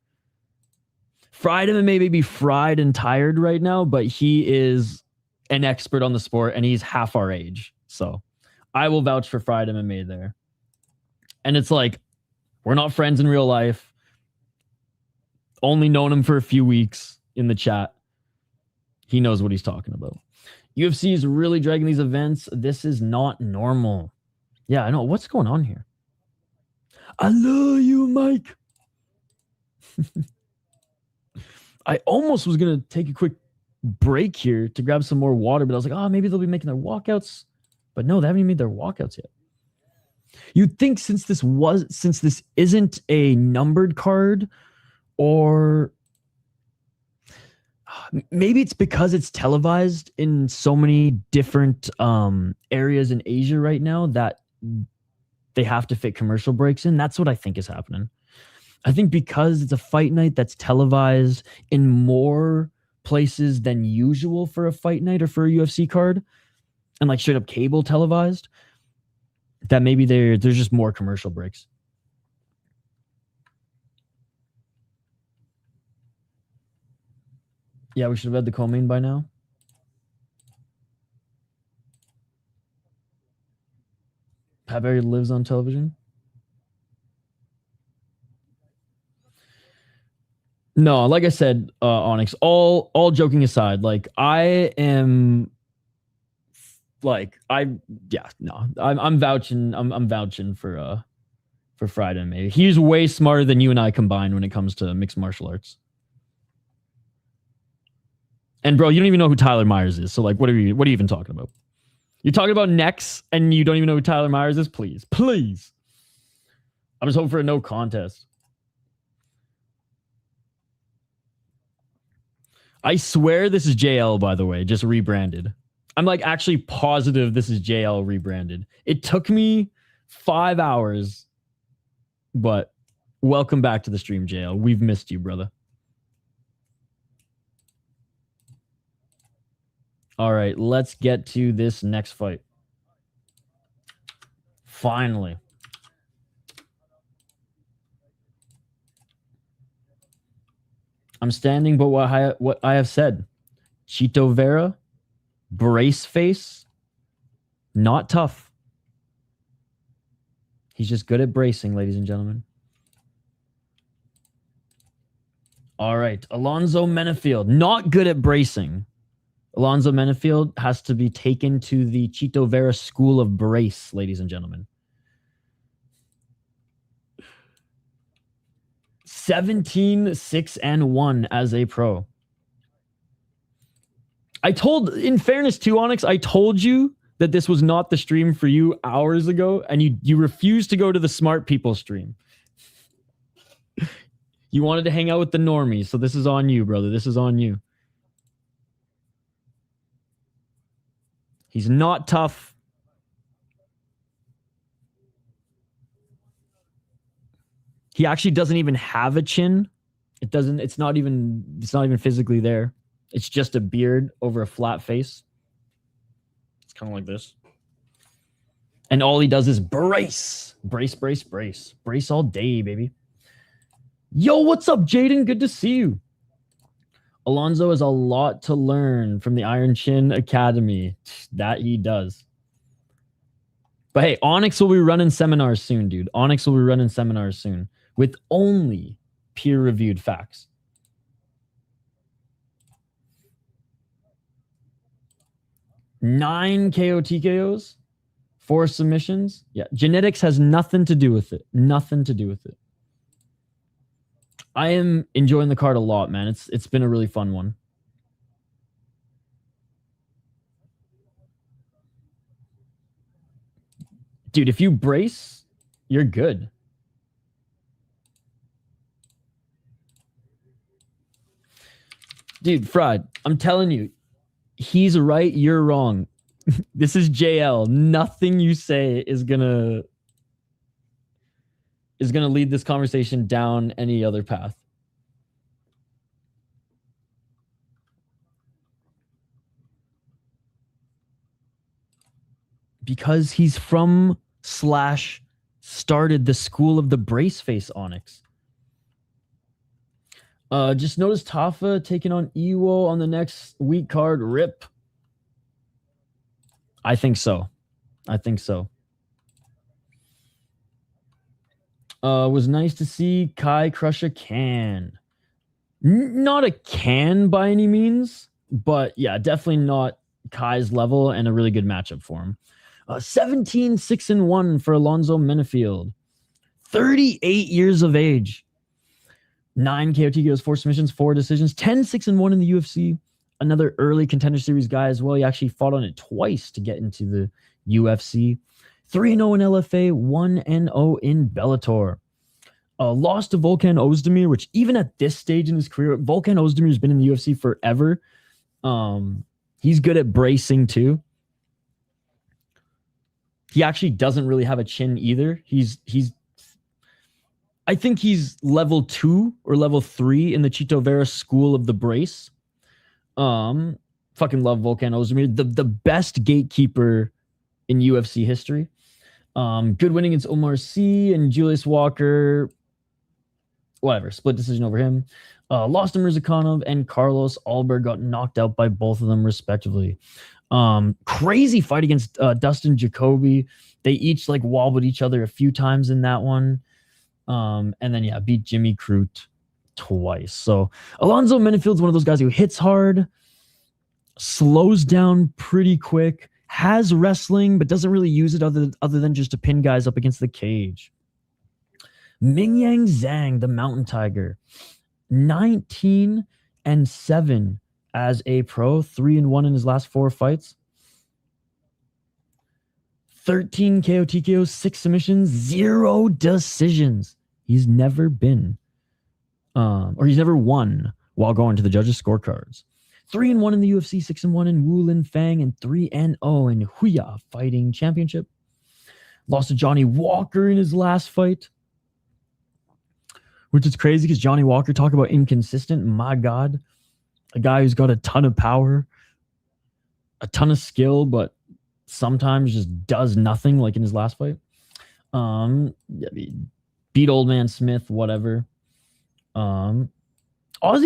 Fried MMA may be fried and tired right now, but he is an expert on the sport and he's half our age. So I will vouch for Fried MMA there. And it's like, we're not friends in real life. Only known him for a few weeks in the chat. He knows what he's talking about. UFC is really dragging these events. This is not normal. Yeah, I know. What's going on here? I love you, Mike. I almost was going to take a quick break here to grab some more water, but I was like, oh, maybe they'll be making their walkouts. But no, they haven't even made their walkouts yet. You'd think since this isn't a numbered card, or maybe it's because it's televised in so many different areas in Asia right now that they have to fit commercial breaks in. That's what I think is happening. I think because it's a fight night that's televised in more places than usual for a fight night or for a UFC card, and like straight up cable televised, that maybe there's just more commercial breaks. Yeah, we should have had the co-main by now. Paveri lives on television. No, like I said, Onyx, all joking aside, like I'm vouching for Friday maybe. He's way smarter than you and I combined when it comes to mixed martial arts. And bro, you don't even know who Tyler Myers is. So like, what are you even talking about? You're talking about necks and you don't even know who Tyler Myers is? Please. I'm just hoping for a no contest. I swear this is JL, by the way, just rebranded. I'm like actually positive this is JL rebranded. It took me 5 hours, but welcome back to the stream, JL. We've missed you, brother. All right, let's get to this next fight. Finally. I'm standing by what I have said. Chito Vera, brace face, not tough. He's just good at bracing, ladies and gentlemen. All right, Alonzo Menifield, not good at bracing. Alonzo Menifield has to be taken to the Chito Vera School of Brace, ladies and gentlemen. 17-6-1 as a pro. In fairness to Onyx, I told you that this was not the stream for you hours ago, and you refused to go to the smart people stream. You wanted to hang out with the normies, so this is on you, brother. This is on you. He's not tough. He actually doesn't even have a chin. It's not even physically there. It's just a beard over a flat face. It's kind of like this. And all he does is brace. Brace, brace, brace. Brace all day, baby. Yo, what's up, Jaden? Good to see you. Alonzo has a lot to learn from the Iron Chin Academy. That he does. But hey, Onyx will be running seminars soon, dude. Onyx will be running seminars soon with only peer-reviewed facts. Nine KO TKOs, 4 submissions. Yeah, genetics has nothing to do with it. Nothing to do with it. I am enjoying the card a lot, man. It's been a really fun one. Dude, if you brace, you're good. Dude, Fraud, I'm telling you, he's right, you're wrong. This is JL. Nothing you say is gonna lead this conversation down any other path. Because he's from / started the school of the brace face Onyx. Just noticed Tafa taking on Iwo on the next week card. Rip. I think so. Was nice to see Kai crush a can. Not a can by any means, but yeah, definitely not Kai's level and a really good matchup for him. 17-6-1 for Alonzo Menifield. 38 years of age. 9 KOTKOs, 4 submissions, 4 decisions. 10-6-1 in the UFC. Another early Contender Series guy as well. He actually fought on it twice to get into the UFC. 3-0 in LFA, 1-0 in Bellator. Lost to Volkan Ozdemir, which even at this stage in his career, Volkan Ozdemir has been in the UFC forever. He's good at bracing too. He actually doesn't really have a chin either. I think he's level 2 or level 3 in the Chito Vera school of the brace. Fucking love Volkan Ozdemir. The best gatekeeper in UFC history. Good win against Omar Sy and Julius Walker. Whatever. Split decision over him. Lost to Mirzakhanov and Carlos Alberg, got knocked out by both of them respectively. Crazy fight against Dustin Jacoby. They each like wobbled each other a few times in that one. And then yeah, beat Jimmy Crute twice. So Alonzo Menifield's one of those guys who hits hard, slows down pretty quick, has wrestling, but doesn't really use it other than just to pin guys up against the cage. Mingyang Zhang, the Mountain Tiger, 19-7 as a pro, 3-1 in his last 4 fights. 13 KO TKOs, 6 submissions, 0 decisions. He's never been, or he's never won while going to the judges' scorecards. 3-1 in the UFC, 6-1 in Wulin Fang, and 3-0 in Huya Fighting Championship. Lost to Johnny Walker in his last fight, which is crazy because Johnny Walker, talk about inconsistent. My God, a guy who's got a ton of power, a ton of skill, but sometimes just does nothing, like in his last fight. Beat Old Man Smith, whatever. Ozzy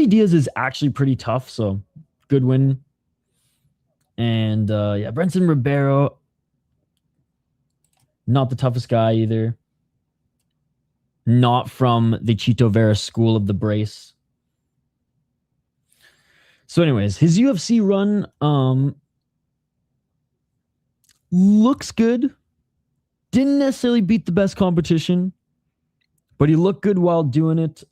Diaz is actually pretty tough, so good win. And yeah, Brenson Ribeiro, not the toughest guy either. Not from the Chito Vera school of the brace. So anyways, his UFC run looks good. Didn't necessarily beat the best competition, but he looked good while doing it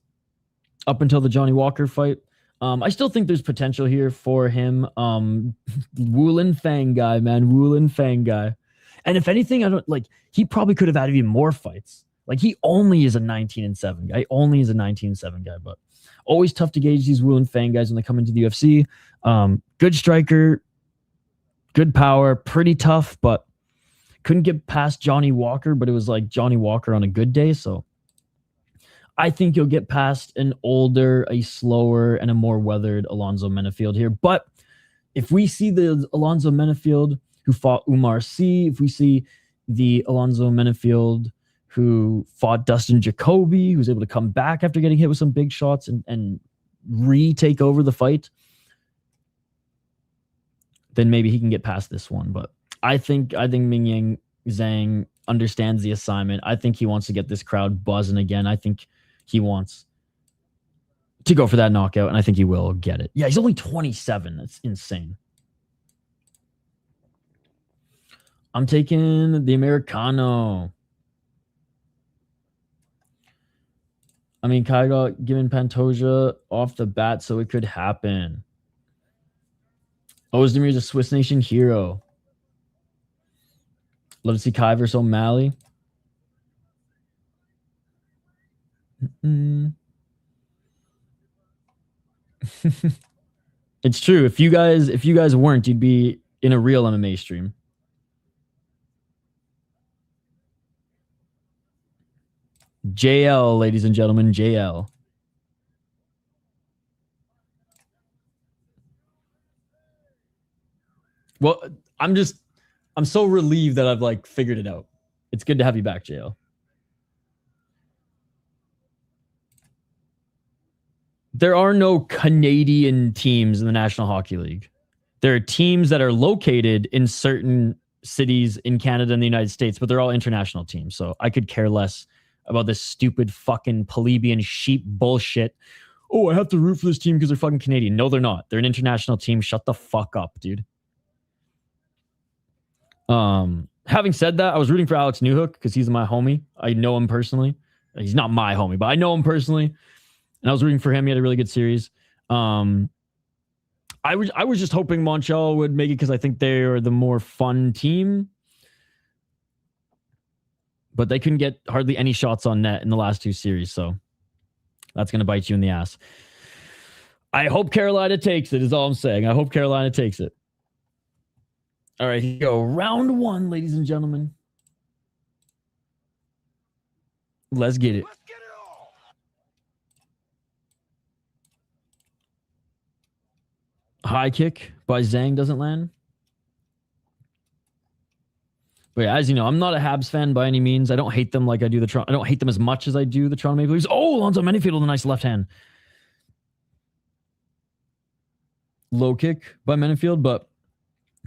up until the Johnny Walker fight. I still think there's potential here for him. Wulin Fang guy, man. Wulin Fang guy. And if anything, I don't like, he probably could have had even more fights. Like, he only is a 19-7 guy. Only is a 19-7 guy, but always tough to gauge these Wulin Fang guys when they come into the UFC. Good striker, good power, pretty tough, but couldn't get past Johnny Walker, but it was like Johnny Walker on a good day. So I think you'll get past an older, a slower, and a more weathered Alonzo Menifield here. But if we see the Alonzo Menifield who fought Umar Sy, if we see the Alonzo Menifield who fought Dustin Jacoby, who's able to come back after getting hit with some big shots and retake over the fight, then maybe he can get past this one. But I think Mingyang Zhang understands the assignment. I think he wants to get this crowd buzzing again. I think he wants to go for that knockout, and I think he will get it. Yeah, he's only 27. That's insane. I'm taking the Americano. I mean, Kai got given Pantoja off the bat, so it could happen. Ozdemir's a Swiss Nation hero. Love to see Kai versus O'Malley. It's true. If you guys weren't, you'd be in a real MMA stream. JL, ladies and gentlemen, JL. Well, I'm so relieved that I've like figured it out. It's good to have you back, JL. There are no Canadian teams in the National Hockey League. There are teams that are located in certain cities in Canada and the United States, but they're all international teams. So I could care less about this stupid fucking plebeian sheep bullshit. Oh, I have to root for this team because they're fucking Canadian. No, they're not. They're an international team. Shut the fuck up, dude. Having said that, I was rooting for Alex Newhook because he's my homie. I know him personally. He's not my homie, but I know him personally. And I was rooting for him. He had a really good series. I was just hoping Montreal would make it because I think they are the more fun team. But they couldn't get hardly any shots on net in the last two series. So that's going to bite you in the ass. I hope Carolina takes it, is all I'm saying. I hope Carolina takes it. All right, here we go. Round one, ladies and gentlemen. Let's get it. Let's get it all. High kick by Zhang doesn't land. But yeah, as you know, I'm not a Habs fan by any means. I don't hate them like I do the Toronto. I don't hate them as much as I do the Toronto Maple Leafs. Oh, Alonzo Menifield with a nice left hand. Low kick by Menifield, but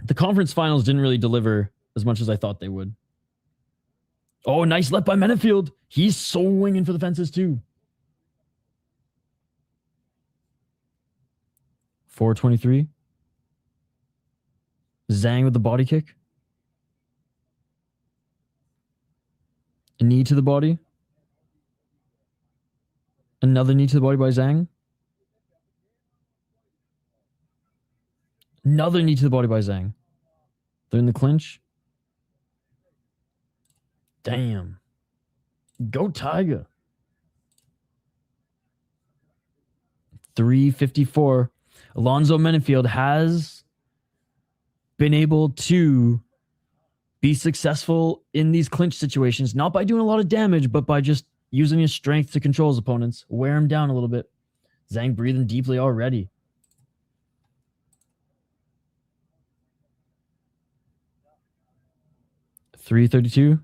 the conference finals didn't really deliver as much as I thought they would. Oh, nice left by Menifield. He's swinging for the fences too. 423. Zhang with the body kick. A knee to the body. Another knee to the body by Zhang. Another knee to the body by Zhang. They're in the clinch. Damn. Go Tiger. 354. Alonzo Menifield has been able to be successful in these clinch situations, not by doing a lot of damage, but by just using his strength to control his opponents, wear him down a little bit. Zhang breathing deeply already. .332.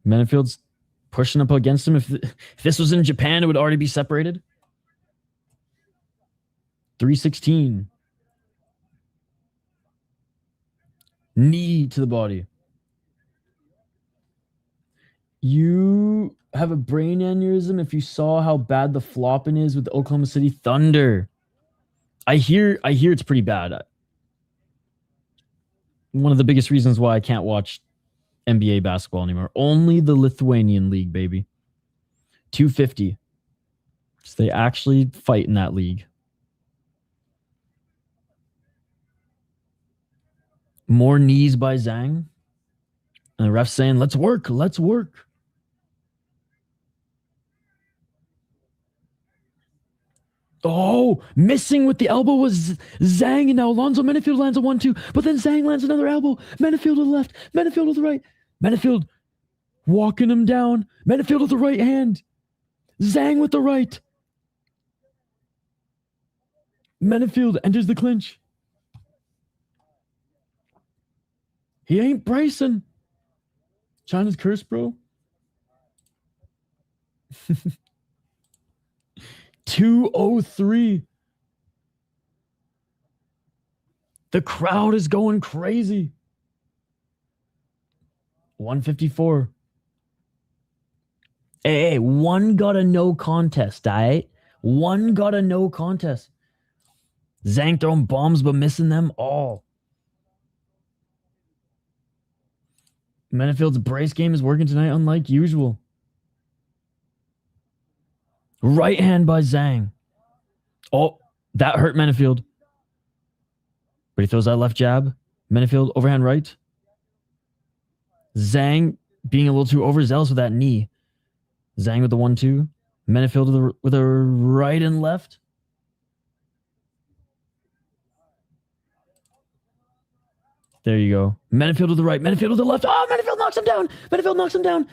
Menifield's pushing up against him. If this was in Japan, it would already be separated. 316. Knee to the body. You have a brain aneurysm if you saw how bad the flopping is with the Oklahoma City Thunder. I hear it's pretty bad. One of the biggest reasons why I can't watch NBA basketball anymore. Only the Lithuanian league, baby. 250. So they actually fight in that league. More knees by Zhang. And the ref's saying, let's work, let's work. Oh, missing with the elbow was Zhang, and now Alonzo Menifield lands a 1-2, but then Zhang lands another elbow. Menifield to the left, Menifield to the right. Menifield walking him down. Menifield with the right hand. Zhang with the right. Menifield enters the clinch. He ain't Bryson. China's curse, bro. 203. The crowd is going crazy. 154. Hey, one got a no contest, alright? One got a no contest. Zhang throwing bombs but missing them all. Menifield's brace game is working tonight unlike usual. Right hand by Zhang. Oh, that hurt Menifield. But he throws that left jab. Menifield, overhand right. Zhang being a little too overzealous with that knee. Zhang with the 1-2. Menifield with a right and left. There you go. Menifield with the right. Menifield with the left. Oh, Menifield knocks him down. Menifield knocks him down.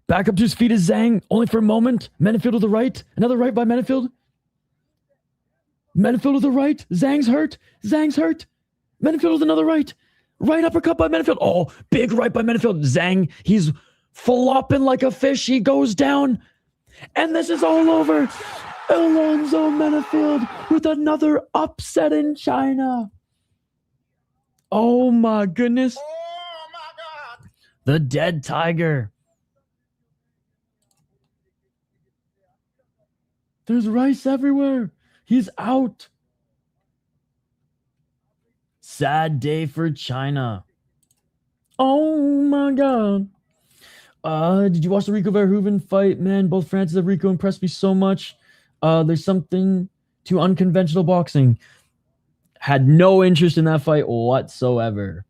Back up to his feet is Zhang. Only for a moment. Menifield with the right. Another right by Menifield. Menifield with the right. Zhang's hurt. Zhang's hurt. Menifield with another right. Right uppercut by Menifield. Oh, big right by Menifield. Zhang, he's flopping like a fish. He goes down. And this is all over. Alonzo Menifield with another upset in China. Oh my goodness. Oh my God. The dead tiger. There's rice everywhere. He's out. Sad day for China. Oh my God. Did you watch the Rico Verhoeven fight? Man, both Francis and Rico impressed me so much. There's something to unconventional boxing. Had no interest in that fight whatsoever.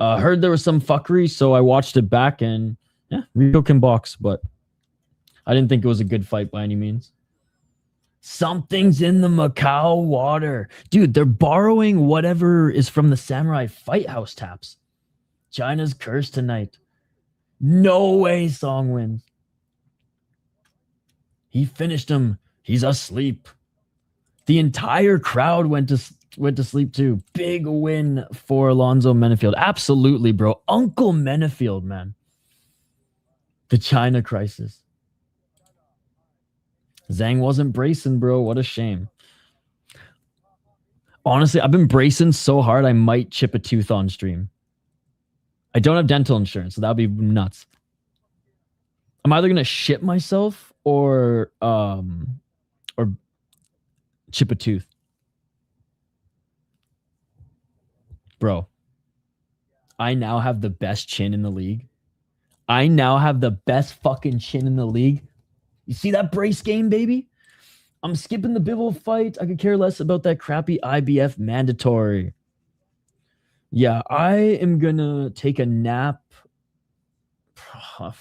Heard there was some fuckery, so I watched it back, and yeah, Rico can box, but I didn't think it was a good fight by any means. Something's in the Macau water. Dude, they're borrowing whatever is from the Samurai Fight House taps. China's cursed tonight. No way Song wins. He finished him. He's asleep. The entire crowd went to sleep too. Big win for Alonzo Menifield. Absolutely, bro. Uncle Menifield, man. The China crisis. Zhang wasn't bracing, bro. What a shame. Honestly, I've been bracing so hard I might chip a tooth on stream. I don't have dental insurance, so that would be nuts. I'm either gonna shit myself or chip a tooth. Bro, I now have the best chin in the league. I now have the best fucking chin in the league. You see that brace game, baby? I'm skipping the Bivol fight. I could care less about that crappy IBF mandatory. Yeah, I am gonna take a nap. I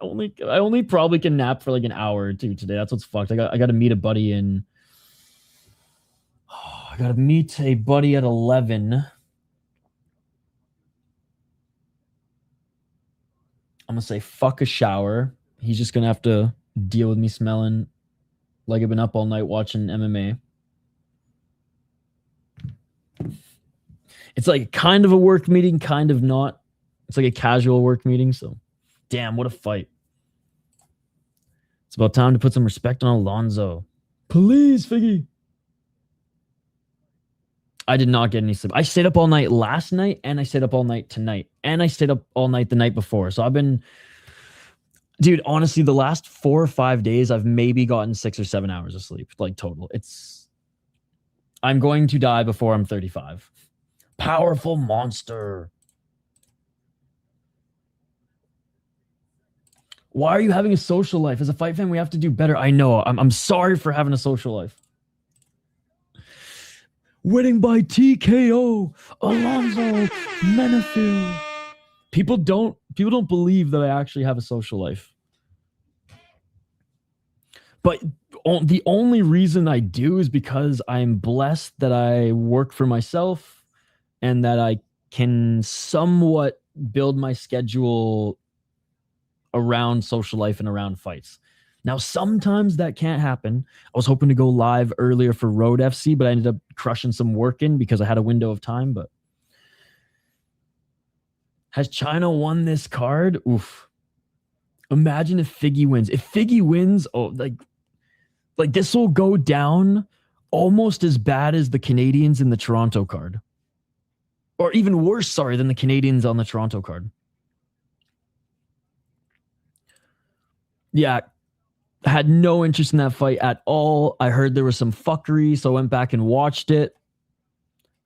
only probably can nap for like an hour or two today. That's what's fucked. I got to meet a buddy in. I got to meet a buddy at 11. I'm gonna say fuck a shower. He's just gonna have to deal with me smelling like I've been up all night watching MMA. It's like kind of a work meeting, kind of not. It's like a casual work meeting. So, damn, what a fight. It's about time to put some respect on Alonzo. Please, Figgy. I did not get any sleep. I stayed up all night last night, and I stayed up all night tonight, and I stayed up all night the night before. So I've been... Dude, honestly, the last 4 or 5 days, I've maybe gotten 6 or 7 hours of sleep, like total. I'm going to die before I'm 35. Powerful monster. Why are you having a social life? As a fight fan, we have to do better. I know. I'm sorry for having a social life. Winning by TKO. Alonzo Menifield. People don't believe that I actually have a social life. But the only reason I do is because I'm blessed that I work for myself and that I can somewhat build my schedule around social life and around fights. Now, sometimes that can't happen. I was hoping to go live earlier for Road FC, but I ended up crushing some work in because I had a window of time, but has China won this card? Oof. Imagine if Figgy wins. If Figgy wins, oh, like this will go down almost as bad as the Canadians in the Toronto card. Or even worse, sorry, than the Canadians on the Toronto card. Yeah, had no interest in that fight at all. I heard there was some fuckery, so I went back and watched it.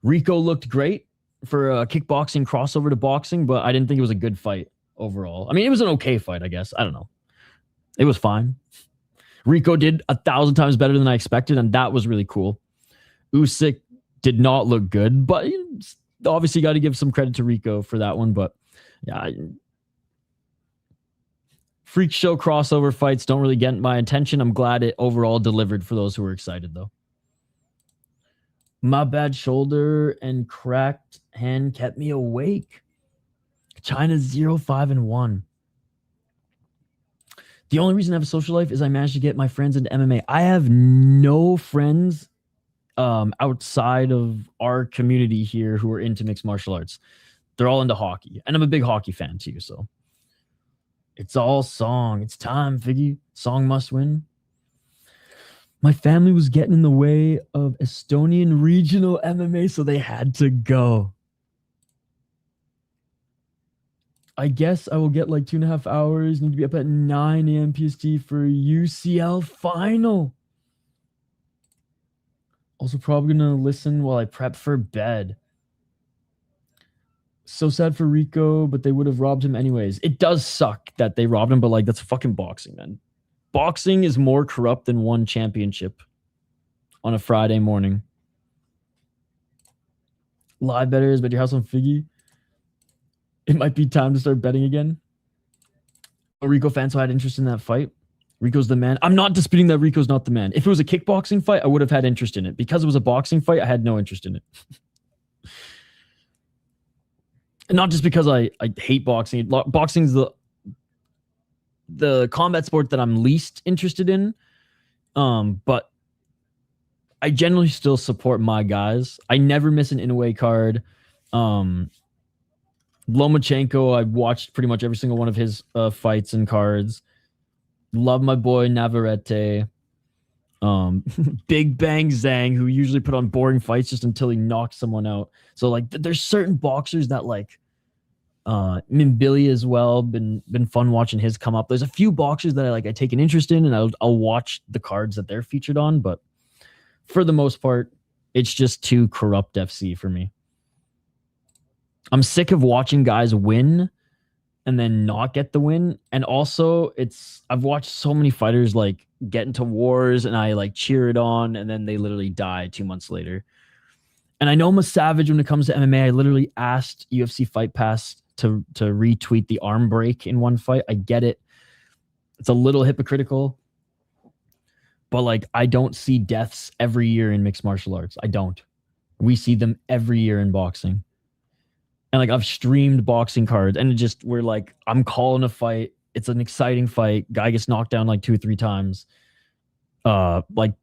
Rico looked great for a kickboxing crossover to boxing, but I didn't think it was a good fight overall. I mean, it was an okay fight, I guess. I don't know. It was fine. Rico did 1,000 times better than I expected, and that was really cool. Usyk did not look good, but obviously got to give some credit to Rico for that one. But yeah, freak show crossover fights don't really get my attention. I'm glad it overall delivered for those who were excited, though. My bad shoulder and cracked hand kept me awake. China's 0-5-1. The only reason I have a social life is I managed to get my friends into MMA. I have no friends outside of our community here who are into mixed martial arts. They're all into hockey, and I'm a big hockey fan too. So it's all Song. It's time, Figgy. Song must win. My family was getting in the way of Estonian regional MMA, so they had to go. I guess I will get like 2.5 hours. Need to be up at 9 a.m. PST for UCL final. Also probably going to listen while I prep for bed. So sad for Rico, but they would have robbed him anyways. It does suck that they robbed him, but like that's fucking boxing, man. Boxing is more corrupt than one championship on a Friday morning. Live betters, bet your house on Figgy. It might be time to start betting again. A Rico fan, so I had interest in that fight. Rico's the man. I'm not disputing that Rico's not the man. If it was a kickboxing fight, I would have had interest in it. Because it was a boxing fight, I had no interest in it. And not just because I hate boxing. Boxing's the combat sport that I'm least interested in. But I generally still support my guys. I never miss an in-away card. Lomachenko, I watched pretty much every single one of his fights and cards. Love my boy Navarrete. Big Bang Zhang, who usually put on boring fights just until he knocks someone out. So like, there's certain boxers that like Minbilly as well. Been fun watching his come up. There's a few boxers that I take an interest in, and I'll watch the cards that they're featured on. But for the most part, it's just too corrupt FC for me. I'm sick of watching guys win and then not get the win. And also I've watched so many fighters like get into wars and I like cheer it on and then they literally die 2 months later. And I know I'm a savage when it comes to MMA. I literally asked UFC Fight Pass to retweet the arm break in one fight. I get it. It's a little hypocritical. But like, I don't see deaths every year in mixed martial arts. I don't. We see them every year in boxing. And like, I've streamed boxing cards and we're like, I'm calling a fight. It's an exciting fight. Guy gets knocked down like 2 or 3 times. Like,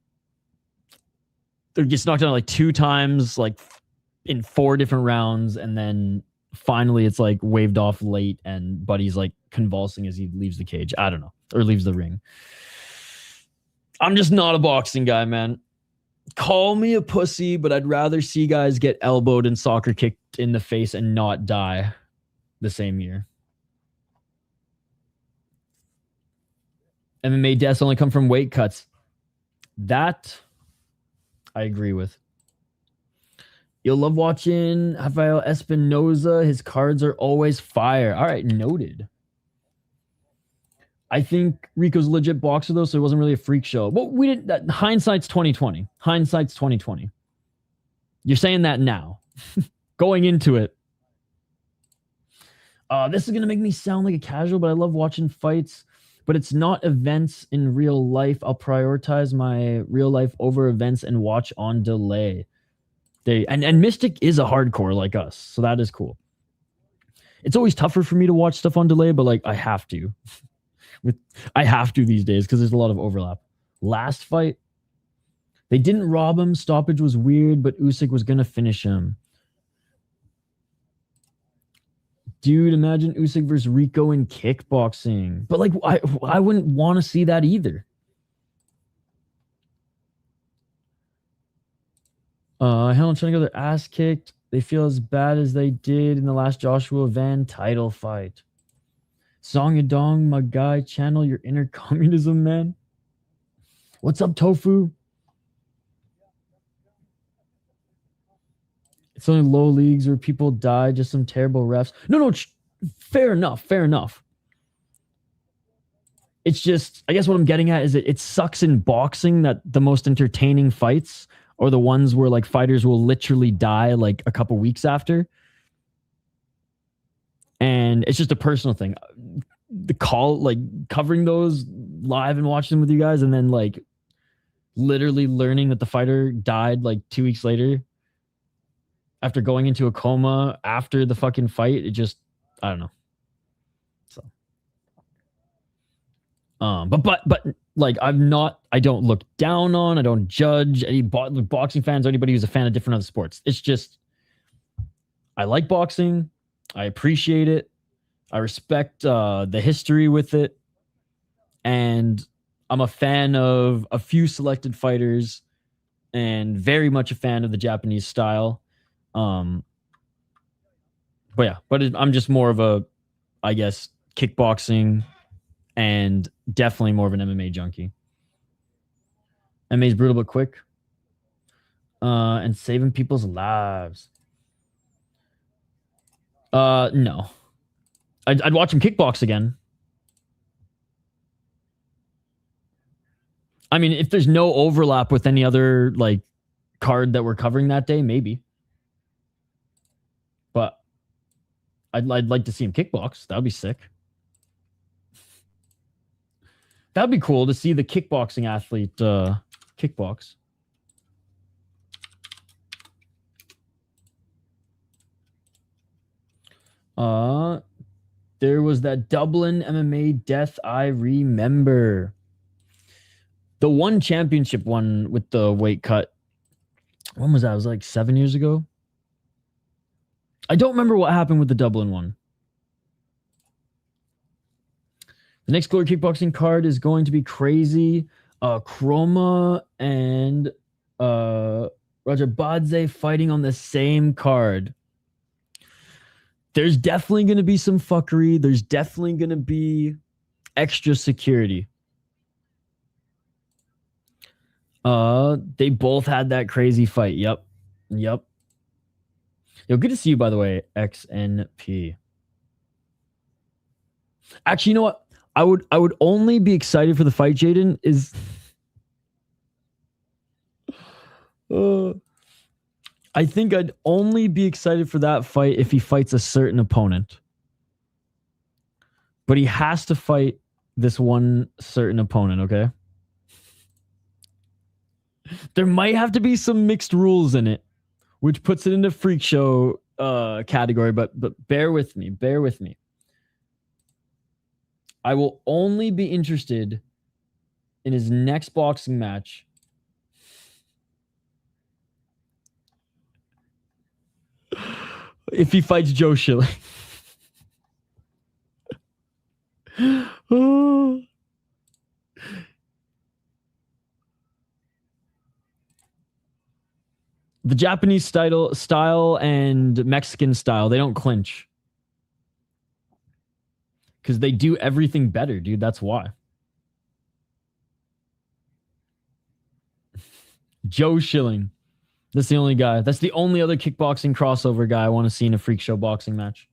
they gets knocked down like 2 times, like in 4 different rounds. And then finally it's like waved off late and Buddy's like convulsing as he leaves the cage. I don't know. Or leaves the ring. I'm just not a boxing guy, man. Call me a pussy, but I'd rather see guys get elbowed and soccer kicked in the face and not die the same year. MMA deaths only come from weight cuts. That I agree with. You'll love watching Rafael Espinoza. His cards are always fire. All right, noted. I think Rico's a legit boxer, though, so it wasn't really a freak show. Well, we didn't. Hindsight's 2020. Hindsight's 2020. You're saying that now. Going into it. This is going to make me sound like a casual, but I love watching fights. But it's not events in real life. I'll prioritize my real life over events and watch on delay. And Mystic is a hardcore like us, so that is cool. It's always tougher for me to watch stuff on delay, but like I have to. I have to these days because there's a lot of overlap. Last fight, they didn't rob him. Stoppage was weird, but Usyk was going to finish him. Dude, imagine Usyk versus Rico in kickboxing. But like, I wouldn't want to see that either. Helen trying to get their ass kicked. They feel as bad as they did in the last Joshua Van title fight. Song Yadong, my guy, channel your inner communism, man. What's up, Tofu? It's only low leagues where people die, just some terrible refs. No, fair enough, fair enough. it's just, I guess what I'm getting at is it sucks in boxing that the most entertaining fights are the ones where like fighters will literally die like a couple weeks after. And it's just a personal thing. The call, like covering those live and watching them with you guys, and then like literally learning that the fighter died like 2 weeks later after going into a coma after the fucking fight. It just, I don't know. So, but like I don't look down on, I don't judge any boxing fans or anybody who's a fan of different other sports. It's just, I like boxing. I appreciate it. I respect the history with it. And I'm a fan of a few selected fighters and very much a fan of the Japanese style. But I'm just more of a, I guess, kickboxing and definitely more of an MMA junkie. MMA's brutal but quick. And saving people's lives. No. I'd watch him kickbox again. I mean, if there's no overlap with any other like card that we're covering that day, maybe. But I'd like to see him kickbox. That would be sick. That'd be cool to see the kickboxing athlete kickbox. There was that Dublin MMA death I remember. The one championship one with the weight cut. When was that? It was like 7 years ago. I don't remember what happened with the Dublin one. The next Glory Kickboxing card is going to be crazy. Chroma and Rajabadze fighting on the same card. There's definitely going to be some fuckery. There's definitely going to be extra security. They both had that crazy fight. Yep. Yo, good to see you, by the way, XNP. Actually, you know what? I would only be excited for the fight, Jaden, is I think I'd only be excited for that fight if he fights a certain opponent. But he has to fight this one certain opponent, okay? There might have to be some mixed rules in it, which puts it into freak show category, but bear with me. I will only be interested in his next boxing match if he fights Joe Schilling. Oh. The Japanese style and Mexican style, they don't clinch. Because they do everything better, dude. That's why. Joe Schilling. That's the only guy. That's the only other kickboxing crossover guy I want to see in a freak show boxing match.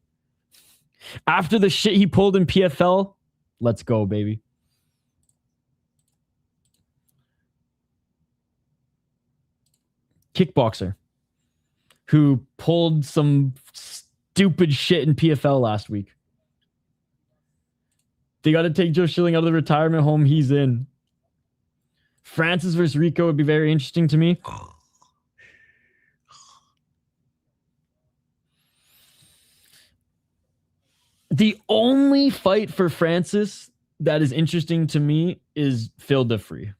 After the shit he pulled in PFL, let's go, baby. Kickboxer who pulled some stupid shit in PFL last week. They got to take Joe Schilling out of the retirement home he's in. Francis versus Rico would be very interesting to me. The only fight for Francis that is interesting to me is Phil Defree.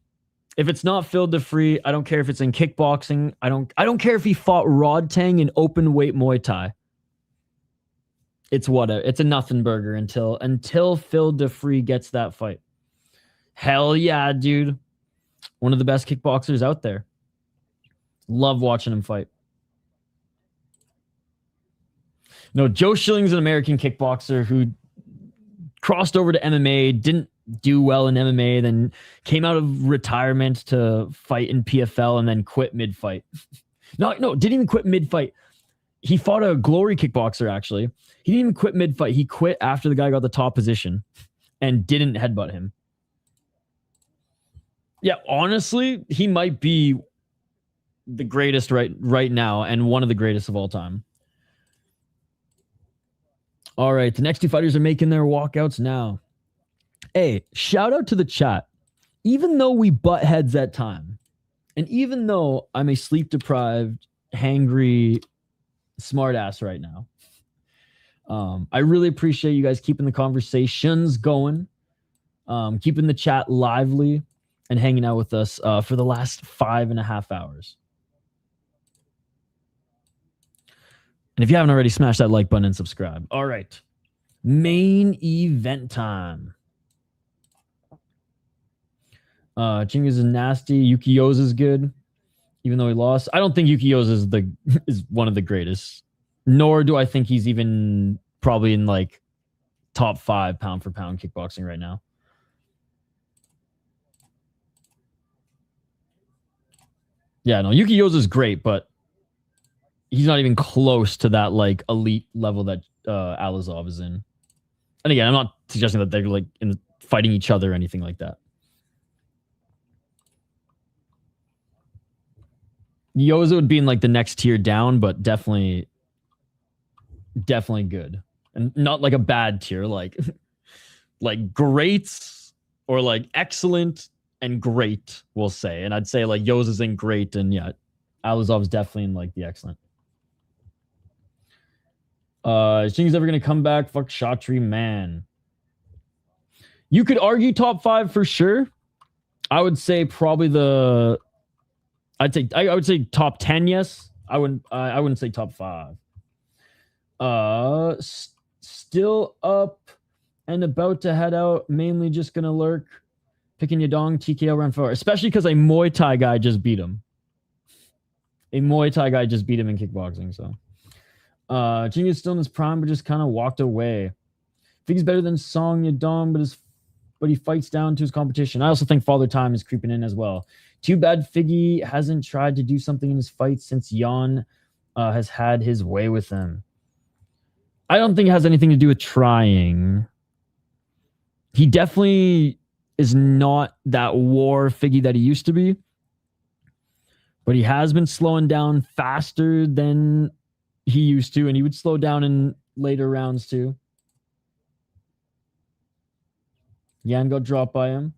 If it's not Phil Defree, I don't care if it's in kickboxing. I don't care if he fought Rod Tang in open weight Muay Thai. It's whatever. It's a nothing burger until Phil Defree gets that fight. Hell yeah, dude. One of the best kickboxers out there. Love watching him fight. No, Joe Schilling's an American kickboxer who crossed over to MMA, didn't do well in MMA, then came out of retirement to fight in PFL and then quit mid-fight. No, didn't even quit mid-fight. He fought a glory kickboxer, actually. He didn't even quit mid-fight. He quit after the guy got the top position and didn't headbutt him. Yeah, honestly, he might be the greatest right now and one of the greatest of all time. All right, the next two fighters are making their walkouts now. Hey, shout out to the chat. Even though we butt heads at time, and even though I'm a sleep-deprived, hangry, smartass right now, I really appreciate you guys keeping the conversations going, keeping the chat lively, and hanging out with us for the last 5.5 hours. And if you haven't already, smash that like button and subscribe. All right. Main event time. Chingas is nasty. Yukio's is good, even though he lost. I don't think Yukio's is one of the greatest. Nor do I think he's even probably in like top 5 pound for pound kickboxing right now. Yeah, no, Yukio's is great, but he's not even close to that like elite level that Alazov is in. And again, I'm not suggesting that they're like fighting each other or anything like that. Yoza would be in like the next tier down, but definitely good. And not like a bad tier, like great or like excellent and great, we'll say. And I'd say like Yoza's in great, and yeah, Alazov's definitely in like the excellent. Is Jing's ever gonna come back? Fuck Shatri, man. You could argue top 5 for sure. I would say probably I would say top 10, yes. I wouldn't say top 5. Still up and about to head out. Mainly just gonna lurk. Picking Yadong, TKO round 4. Especially because a Muay Thai guy just beat him. A Muay Thai guy just beat him in kickboxing, so. Jing is still in his prime, but just kind of walked away. Fig's better than Song Yadong, but he fights down to his competition. I also think Father Time is creeping in as well. Too bad Figgy hasn't tried to do something in his fight since Jan has had his way with him. I don't think it has anything to do with trying. He definitely is not that war Figgy that he used to be. But he has been slowing down faster than he used to, and he would slow down in later rounds too. Yan got dropped by him.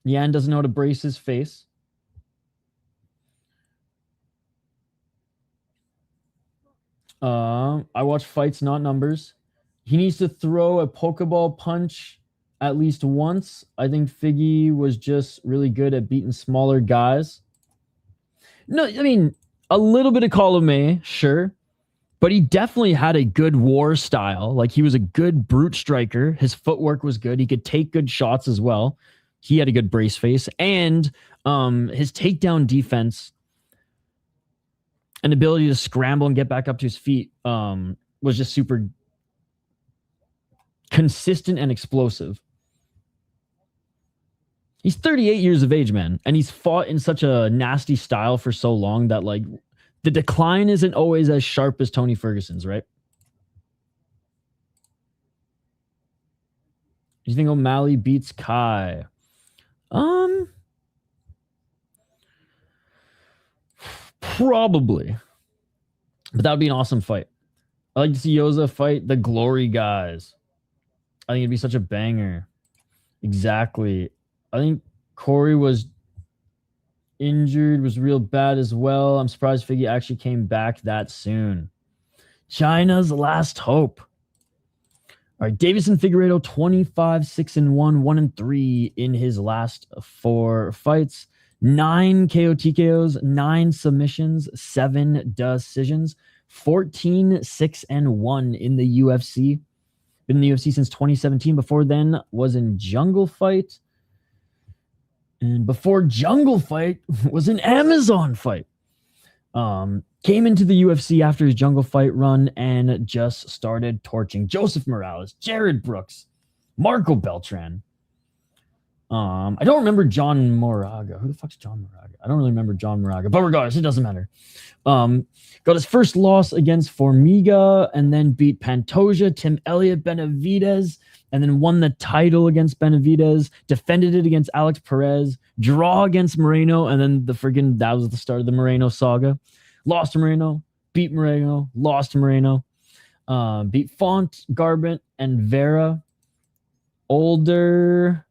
Yan doesn't know how to brace his face. I watch fights, not numbers. He needs to throw a Pokeball punch at least once. I think Figgy was just really good at beating smaller guys. No, I mean, a little bit of column A, sure. But he definitely had a good war style. Like, he was a good brute striker. His footwork was good. He could take good shots as well. He had a good brace face. And his takedown defense and ability to scramble and get back up to his feet was just super consistent and explosive. He's 38 years of age, man. And he's fought in such a nasty style for so long that, like, the decline isn't always as sharp as Tony Ferguson's, right? Do you think O'Malley beats Kai? Probably. But that would be an awesome fight. I'd like to see Yoza fight the Glory guys. I think it'd be such a banger. Exactly. I think Corey was injured, was real bad as well. I'm surprised Figgy actually came back that soon. China's last hope. All right, Deiveson Figueiredo, 25-6-1, 1-3 in his last 4 fights. 9 KO TKOs, 9 submissions, 7 decisions, 14-6-1 in the UFC. Been in the UFC since 2017. Before then was in Jungle Fight. And before Jungle Fight was an Amazon Fight. Came into the UFC after his Jungle Fight run and just started torching Joseph Morales, Jared Brooks, Marco Beltran. I don't remember John Moraga. Who the fuck's John Moraga? I don't really remember John Moraga, but regardless, it doesn't matter. Got his first loss against Formiga and then beat Pantoja, Tim Elliott, Benavidez, and then won the title against Benavidez, defended it against Alex Perez, draw against Moreno, and then that was the start of the Moreno saga. Lost to Moreno, beat Moreno, lost to Moreno, beat Font, Garbrandt, and Vera. Older,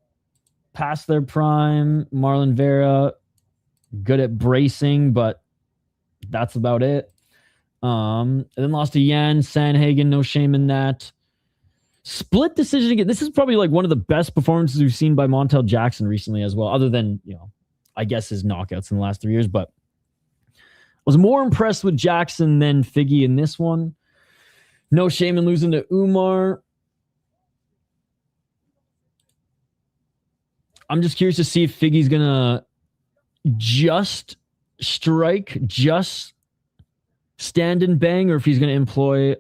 past their prime. Marlon Vera, good at bracing, but that's about it. And then lost to Yan, Sanhagen, no shame in that. Split decision again. This is probably like one of the best performances we've seen by Montel Jackson recently as well, other than, I guess his knockouts in the last 3 years, but was more impressed with Jackson than Figgy in this one. No shame in losing to Umar. I'm just curious to see if Figgy's going to just strike, just stand and bang, or if he's going to employ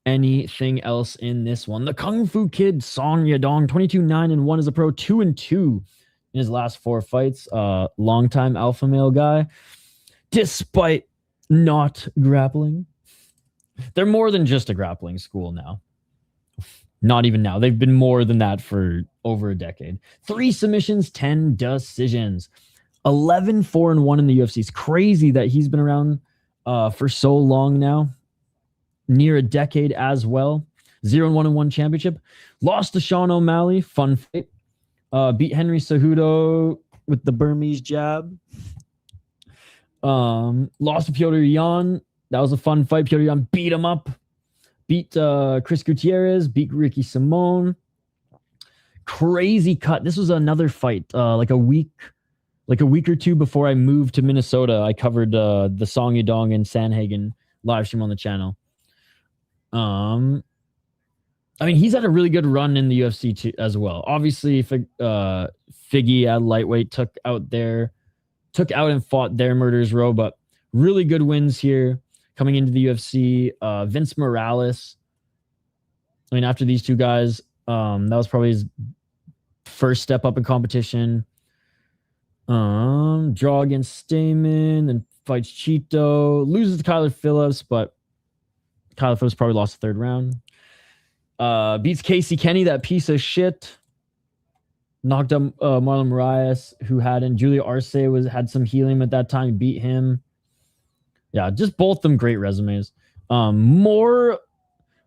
anything else in this one. The Kung Fu Kid, Song Yadong, 22-9-1 as a pro, 2-2 in his last 4 fights. Longtime alpha male guy, despite not grappling. They're more than just a grappling school now. Not even now. They've been more than that for over a decade. 3 submissions, 10 decisions. 11-4-1 in the UFC. It's crazy that he's been around for so long now. Near a decade as well. 0-1-1 championship. Lost to Sean O'Malley. Fun fight. Beat Henry Cejudo with the Burmese jab. Lost to Piotr Yan. That was a fun fight. Piotr Yan beat him up. Beat Chris Gutierrez. Beat Ricky Simone. Crazy cut. This was another fight. Like a week or two before I moved to Minnesota, I covered the Song Yadong and Sanhagen live stream on the channel. I mean, he's had a really good run in the UFC too, as well. Obviously, Figgy at lightweight took out and fought their murderers row, but really good wins here coming into the UFC. Vince Morales. I mean, after these two guys, that was probably his first step up in competition. Draw against Stamen, then fights Cheeto, loses to Kyler Phillips, but Kyler Phillips probably lost the 3rd round. Beats Casey Kenny, that piece of shit. Knocked up Marlon Moraes, who hadn't. Julio Arce had some helium at that time, beat him. Yeah, just both them great resumes. More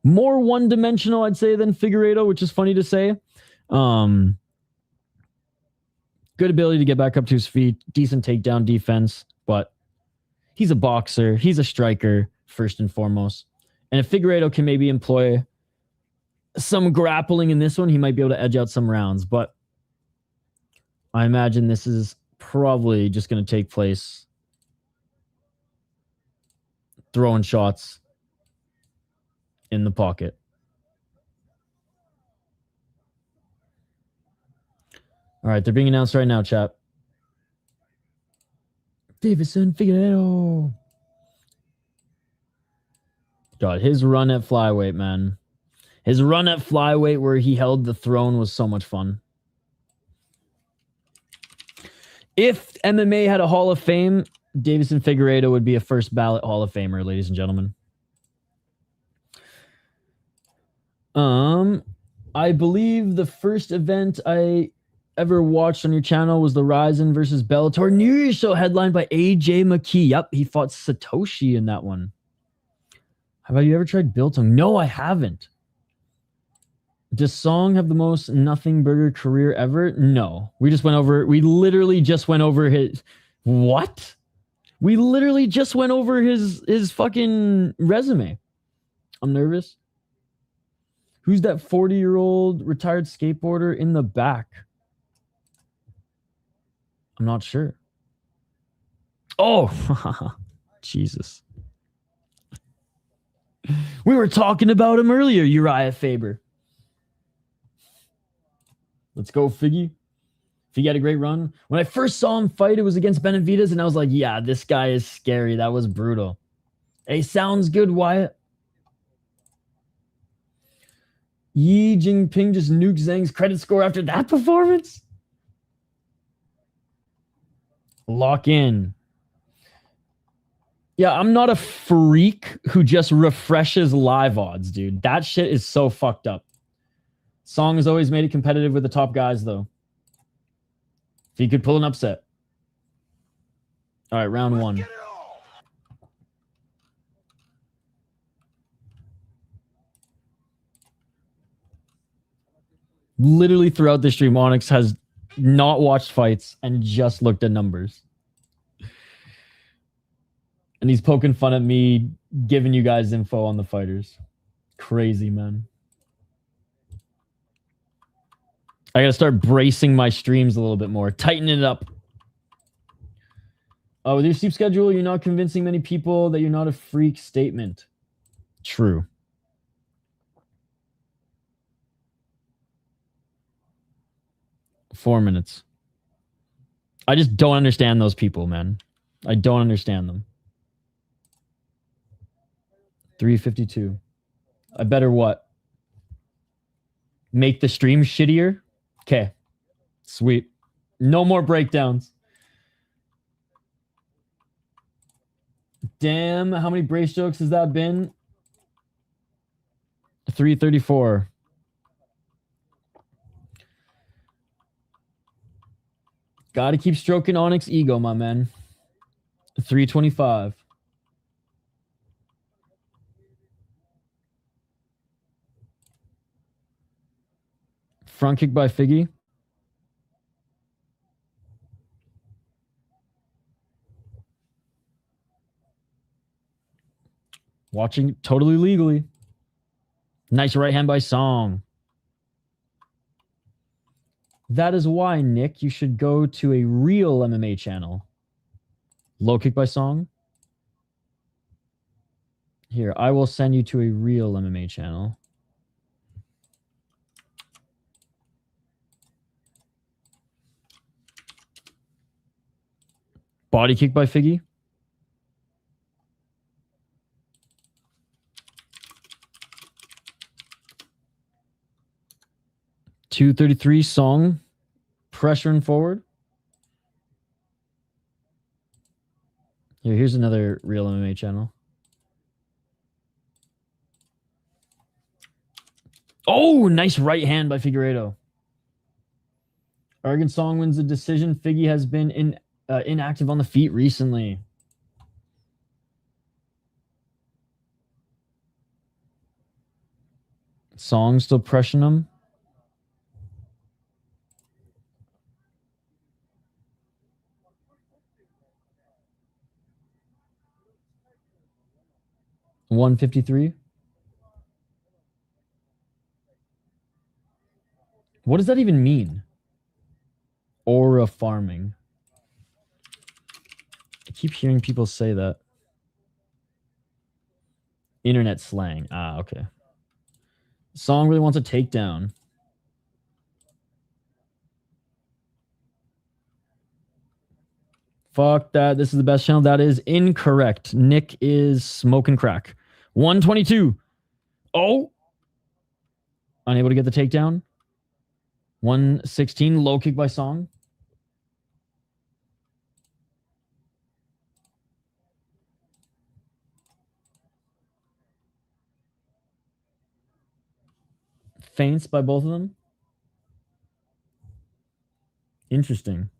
one-dimensional, I'd say, than Figueiredo, which is funny to say. Good ability to get back up to his feet, decent takedown defense, but he's a boxer. He's a striker, first and foremost. And if Figueiredo can maybe employ some grappling in this one, he might be able to edge out some rounds. But I imagine this is probably just going to take place throwing shots in the pocket. All right, they're being announced right now, chat. Deiveson Figueiredo. God, his run at flyweight, man. His run at flyweight where he held the throne was so much fun. If MMA had a Hall of Fame, Deiveson Figueiredo would be a first ballot Hall of Famer, ladies and gentlemen. I believe the first event I ever watched on your channel was the Ryzen versus Bellator New Year's show headlined by AJ McKee. Yep, he fought Satoshi in that one. Have you ever tried biltong? No, I haven't. Does Song have the most nothing burger career ever? No. We literally just went over his... What? We literally just went over his fucking resume. I'm nervous. Who's that 40-year-old retired skateboarder in the back? I'm not sure. Oh, Jesus. We were talking about him earlier, Uriah Faber. Let's go, Figgy. Figgy had a great run. When I first saw him fight, it was against Benavidez, and I was like, yeah, this guy is scary. That was brutal. Hey, sounds good, Wyatt. Yi Jinping just nuked Zhang's credit score after that performance? Lock in. Yeah, I'm not a freak who just refreshes live odds, dude. That shit is so fucked up. Song has always made it competitive with the top guys, though. If he could pull an upset. All right, round one. Get it all. Literally throughout the stream, Onyx has not watched fights and just looked at numbers. And he's poking fun at me, giving you guys info on the fighters. Crazy, man. I gotta start bracing my streams a little bit more. Tighten it up. With your sleep schedule, you're not convincing many people that you're not a freak statement. True. Four minutes. I just don't understand those people, man. I don't understand them. 352. I better what? Make the stream shittier? Okay. Sweet. No more breakdowns. Damn, how many brace jokes has that been? 334. Gotta keep stroking Onyx ego, my man. 325. Front kick by Figgy. Watching totally legally. Nice right hand by Song. That is why, Nick, you should go to a real MMA channel. Low kick by Song. Here, I will send you to a real MMA channel. Body kick by Figgy. .233 Song. Pressuring forward. Here's another real MMA channel. Oh, nice right hand by Figueiredo. Argan Song wins the decision. Figgy has been inactive on the feet recently. Song still pressuring him. .153. What does that even mean? Aura farming. I keep hearing people say that. Internet slang. Ah, okay. Song really wants a takedown. Fuck that. This is the best channel. That is incorrect. Nick is smoking crack. 122. Oh. Unable to get the takedown. 116. Low kick by Song. Feints by both of them. Interesting.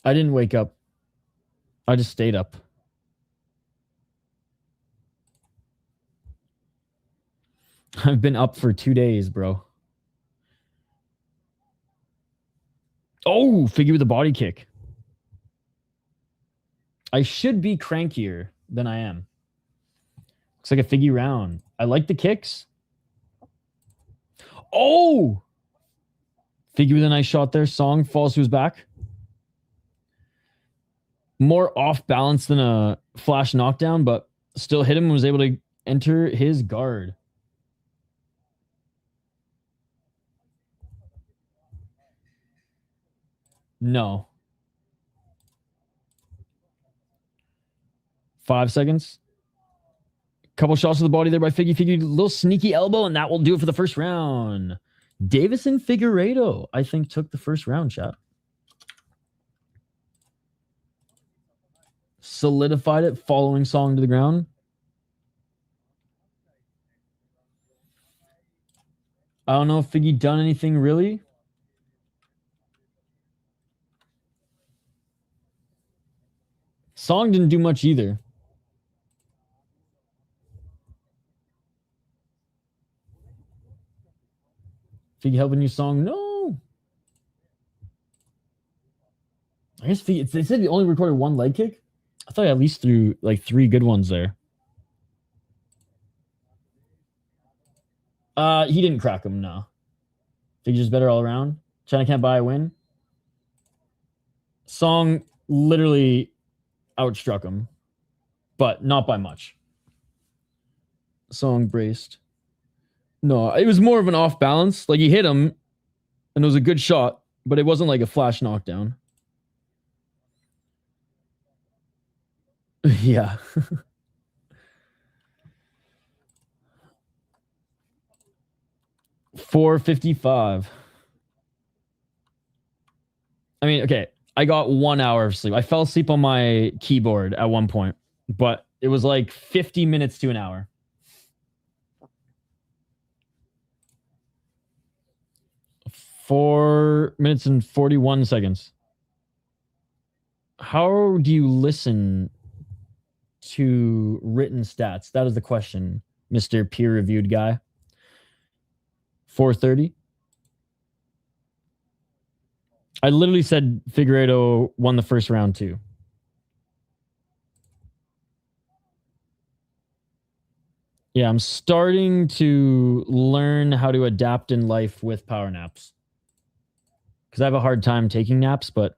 I didn't wake up. I just stayed up. I've been up for 2 days, bro. Oh, Figgy with a body kick. I should be crankier than I am. Looks like a Figgy round. I like the kicks. Oh! Figgy with a nice shot there. Song falls to his back. More off balance than a flash knockdown, but still hit him and was able to enter his guard. No. 5 seconds. Couple shots to the body there by Figgy. Figgy, little sneaky elbow, and that will do it for the first round. Deiveson Figueiredo, I think, took the first round, chat. Solidified it, following Song to the ground. I don't know if Figgy done anything really. Song didn't do much either. Figgy helping you, Song? No. I guess Figgy, they said he only recorded one leg kick. I thought he at least threw like 3 good ones there. He didn't crack him, no. Figgy's just better all around. China can't buy a win. Song literally outstruck him, but not by much. Song braced. No, it was more of an off balance. Like he hit him, and it was a good shot, but it wasn't like a flash knockdown. Yeah. $4.55. I mean, okay, I got 1 hour of sleep. I fell asleep on my keyboard at one point, but it was like 50 minutes to an hour. Four minutes and 41 seconds. How do you listen to written stats? That is the question, Mr. Peer-reviewed guy. 4:30. I literally said Figueiredo won the first round too. Yeah, I'm starting to learn how to adapt in life with power naps. Because I have a hard time taking naps, but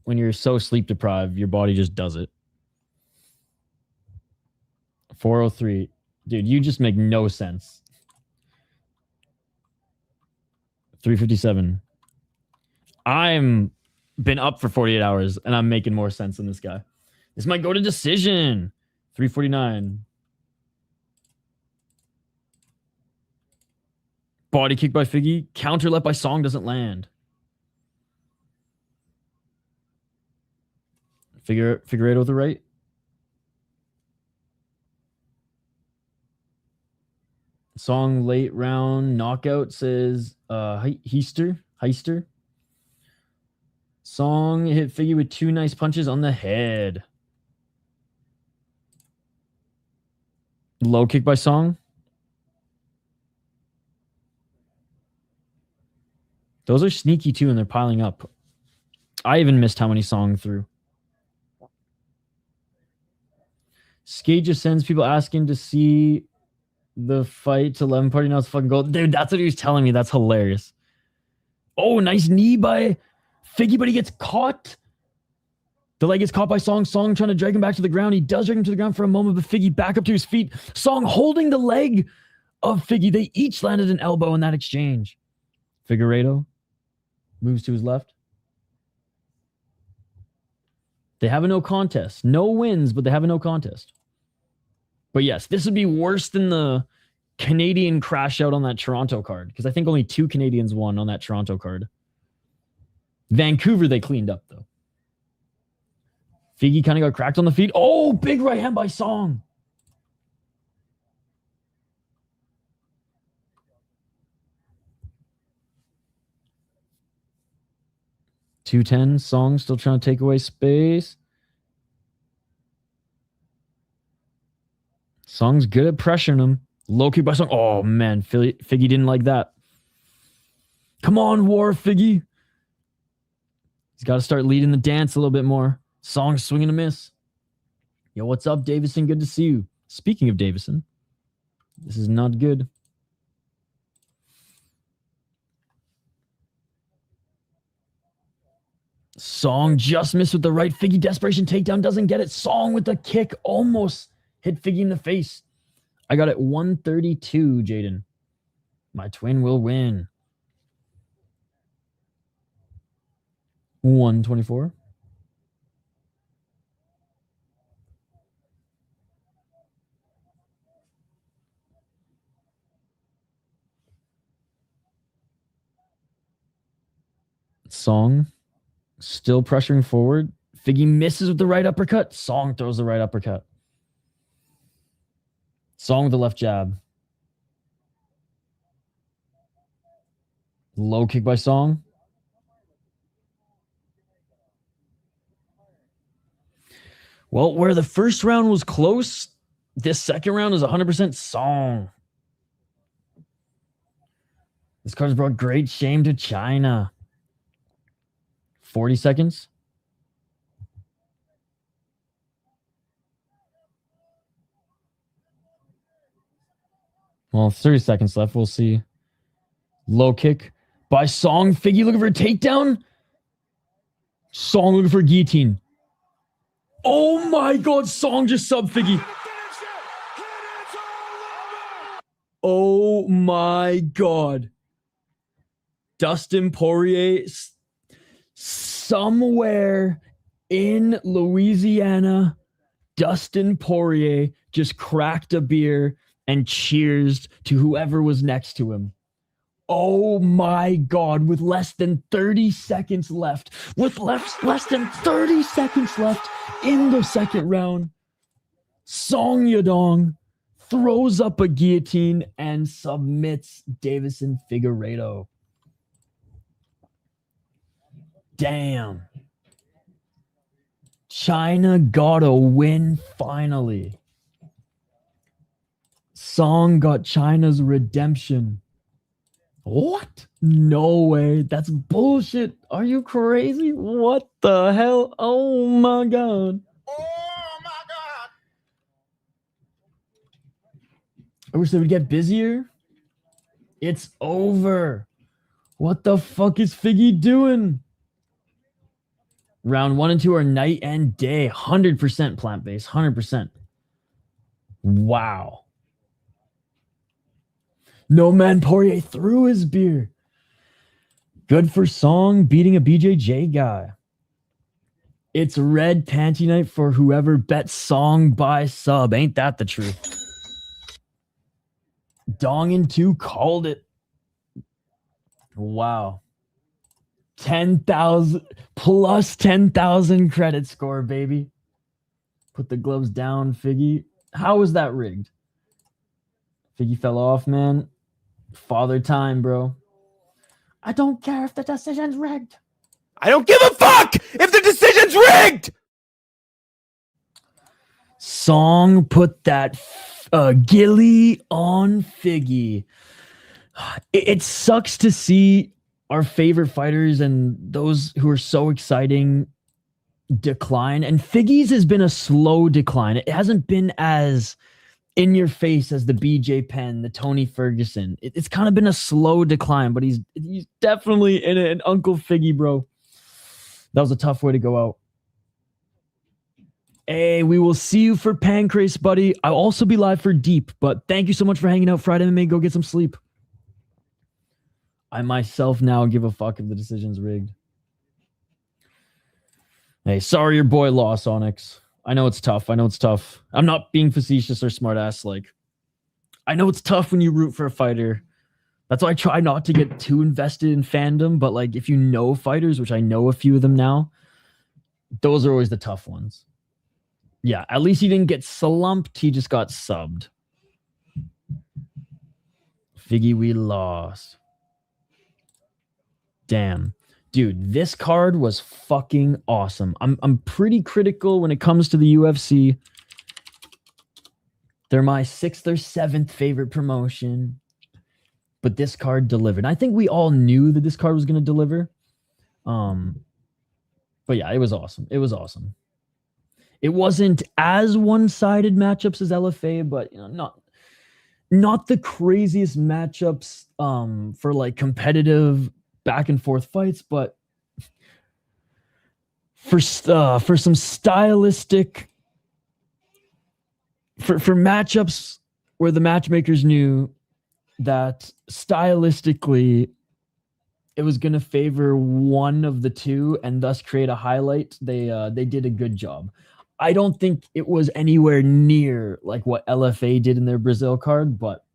when you're so sleep deprived, your body just does it. 4:03. Dude, you just make no sense. 3:57. I'm been up for 48 hours and I'm making more sense than this guy. This might go to decision. 3:49. Body kick by Figgy. Counter left by Song doesn't land. Figueiredo with the right. Song late round knockout says Heister. Song hit Figgy with 2 nice punches on the head. Low kick by Song. Those are sneaky too, and they're piling up. I even missed how many Song threw. Skate just sends people asking to see the fight to 11 party. Now it's fucking gold. Dude, that's what he was telling me. That's hilarious. Oh, nice knee by Figgy, but he gets caught. The leg gets caught by Song. Song trying to drag him back to the ground. He does drag him to the ground for a moment, but Figgy back up to his feet. Song holding the leg of Figgy. They each landed an elbow in that exchange. Figueiredo moves to his left. They have a no contest. No wins, but they have a no contest. But yes, this would be worse than the Canadian crash out on that Toronto card, because I think only 2 Canadians won on that Toronto card. Vancouver, they cleaned up, though. Figgy kind of got cracked on the feet. Oh, big right hand by Song. .210, Song still trying to take away space. Song's good at pressuring him. Low kick by Song. Oh, man. Figgy didn't like that. Come on, War Figgy. He's got to start leading the dance a little bit more. Song swinging a miss. Yo, what's up, Deiveson? Good to see you. Speaking of Deiveson, this is not good. Song just missed with the right. Figgy desperation takedown doesn't get it. Song with the kick almost hit Figgy in the face. I got it 132, Jaden. My twin will win. 124. Song still pressuring forward. Figgy misses with the right uppercut. Song throws the right uppercut. Song with the left jab. Low kick by Song. Well, where the first round was close, this second round is 100% Song. This card's brought great shame to China. 40 seconds. Well, 30 seconds left. We'll see. Low kick by Song. Figgy looking for a takedown. Song looking for a guillotine. Oh my God. Song just sub Figgy. Oh my God. Dustin Poirier somewhere in Louisiana. Dustin Poirier just cracked a beer and cheers to whoever was next to him. Oh my God, with less than 30 seconds left. With less than 30 seconds left in the second round, Song Yadong throws up a guillotine and submits Deiveson Figueiredo. Damn. China got a win finally. Song got China's redemption. What? No way. That's bullshit. Are you crazy? What the hell? Oh my God. Oh my God. I wish they would get busier. It's over. What the fuck is Figgy doing? Round 1 and 2 are night and day. 100% plant-based. 100%. Wow. No man, Poirier threw his beer. Good for Song beating a BJJ guy. It's red panty night for whoever bet Song by sub. Ain't that the truth? Dong in 2 called it. Wow. 10,000 plus 10,000 credit score, baby. Put the gloves down, Figgy. How was that rigged? Figgy fell off, man. Father time, bro. I don't care if the decision's rigged. I don't give a fuck if the decision's rigged! Song put that gilly on Figgy. It sucks to see our favorite fighters and those who are so exciting decline. And Figgy's has been a slow decline. It hasn't been as in your face as the BJ Penn, the Tony Ferguson. It's kind of been a slow decline, but he's definitely in it. And Uncle Figgy, bro. That was a tough way to go out. Hey, we will see you for Pancrase, buddy. I'll also be live for Deep, but thank you so much for hanging out. Friday MMA, go get some sleep. I myself now give a fuck if the decision's rigged. Hey, sorry your boy lost, Onyx. I know it's tough. I'm not being facetious or smartass. Like, I know it's tough when you root for a fighter. That's why I try not to get too invested in fandom. But like, if you know fighters, which I know a few of them now, those are always the tough ones. Yeah, at least he didn't get slumped. He just got subbed. Figgy, we lost. Damn. Dude, this card was fucking awesome. I'm pretty critical when it comes to the UFC. They're my 6th or 7th favorite promotion. But this card delivered. I think we all knew that this card was going to deliver. But yeah, it was awesome. It was awesome. It wasn't as one-sided matchups as LFA, but you know, not the craziest matchups for like competitive back and forth fights, but for some stylistic for matchups where the matchmakers knew that stylistically it was going to favor one of the two and thus create a highlight, they did a good job. I don't think it was anywhere near like what LFA did in their Brazil card, but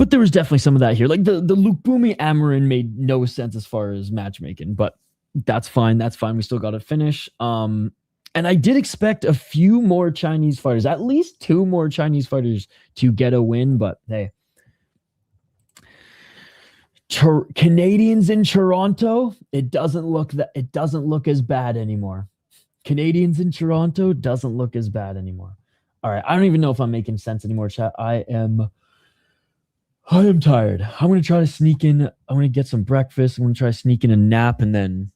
there was definitely some of that here. Like the Luke Boomy Amarin made no sense as far as matchmaking, but that's fine. That's fine. We still got to finish. And I did expect a few more Chinese fighters, at least 2 more Chinese fighters to get a win, but hey. Canadians in Toronto, it doesn't look as bad anymore. Canadians in Toronto doesn't look as bad anymore. All right, I don't even know if I'm making sense anymore, chat. I am tired. I'm going to try to sneak in. I'm going to get some breakfast. I'm going to try to sneak in a nap, and then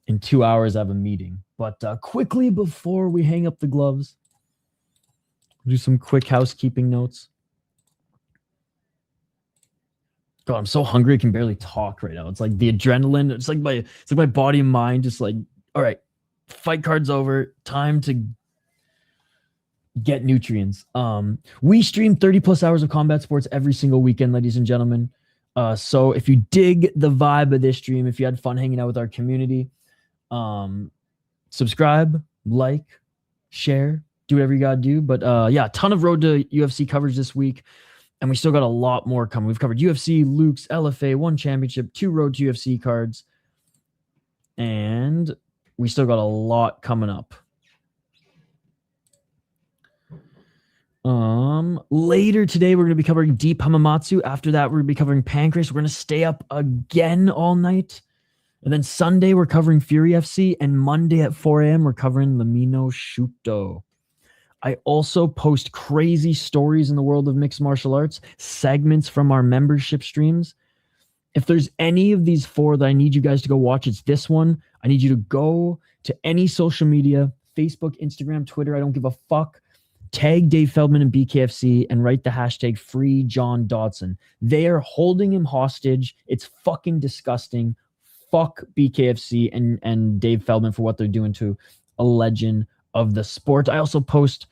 in 2 hours I have a meeting. But quickly before we hang up the gloves, do some quick housekeeping notes. God, I'm so hungry I can barely talk right now. It's like the adrenaline. It's like my body and mind just like, all right, fight card's over. Time to get nutrients. We stream 30 plus hours of combat sports every single weekend, ladies and gentlemen. So if you dig the vibe of this stream, if you had fun hanging out with our community, subscribe, like, share, do whatever you gotta do. But yeah, a ton of road to UFC coverage this week, and we still got a lot more coming. We've covered UFC, Luke's, LFA, 1 championship, 2 road to UFC cards, and we still got a lot coming up. Later today, we're going to be covering Deep Hamamatsu. After that, we're going to be covering Pancreas. We're going to stay up again all night. And then Sunday, we're covering Fury FC. And Monday at 4 a.m., we're covering Lamino Shuto. I also post crazy stories in the world of mixed martial arts, segments from our membership streams. If there's any of these 4 that I need you guys to go watch, it's this one. I need you to go to any social media, Facebook, Instagram, Twitter. I don't give a fuck. Tag Dave Feldman and BKFC and write the hashtag Free John Dodson. They are holding him hostage. It's fucking disgusting. Fuck BKFC and Dave Feldman for what they're doing to a legend of the sport. I also post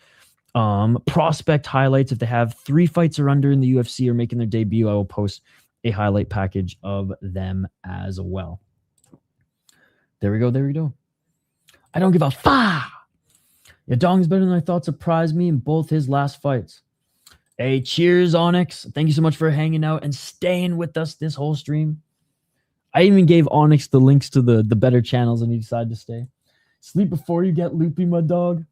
prospect highlights. If they have 3 fights or under in the UFC or making their debut, I will post a highlight package of them as well. There we go. There we go. I don't give a fuck. Yadong's better than I thought. Surprised me in both his last fights. Hey, cheers, Onyx. Thank you so much for hanging out and staying with us this whole stream. I even gave Onyx the links to the better channels and he decided to stay. Sleep before you get loopy, my dog.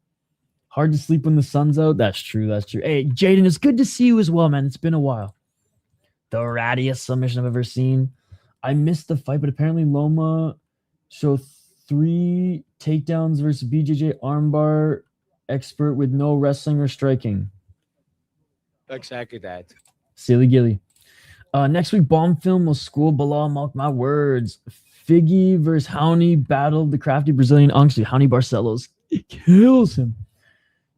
Hard to sleep when the sun's out. That's true. That's true. Hey, Jaden, it's good to see you as well, man. It's been a while. The rattiest submission I've ever seen. I missed the fight, but apparently Loma showed 3 takedowns versus BJJ armbar expert with no wrestling or striking. Exactly that. Silly Gilly. Next week, Bomb Film will school Bilal, mark my words. Figgy versus Howney battled the crafty Brazilian Unksy. Howney Barcelos kills him.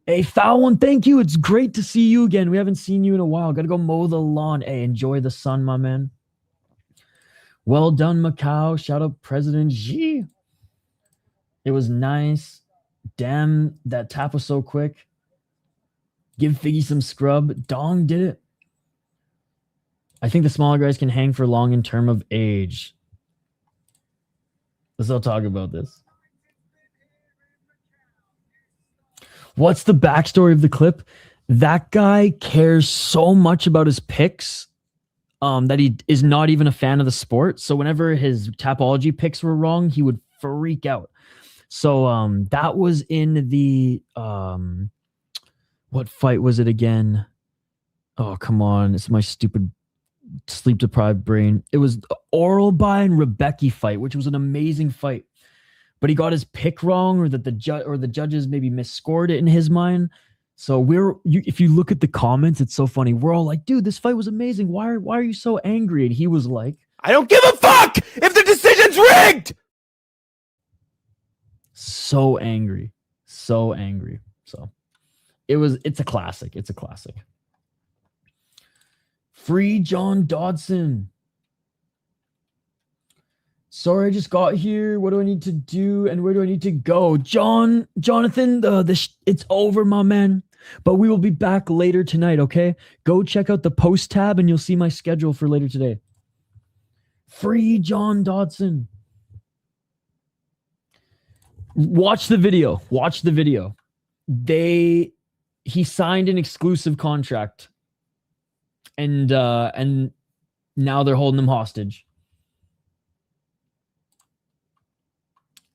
Hey, foul one, thank you. It's great to see you again. We haven't seen you in a while. Gotta go mow the lawn. Hey, enjoy the sun, my man. Well done, Macau. Shout out President Xi. It was nice. Damn, that tap was so quick. Give Figgy some scrub. Dong did it. I think the smaller guys can hang for long in term of age. Let's all talk about this. What's the backstory of the clip? That guy cares so much about his picks that he is not even a fan of the sport. So whenever his Tapology picks were wrong, he would freak out. So that was in the what fight was it again? Oh, come on. It's my stupid sleep deprived brain. It was the Oralby and Rebecca fight, which was an amazing fight. But he got his pick wrong, or that the judges maybe misscored it in his mind. So if you look at the comments, it's so funny. We're all like, dude, this fight was amazing. Why are you so angry? And he was like, I don't give a fuck if the decision's rigged. So angry. So it's a classic. It's a classic. Free John Dodson. Sorry, I just got here. What do I need to do and where do I need to go? Jonathan, it's over, my man. But we will be back later tonight, okay? Go check out the post tab and you'll see my schedule for later today. Free John Dodson. Watch the video. He signed an exclusive contract. And now they're holding him hostage.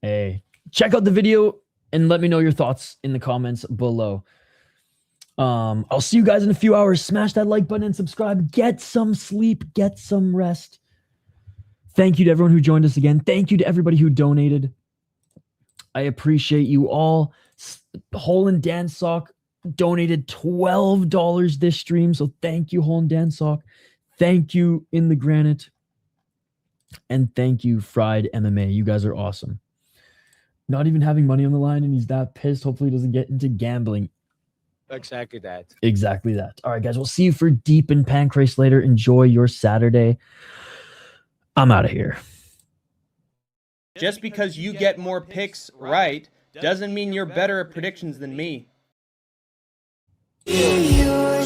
Hey, check out the video and let me know your thoughts in the comments below. I'll see you guys in a few hours. Smash that like button and subscribe. Get some sleep. Get some rest. Thank you to everyone who joined us again. Thank you to everybody who donated. I appreciate you all. Hole and Dan Sock donated $12 this stream. So thank you, Hole and Dan Sock. Thank you, In the Granite. And thank you, Fried MMA. You guys are awesome. Not even having money on the line, and he's that pissed. Hopefully he doesn't get into gambling. Exactly that. Exactly that. All right, guys. We'll see you for Deep in Pancrase later. Enjoy your Saturday. I'm out of here. Just because you get more picks right doesn't mean you're better at predictions than me. Yeah.